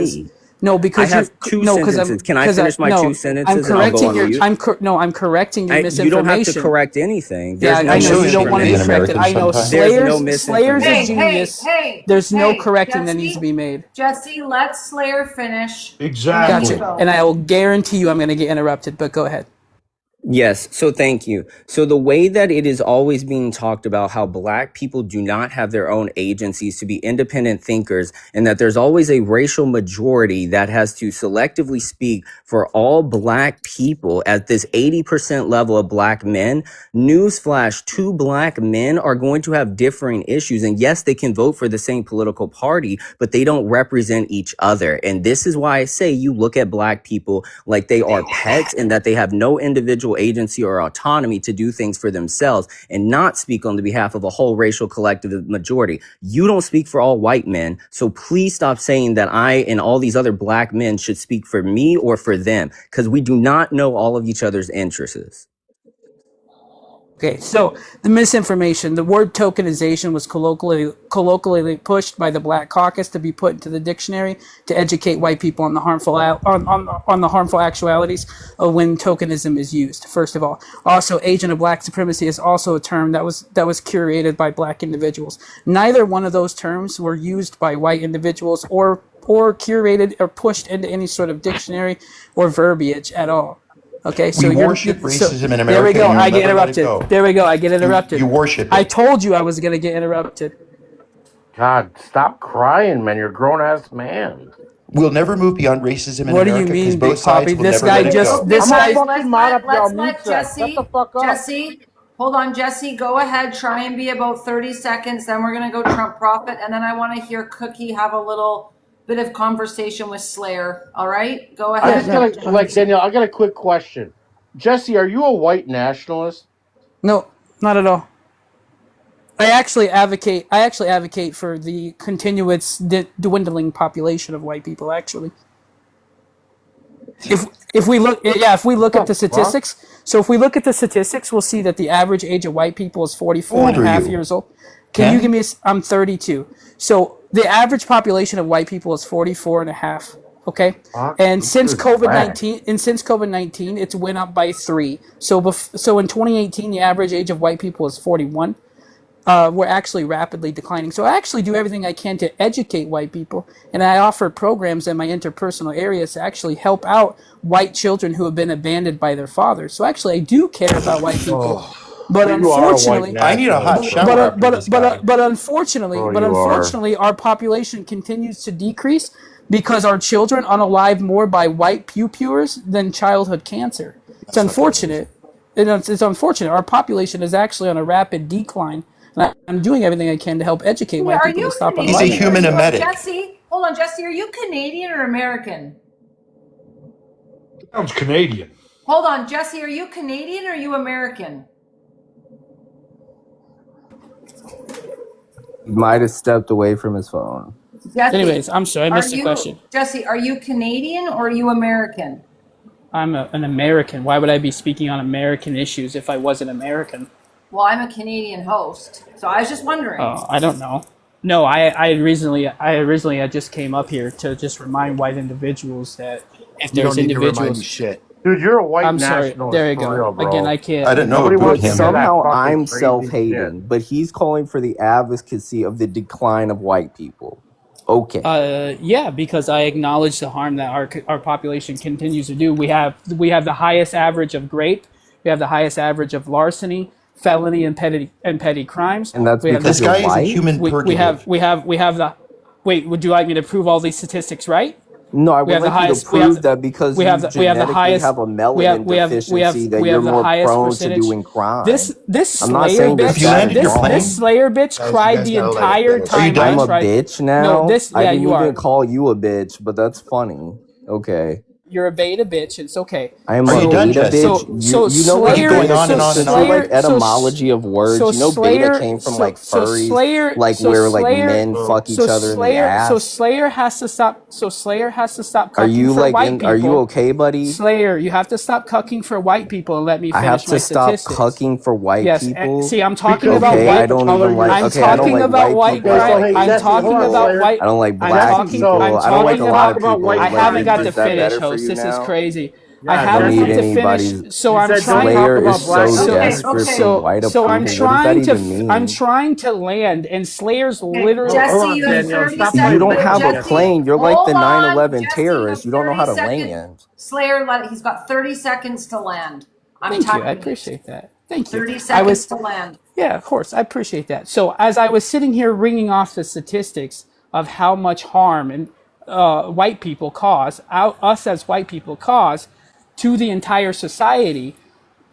No,
I
because
have two sentences. Can I finish my two
I'm
sentences and I'll go
correcting
on
your
mute?
I'm correcting your
You don't have to
misinformation.
correct anything.
Yeah,
There's no
I know you don't want to be
Dissociated
corrected.
Americans
I
misinformation.
know
sometimes.
There's no
Slayer's a
Hey,
misinformation.
hey,
genius.
hey,
There's no
hey,
correcting that needs to
Jesse,
be made.
Jesse, let Slayer finish, and then you
Gotcha.
Exactly.
And
go.
I will guarantee you I'm going to get interrupted, but go ahead.
Yes, so thank you. So the way that it is always being talked about how black people do not have their own agencies to be independent thinkers, and that there's always a racial majority that has to selectively speak for all black people at this 80% level of black men. Newsflash, two black men are going to have differing issues. And yes, they can vote for the same political party, but they don't represent each other. And this is why I say you look at black people like they are pets and that they have no individual agency or autonomy to do things for themselves and not speak on the behalf of a whole racial collective majority. You don't speak for all white men. So please stop saying that I and all these other black men should speak for me or for them, because we do not know all of each other's interests.
Okay, so the misinformation, the word tokenization was colloquially pushed by the Black Caucus to be put into the dictionary to educate white people on the harmful actualities of when tokenism is used. First of all, also agent of black supremacy is also a term that was curated by black individuals. Neither one of those terms were used by white individuals or curated or pushed into any sort of dictionary or verbiage at all. Okay, so
We worship racism in America.
there we go.
And you'll
I get
never let it
interrupted.
go.
There we go. I get interrupted.
You worship
I
it.
told you I was going to get interrupted.
God, stop crying, man. You're a grown ass man.
We'll never move beyond racism in
What do you
America because
mean,
both
Big Poppy?
sides will never let it go.
This
I'm a
guy.
fucking mod up y'all mute
Let's let
set. Shut the
Jesse,
fuck up.
hold on, Jesse, go ahead, try and be about 30 seconds, then we're gonna go Trump Prophet, and then I wanna hear Cookie have a little bit of conversation with Slayer, all right? Go
I
ahead.
just got a, like, Danielle, I got a quick question. Jesse, are you a white nationalist?
No, not at all. I actually advocate for the continuous dwindling population of white people. Actually, if we look at the statistics, we'll see that the average age of white people is 44 and a half years old. Can you give me? I'm 32. So the average population of white people is 44 and a half. Okay, and since COVID-19, it's went up by 3. So in 2018, the average age of white people is 41. We're actually rapidly declining. So I actually do everything I can to educate white people, and I offer programs in my interpersonal areas to actually help out white children who have been abandoned by their fathers. So actually, I do care about white people. But unfortunately,
I need a hot shower after this guy.
but unfortunately, our population continues to decrease because our children unalive more by white pupils than childhood cancer. It's unfortunate. It's unfortunate. Our population is actually on a rapid decline. And I'm doing everything I can to help educate white people to stop
He's a
unaliving.
human emetic.
Jesse, hold on, Jesse, are you Canadian or American?
Sounds Canadian.
Hold on, Jesse, are you Canadian or are you American?
He might have stepped away from his phone.
Jesse,
Anyways, I'm sorry, I missed the question.
Jesse, are you Canadian or are you American?
I'm an American. Why would I be speaking on American issues if I wasn't American?
Well, I'm a Canadian host, so I was just wondering.
I don't know. No, I originally I just came up here to just remind white individuals that if
You
there's
don't need to remind you
individuals,
shit.
Dude, you're a white
I'm sorry.
nationalist.
There you
for
go.
real, bro.
Again, I can't.
I didn't know
Nobody
it
wants
him.
to hear that
Somehow
fucking
I'm
crazy
self-hating,
shit.
but he's calling for the advocacy of the decline of white people. Okay.
Yeah, because I acknowledge the harm that our population continues to do. We have the highest average of rape. We have the highest average of larceny, felony, and petty crimes.
And that's
We have
because
This
the,
guy
you're
is a
white?
human
we
purgative.
have the. Wait, would you like me to prove all these statistics right?
No, I
We
would
have the
like you to
highest. We have
prove that because
we
you
have the
genetically
highest.
have a melanin deficiency that
We
you're
have the
more
highest
prone to
percentage.
doing crime.
This
I'm not
Slayer
saying that
If you
bitch.
that
landed
is
your
wrong.
This
plane,
Slayer bitch
Guys, you
cried
guys
the
gotta let it
entire
finish.
are you
time I
I'm a
done?
tried.
bitch
No,
now?
this.
I
Yeah,
didn't
you
even
are.
call you a bitch, but that's funny. Okay.
You're a beta bitch. It's okay.
I am
Are
a
you done,
beta
Jesse?
bitch. You know
You
what's
keep
Slayer.
going
funny
on and on and
since you
on.
like etymology of words. You know beta came from like furries, like where like men fuck each other in the ass.
Slayer has to stop. So Slayer has to stop
Are
cucking
you
for
like
white
are you
people.
okay, buddy?
Slayer, you have to stop cucking for white people and let me
I have
finish
to
my
stop
statistics.
cucking for white
Yes.
people.
See, I'm talking
Because
about
Okay,
white.
I don't even like.
I'm
Okay, I don't
talking
like
about
white
white
people. I
Okay, so
don't
crime.
like
hey,
I'm
Jesse,
Asian
hold
talking
on,
people.
about
Slayer.
white.
I don't like
I'm
black
talking.
So,
people.
I'm
I don't like a
talking
lot
talk
of
about.
about
people.
white
I
Like,
haven't got
crime.
to
is that
finish,
better for
host.
you
This is
now?
crazy. I
Yeah,
I don't
haven't
need
got to finish.
anybody's.
So
you
I'm
said don't
trying.
talk
Slayer
about
is
black
so
people.
desperate for white
So I'm
approval. What does that
trying to.
even
I'm
mean?
trying to land, and Slayer's
Okay,
literally.
Hold
Jesse,
on,
you have
Danielle.
30
Stop
seconds.
You
playing
don't
Wait,
have a
victim.
Jesse,
plane. You're like the
hold on.
9/11
Jesse, you have
terrorists. You don't know
30
how to
seconds.
land.
Slayer, he's got 30 seconds to land. I'm
Thank you. I
timing it.
appreciate that. Thank you.
30
I
seconds
was.
to land.
Yeah, of course. I appreciate that. So as I was sitting here ringing off the statistics of how much harm and white people cause, us as white people cause to the entire society,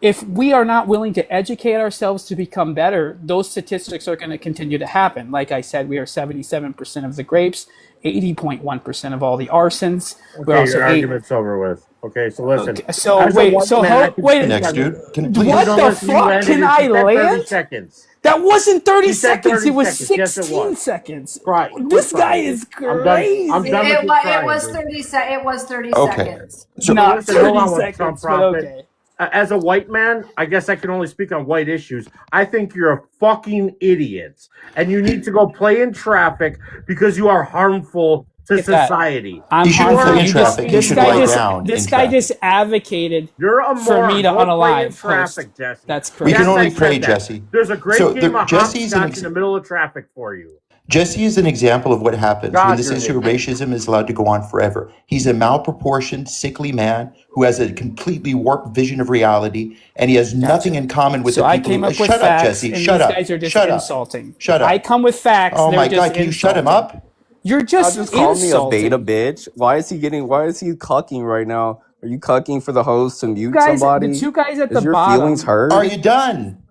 if we are not willing to educate ourselves to become better, those statistics are going to continue to happen. Like I said, we are 77% of the grapes, 80.1% of all the arsons. We're
Okay,
also
your argument's over with. Okay, so listen.
Okay, so
As a
wait,
white
so
man, I can
wait,
speak
Next,
on
dude. Can
you
please?
what
don't
the
listen. You
fuck?
landed
Can
and
I
she said 30
land?
seconds.
That wasn't 30
She said
seconds.
30
It was
seconds. Yes, it
16
was.
seconds.
Cry. Quit
This guy
crying, dude.
is
I'm done. I'm
crazy.
done with
It,
you
it
crying,
was
dude.
30 It was 30
Okay.
seconds.
So
So
Not
listen, hold
30
on one Trump
seconds, but
prophet.
okay.
As a white man, I guess I can only speak on white issues. I think you're a fucking idiot. And you need to go play in traffic because you are harmful to
Get that.
society.
I'm
he shouldn't
harmful.
play in
You just
traffic. He
this
should
guy
lie
just
down in
this guy
traffic.
just advocated
You're a
for me
moron.
to
Go play in
unalive host.
traffic, Jesse.
That's
We can
crazy.
Yes, I
only pray,
said that.
Jesse.
There's a great
So
game of
Jesse is an
hopscotch in the middle of traffic for you.
Jesse is an example of what happens when
God,
this
you're an
issue of
idiot.
racism is allowed to go on forever. He's a malproportioned, sickly man who has a completely warped vision of reality, and he has nothing
Gotcha.
in common with
So
the
I
people
came
who.
up with
Shut up,
facts,
Jesse.
and
Shut
these
up.
guys are just
Shut up.
insulting.
Shut
I
up.
come with facts,
Oh
they're
my
just
God! Can you shut him
insulting.
up?
You're just
Just call me a beta
insulting.
bitch. Why is he cucking right now? Are you cucking for the host to mute
Guys, the
somebody?
two guys at the
Is your feelings
bottom.
hurt?
Are you done?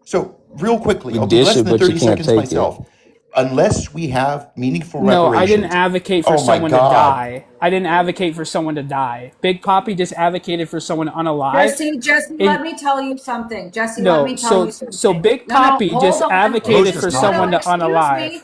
So real quickly,
You
I'll do
dish
less
it,
than
but you
30
can't
seconds
take it.
myself. Unless we have meaningful
No, I didn't
reparations.
advocate for
Oh my
someone to
God.
die. I didn't advocate for someone to die. Big Poppy just advocated for someone to unalive.
Jesse,
And
let me tell you something. Jesse, let
no,
me tell you
so
something.
Big
No,
Poppy
hold
just
on.
advocated
is
for
talking.
someone to
Excuse
unalive.
me.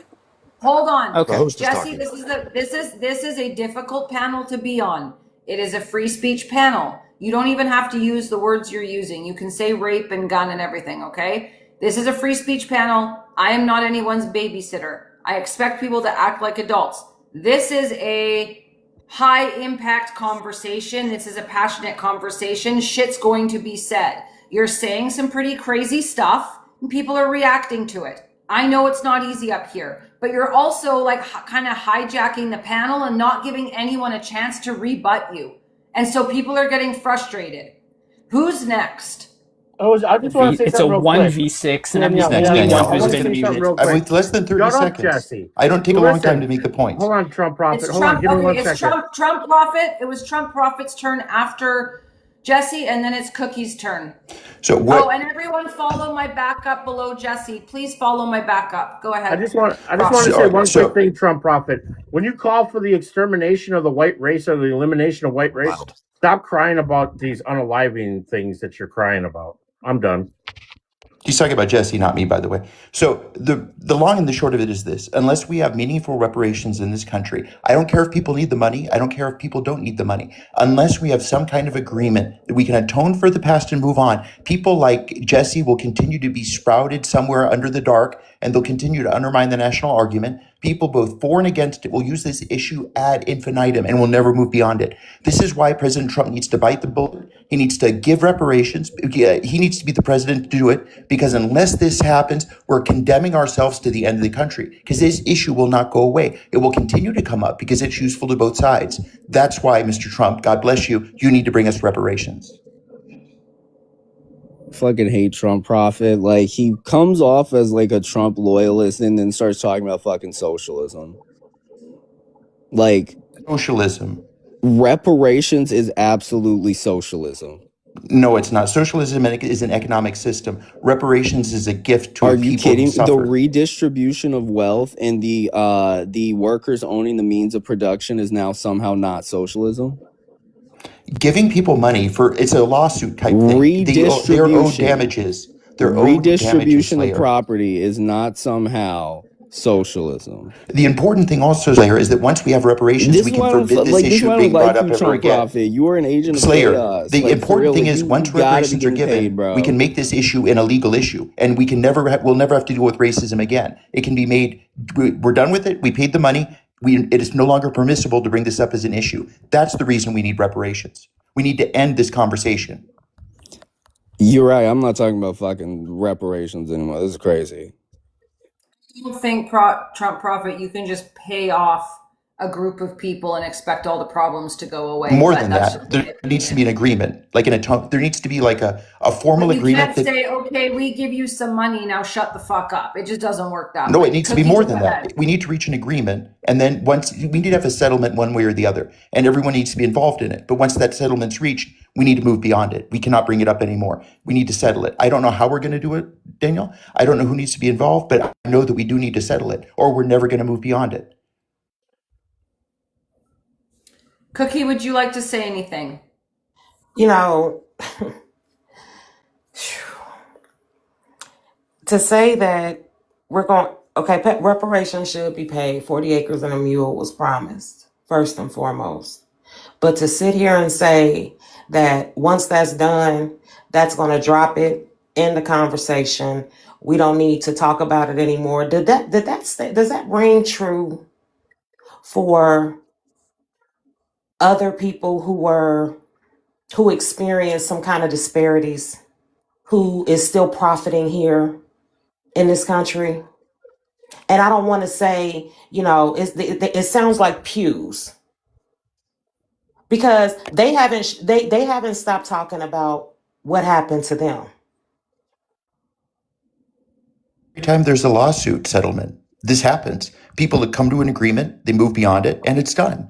Hold on.
The
Okay.
host is
Jesse,
talking.
this is a difficult panel to be on. It is a free speech panel. You don't even have to use the words you're using. You can say rape and gun and everything, okay? This is a free speech panel. I am not anyone's babysitter. I expect people to act like adults. This is a high impact conversation. This is a passionate conversation. Shit's going to be said. You're saying some pretty crazy stuff and people are reacting to it. I know it's not easy up here, but you're also like kind of hijacking the panel and not giving anyone a chance to rebut you. And so people are getting frustrated. Who's next?
I just want to say
It's a
something real quick.
1v6, and I'm
Danielle,
just the
Next,
only
Danielle.
one
I
who's
want to
been
say something
muted.
real
I
quick.
wait less than 30
Shut up,
seconds.
Jesse.
I don't take a long time
Listen.
to make the points.
Hold on, Trump prophet.
It's
Hold on,
Trump.
give me
Okay,
1
it's
second.
Trump Prophet. It was Trump Prophet's turn after Jesse, and then it's Cookie's turn.
So
Oh,
what?
and everyone follow my backup below Jesse. Please follow my backup. Go ahead.
I just want to
Prophet.
say one quick
So
thing, Trump Prophet. When you call for the extermination of the white race or the elimination of white race,
Wild.
stop crying about these unaliving things that you're crying about. I'm done.
he's talking about Jesse, not me, by the way. So the long and the short of it is this: unless we have meaningful reparations in this country, I don't care if people need the money. I don't care if people don't need the money. Unless we have some kind of agreement that we can atone for the past and move on, people like Jesse will continue to be sprouted somewhere under the dark, and they'll continue to undermine the national argument. People both for and against it will use this issue ad infinitum and will never move beyond it. This is why President Trump needs to bite the bullet. He needs to give reparations. He needs to be the president to do it, because unless this happens, we're condemning ourselves to the end of the country, because this issue will not go away. It will continue to come up because it's useful to both sides. That's why, Mr. Trump, God bless you, you need to bring us reparations.
Fucking hate Trump Prophet. Like, he comes off as like a Trump loyalist and then starts talking about fucking socialism. Like,
Socialism.
reparations is absolutely socialism.
No, it's not. Socialism is an economic system. Reparations is a gift to
Are
a
you
people who
kidding? The
suffer.
redistribution of wealth and the workers owning the means of production is now somehow not socialism.
Giving people money for it's a lawsuit type thing. They're owed
Redistribution.
damages. They're owed damages,
Redistribution of
Slayer.
property is not somehow socialism.
The important thing also, Slayer, is that once we have reparations,
This
we
is
can
why I don't
forbid this
like. This is
issue
why I
being
don't like
brought up
you,
ever
Trump
again.
Prophet. You are an agent of
Slayer,
chaos.
the
Like, for
important
real,
thing
like,
is
you
once
gotta be
reparations are
getting
given,
paid, bro.
we can make this issue an illegal issue, and we can we'll never have to deal with racism again. It can be made. We're done with it. We paid the money. It is no longer permissible to bring this up as an issue. That's the reason we need reparations. We need to end this conversation.
You're right. I'm not talking about fucking reparations anymore. This is crazy.
You think Trump Prophet, you can just pay off a group of people and expect all the problems to go away.
More
But
than
that's
that,
just
there needs to be an agreement, like there needs to be like a formal
But you
agreement
can't
that.
say, okay, we give you some money, now shut the fuck up. It just doesn't work that
No,
way.
it needs to be
Cookie,
more
go
than
ahead.
that. We need to reach an agreement, and then once we need to have a settlement one way or the other, and everyone needs to be involved in it. But once that settlement's reached, we need to move beyond it. We cannot bring it up anymore. We need to settle it. I don't know how we're going to do it, Daniel. I don't know who needs to be involved, but I know that we do need to settle it, or we're never going to move beyond it.
Cookie, would you like to say anything?
You know, to say that we're going, okay, reparations should be paid. 40 acres and a mule was promised, first and foremost. But to sit here and say that once that's done, that's going to drop it in the conversation. We don't need to talk about it anymore. Does that ring true for other people who experienced some kind of disparities, who is still profiting here in this country? And I don't want to say, it sounds like pews, because they haven't stopped talking about what happened to them.
Every time there's a lawsuit settlement, this happens. People that come to an agreement, they move beyond it, and it's done.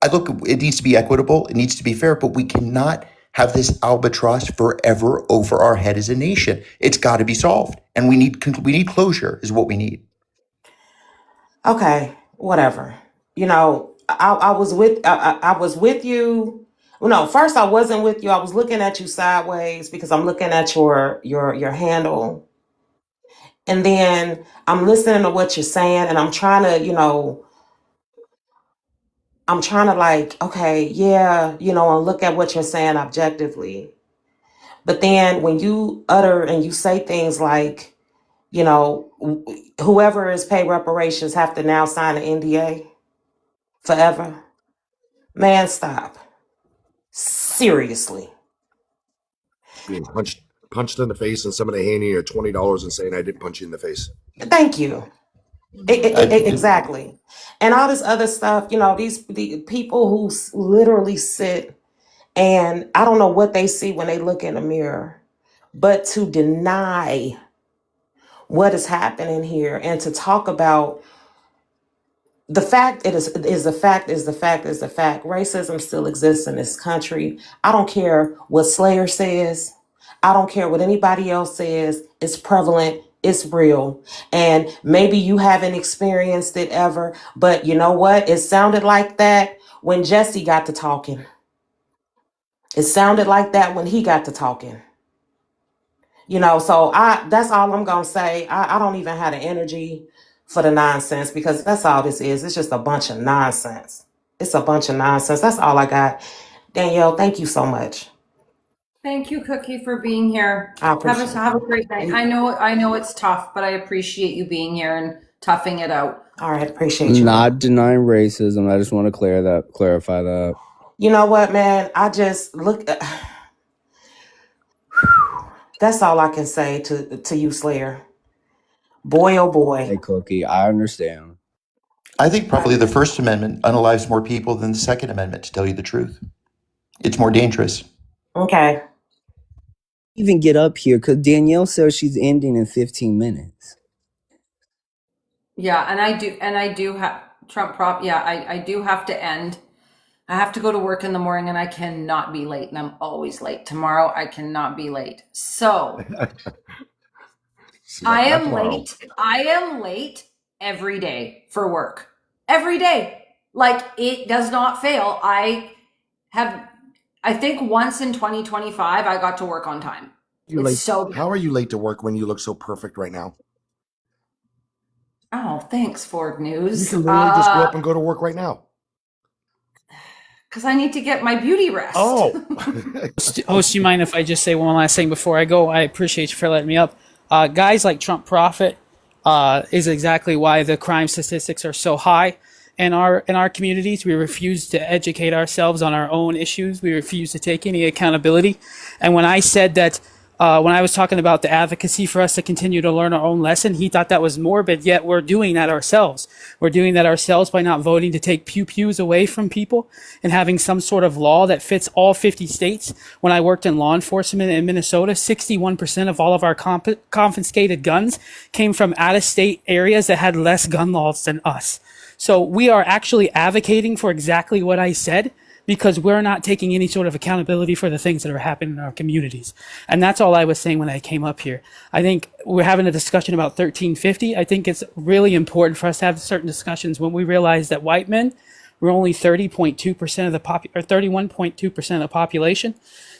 It needs to be equitable, it needs to be fair, but we cannot have this albatross forever over our head as a nation. It's got to be solved, and we need closure is what we need.
Okay, whatever. I was with you. Well, no, first I wasn't with you. I was looking at you sideways because I'm looking at your handle. And then I'm listening to what you're saying, and I'm trying to like, okay, yeah, and look at what you're saying objectively. But then when you utter and you say things like, whoever is paid reparations have to now sign an NDA forever. Man, stop. Seriously.
Being punched in the face and somebody handing you $20 and saying, I didn't punch you in the face.
Thank you. Exactly. And all this other stuff, the people who literally sit and I don't know what they see when they look in the mirror, but to deny what is happening here and to talk about
The fact is the fact is the fact is the fact. Racism still exists in this country. I don't care what Slayer says. I don't care what anybody else says. It's prevalent. It's real. And maybe you haven't experienced it ever, but you know what? It sounded like that when Jesse got to talking. It sounded like that when he got to talking. So that's all I'm gonna say. I don't even have the energy for the nonsense because that's all this is. It's just a bunch of nonsense. It's a bunch of nonsense. That's all I got. Danielle, thank you so much.
Thank you, Cookie, for being here.
I appreciate
Have a great night. I know it's tough, but I appreciate you being here and toughing it out.
All right, appreciate you.
Not denying racism. I just want to clarify that.
You know what, man? I just look. That's all I can say to you, Slayer. Boy, oh boy.
Hey, Cookie, I understand.
I think probably the First Amendment unalives more people than the Second Amendment, to tell you the truth. It's more dangerous.
Okay.
Even get up here because Danielle says she's ending in 15 minutes.
Yeah, and I do have Trump prop. Yeah, I do have to end. I have to go to work in the morning and I cannot be late, and I'm always late. Tomorrow I cannot be late. So I am late. I am late every day for work. Every day. Like, it does not fail. I think once in 2025 I got to work on time.
You're
It's
late.
so good.
How are you late to work when you look so perfect right now?
Oh, thanks, Ford News.
You can literally just go up and go to work right now.
Because I need to get my beauty rest.
Oh. Host, do you mind if I just say one last thing before I go? I appreciate you for letting me up. Guys like Trump Prophet is exactly why the crime statistics are so high in our communities. We refuse to educate ourselves on our own issues. We refuse to take any accountability. And when I said that, when I was talking about the advocacy for us to continue to learn our own lesson, he thought that was morbid, yet we're doing that ourselves. We're doing that ourselves by not voting to take pew-pews away from people and having some sort of law that fits all 50 states. When I worked in law enforcement in Minnesota, 61% of all of our confiscated guns came from out-of-state areas that had less gun laws than us. So we are actually advocating for exactly what I said, because we're not taking any sort of accountability for the things that are happening in our communities. And that's all I was saying when I came up here. I think we're having a discussion about 1350. I think it's really important for us to have certain discussions when we realize that white men were only 30.2% of the or 31.2% of the population.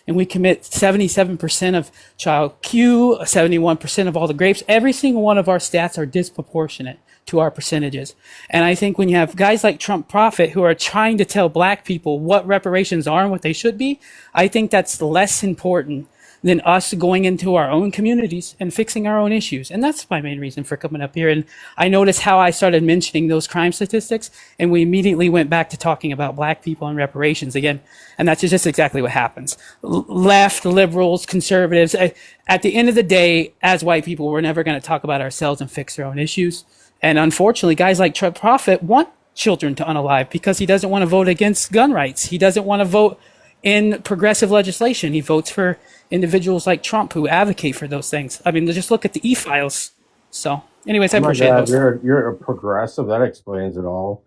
And we commit 77% of child Q, 71% of all the rapes. Every single one of our stats are disproportionate to our percentages. And I think when you have guys like Trump Prophet who are trying to tell black people what reparations are and what they should be, I think that's less important than us going into our own communities and fixing our own issues. And that's my main reason for coming up here. And I noticed how I started mentioning those crime statistics, and we immediately went back to talking about black people and reparations again. And that's just exactly what happens. Left, liberals, conservatives, at the end of the day, as white people, we're never going to talk about ourselves and fix our own issues. And unfortunately, guys like Trump Prophet want children to unalive because he doesn't want to vote against gun rights. He doesn't want to vote in progressive legislation. He votes for individuals like Trump who advocate for those things. I mean, just look at the e-files. So anyways, I
Oh my
appreciate
God,
it.
you're a progressive. That explains it all.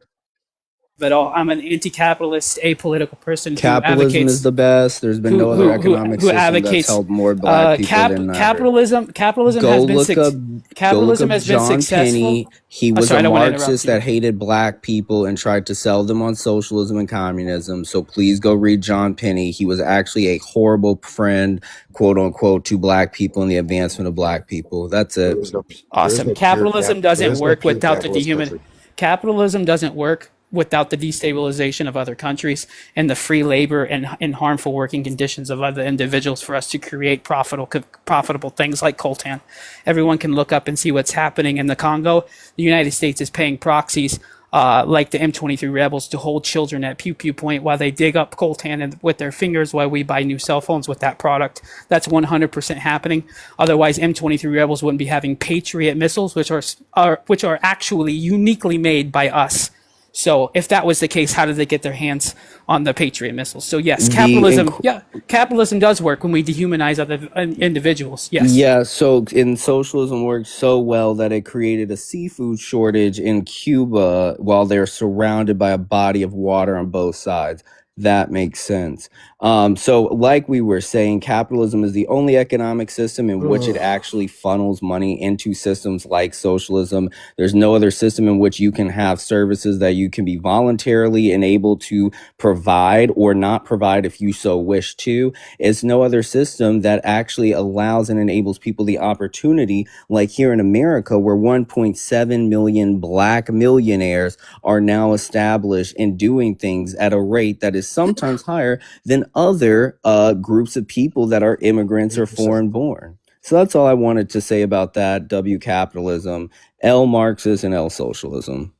But I'm an anti-capitalist, apolitical person who
Capitalism
advocates
is the best. There's been no other economic
who
system
advocates
that's helped more black people than
capitalism. Capitalism
Go
has been
look up.
capitalism has been
John
successful.
Penny. He
Oh,
was
sorry, I
a
don't want to interrupt
Marxist
you.
that hated black people and tried to sell them on socialism and communism. So please go read John Penny. He was actually a horrible friend, quote unquote, to black people and the advancement of black people. That's it.
Awesome. Capitalism doesn't work without the dehuman. Capitalism doesn't work without the destabilization of other countries and the free labor and harmful working conditions of other individuals for us to create profitable things like coltan. Everyone can look up and see what's happening in the Congo. The United States is paying proxies like the M23 rebels to hold children at pew pew point while they dig up coltan with their fingers while we buy new cell phones with that product. That's 100% happening. Otherwise, M23 rebels wouldn't be having Patriot missiles, which are actually uniquely made by us. So if that was the case, how did they get their hands on the Patriot missiles? So yes,
The
capitalism does work when we dehumanize other individuals. Yes.
Yeah, so in socialism worked so well that it created a seafood shortage in Cuba while they're surrounded by a body of water on both sides. That makes sense. So like we were saying, capitalism is the only economic system in which it actually funnels money into systems like socialism. There's no other system in which you can have services that you can be voluntarily enabled to provide or not provide if you so wish to. It's no other system that actually allows and enables people the opportunity, like here in America, where 1.7 million black millionaires are now established and doing things at a rate that is sometimes higher than other groups of people that are immigrants or foreign born. So that's all I wanted to say about that. W capitalism, L Marxist, and L socialism.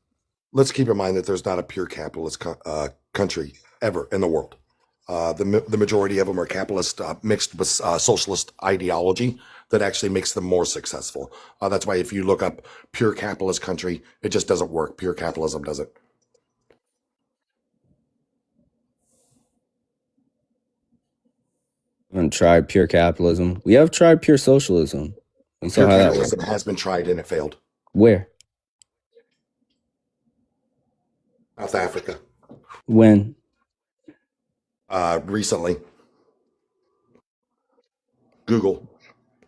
Let's keep in mind that there's not a pure capitalist country ever in the world. The majority of them are capitalist mixed with socialist ideology that actually makes them more successful. That's why if you look up pure capitalist country, it just doesn't work. Pure capitalism doesn't.
And tried pure capitalism. We have tried pure socialism. We saw
Pure
how that
capitalism
went.
has been tried and it failed.
Where?
South Africa.
When?
Recently. Google.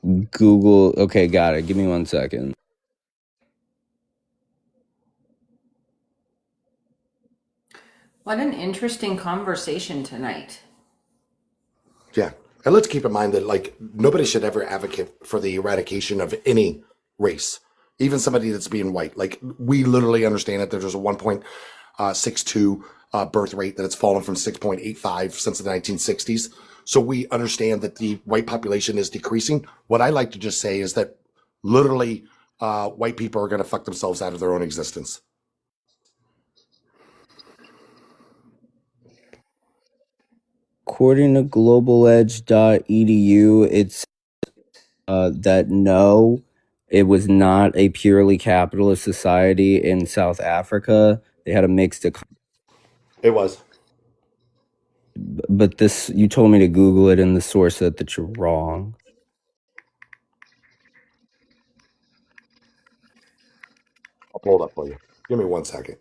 Okay, got it. Give me 1 second.
What an interesting conversation tonight.
Yeah. And let's keep in mind that like nobody should ever advocate for the eradication of any race, even somebody that's being white. Like we literally understand that there's a 1.62 birth rate, that it's fallen from 6.85 since the 1960s. So we understand that the white population is decreasing. What I like to just say is that literally white people are going to fuck themselves out of their own existence.
According to globaledge.edu, it's that no, it was not a purely capitalist society in South Africa. They had a mixed economy.
It was.
But this, you told me to Google it, and the source said that you're wrong.
I'll pull it up for you. Give me 1 second.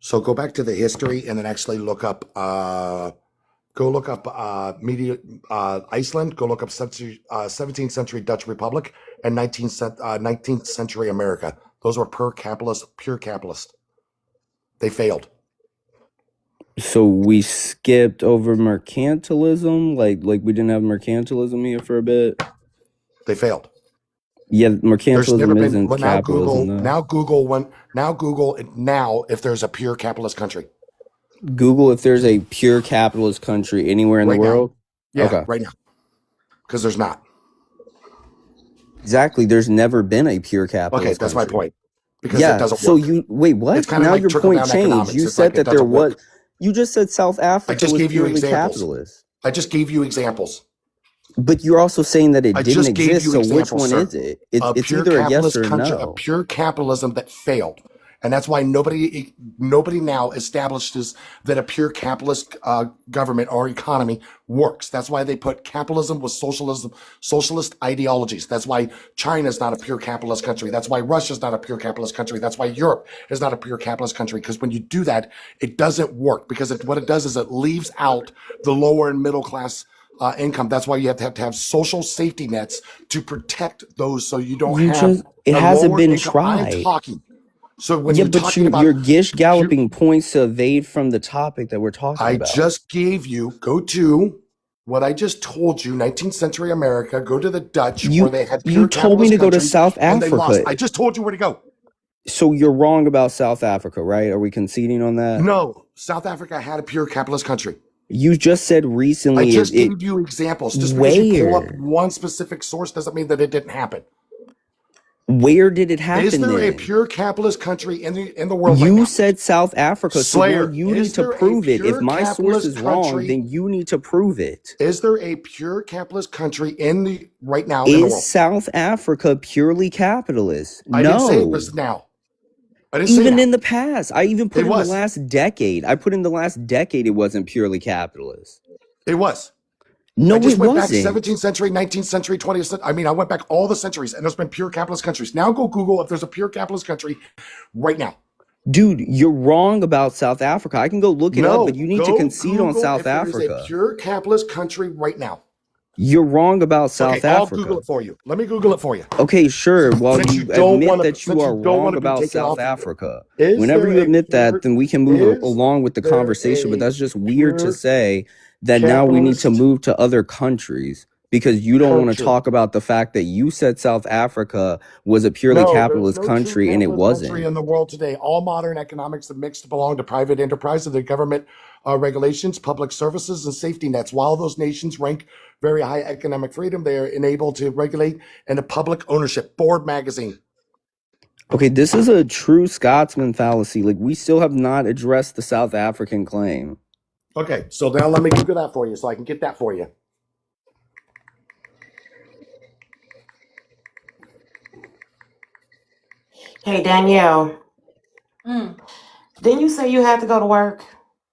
So go back to the history and then actually look up Iceland, go look up 17th century Dutch Republic and 19th century America. Those were pure capitalist. They failed.
So we skipped over mercantilism, like we didn't have mercantilism here for a bit.
They failed.
Yeah, mercantilism isn't capitalism.
Now Google if there's a pure capitalist country.
Google if there's a pure capitalist country anywhere in the world.
Yeah, okay. Right now. Because there's not.
Exactly. There's never been a pure capitalist.
Okay, that's
country.
my point. Because it doesn't work.
So you wait, what?
It's kind of
now
like
your point changed. You said
like
that there was. You just said South Africa
I just
was
gave you
purely
examples.
capitalist.
I just gave you examples.
But you're also saying that it didn't exist. So which one
sir.
is it? It's either a yes or no.
A pure capitalism that failed. And that's why nobody now establishes that a pure capitalist government or economy works. That's why they put capitalism with socialist ideologies. That's why China's not a pure capitalist country. That's why Russia's not a pure capitalist country. That's why Europe is not a pure capitalist country. Because when you do that, it doesn't work. Because what it does is it leaves out the lower and middle class income. That's why you have to have social safety nets to protect those, so you don't have.
It hasn't been tried.
I'm talking. So when you're talking
about your gish galloping points to evade from the topic that we're talking about.
I just gave you. Go to what I just told you. 19th century America. Go to the Dutch where they had.
You told me to go to South Africa.
I just told you where to go.
So you're wrong about South Africa, right? Are we conceding on that?
No, South Africa had a pure capitalist country.
You just said recently.
I just gave you examples. Just because you pull up one specific source doesn't mean that it didn't happen.
Where did it
Is
happen
there a
then?
pure capitalist country in the world right
You
now?
said South Africa, so now
Slayer,
you need
is
to
there a
prove it. If
pure
my source
capitalist
is wrong,
country?
then you need to prove it.
Is there a pure capitalist country right now in the
Is
world?
South Africa purely capitalist?
I didn't say it
No.
was now. I didn't say
Even
that.
in the past, I even put
It
in the
was.
last decade. I put in the last decade it wasn't purely capitalist.
It was.
No,
I just
it
went back
wasn't.
17th century, 19th century, 20th century. I mean, I went back all the centuries, and there's been pure capitalist countries. Now go Google if there's a pure capitalist country right now.
Dude, you're wrong about South Africa. I can go look it up, but you need to
go
concede
Google
on South
if there is
Africa.
a pure capitalist country right now.
You're wrong about South
Okay, I'll
Africa.
Google it for you. Let me Google it for you.
Okay, sure. Well,
Since
you
you don't
admit
wanna-
that you
since
are
you don't
wrong
wanna be
about
taken
South
off-
Africa.
Is
Whenever
there
you
a
admit
pure-
that, then we can move
is
along with the
there
conversation. But
a
that's just weird to
pure
say that now we need to
capitalist
move to other countries because you don't want to
country?
talk about the fact that you said South Africa was a purely
No,
capitalist
there's no true
country and it
capitalist country
wasn't.
in the world today. All modern economics are mixed belong to private enterprise and the government regulations, public services, and safety nets. While those nations rank very high economic freedom, they are enabled to regulate and a public ownership. Board magazine.
Okay, this is a true Scotsman fallacy. Like, we still have not addressed the South African claim.
Okay, so now let me Google that for you so I can get that for you.
Hey, Danielle.
Mm.
Didn't you say you had to go to work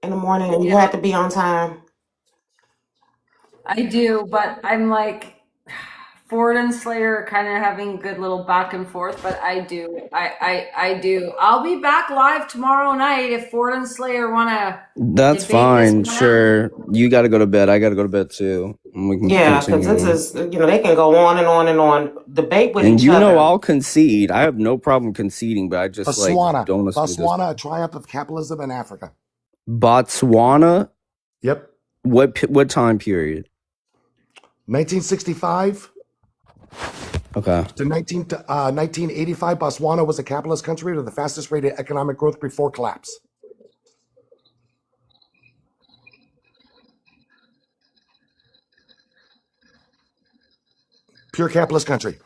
in the morning and you had to be on time?
I do, but I'm like Ford and Slayer are kind of having good little back and forth, but I do. I do. I'll be back live tomorrow night if Ford and Slayer want to.
That's fine, sure. You got to go to bed. I got to go to bed too. And we can
Yeah, because
continue.
this is, they can go on and on and on, debate with
And
each
you
other.
know, I'll concede. I have no problem conceding, but I just
Botswana.
don't want us to do this.
Botswana, a triumph of capitalism in Africa.
Botswana?
Yep.
What time period?
1965
Okay.
to 1985, Botswana was a capitalist country with the fastest rate of economic growth before collapse. Pure capitalist country.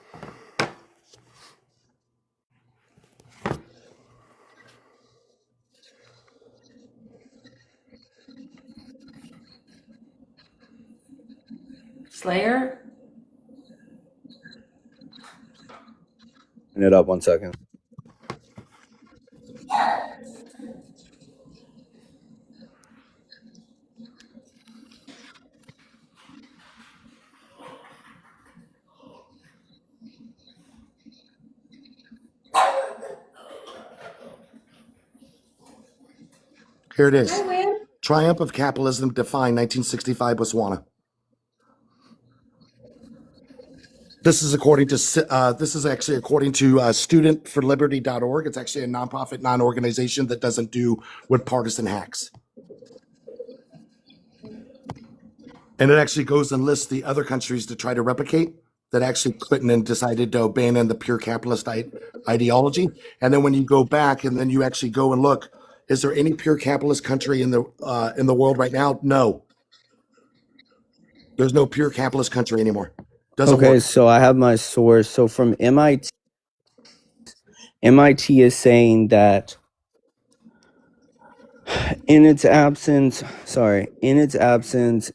Slayer?
It up 1 second.
Here it is. Triumph of capitalism defined 1965 Botswana. This is according to studentforliberty.org. It's actually a nonprofit, non-organization that doesn't do with partisan hacks. And it actually goes and lists the other countries to try to replicate that actually couldn't and decided to abandon the pure capitalist ideology. And then when you go back and then you actually go and look, is there any pure capitalist country in the world right now? No. There's no pure capitalist country anymore. Doesn't
Okay,
work.
so I have my source. So from MIT is saying that in its absence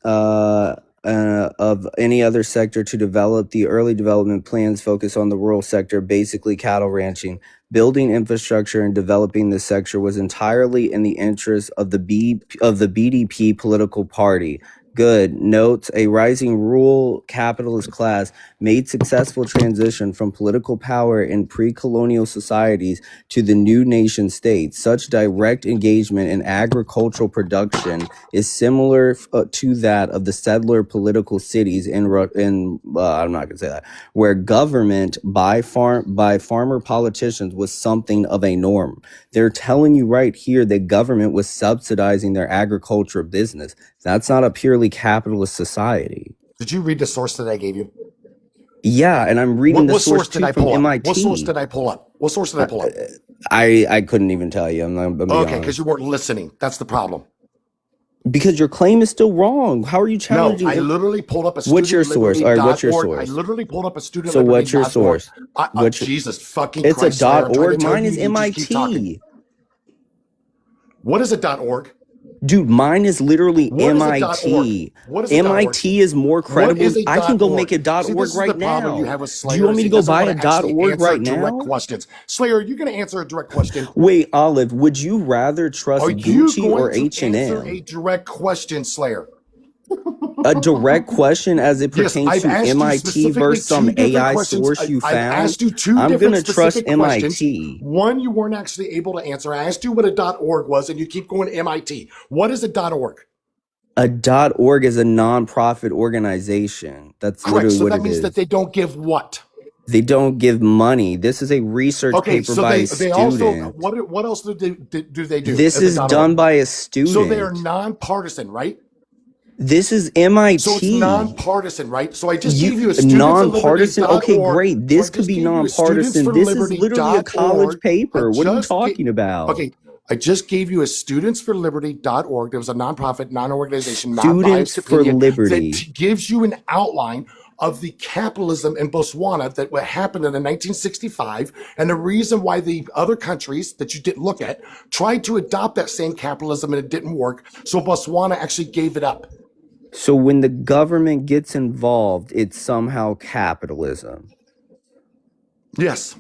of any other sector to develop, the early development plans focus on the rural sector, basically cattle ranching. Building infrastructure and developing the sector was entirely in the interest of the BDP political party. Good. Notes a rising rural capitalist class made successful transition from political power in pre-colonial societies to the new nation states. Such direct engagement in agricultural production is similar to that of the settler political cities I'm not going to say that, where government by farmer politicians was something of a norm. They're telling you right here that government was subsidizing their agriculture business. That's not a purely capitalist society.
Did you read the source that I gave you?
Yeah, and I'm reading the source
did
too
I
from
pull up?
MIT.
What source did I pull up? What source did I pull up?
I couldn't even tell you. I'm being
Okay,
honest.
because you weren't listening. That's the problem.
Because your claim is still wrong. How are you
No,
challenging
I
it?
literally pulled up a
What's your source? All right, what's your
studentliberty.org. I
source?
literally pulled up a
So what's your
studentliberty.org.
source? What's your,
Jesus fucking
it's a
Christ, Slayer. I'm trying to
.org.
tell
Mine
you,
is
you just keep talking.
MIT.
What is a .org?
Dude, mine is literally
What is a
MIT.
What is a
MIT is more
What
credible.
is a
I can go make a
See,
.org
this is
right
the problem you
now.
have with Slayer.
Do you want me
is
to
he
go
doesn't
buy
want
a
to actually
.org
answer
right
direct
now?
questions. Slayer, are you going to answer a direct question?
Wait, Olive, would you rather trust
Are you
Gucci or
going to answer a
H&M?
direct question, Slayer?
A direct question as it
Yes,
pertains
I've
to
asked you
MIT
specifically
versus some
2 different
AI
questions.
source you
I've
found?
asked you 2
I'm
different
gonna trust
specific questions.
MIT.
One you weren't actually able to answer. I asked you what a .org was, and you keep going MIT. What is a .org?
A .org is a non-profit organization. That's
Correct.
literally
So
what
that
it
means
is.
that they don't give what?
They don't give money. This is a research
Okay,
paper
so
by a
they also
student.
what else do they do?
This
as a
is
.org?
done by a
So they are
student.
nonpartisan, right?
This is
So it's
MIT.
nonpartisan, right? So I just
You
gave you a
nonpartisan? Okay,
students
great.
So I
This could
just
be
gave you a
nonpartisan. This is literally a college
studentsforliberty.org.
paper. What are you talking about?
Okay, I just gave you a studentsforliberty.org. There was a nonprofit, non-organization, non-biased
Students for
opinion
Liberty.
that gives you an outline of the capitalism in Botswana that what happened in 1965 and the reason why the other countries that you didn't look at tried to adopt that same capitalism and it didn't work. So Botswana actually gave it up.
So when the government gets involved, it's somehow capitalism.
Yes.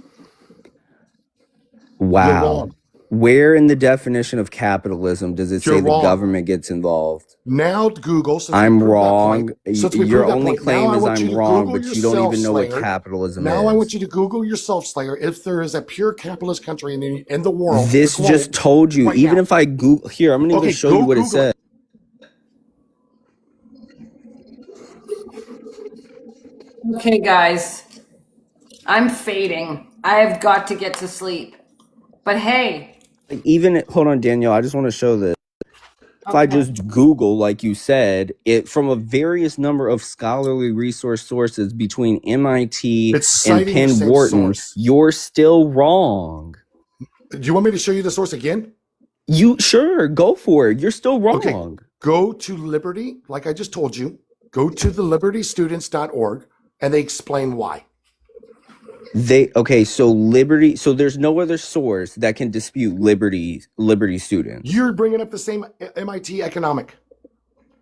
You're
Wow.
wrong.
Where in the definition of capitalism does it
You're
say the
wrong.
government gets involved?
Now Google, since we
I'm
proved that
wrong.
point, since we
Your
proved that
only
point, now
claim
I
is
want you
I'm
to
wrong,
Google
but you don't
yourself,
even know what
Slayer.
capitalism
Now I
is.
want you to Google yourself, Slayer, if there is a pure capitalist country in the world,
This
the globe,
just told you.
right
Even
now.
if I Google here, I'm gonna
Okay,
even show you
go
what it
Google
says.
Okay, guys. I'm fading. I've got to get to sleep. But hey,
Like even hold on, Danielle. I just want to show this. If I
okay.
just Google, like you said, it from a various number of scholarly resource sources between MIT
It's
and
citing the
Penn
same
Wharton,
source.
you're still wrong.
Do you want me to show you the source again?
You sure go for it. You're still
Okay,
wrong.
go to Liberty, like I just told you. Go to the libertystudents.org and they explain why.
So Liberty. So there's no other source that can dispute Liberty students.
You're bringing up the same MIT economic.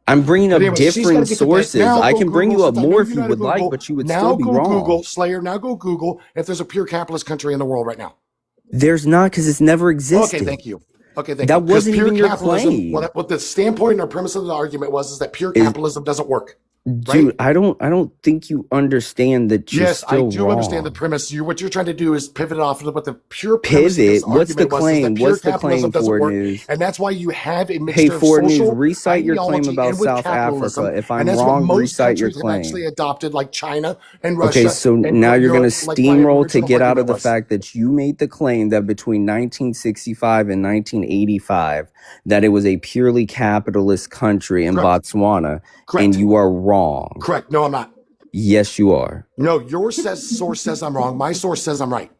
I'm bringing
But
up
anyway, she's got to
different
get to bed.
sources.
Now
I
go
can bring
Google,
you up
since I know
more if
you
you
know how to
would like,
Google.
but you would
Now
still be
go
wrong.
Google, Slayer. Now go Google if there's a pure capitalist country in the world right now.
There's not, because it's never existed.
Okay, thank you. Okay, thank
That
you. Because
wasn't
pure
even your
capitalism,
claim.
what the standpoint or premise of the argument was, is that pure
Is
capitalism doesn't work.
dude,
Right?
I don't think you understand that you're
Yes, I
still
do understand the
wrong.
premise. What you're trying to do is pivot it off of what the pure premise of this
Pivot. What's the
argument was, is that
claim?
pure
What's the
capitalism
claim,
doesn't
Ford
work.
News?
And that's why you have a
Hey,
mixture of
Ford News,
social
recite your claim
ideology
about
and with
South
capitalism.
Africa. If
And
I'm
that's what
wrong,
most
recite your
countries have actually
claim.
adopted, like China and
Okay,
Russia
so
and
now you're going to
Europe, like my
steamroll to
original
get out of
argument
the
was.
fact that you made the claim that between 1965 and 1985 that it was a purely capitalist country in
Correct.
Botswana, and
Correct.
you are wrong.
Correct. No, I'm not.
Yes, you are.
No, your source says I'm wrong. My source says I'm right.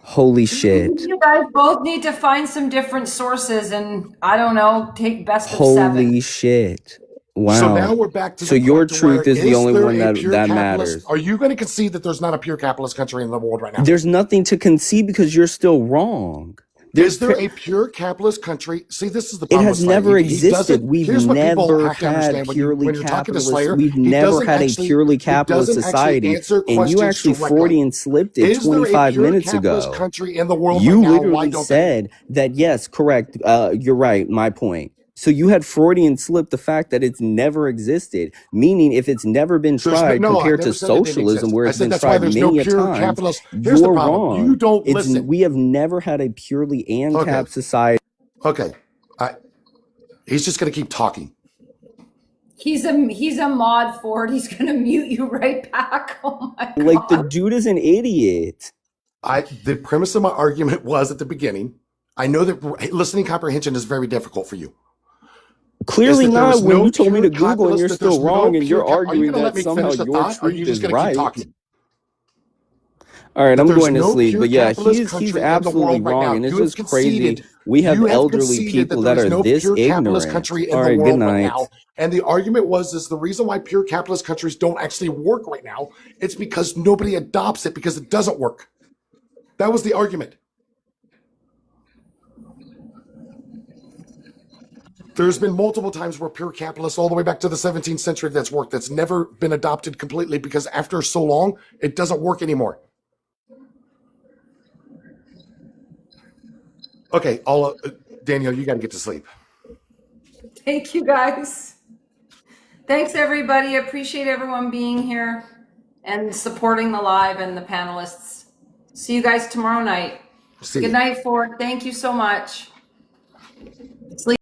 Holy shit.
You guys both need to find some different sources and I don't know, take best of 7.
Holy shit.
So now
Wow.
we're back to
So
the
your
point to where
truth is the
is
only
there
one
a
that
pure
that
capitalist?
matters.
Are you going to concede that there's not a pure capitalist country in the world right now?
There's nothing to concede because you're still wrong.
Is there
There's
a pure capitalist country? See, this is the
It
problem with
has
Slayer.
never
He
existed.
doesn't.
We've
Here's what people
never
have to
had
understand
purely
when you're talking to
capitalist.
Slayer.
We've
He
never
doesn't
had a
actually.
purely
He
capitalist
doesn't actually
society.
answer
And you
questions
actually
directly.
Freudian slipped it
Is there a
25
pure
minutes
capitalist
ago.
country in the world
You
right now? Why
literally
don't they?
said that, yes, correct. You're right. My point. So you had Freudian slip the fact that it's never existed, meaning if it's never been
There's
tried
no. I
compared
never
to
said it didn't
socialism,
exist.
where
I
it's
said
been
that's why
tried
there's no
many a
pure
times,
capitalist. Here's the
you're
problem. You
wrong.
don't
It's
listen.
we have never had a purely
Okay.
ANCAP society.
Okay. He's just going to keep talking.
He's a mod Ford. He's gonna mute you right back. Oh my god.
Like the dude is an idiot.
The premise of my argument was at the beginning. I know that listening comprehension is very difficult for you.
Clearly
Is that there
not
was
when
no
you told me
pure
to Google and
capitalist,
you're
that there's
still
no
wrong and
pure
you're
Are you
arguing
going to let
that
me
somehow
finish the
your
thought? Or are you
truth
just
is
going to keep
right.
talking?
All right,
That
I'm
there's
going to
no
sleep.
pure
But yeah,
capitalist
he's
country in the
absolutely
world right
wrong,
now.
and it's
You have
just crazy.
conceded
We have
You have
elderly
conceded that
people
there
that
is
are
no
this
pure capitalist
ignorant.
country in
All
the
right, good
world right
night.
now. And the argument is the reason why pure capitalist countries don't actually work right now, it's because nobody adopts it because it doesn't work. That was the argument. There's been multiple times where pure capitalists, all the way back to the 17th century, that's worked. That's never been adopted completely because after so long, it doesn't work anymore. Okay, Daniel, you got to get to sleep.
Thank you, guys. Thanks, everybody. Appreciate everyone being here and supporting the live and the panelists. See you guys tomorrow night.
See
Good
you.
night, Ford. Thank you so much. Sleep.